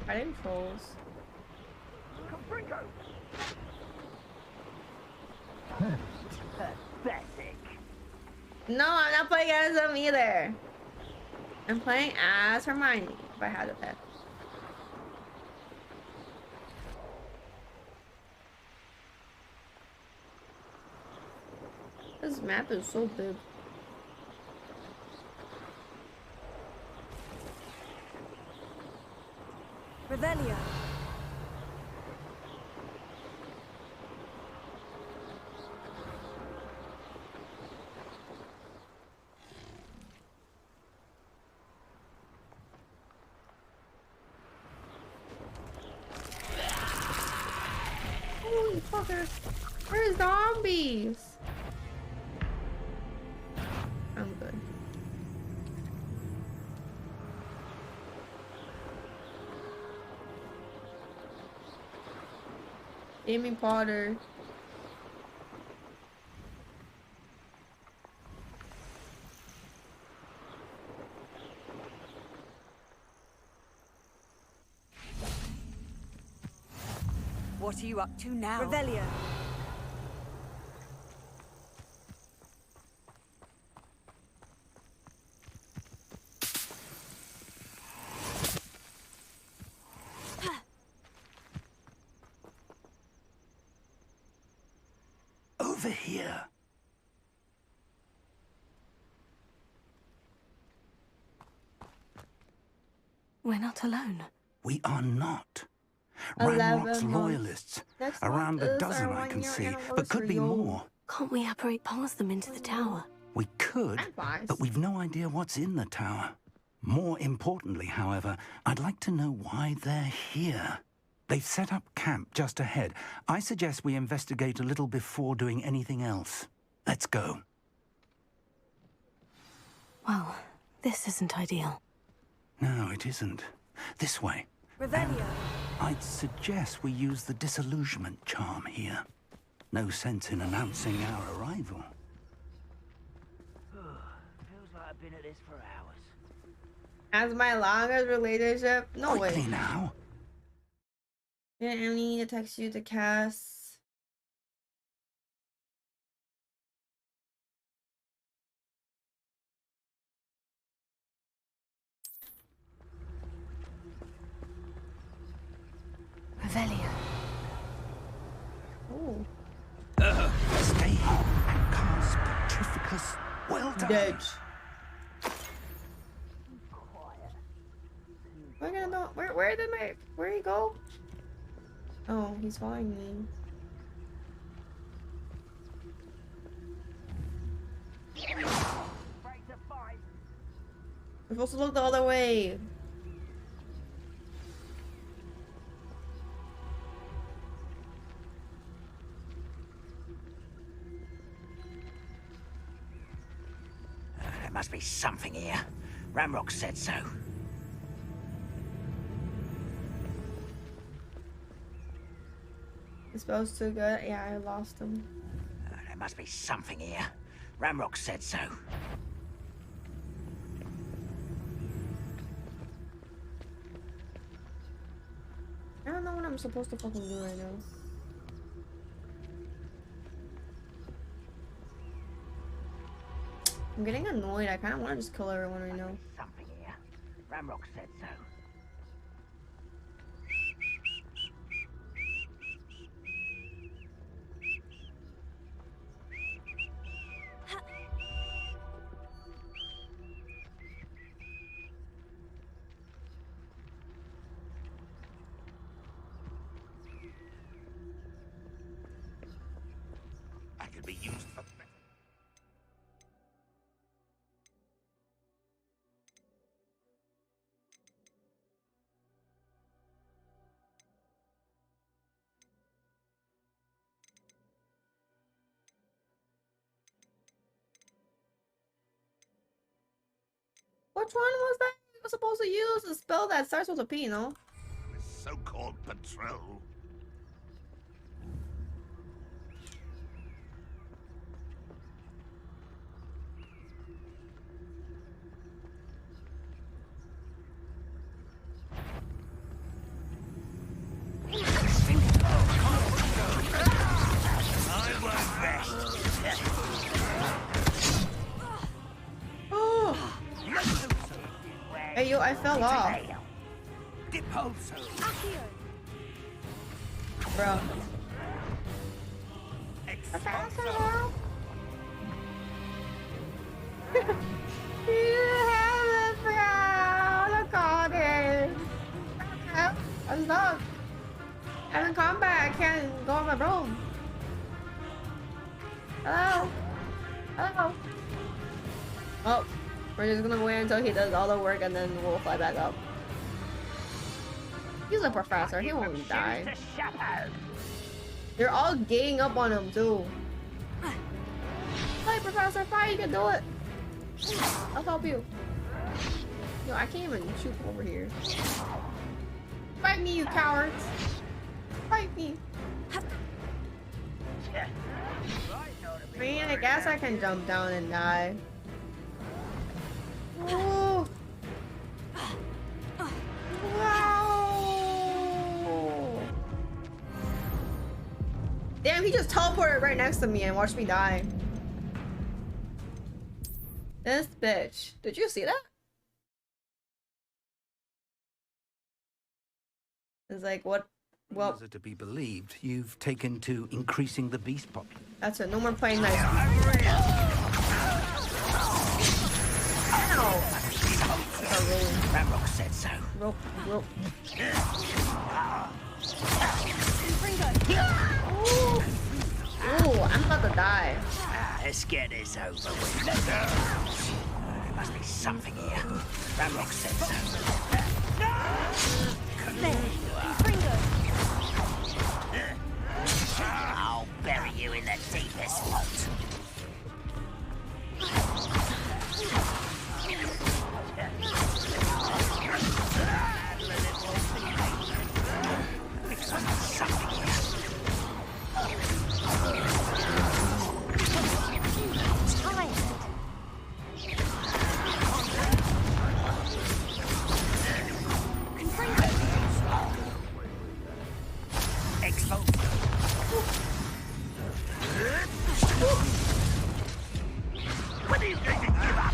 I didn't trolls. Confringo! Pathetic. No, I'm not playing as them either. I'm playing as Hermione if I had a pet. This map is so big. Revelio. Holy fuckers. Where's zombies? I'm good. Amy Potter. What are you up to now? Revelio. Over here. We're not alone. We are not. 11 Ranrock's months. loyalists. Next Around month a is dozen our I can 1-year see, but could be anniversary. more. Can't we apparate past them into the tower? We could, but we've no idea what's in the tower. More importantly, however, I'd like to know why they're here. They've set up camp just ahead. I suggest we investigate a little before doing anything else. Let's go. Well, this isn't ideal. No, it isn't. This way. Revelio. I'd suggest we use the disillusionment charm here. No sense in announcing our arrival. Feels like I've been at this for hours. As my longest relationship? No way. Quickly now. Yeah, I need to text you to cast. Revelio. Oh. Stay here and cast Petrificus. Well done. Dead. We're gonna know. Where did my. Where'd he go? Oh, he's following me. We're supposed to look the other way. There must be something here. Ramrock said so. The spell's too good. Yeah, I lost him. There must be something here. Ramrock said so. I don't know what I'm supposed to fucking do right now. I'm getting annoyed. I kind of want to just kill everyone right now. Something here. Ramrock said so. I could be used for... Which one was that you were supposed to use? A spell that starts with a P, no? So-called patrol. Oh! Hey, yo, I fell off. Bro. You have it, bro. Look at it. I'm stuck. I'm in combat. I can't go on my room. Hello? Hello? Oh, we're just gonna wait until he does all the work and then we'll fly back up. He's a professor. He won't die. You're all ganging up on him too. Fight, Professor, fight! You can do it. I'll help you. Yo, I can't even shoot from over here. Fight me, you cowards! Fight me! Man, I guess I can jump down and die. Ooh. Wow! Damn, he just teleported right next to me and watched me die. This bitch. Did you see that? It's like, what? Well, is it to be believed you've taken to increasing the beast population? That's it. No more playing nice. Ow! Ramrock said so. Rope, rope. Ooh, I'm about to die. Let's get this over with. There must be something here. Ramrock said so. I'll bury you in the deepest vault. When are you going to give up?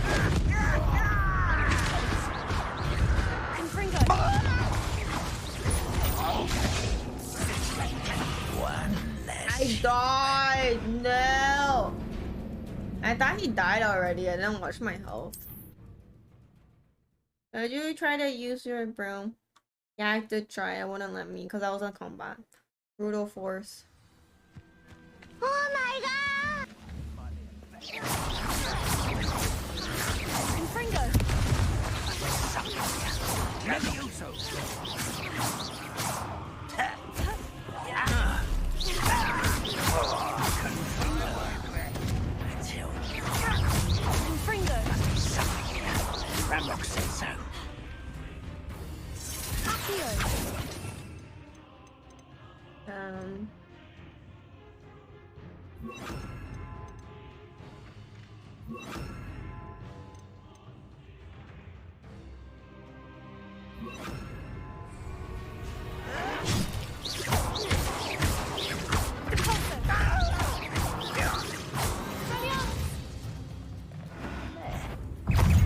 I died! No! I thought he died already. I didn't watch my health. Did you try to use your broom? Yeah, I did try. It wouldn't let me because I was in combat. Brutal force. Oh my god! Confringo! Confringo! Ramrock said so.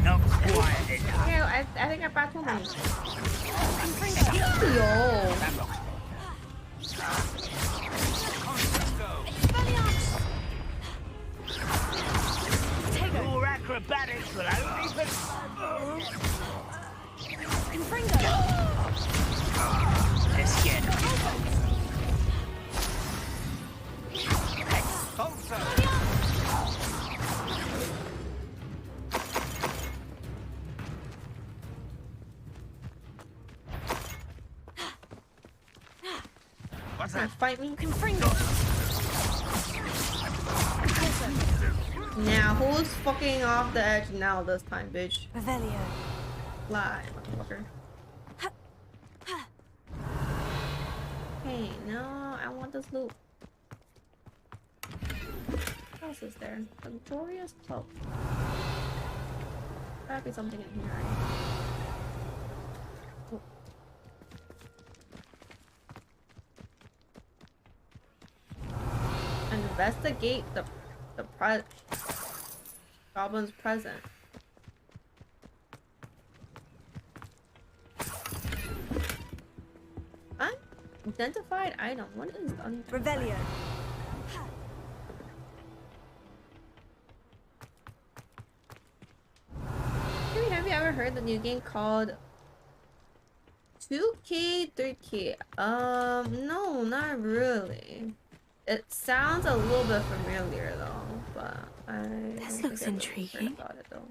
Not quiet enough. Yeah, I think I brought too many. Yo. Your acrobatics will only be... Let's get it. What's that? Fight me? Now, who's fucking off the edge now this time, bitch? Revelio. Fly, motherfucker. Hey, no, I want this loot. What else is there? Luxurious cloak. Gotta be something in here, right? Oh. Investigate the goblin's present. Unidentified item. What is unidentified? Revelio. Hey, have you ever heard the new game called 2K 3K? No, not really. It sounds a little bit familiar though, but This looks intriguing. About it though.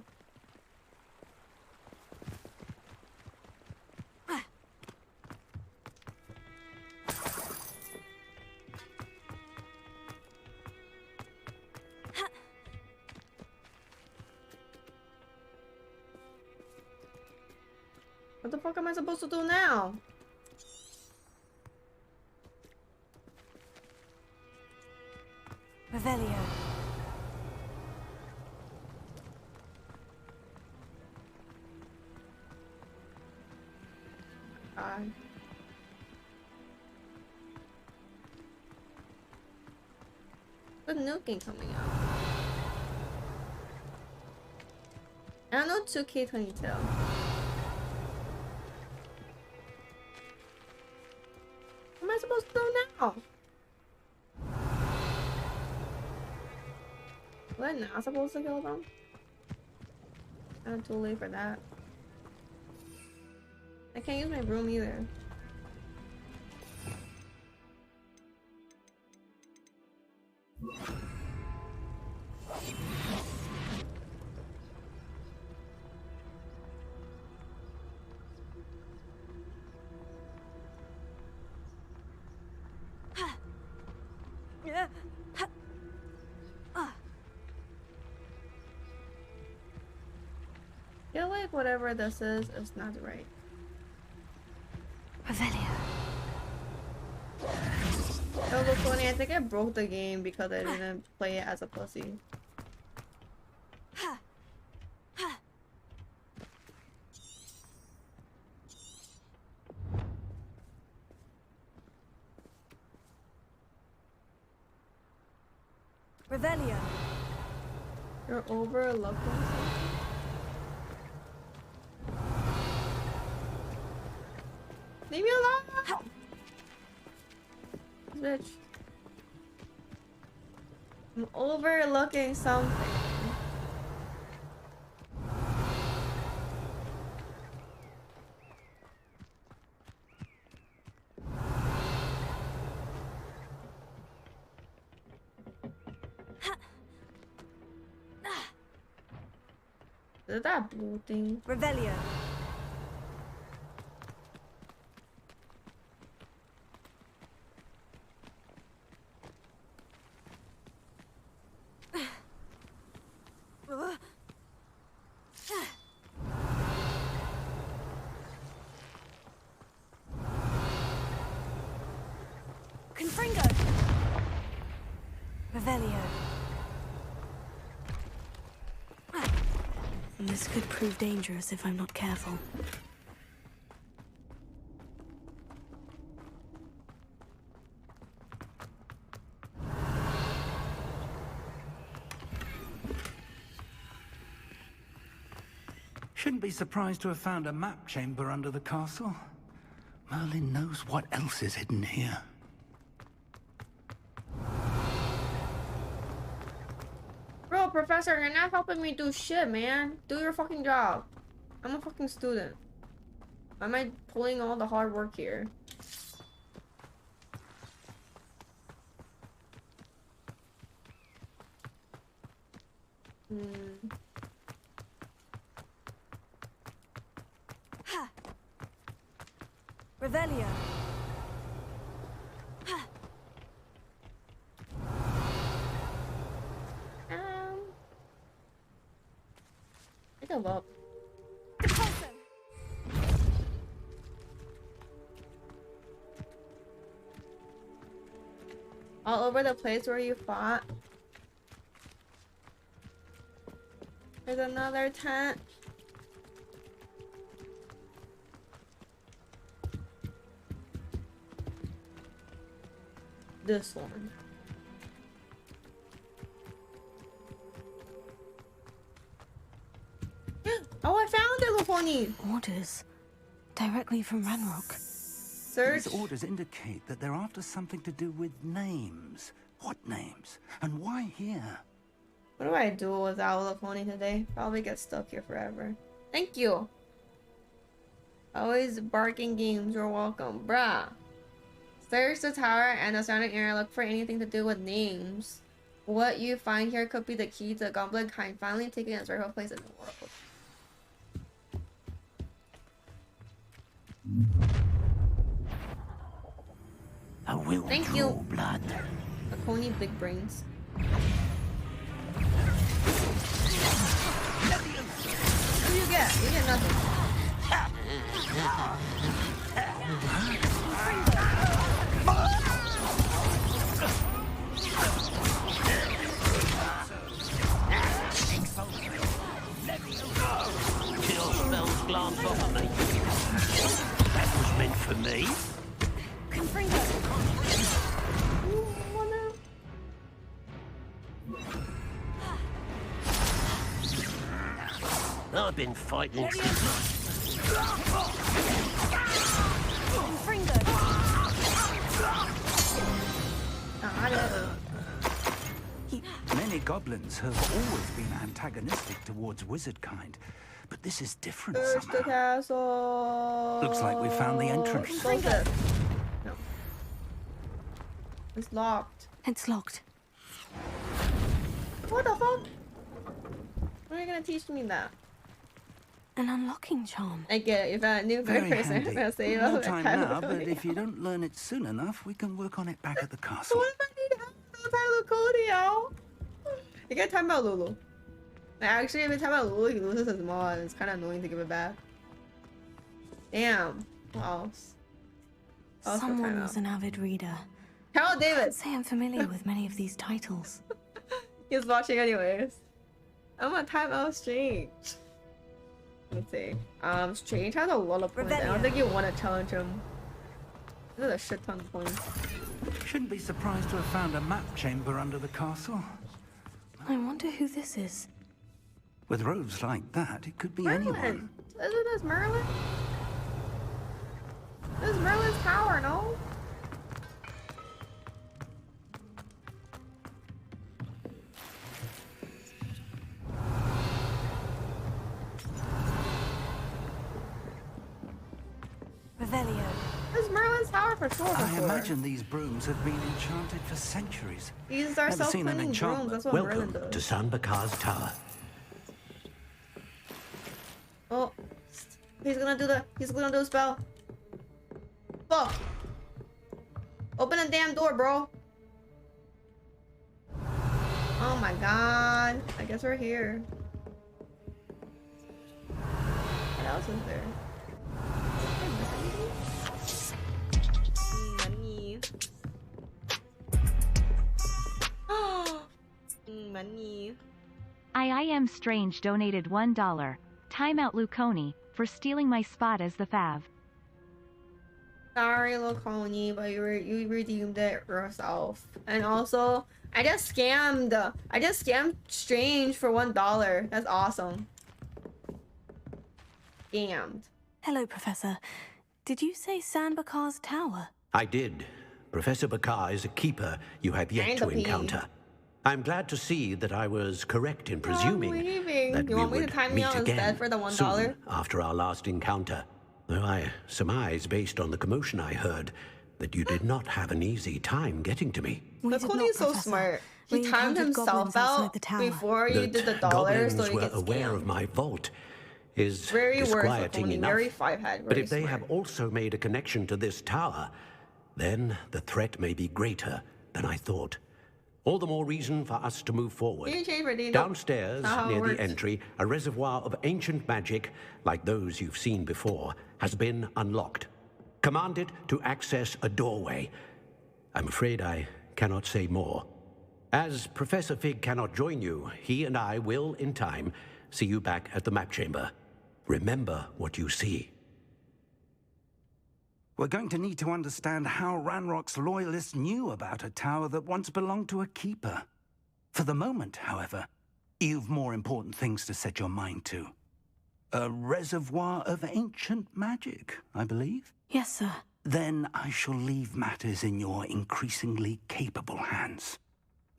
What the fuck am I supposed to do now? Revelio. The new game coming out. I don't know 2K22. What am I supposed to do now? Was I not supposed to kill them? I'm too late for that. I can't use my broom either. I feel like whatever this is not right. Revelio. Oh, look, funny. I think I broke the game because I didn't play it as a pussy. Revelio. You're overlooking something? Leave me alone! Bitch. I'm overlooking something. Is it that blue thing? Revelio. Confringo. Revelio. This could prove dangerous if I'm not careful. Shouldn't be surprised to have found a map chamber under the castle. Merlin knows what else is hidden here. Bro, Professor, you're not helping me do shit, man. Do your fucking job. I'm a fucking student. Why am I pulling all the hard work here? Revelio. I give up. All over the place where you fought. There's another tent. This one. Oh, I found it, Luponi! Orders. Directly from Ranrock. Search. These orders indicate that they're after something to do with names. What names? And why here? What do I do without Luponi today? Probably get stuck here forever. Thank you. Always barking games, you're welcome. Bruh. Search the tower and the surrounding area. Look for anything to do with names. What you find here could be the key to the goblin kind finally taking its rightful place in the world. I will Thank draw you. blood. Coney big brains. What do you get? You get nothing. Kill spells glance off of me. That was meant for me. I've been fighting since... Many goblins have always been antagonistic towards wizard kind, but this is different Search the somehow. castle. Looks like we found the entrance. Close it. No. It's locked. It's locked. What the fuck? When are you gonna teach me that? An unlocking charm. I get it. If I knew Very person, I'm handy. gonna say No oh, time Tyler now, but Cody. if you don't learn it soon enough, we can work on it back at the So castle. what if I need help with Tyler Cody, yo? You gotta time about Lulu. Actually, every time I lose, he loses his mod. It's kind of annoying to give it back. Damn. What else? What else for Someone was timeout? an avid reader. Carol David! Can't say I'm familiar with many of these titles. He's watching anyways. I'm on timeout Strange. Let me see. Strange has a lot of points. I don't think you want to challenge him. There's a shit ton of points. Shouldn't be surprised to have found a map chamber under the castle. I wonder who this is. With roads like that, it could be Merlin. anyone. Isn't this Merlin? This is Merlin's tower, no? Revelio. This is Merlin's tower for sure. I imagine these brooms have been enchanted for centuries. These are Never seen an self-cleaning brooms. enchantment. That's what Merlin Welcome does. to San Bakar's Tower. Oh, he's gonna do a spell. Fuck. Open the damn door, bro. Oh my god. I guess we're here. What else is there? Money. Money. I am Strange donated $1. Timeout Luconi for stealing my spot as the Fav. Sorry, Loconi, but you redeemed it yourself. And also, I just scammed Strange for $1. That's awesome. Scammed. Hello, Professor. Did you say San Bakar's tower? I did. Professor Bakar is a keeper you have yet And to a pea. encounter. I'm glad to see that I was correct in I'm presuming leaving. that You we want me to would time me meet out again instead for the $1? soon after our last encounter. Though I surmise, based on the commotion I heard, that you did not have an easy time getting to me. Loconi is so smart. He We timed encountered himself goblins outside out the tower. before you That did the dollar, so goblins he were gets aware scammed. of my vault is Very worth disquieting Loconi. enough. Very five-head. But Very if they smart. have also made a connection to this tower, then the threat may be greater than I thought. All the more reason for us to move forward. You change Redeem. Downstairs, That's how it near works. the entry, a reservoir of ancient magic, like those you've seen before, has been unlocked. Command it to access a doorway. I'm afraid I cannot say more. As Professor Fig cannot join you, he and I will, in time, see you back at the map chamber. Remember what you see. We're going to need to understand how Ranrock's loyalists knew about a tower that once belonged to a keeper. For the moment, however, you've more important things to set your mind to. A reservoir of ancient magic, I believe? Yes, sir. Then I shall leave matters in your increasingly capable hands.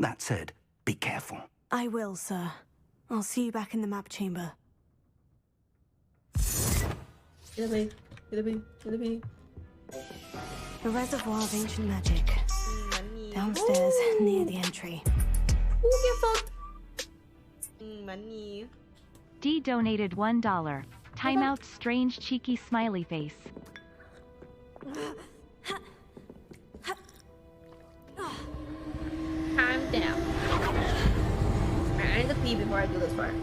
That said, be careful. I will, sir. I'll see you back in the map chamber. Get me. Get me. Get me. A reservoir of ancient magic. Downstairs, near the entry. Who get fucked? Money. D donated $1. Timeout Strange cheeky smiley face. Calm down. Alright, I need to pee before I do this part.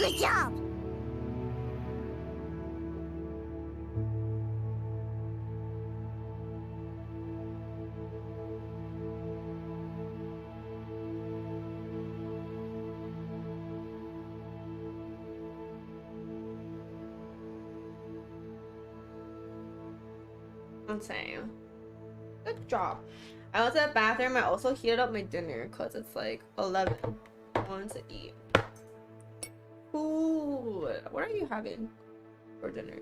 Good job! Insane. Good job. I went to the bathroom. I also heated up my dinner because it's like 11. I wanted to eat. Ooh, what are you having for dinner?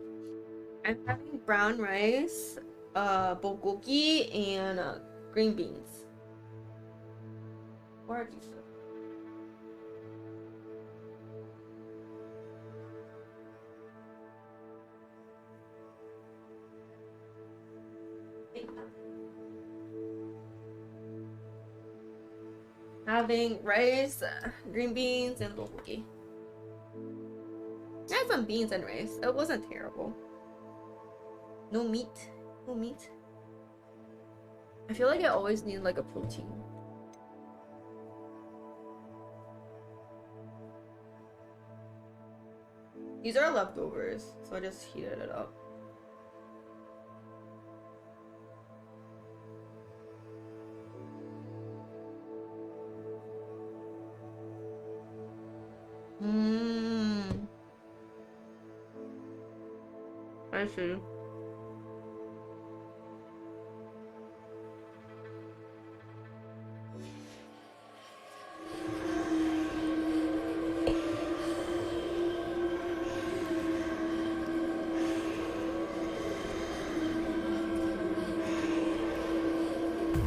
I'm having brown rice, bulgogi, and green beans. What are these? Having rice, green beans, and bulgogi. I had some beans and rice. It wasn't terrible. No meat. No meat. I feel like I always need like a protein. These are leftovers, so I just heated it up. I see.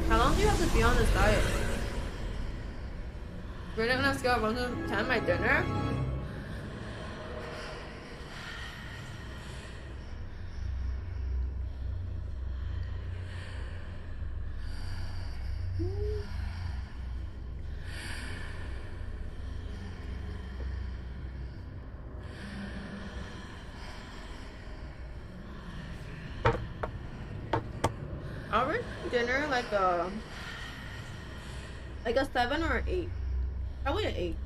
How long do you have to be on this diet? We're gonna scale of 1 to 10 my dinner? I'll rate dinner like a 7 or 8. Probably an 8.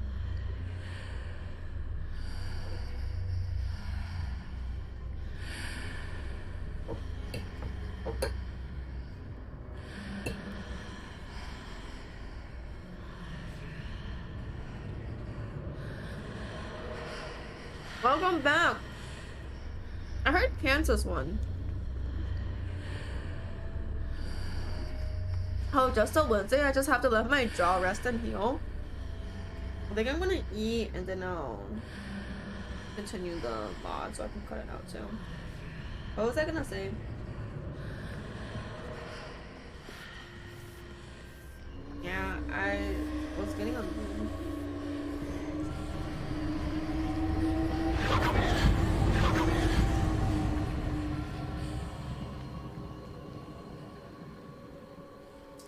Welcome back. I heard Kansas won. Oh, just a Wednesday? I just have to let my jaw rest and heal. I think I'm gonna eat and then I'll continue the VOD so I can cut it out too. What was I gonna say? Yeah, I was getting a mood.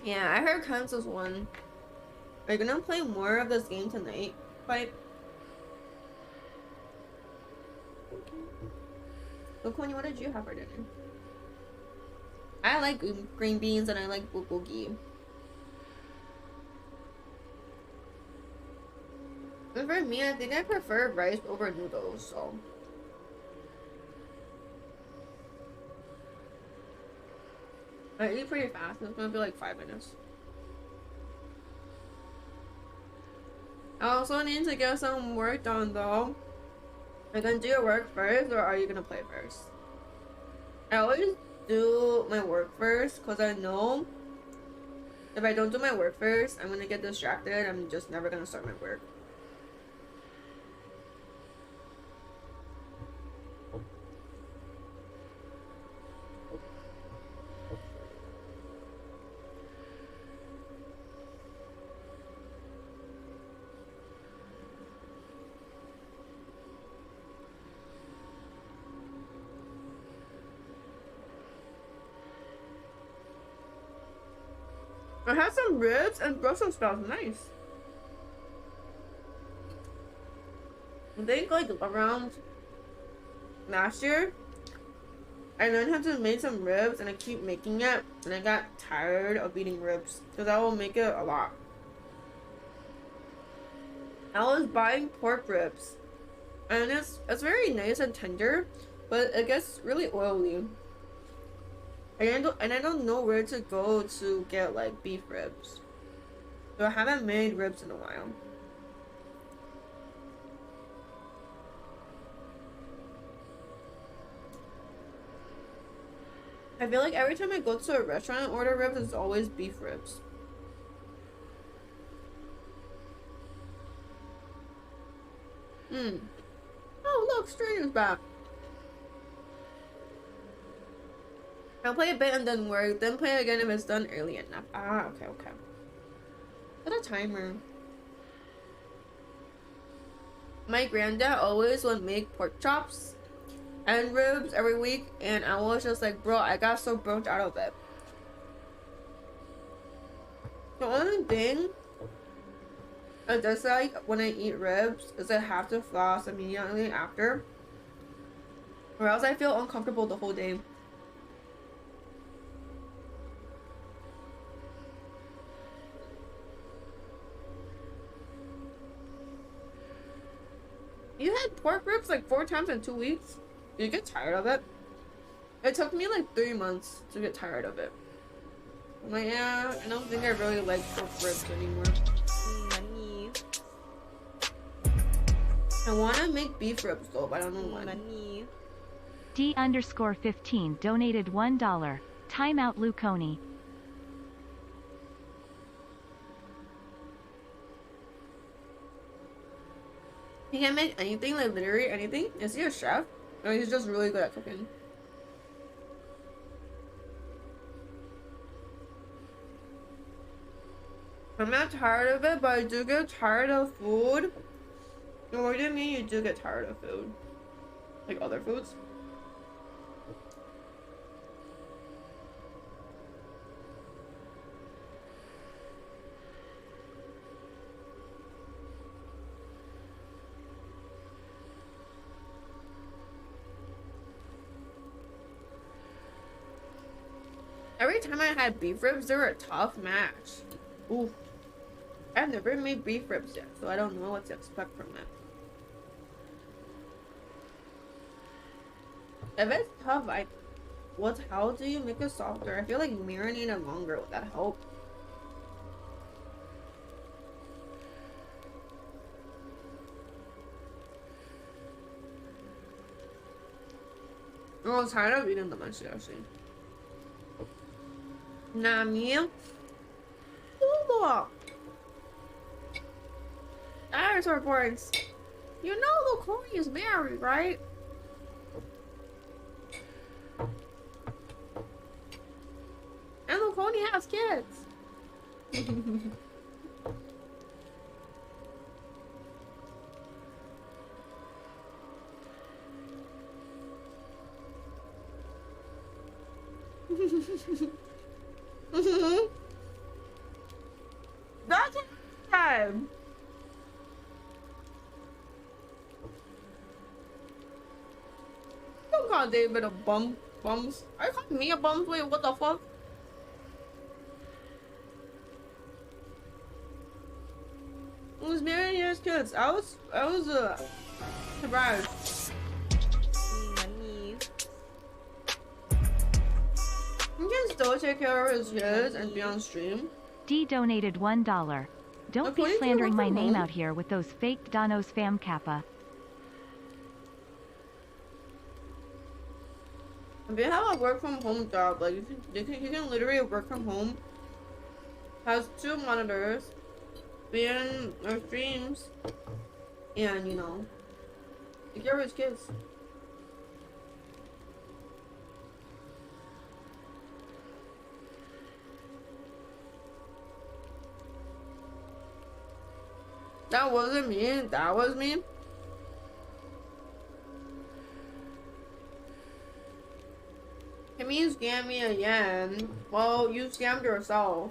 Yeah, I heard Kansas won. Are you gonna play more of this game tonight? Fight. Lokoni, what did you have for dinner? I like green beans and I like bulgogi. And for me, I think I prefer rice over noodles, so. I eat pretty fast. It's gonna be like 5 minutes. I also need to get some work done though. Are you gonna do your work first or are you gonna play first? I always do my work first because I know if I don't do my work first, I'm gonna get distracted. I'm just never gonna start my work. I had some ribs and Brussels sprouts. Nice. I think like around last year, I learned how to make some ribs and I keep making it and I got tired of eating ribs because I will make it a lot. I was buying pork ribs and it's very nice and tender, but it gets really oily. And I don't know where to go to get like beef ribs. So I haven't made ribs in a while. I feel like every time I go to a restaurant and order ribs, it's always beef ribs. Oh look, Stranger's back. I'll play a bit and then work, then play again if it's done early enough. Ah, okay, okay. Set a timer. My granddad always would make pork chops and ribs every week, and I was just like, bro, I got so burnt out of it. The only thing I dislike when I eat ribs is I have to floss immediately after, or else I feel uncomfortable the whole day. You had pork ribs like 4 times in 2 weeks? You get tired of it? It took me like 3 months to get tired of it. I'm like, yeah, I don't think I really like pork ribs anymore. Money. I want to make beef ribs though, but I don't know when. Money. D_15 donated $1. Timeout Luconi. He can make anything, like literally anything. Is he a chef? Or he's just really good at cooking? I'm not tired of it, but I do get tired of food. No, what do you mean you do get tired of food? Like other foods? Every time I had beef ribs, they were a tough match. Ooh. I've never made beef ribs yet, so I don't know what to expect from it. If it's tough, how do you make it softer? I feel like marinating longer, would that help? Oh, I'm tired of eating the munchie, actually. Nami? Dinosaur points. You know Luconi is married, right? And Luconi has kids. That's time. Don't call David a bums. I call me a bums. Wait, what the fuck? He was married and has kids. I was surprised. Money. He can still take care of his kids and be on stream. D donated $1. Don't be slandering my name out here with those fake Donos fam kappa. If you have a work from home job, like you can literally work from home. Has 2 monitors, be in our streams, and you know, take care of his kids. That wasn't me. That was me. It means scam me again. Well, you scammed yourself.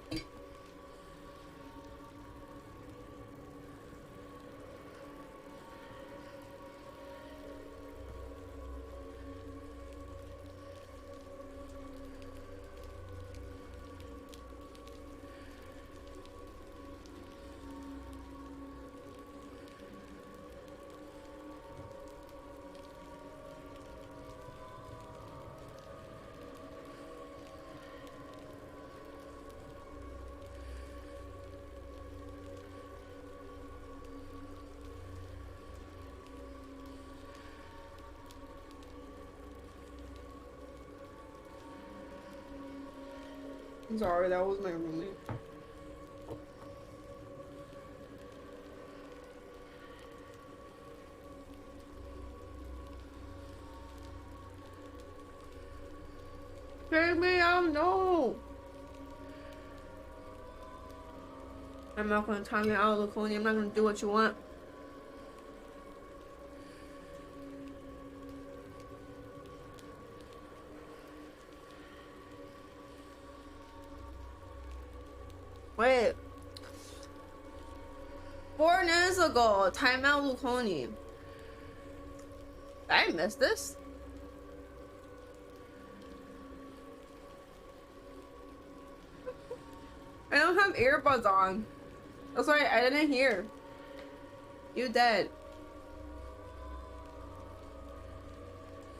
I'm sorry, that was my roommate. Take me out, no! I'm not gonna time you out, Laconia. I'm not gonna do what you want. Wait. 4 minutes ago, timeout Luconi. Did I miss this? I don't have earbuds on. That's why I didn't hear. You dead.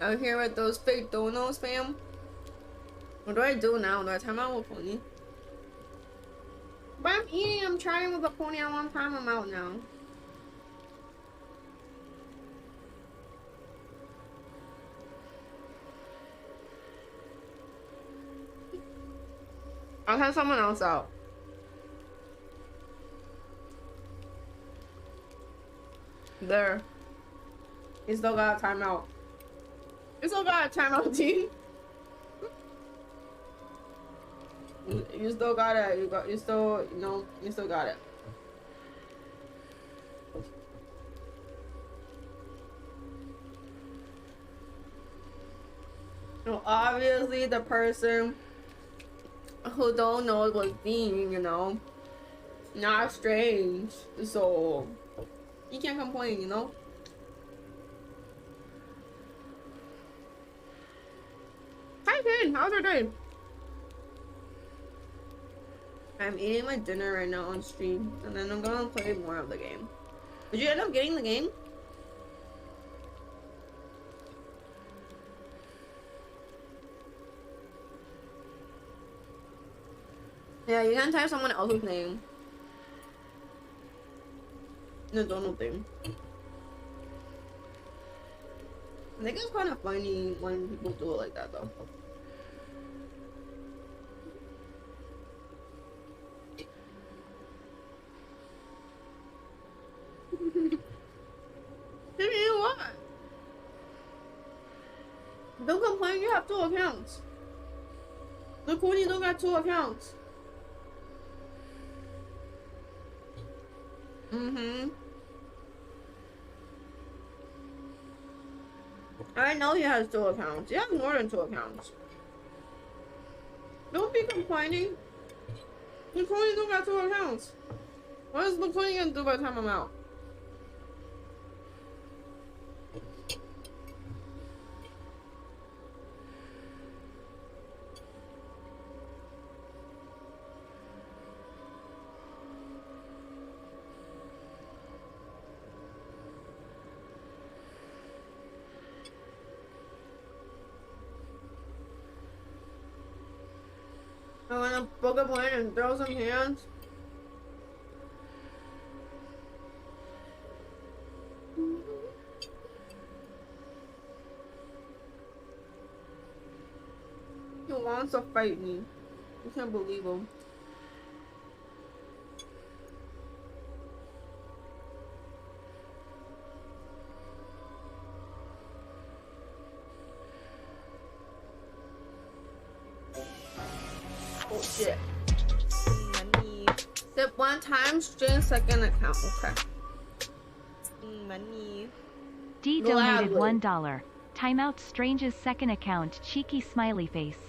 Out here with those fake donuts, fam. What do I do now? Do I time out Luconi? But I'm eating, I'm trying with a pony at one time, I'm out now. I'll have someone else out. There. You still got a timeout. You still got a timeout, team. You still got it. You still got it. No, obviously the person who don't know was being, not strange. So you can't complain, Hi Finn, how's your day? I'm eating my dinner right now on stream, and then I'm gonna play more of the game. Did you end up getting the game? Yeah, you can type someone else's name. The Donald thing. I think it's kind of funny when people do it like that, though. You know what? Don't complain, you have 2 accounts. Look when you don't got 2 accounts. I know he has 2 accounts. He has more than 2 accounts. Don't be complaining. Look when you don't got 2 accounts. What is Luconi gonna do by the time I'm out? I'm gonna book a plane and throw some hands. He wants to fight me. I can't believe him. Oh shit. Money. Sip 1 time, stream 2nd account. Okay. Money. D donated $1. Timeout Strange's 2nd account, cheeky smiley face.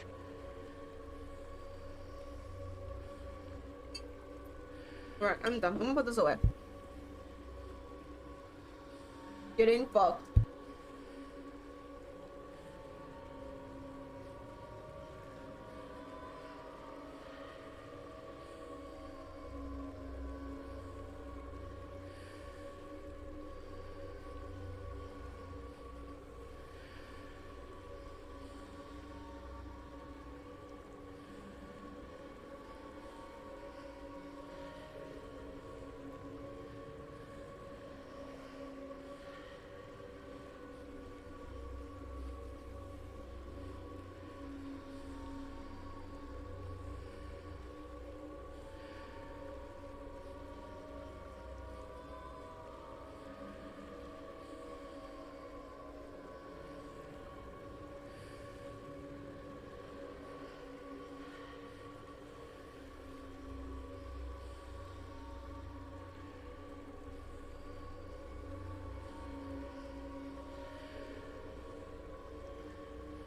Alright, I'm done. I'm gonna put this away. Getting fucked.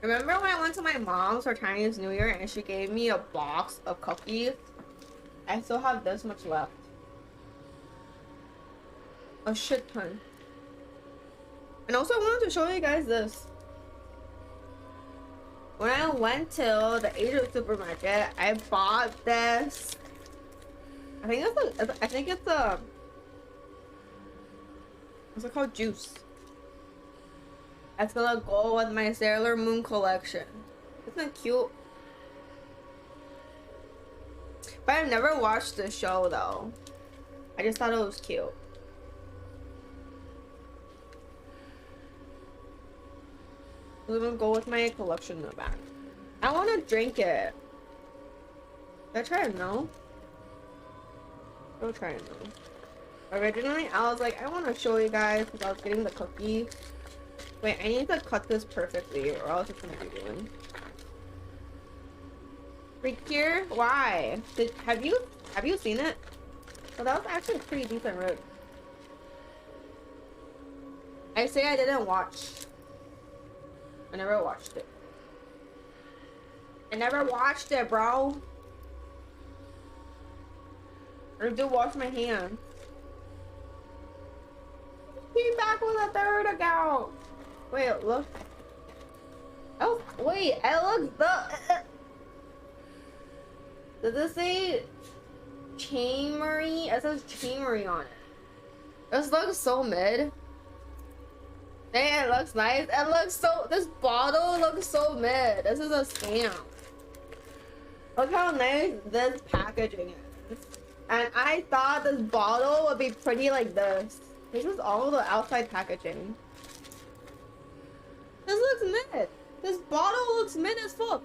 Remember when I went to my mom's for Chinese New Year and she gave me a box of cookies? I still have this much left. A shit ton. And also I wanted to show you guys this. When I went to the Asian supermarket, I bought this. I think it's a what's it called? Juice. It's gonna go with my Sailor Moon collection. Isn't it cute? But I've never watched the show though. I just thought it was cute. It's gonna go with my collection in the back. I wanna drink it. Did I try it? No. I'll try it now. Originally, I was like, I want to show you guys because I was getting the cookies. Wait, I need to cut this perfectly or else it's gonna be ruined. Freak here? Why? Have you seen it? Well, that was actually a pretty decent road. I say I didn't watch. I never watched it. I never watched it, bro. I do wash my hands. Came back with a third account. Wait, look. Oh, wait. It looks the. Does this say Chamery? It says Chamery on it. This looks so mid. Dang, it looks nice. It looks so. This bottle looks so mid. This is a scam. Look how nice this packaging is. And I thought this bottle would be pretty like this. This is all the outside packaging. This looks mid. This bottle looks mid as fuck.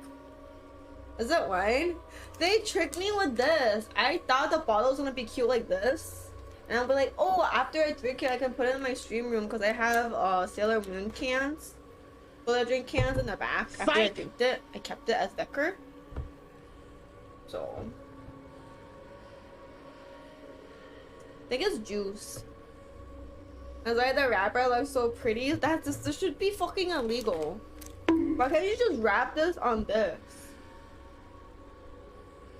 Is it wine? They tricked me with this. I thought the bottle was gonna be cute like this. And I'll be like, oh, after I drink it, I can put it in my stream room because I have Sailor Moon cans. Soda drink cans in the back. After I drank it, I kept it as decor. So... I think it's juice. That's why the wrapper looks so pretty. This should be fucking illegal. Why can't you just wrap this on this?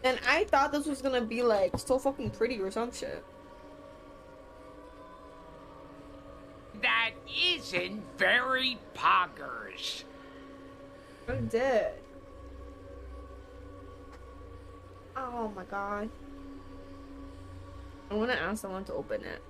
And I thought this was gonna be like so fucking pretty or some shit. That isn't very poggers. I did. Oh my god. I want to ask someone to open it.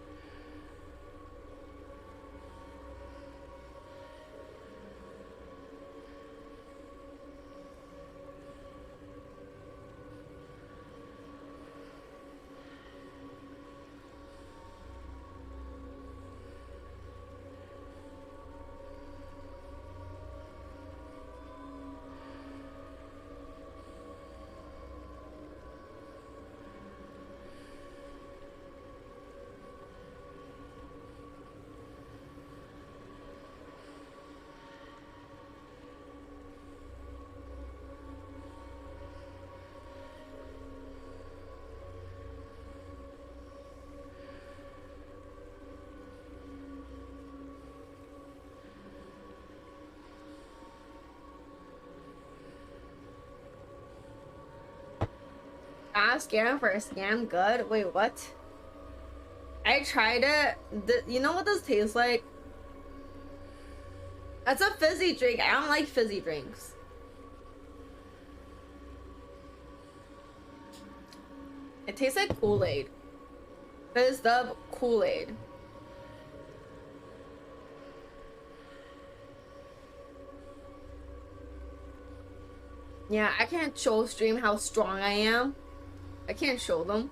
Scam for a scam good? Wait, what? I tried it. You know what this tastes like? That's a fizzy drink. I don't like fizzy drinks. It tastes like Kool-Aid. Fizzed up Kool-Aid. Yeah, I can't show stream how strong I am. I can't show them.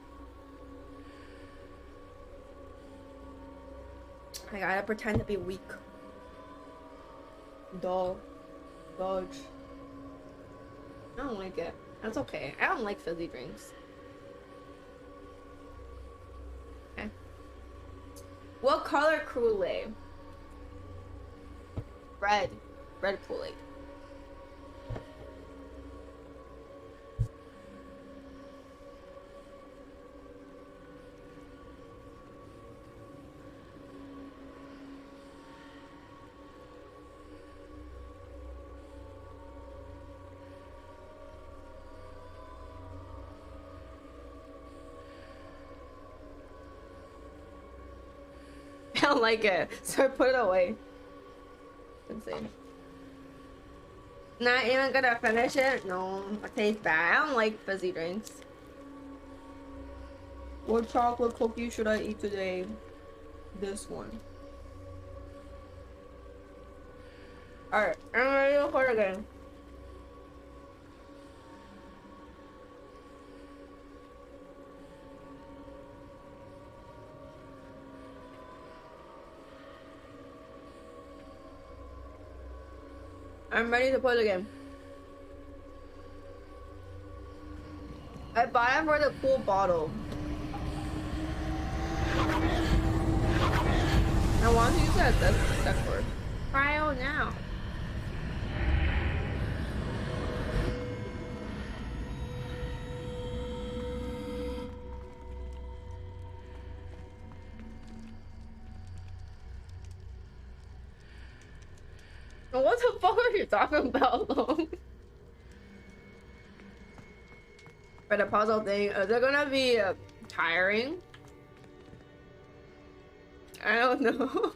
I gotta pretend to be weak. Dull. Dodge. I don't like it. That's okay. I don't like fizzy drinks. Okay. What color Kool-Aid? Red. Red Kool-Aid. don't like it, so I put it away. Insane. Not even gonna finish it? No, it tastes bad. I don't like fizzy drinks. What chocolate cookie should I eat today? This one. Alright, I'm ready to play again. I'm ready to play the game. I bought it for the cool bottle. I want to use it as this sex word. Cryo now. What the fuck are you talking about, though? For the puzzle thing, is it gonna be tiring? I don't know.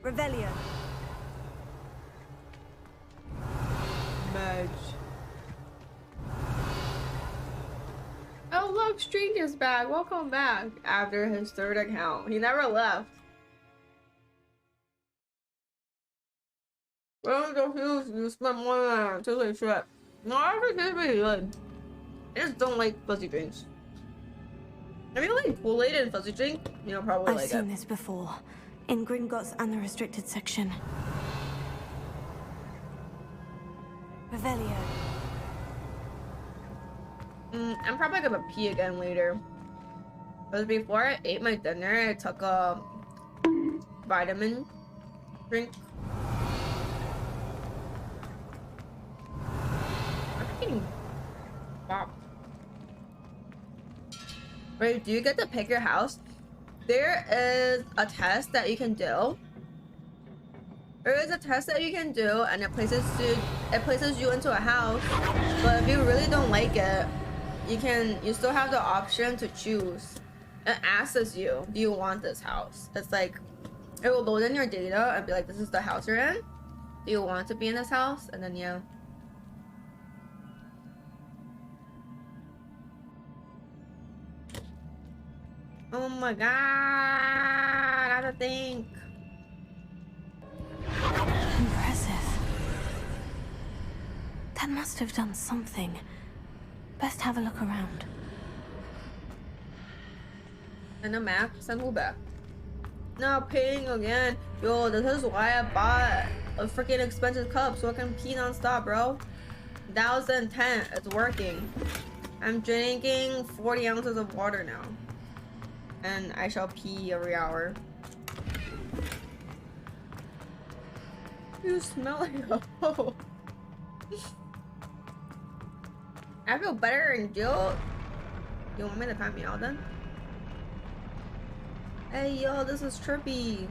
Revelio. Merge. Oh look, Streak is back. Welcome back after his third account. He never left. Well, confused. You spent more than a two-day trip. No, I think it's pretty good. I just don't like fuzzy drinks. If you like Kool-Aid and fuzzy drink, you know, probably like it. I've seen this before. In Gringotts and the restricted section. Revelio. I'm probably gonna pee again later. Because before I ate my dinner, I took a vitamin drink. I'm getting bopped. Wait, do you get to pick your house? There is a test that you can do. There is a test that you can do, and it places you into a house. But if you really don't like it, you still have the option to choose. It asks you, do you want this house? It's like it will load in your data and be like, this is the house you're in. Do you want to be in this house? And then yeah. Oh my god, I have to think. Impressive. That must have done something. Best have a look around. And a map, send who back. Now paying again. Yo, this is why I bought a freaking expensive cup so I can pee non-stop, bro. 1010, it's working. I'm drinking 40 ounces of water now. And I shall pee every hour. You smell like a hoe. I feel better in jail. You want me to time me out then? Hey yo, this is trippy.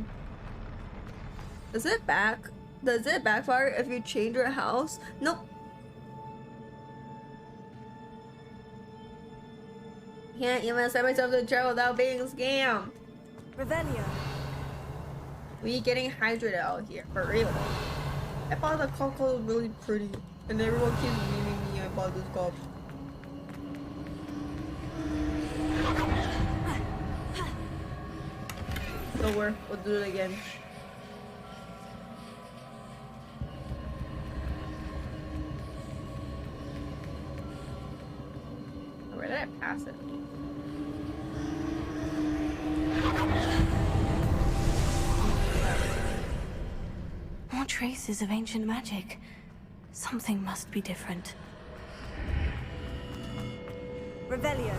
Does it backfire if you change your house? Nope. Can't even send myself to jail without being scammed. Revelio. We getting hydrated out here, for real. I thought the cup was really pretty, and everyone keeps memeing me about this cup. Don't worry, we'll do it again. Where did I pass it? More traces of ancient magic. Something must be different. Revelio.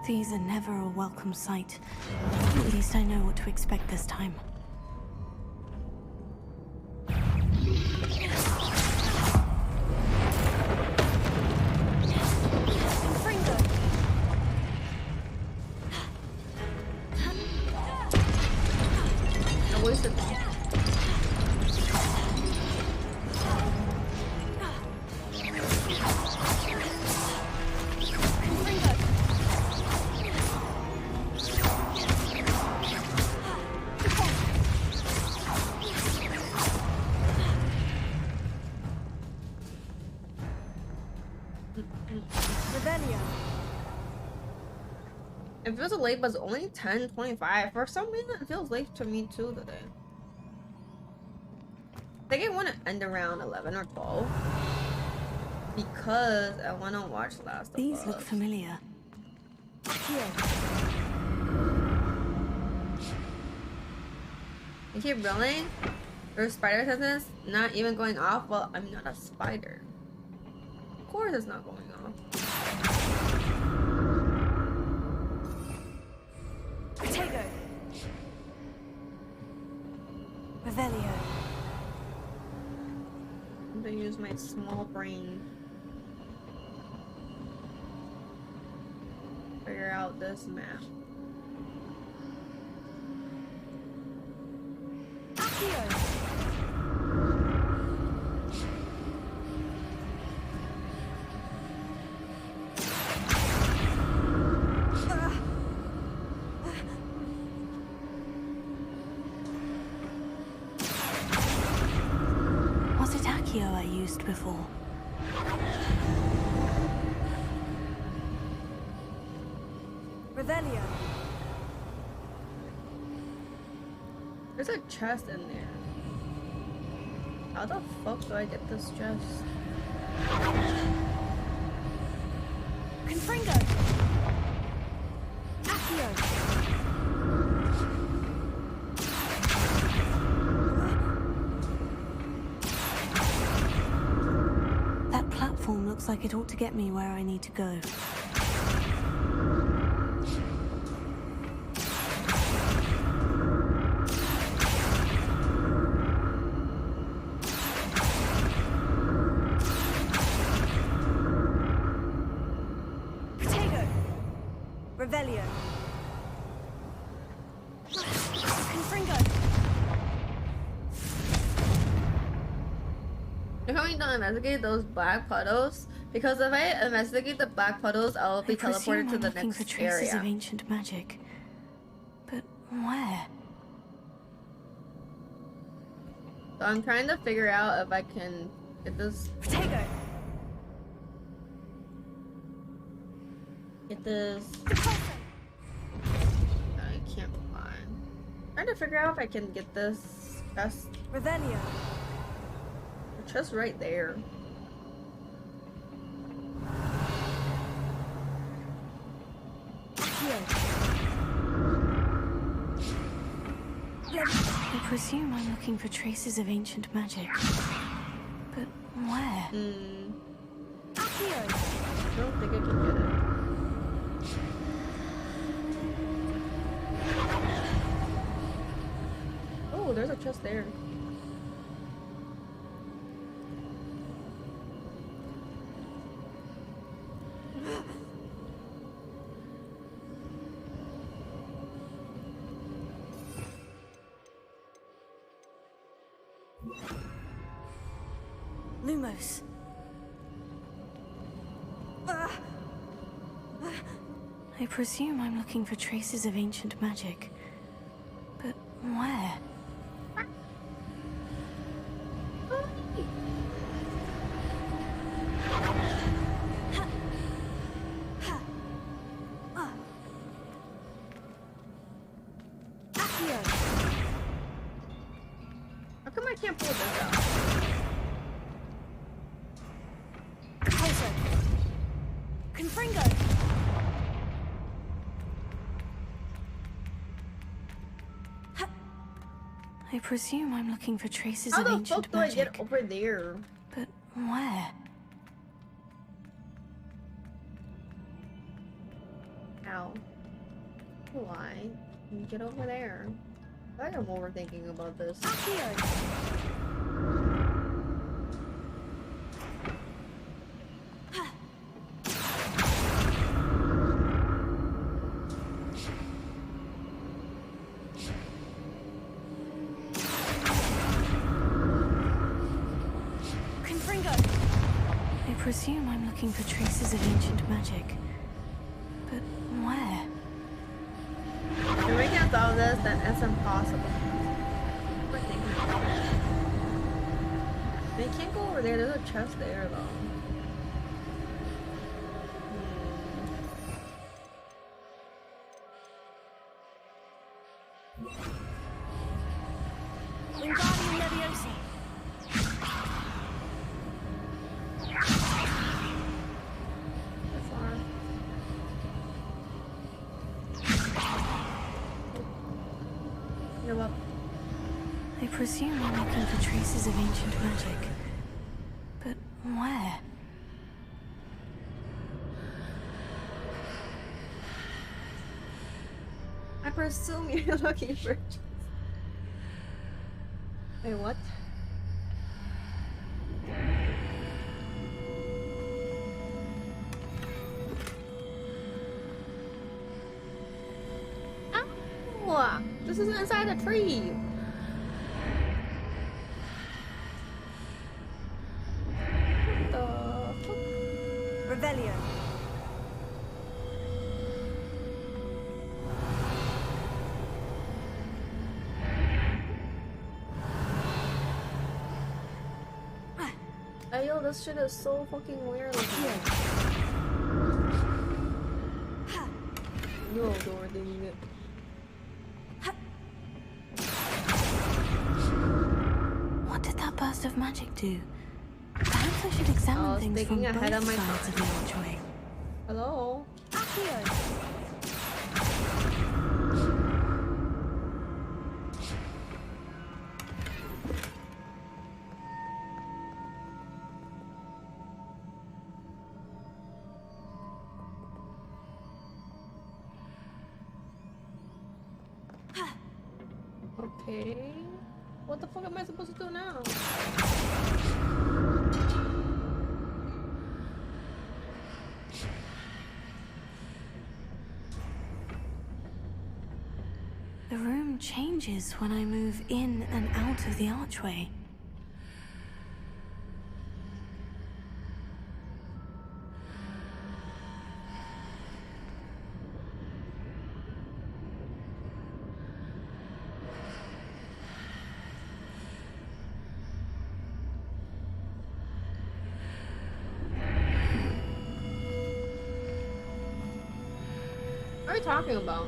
These are never a welcome sight. At least I know what to expect this time. wasted them. It feels late, but it's only 10:25. For some reason, it feels late to me too today. I think I want to end around 11 or 12 because I want to watch Last of Us. These look familiar. You keep rolling? Your spider sentence not even going off? Well, I'm not a spider. Of course it's not going off. Potato. Revelio. I'm gonna use my small brain. Figure out this map. Was it Accio I used before? Revelio. There's a chest in there. How the fuck do I get this chest? Confringo. Accio. That platform looks like it ought to get me where I need to go. Revelio. Confringo. You're coming to investigate those black puddles? Because if I investigate the black puddles, I'll be teleported to the next for traces area. of ancient magic. But where? So I'm trying to figure out if I can get this. Potato. Get this. I can't find. Trying to figure out if I can get this chest. Revelio. The chest right there. I presume I'm looking for traces of ancient magic. But where? I don't think I can get it. Oh, there's a chest there. Lumos. I presume I'm looking for traces of ancient magic. But where? How come I can't pull this out? Confringo. I presume I'm looking for traces How of the ancient fuck do magic. I get over there? But where? How do I get over there? I am overthinking about this. presume I'm looking for traces of ancient magic. But where? If we can't solve this, then it's impossible. They can't go over there. There's a chest there, though. Wingardium Leviosa. Give up. I presume I'm looking for traces of ancient magic. But where? I presume you're looking for. Wait, what? Ow! This is inside a tree. What the fuck? Revelio. Hey, yo, this shit is so fucking weird. Yo, door ding it. What did that burst of magic do? Perhaps I should examine things from both ahead of my sides of the archway. Hello? Okay. What the fuck am I supposed to do now? The room changes when I move in and out of the archway. What are you talking about?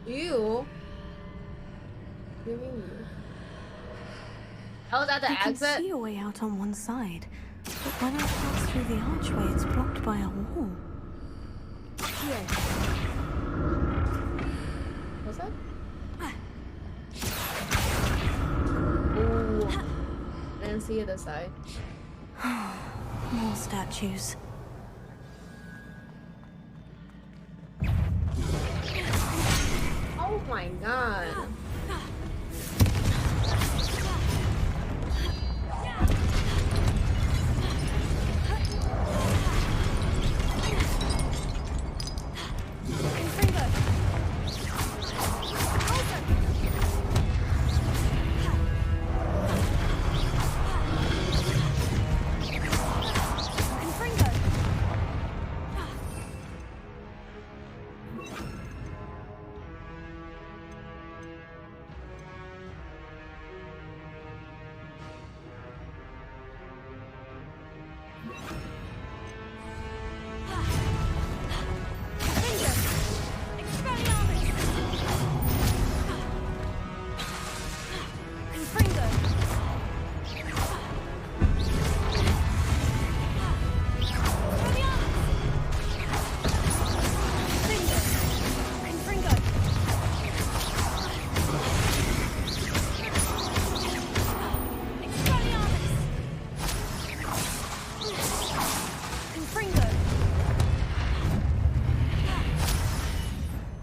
You? What do you mean you? I was at the I exit? can see a way out on one side, but when I pass through the archway, it's blocked by a wall. What's that? Ooh. I didn't see it this side. More statues. Oh my god.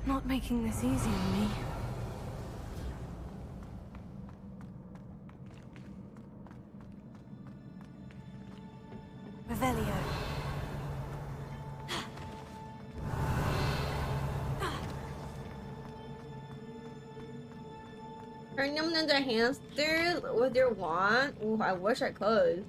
Not making this easy on me. Revelio. Turn them into hamsters with your wand? Ooh, I wish I could.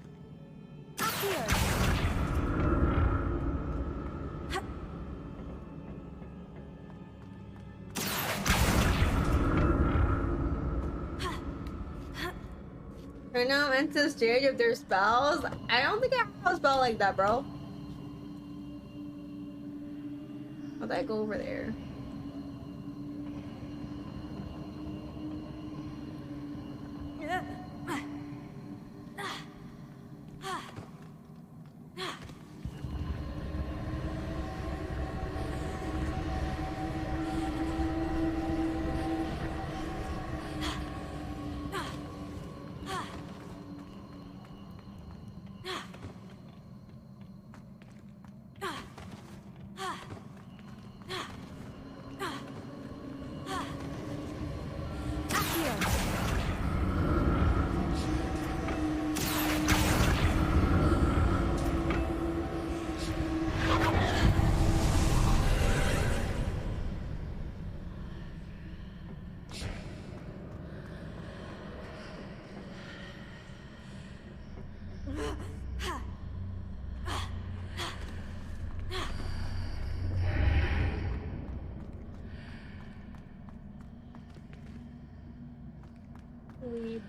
Turn them into strange if they're spells? I don't think I have a spell like that, bro. How'd I go over there?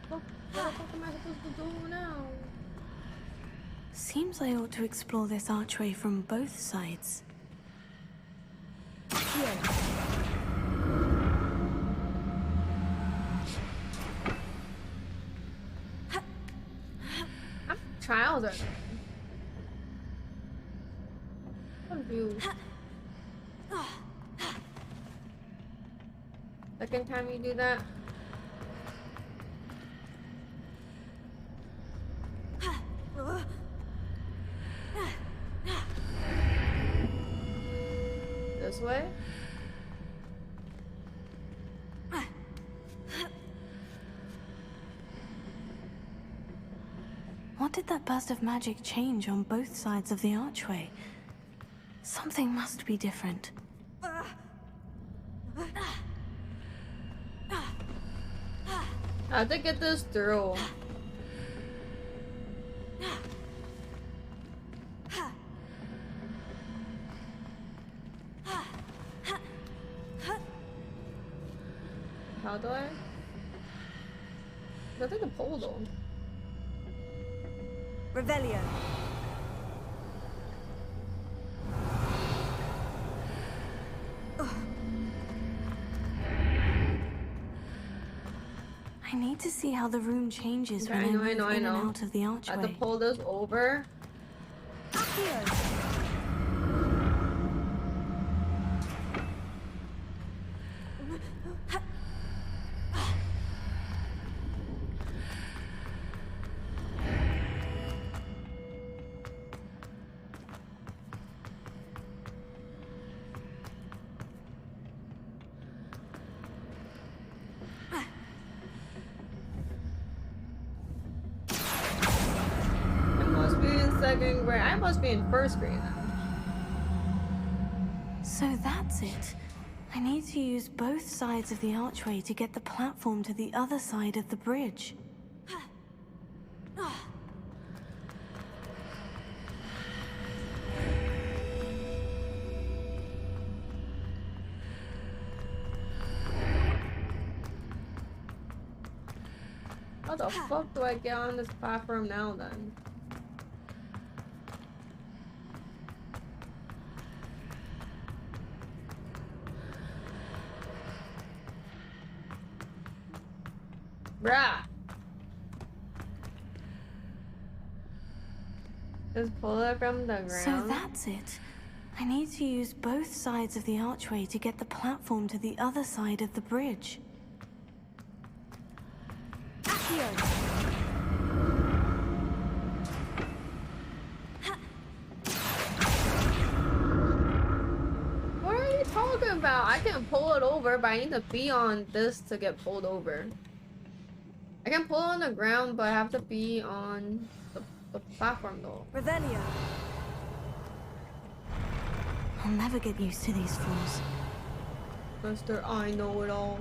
What the fuck am I supposed to do now? Seems I ought to explore this archway from both sides. Trials are confused. Second time you do that. This way? What did that burst of magic change on both sides of the archway? Something must be different. I have to get this through. How do I? I think the pole though. Revelio. I need to see how the room changes when I move in and out of the archway. I have to pull this over. Second grade. I must be in first grade then. So that's it. I need to use both sides of the archway to get the platform to the other side of the bridge. How the fuck do I get on this platform now then? Bruh. Just pull it from the ground. So that's it. I need to use both sides of the archway to get the platform to the other side of the bridge. What are you talking about? I can pull it over, but I need to be on this to get pulled over. I can pull on the ground, but I have to be on the platform though. Revelio. I'll never get used to these floors. Mr. I know it all.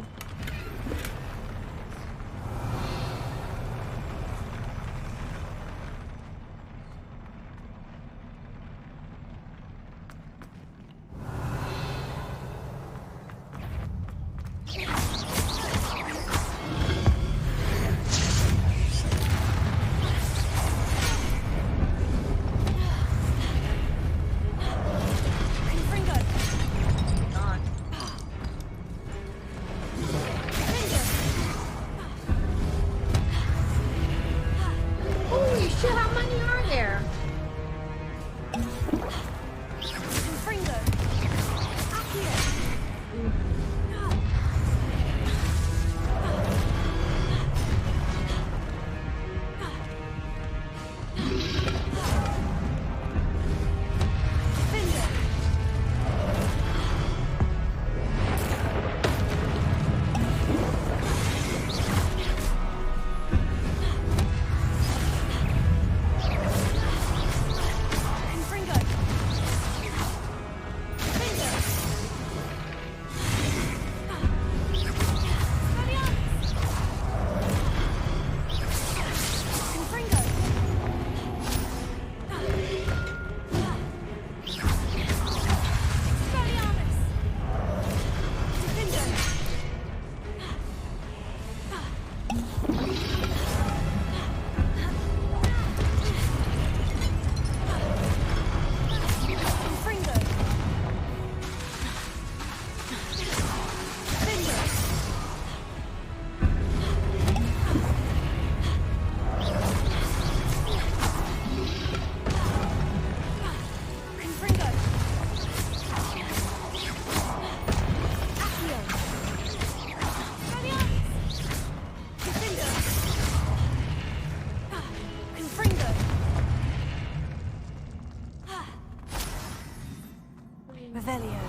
Revelio.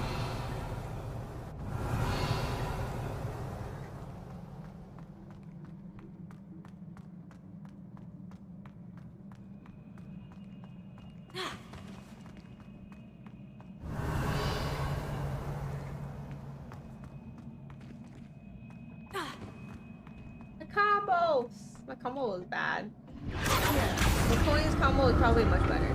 The combos! My combo was bad. The Pony's combo is probably much better.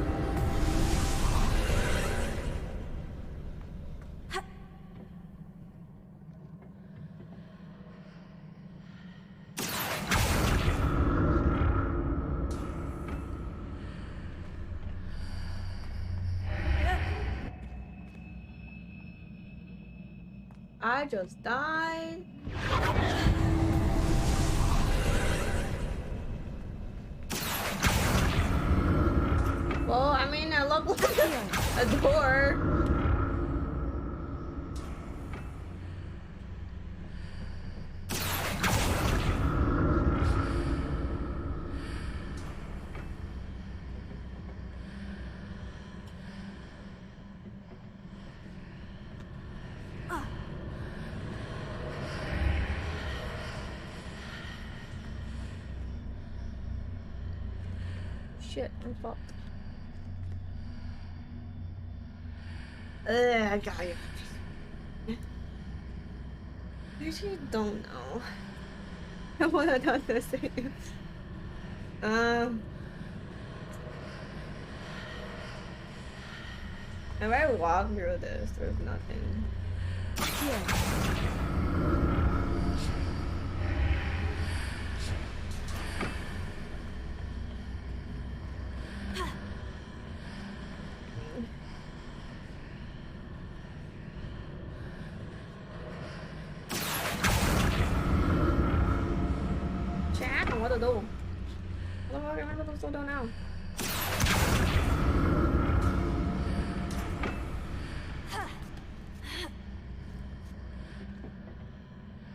I just died. Well, I mean, I look like a door. Shit, I'm fucked. I got you. I actually don't know. I want to done the same. If I walk through this, there's nothing. What to do? What the fuck am I supposed to do now?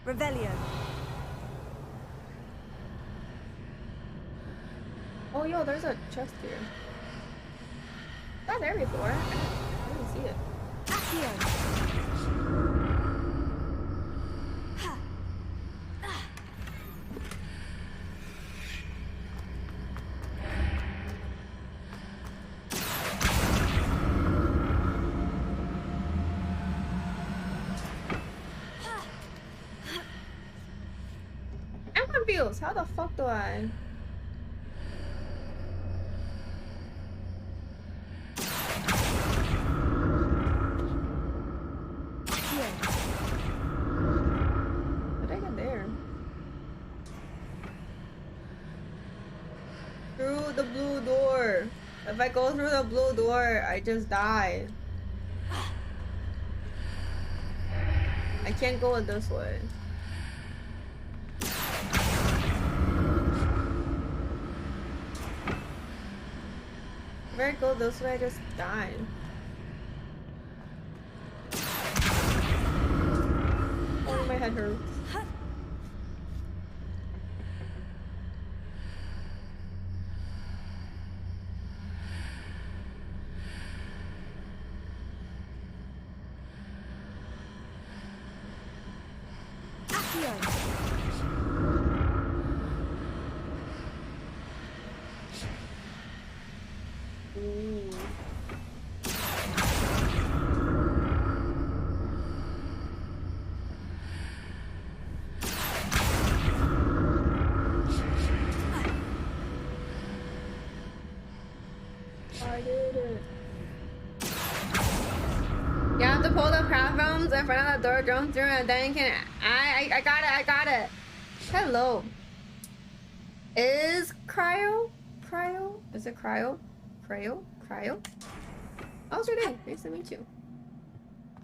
Revelio. Oh, yo, there's a chest here. Not there before. I didn't see it. Accio. How the fuck do I? How did I get there? Through the blue door. If I go through the blue door, I just die. I can't go this way. If I go this way, I just die. Oh, my head hurts. I did it. You have to pull the platforms in front of the door, jump through, and then you can. I got it. Hello. Is cryo? Is it cryo? Cryo? How's your day? Nice to meet you.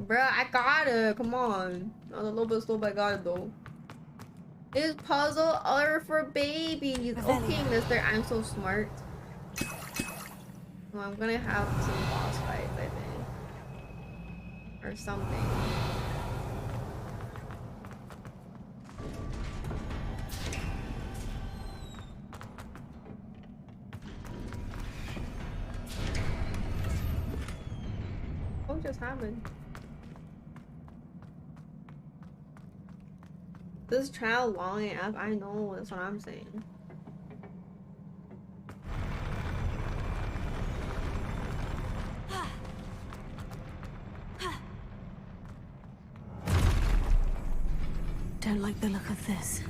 Bruh, I got it. Come on. I was a little bit slow, but I got it though. Is puzzle order for babies? Okay, mister, I'm so smart. Well, I'm gonna have some boss fights, I think. Or something. What just happened? This trial long enough, I know, that's what I'm saying. Don't like the look of this.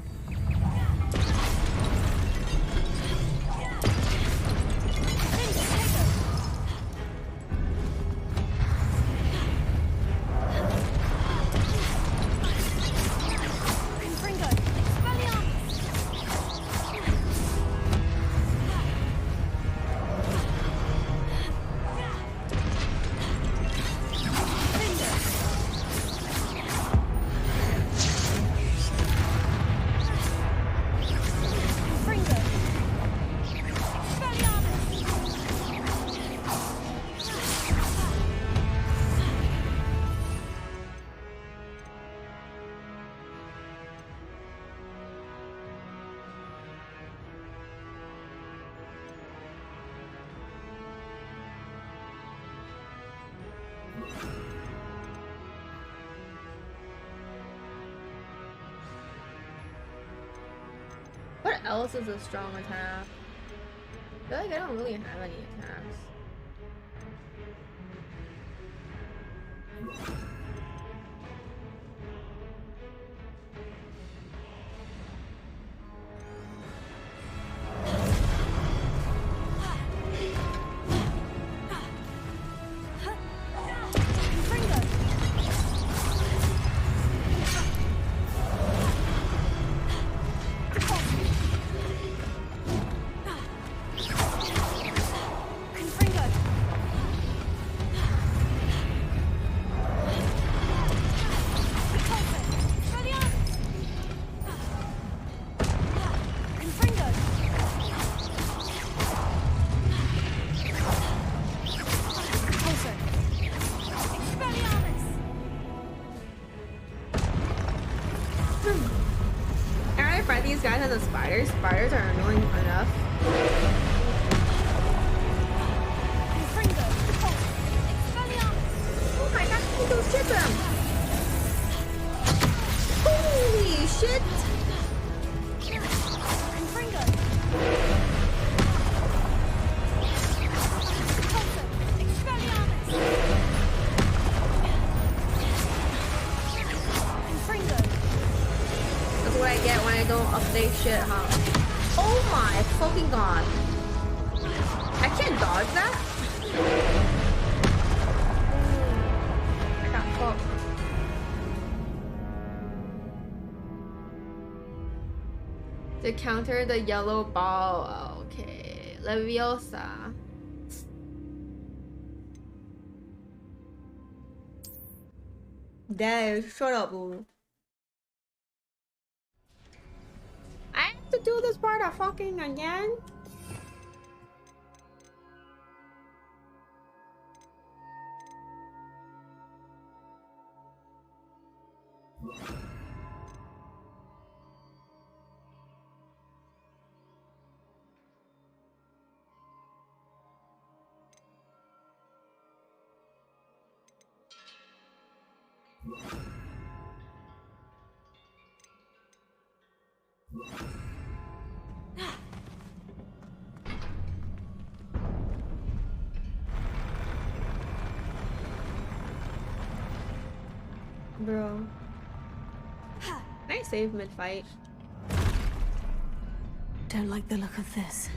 What else is a strong attack? I feel like I don't really have any attacks. These guys and the spiders. Spiders are annoying enough. Oh my god, he goes hit them! Holy shit! That's what I get when I don't update shit, huh? Oh my fucking god. I can't dodge that? I got fucked. To counter the yellow ball. Okay. Leviosa. Dad, shut up, boo. I have to do this part of fucking again? Bro. Can I save mid-fight? Don't like the look of this.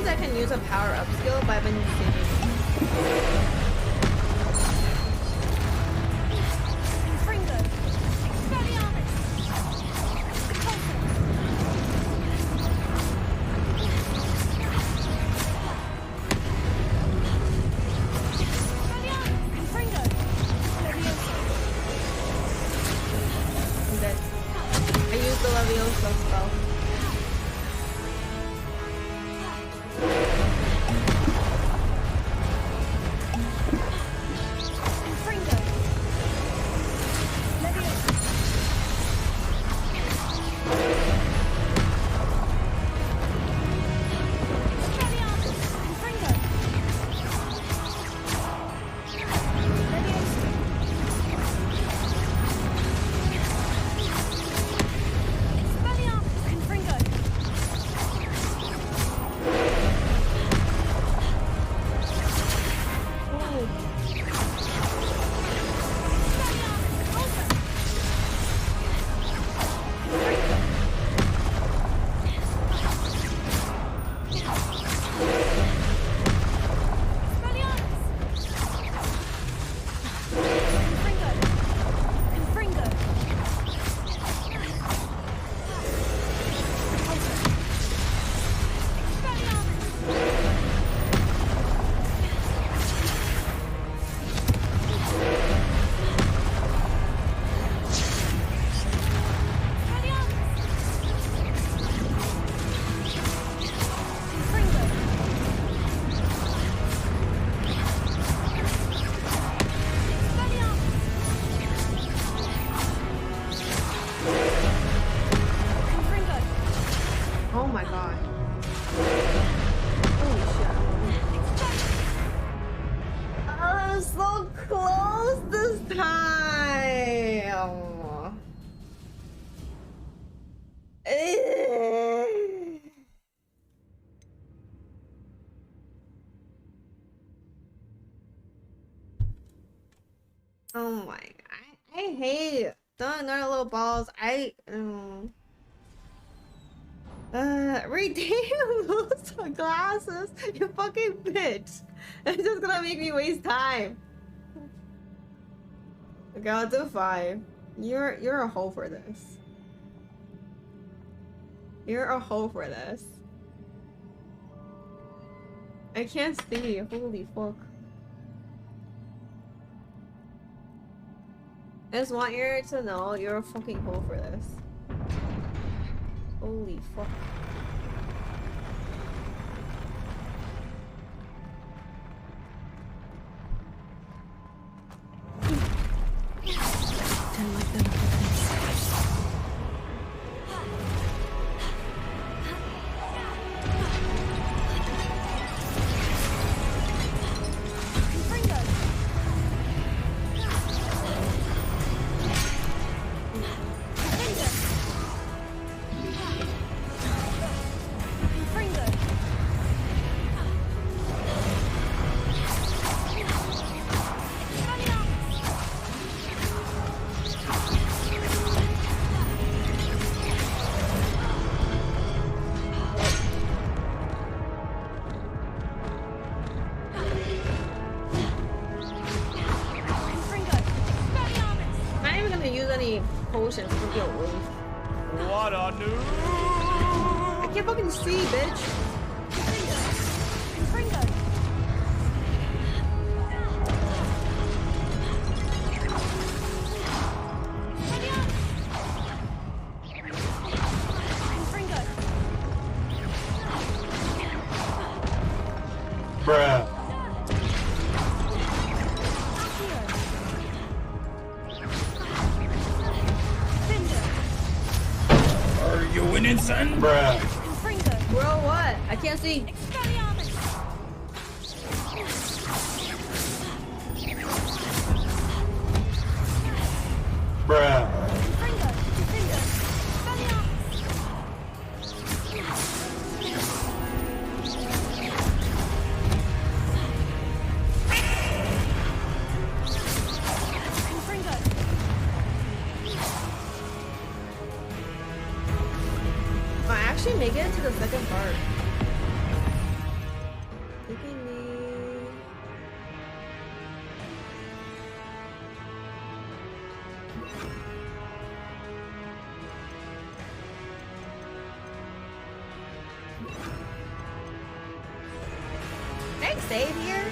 I can use a power-up skill, but I've been saving. Oh my god. I hate it. Don't another little balls. Redeem those glasses. You fucking bitch. It's just gonna make me waste time. Okay, I'll do 5. You're a hoe for this. You're a hoe for this. I can't see. Holy fuck. I just want you to know you're a fucking hoe for this. Holy fuck. Don't like the look of this. Potions to get away. What a noob! I can't fucking see, bitch. Bruh. You winning, son? Bruh. Bro, what? I can't see. Bruh. Make it to the second part. save here?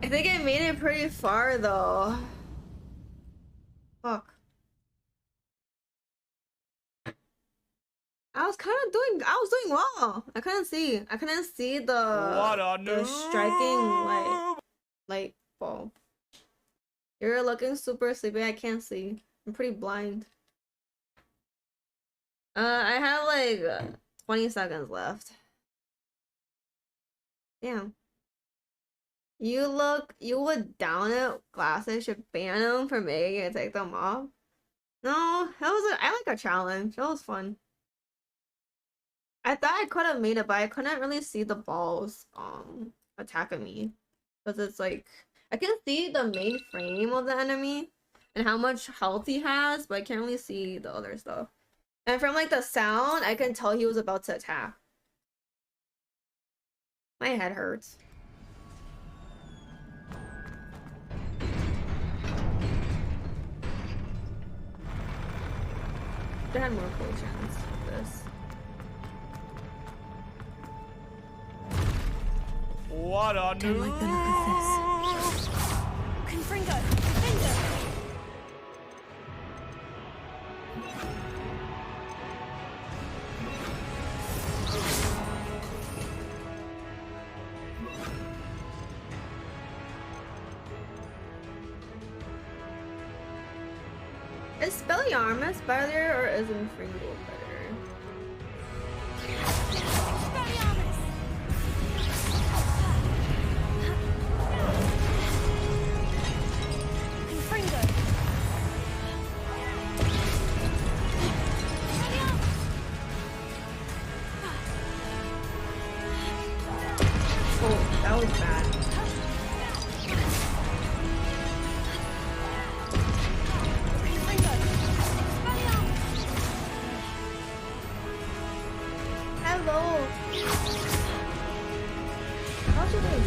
I think I made it pretty far though. Fuck. I was doing well. I couldn't see the striking light bulb. You're looking super sleepy. I can't see. I'm pretty blind. I have like 20 seconds left. Damn. You would down it. Glasses should ban them for making it take them off. No, I like a challenge. That was fun. I thought I could have made it, but I couldn't really see the balls attacking me. Because it's like I can see the main frame of the enemy and how much health he has, but I can't really see the other stuff. And from like the sound, I can tell he was about to attack. My head hurts. I had more potions with this. What a Don't like the look of this. Confringo! Confringo! Is Spelliarmus better or is Infringo better? Oh, that was bad. Hello. How's your day?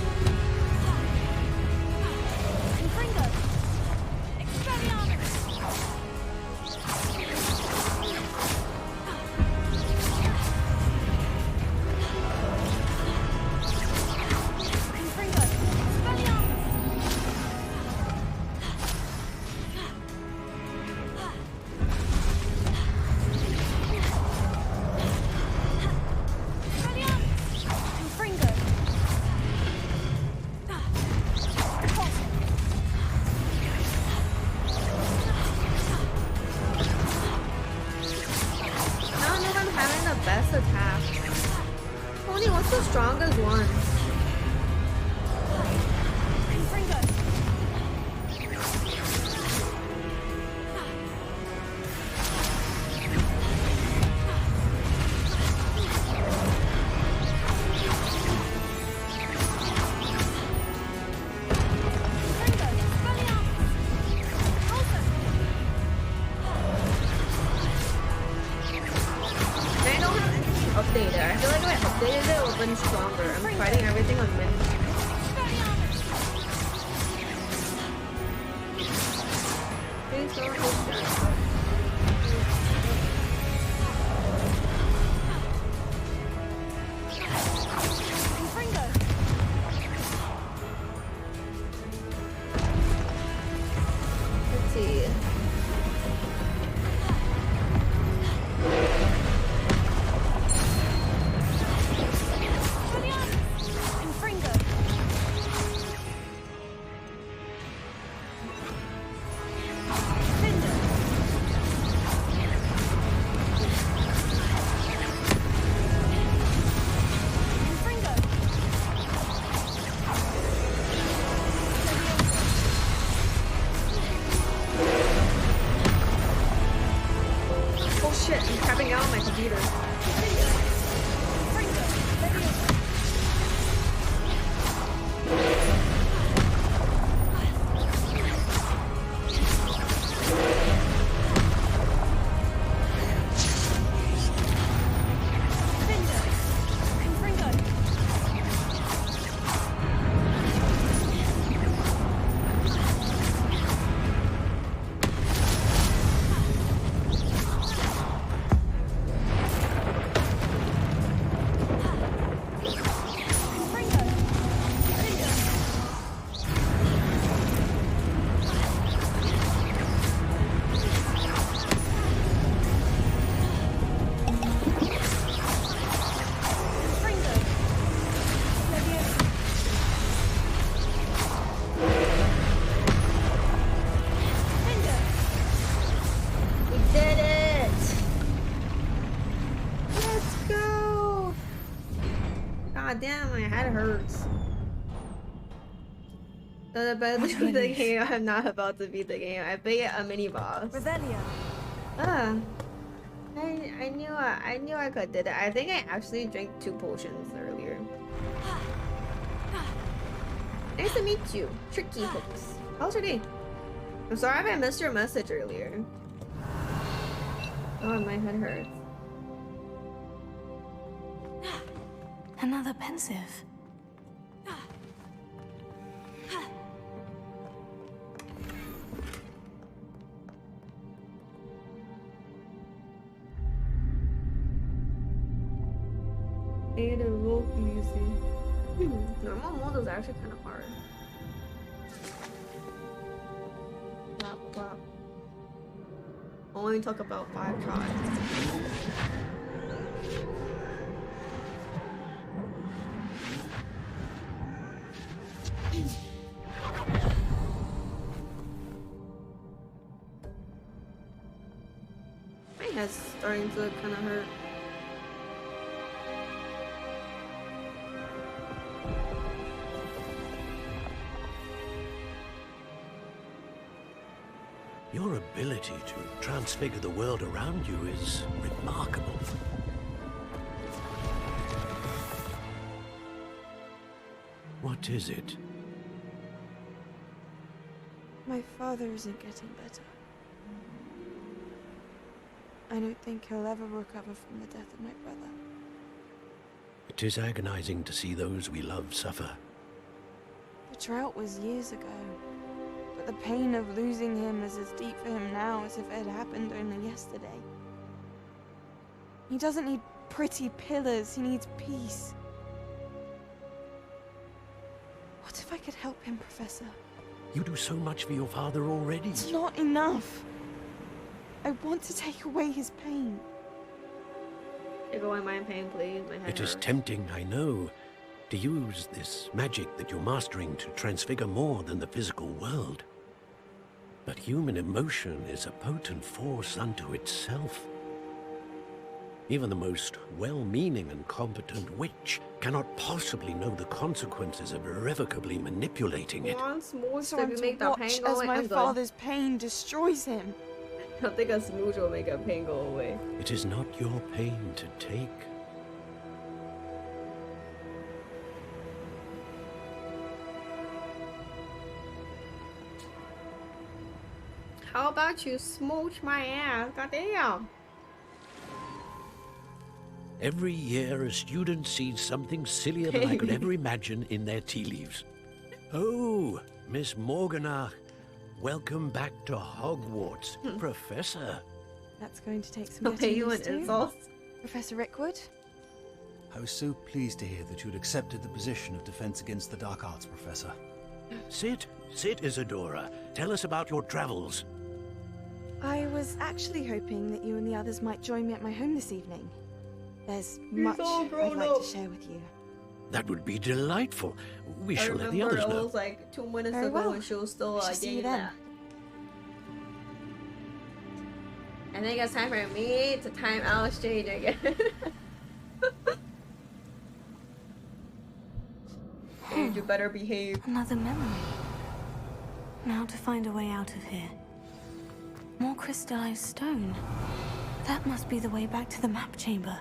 Confringo! Expelliarmus! Confringo! Expelliarmus! Confringo! I don't know if I'm having the best attack. Tony, what's the strongest one? Confringo! They did it with Wind Stronger. I'm fighting everything on Wind. Please don't push that. Let's see. Oh shit, I'm tapping out on my computer. We did it! Let's go! God damn, my head hurts. I'm about to beat the game. I'm not about to beat the game. I beat a mini boss. Revelia. Ah. I knew I could did it. I think I actually drank 2 potions earlier. Nice to meet you, Tricky Hooks. How's your day? I'm sorry if I missed your message earlier. Oh, my head hurts. Another pensive. And a roll easy. Normal mode is actually kind of hard. Plop, plop. Only took about 5 tries. My head's starting to kind of hurt. Your ability to transfigure the world around you is remarkable. What is it? My father isn't getting better. I don't think he'll ever recover from the death of my brother. It is agonizing to see those we love suffer. The drought was years ago, but the pain of losing him is as deep for him now as if it had happened only yesterday. He doesn't need pretty pillars, he needs peace. What if I could help him, Professor? You do so much for your father already. It's not enough. I want to take away his pain. Take away my pain, please. My head It is hurts. tempting, I know, to use this magic that you're mastering to transfigure more than the physical world. But human emotion is a potent force unto itself. Even the most well-meaning and competent witch cannot possibly know the consequences of irrevocably manipulating it. Once more, So so I'm we to make that watch pain go as away. my I'm good. father's pain destroys him. I don't think a smooch will make a pain go away. It is not your pain to take. How about you smooch my ass? Goddamn. Every year, a student sees something sillier than I could ever imagine in their tea leaves. Oh, Miss Morganach, welcome back to Hogwarts, Professor. That's going to take some He'll pay getting you used an to. insult. Professor Rickwood? I was so pleased to hear that you'd accepted the position of Defense Against the Dark Arts, Professor. Sit, Isadora. Tell us about your travels. I was actually hoping that you and the others might join me at my home this evening. There's much I'd like to share with you. That would be delightful. We I shall let the remember others it know. was like 2 minutes Very ago well. and she was still Shall see you getting then. that. I think it's time for me to time out Shade again. And you better behave. Another memory. Now to find a way out of here. More crystallized stone. That must be the way back to the map chamber.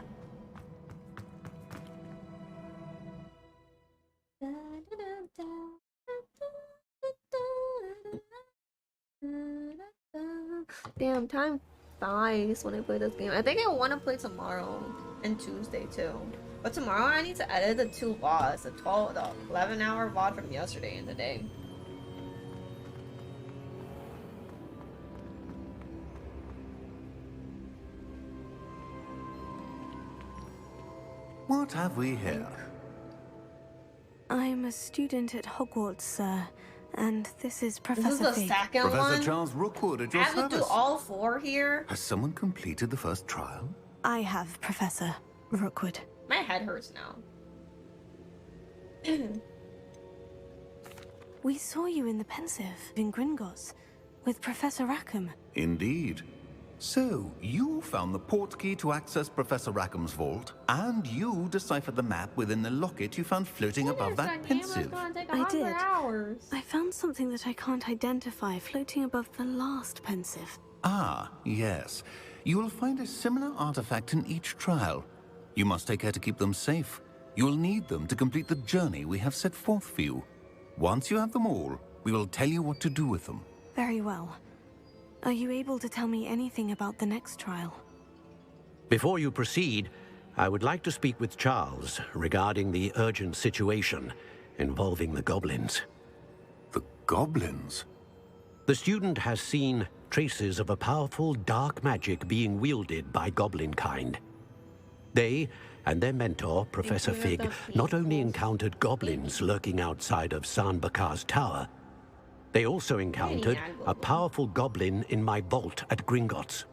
Damn, time flies when I play this game. I think I want to play tomorrow and Tuesday too. But tomorrow I need to edit the 2 VODs, the 11-hour VOD from yesterday and today. What have we here? I'm a student at Hogwarts, sir. And this is This Professor is the Fig. second Professor one. Charles Rookwood at I your have to service. do all 4 here. Has someone completed the first trial? I have, Professor Rookwood. My head hurts now. We saw you in the Pensive in Gringotts with Professor Rackham. Indeed. So, you found the port key to access Professor Rackham's vault, and you deciphered the map within the locket you found floating above that pensive. I did. I found something that I can't identify floating above the last Pensive. Ah, yes. You will find a similar artifact in each trial. You must take care to keep them safe. You will need them to complete the journey we have set forth for you. Once you have them all, we will tell you what to do with them. Very well. Are you able to tell me anything about the next trial? Before you proceed, I would like to speak with Charles regarding the urgent situation involving the goblins. The goblins? The student has seen traces of a powerful dark magic being wielded by goblin kind. They and their mentor, Professor Fig, not only encountered goblins lurking outside of San Bakar's tower, they also encountered a powerful goblin in my vault at Gringotts.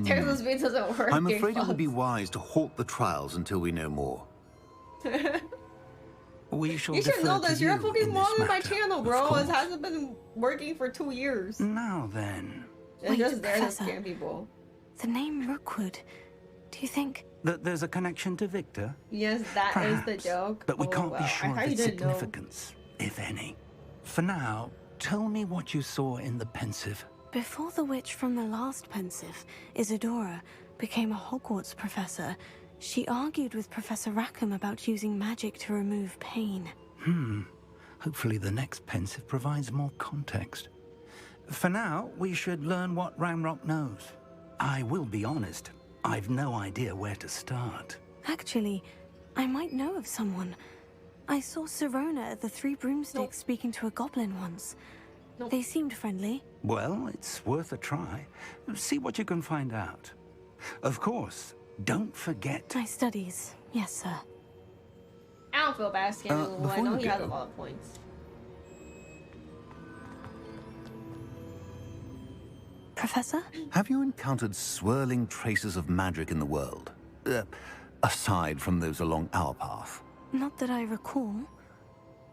Texas Beat doesn't work. I'm afraid it would be wise to halt the trials until we know more. We shall You should defer know to this. You're you fucking in this modeling my matter, channel, of bro. It course. hasn't been working for 2 years. Now then. It's Wait, just there to Professor. scam people. The name Rookwood. Do you think... That there's a connection to Victor? Yes, that is the Perhaps, joke. but we Oh, can't wow. be I sure thought of you its didn't know. significance, if any. For now, tell me what you saw in the Pensive. Before the witch from the last Pensive, Isadora, became a Hogwarts professor, she argued with Professor Rackham about using magic to remove pain. Hopefully the next Pensive provides more context. For now, we should learn what Ramrock knows. I will be honest, I've no idea where to start. Actually, I might know of someone. I saw Sirona at the Three Broomsticks speaking to a goblin once. They seemed friendly. Well, it's worth a try. See what you can find out. Of course, don't forget... My studies, yes, sir. I don't feel bad scamming Lulu. I before know you he has a go- lot of points. Professor? Have you encountered swirling traces of magic in the world? Aside from those along our path. Not that I recall.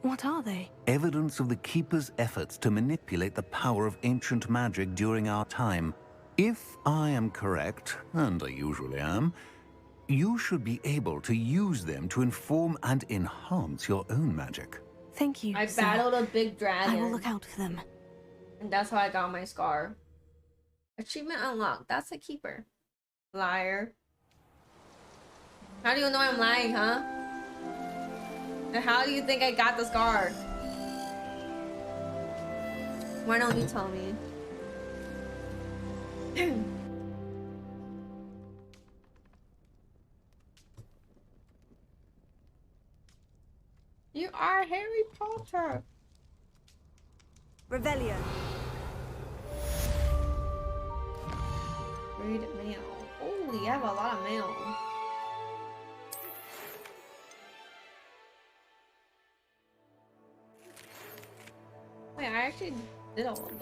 What are they? Evidence of the Keeper's efforts to manipulate the power of ancient magic during our time. If I am correct, and I usually am, you should be able to use them to inform and enhance your own magic. Thank you, I sir. battled a big dragon. I will look out for them. And that's how I got my scar. Achievement unlocked. That's a keeper. Liar. How do you know I'm lying, huh? And how do you think I got the scar? Why don't you tell me? You are Harry Potter. Revelio. Read mail. Oh, you have a lot of mail. Wait, I actually did all of these.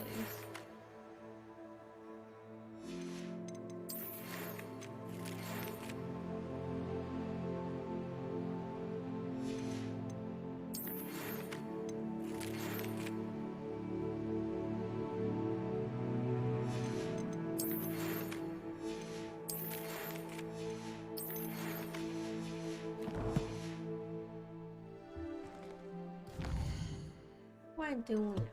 What am I doing?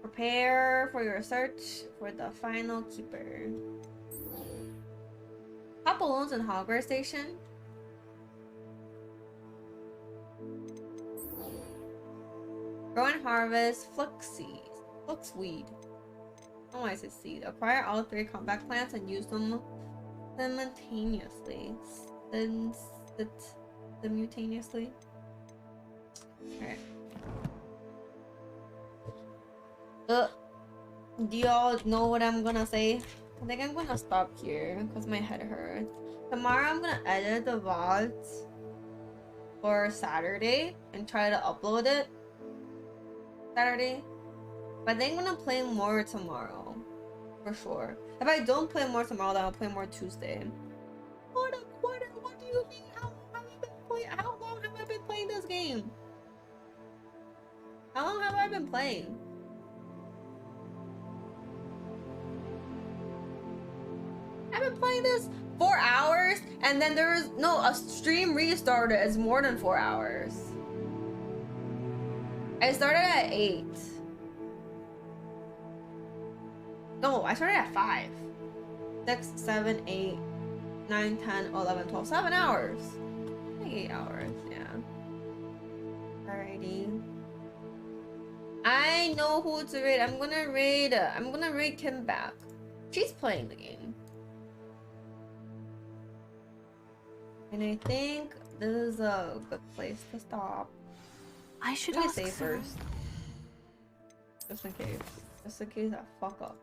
Prepare for your search for the final keeper. Pop balloons in Hogwarts Station. Grow and harvest fluxweed. Oh, I said seed. Acquire all 3 combat plants and use them simultaneously. Simultaneously. Alright. Do y'all know what I'm gonna say? I think I'm gonna stop here because my head hurts. Tomorrow I'm gonna edit the VODs for Saturday and try to upload it Saturday. But I think I'm gonna play more tomorrow. For sure. If I don't play more tomorrow, then I'll play more Tuesday. What do you mean? How long have I been playing this game? How long have I been playing? I've been playing this 4 hours, and then there was a stream restarted. It's more than 4 hours. I started at 8. No, I started at 5. 6, 7, 8, 9, 10, 11, 12. 7 hours. Like 8 hours, yeah. Alrighty. I know who to raid. I'm gonna raid Kim back. She's playing the game. And I think this is a good place to stop. I should ask save first. Just in case. Just in case I fuck up.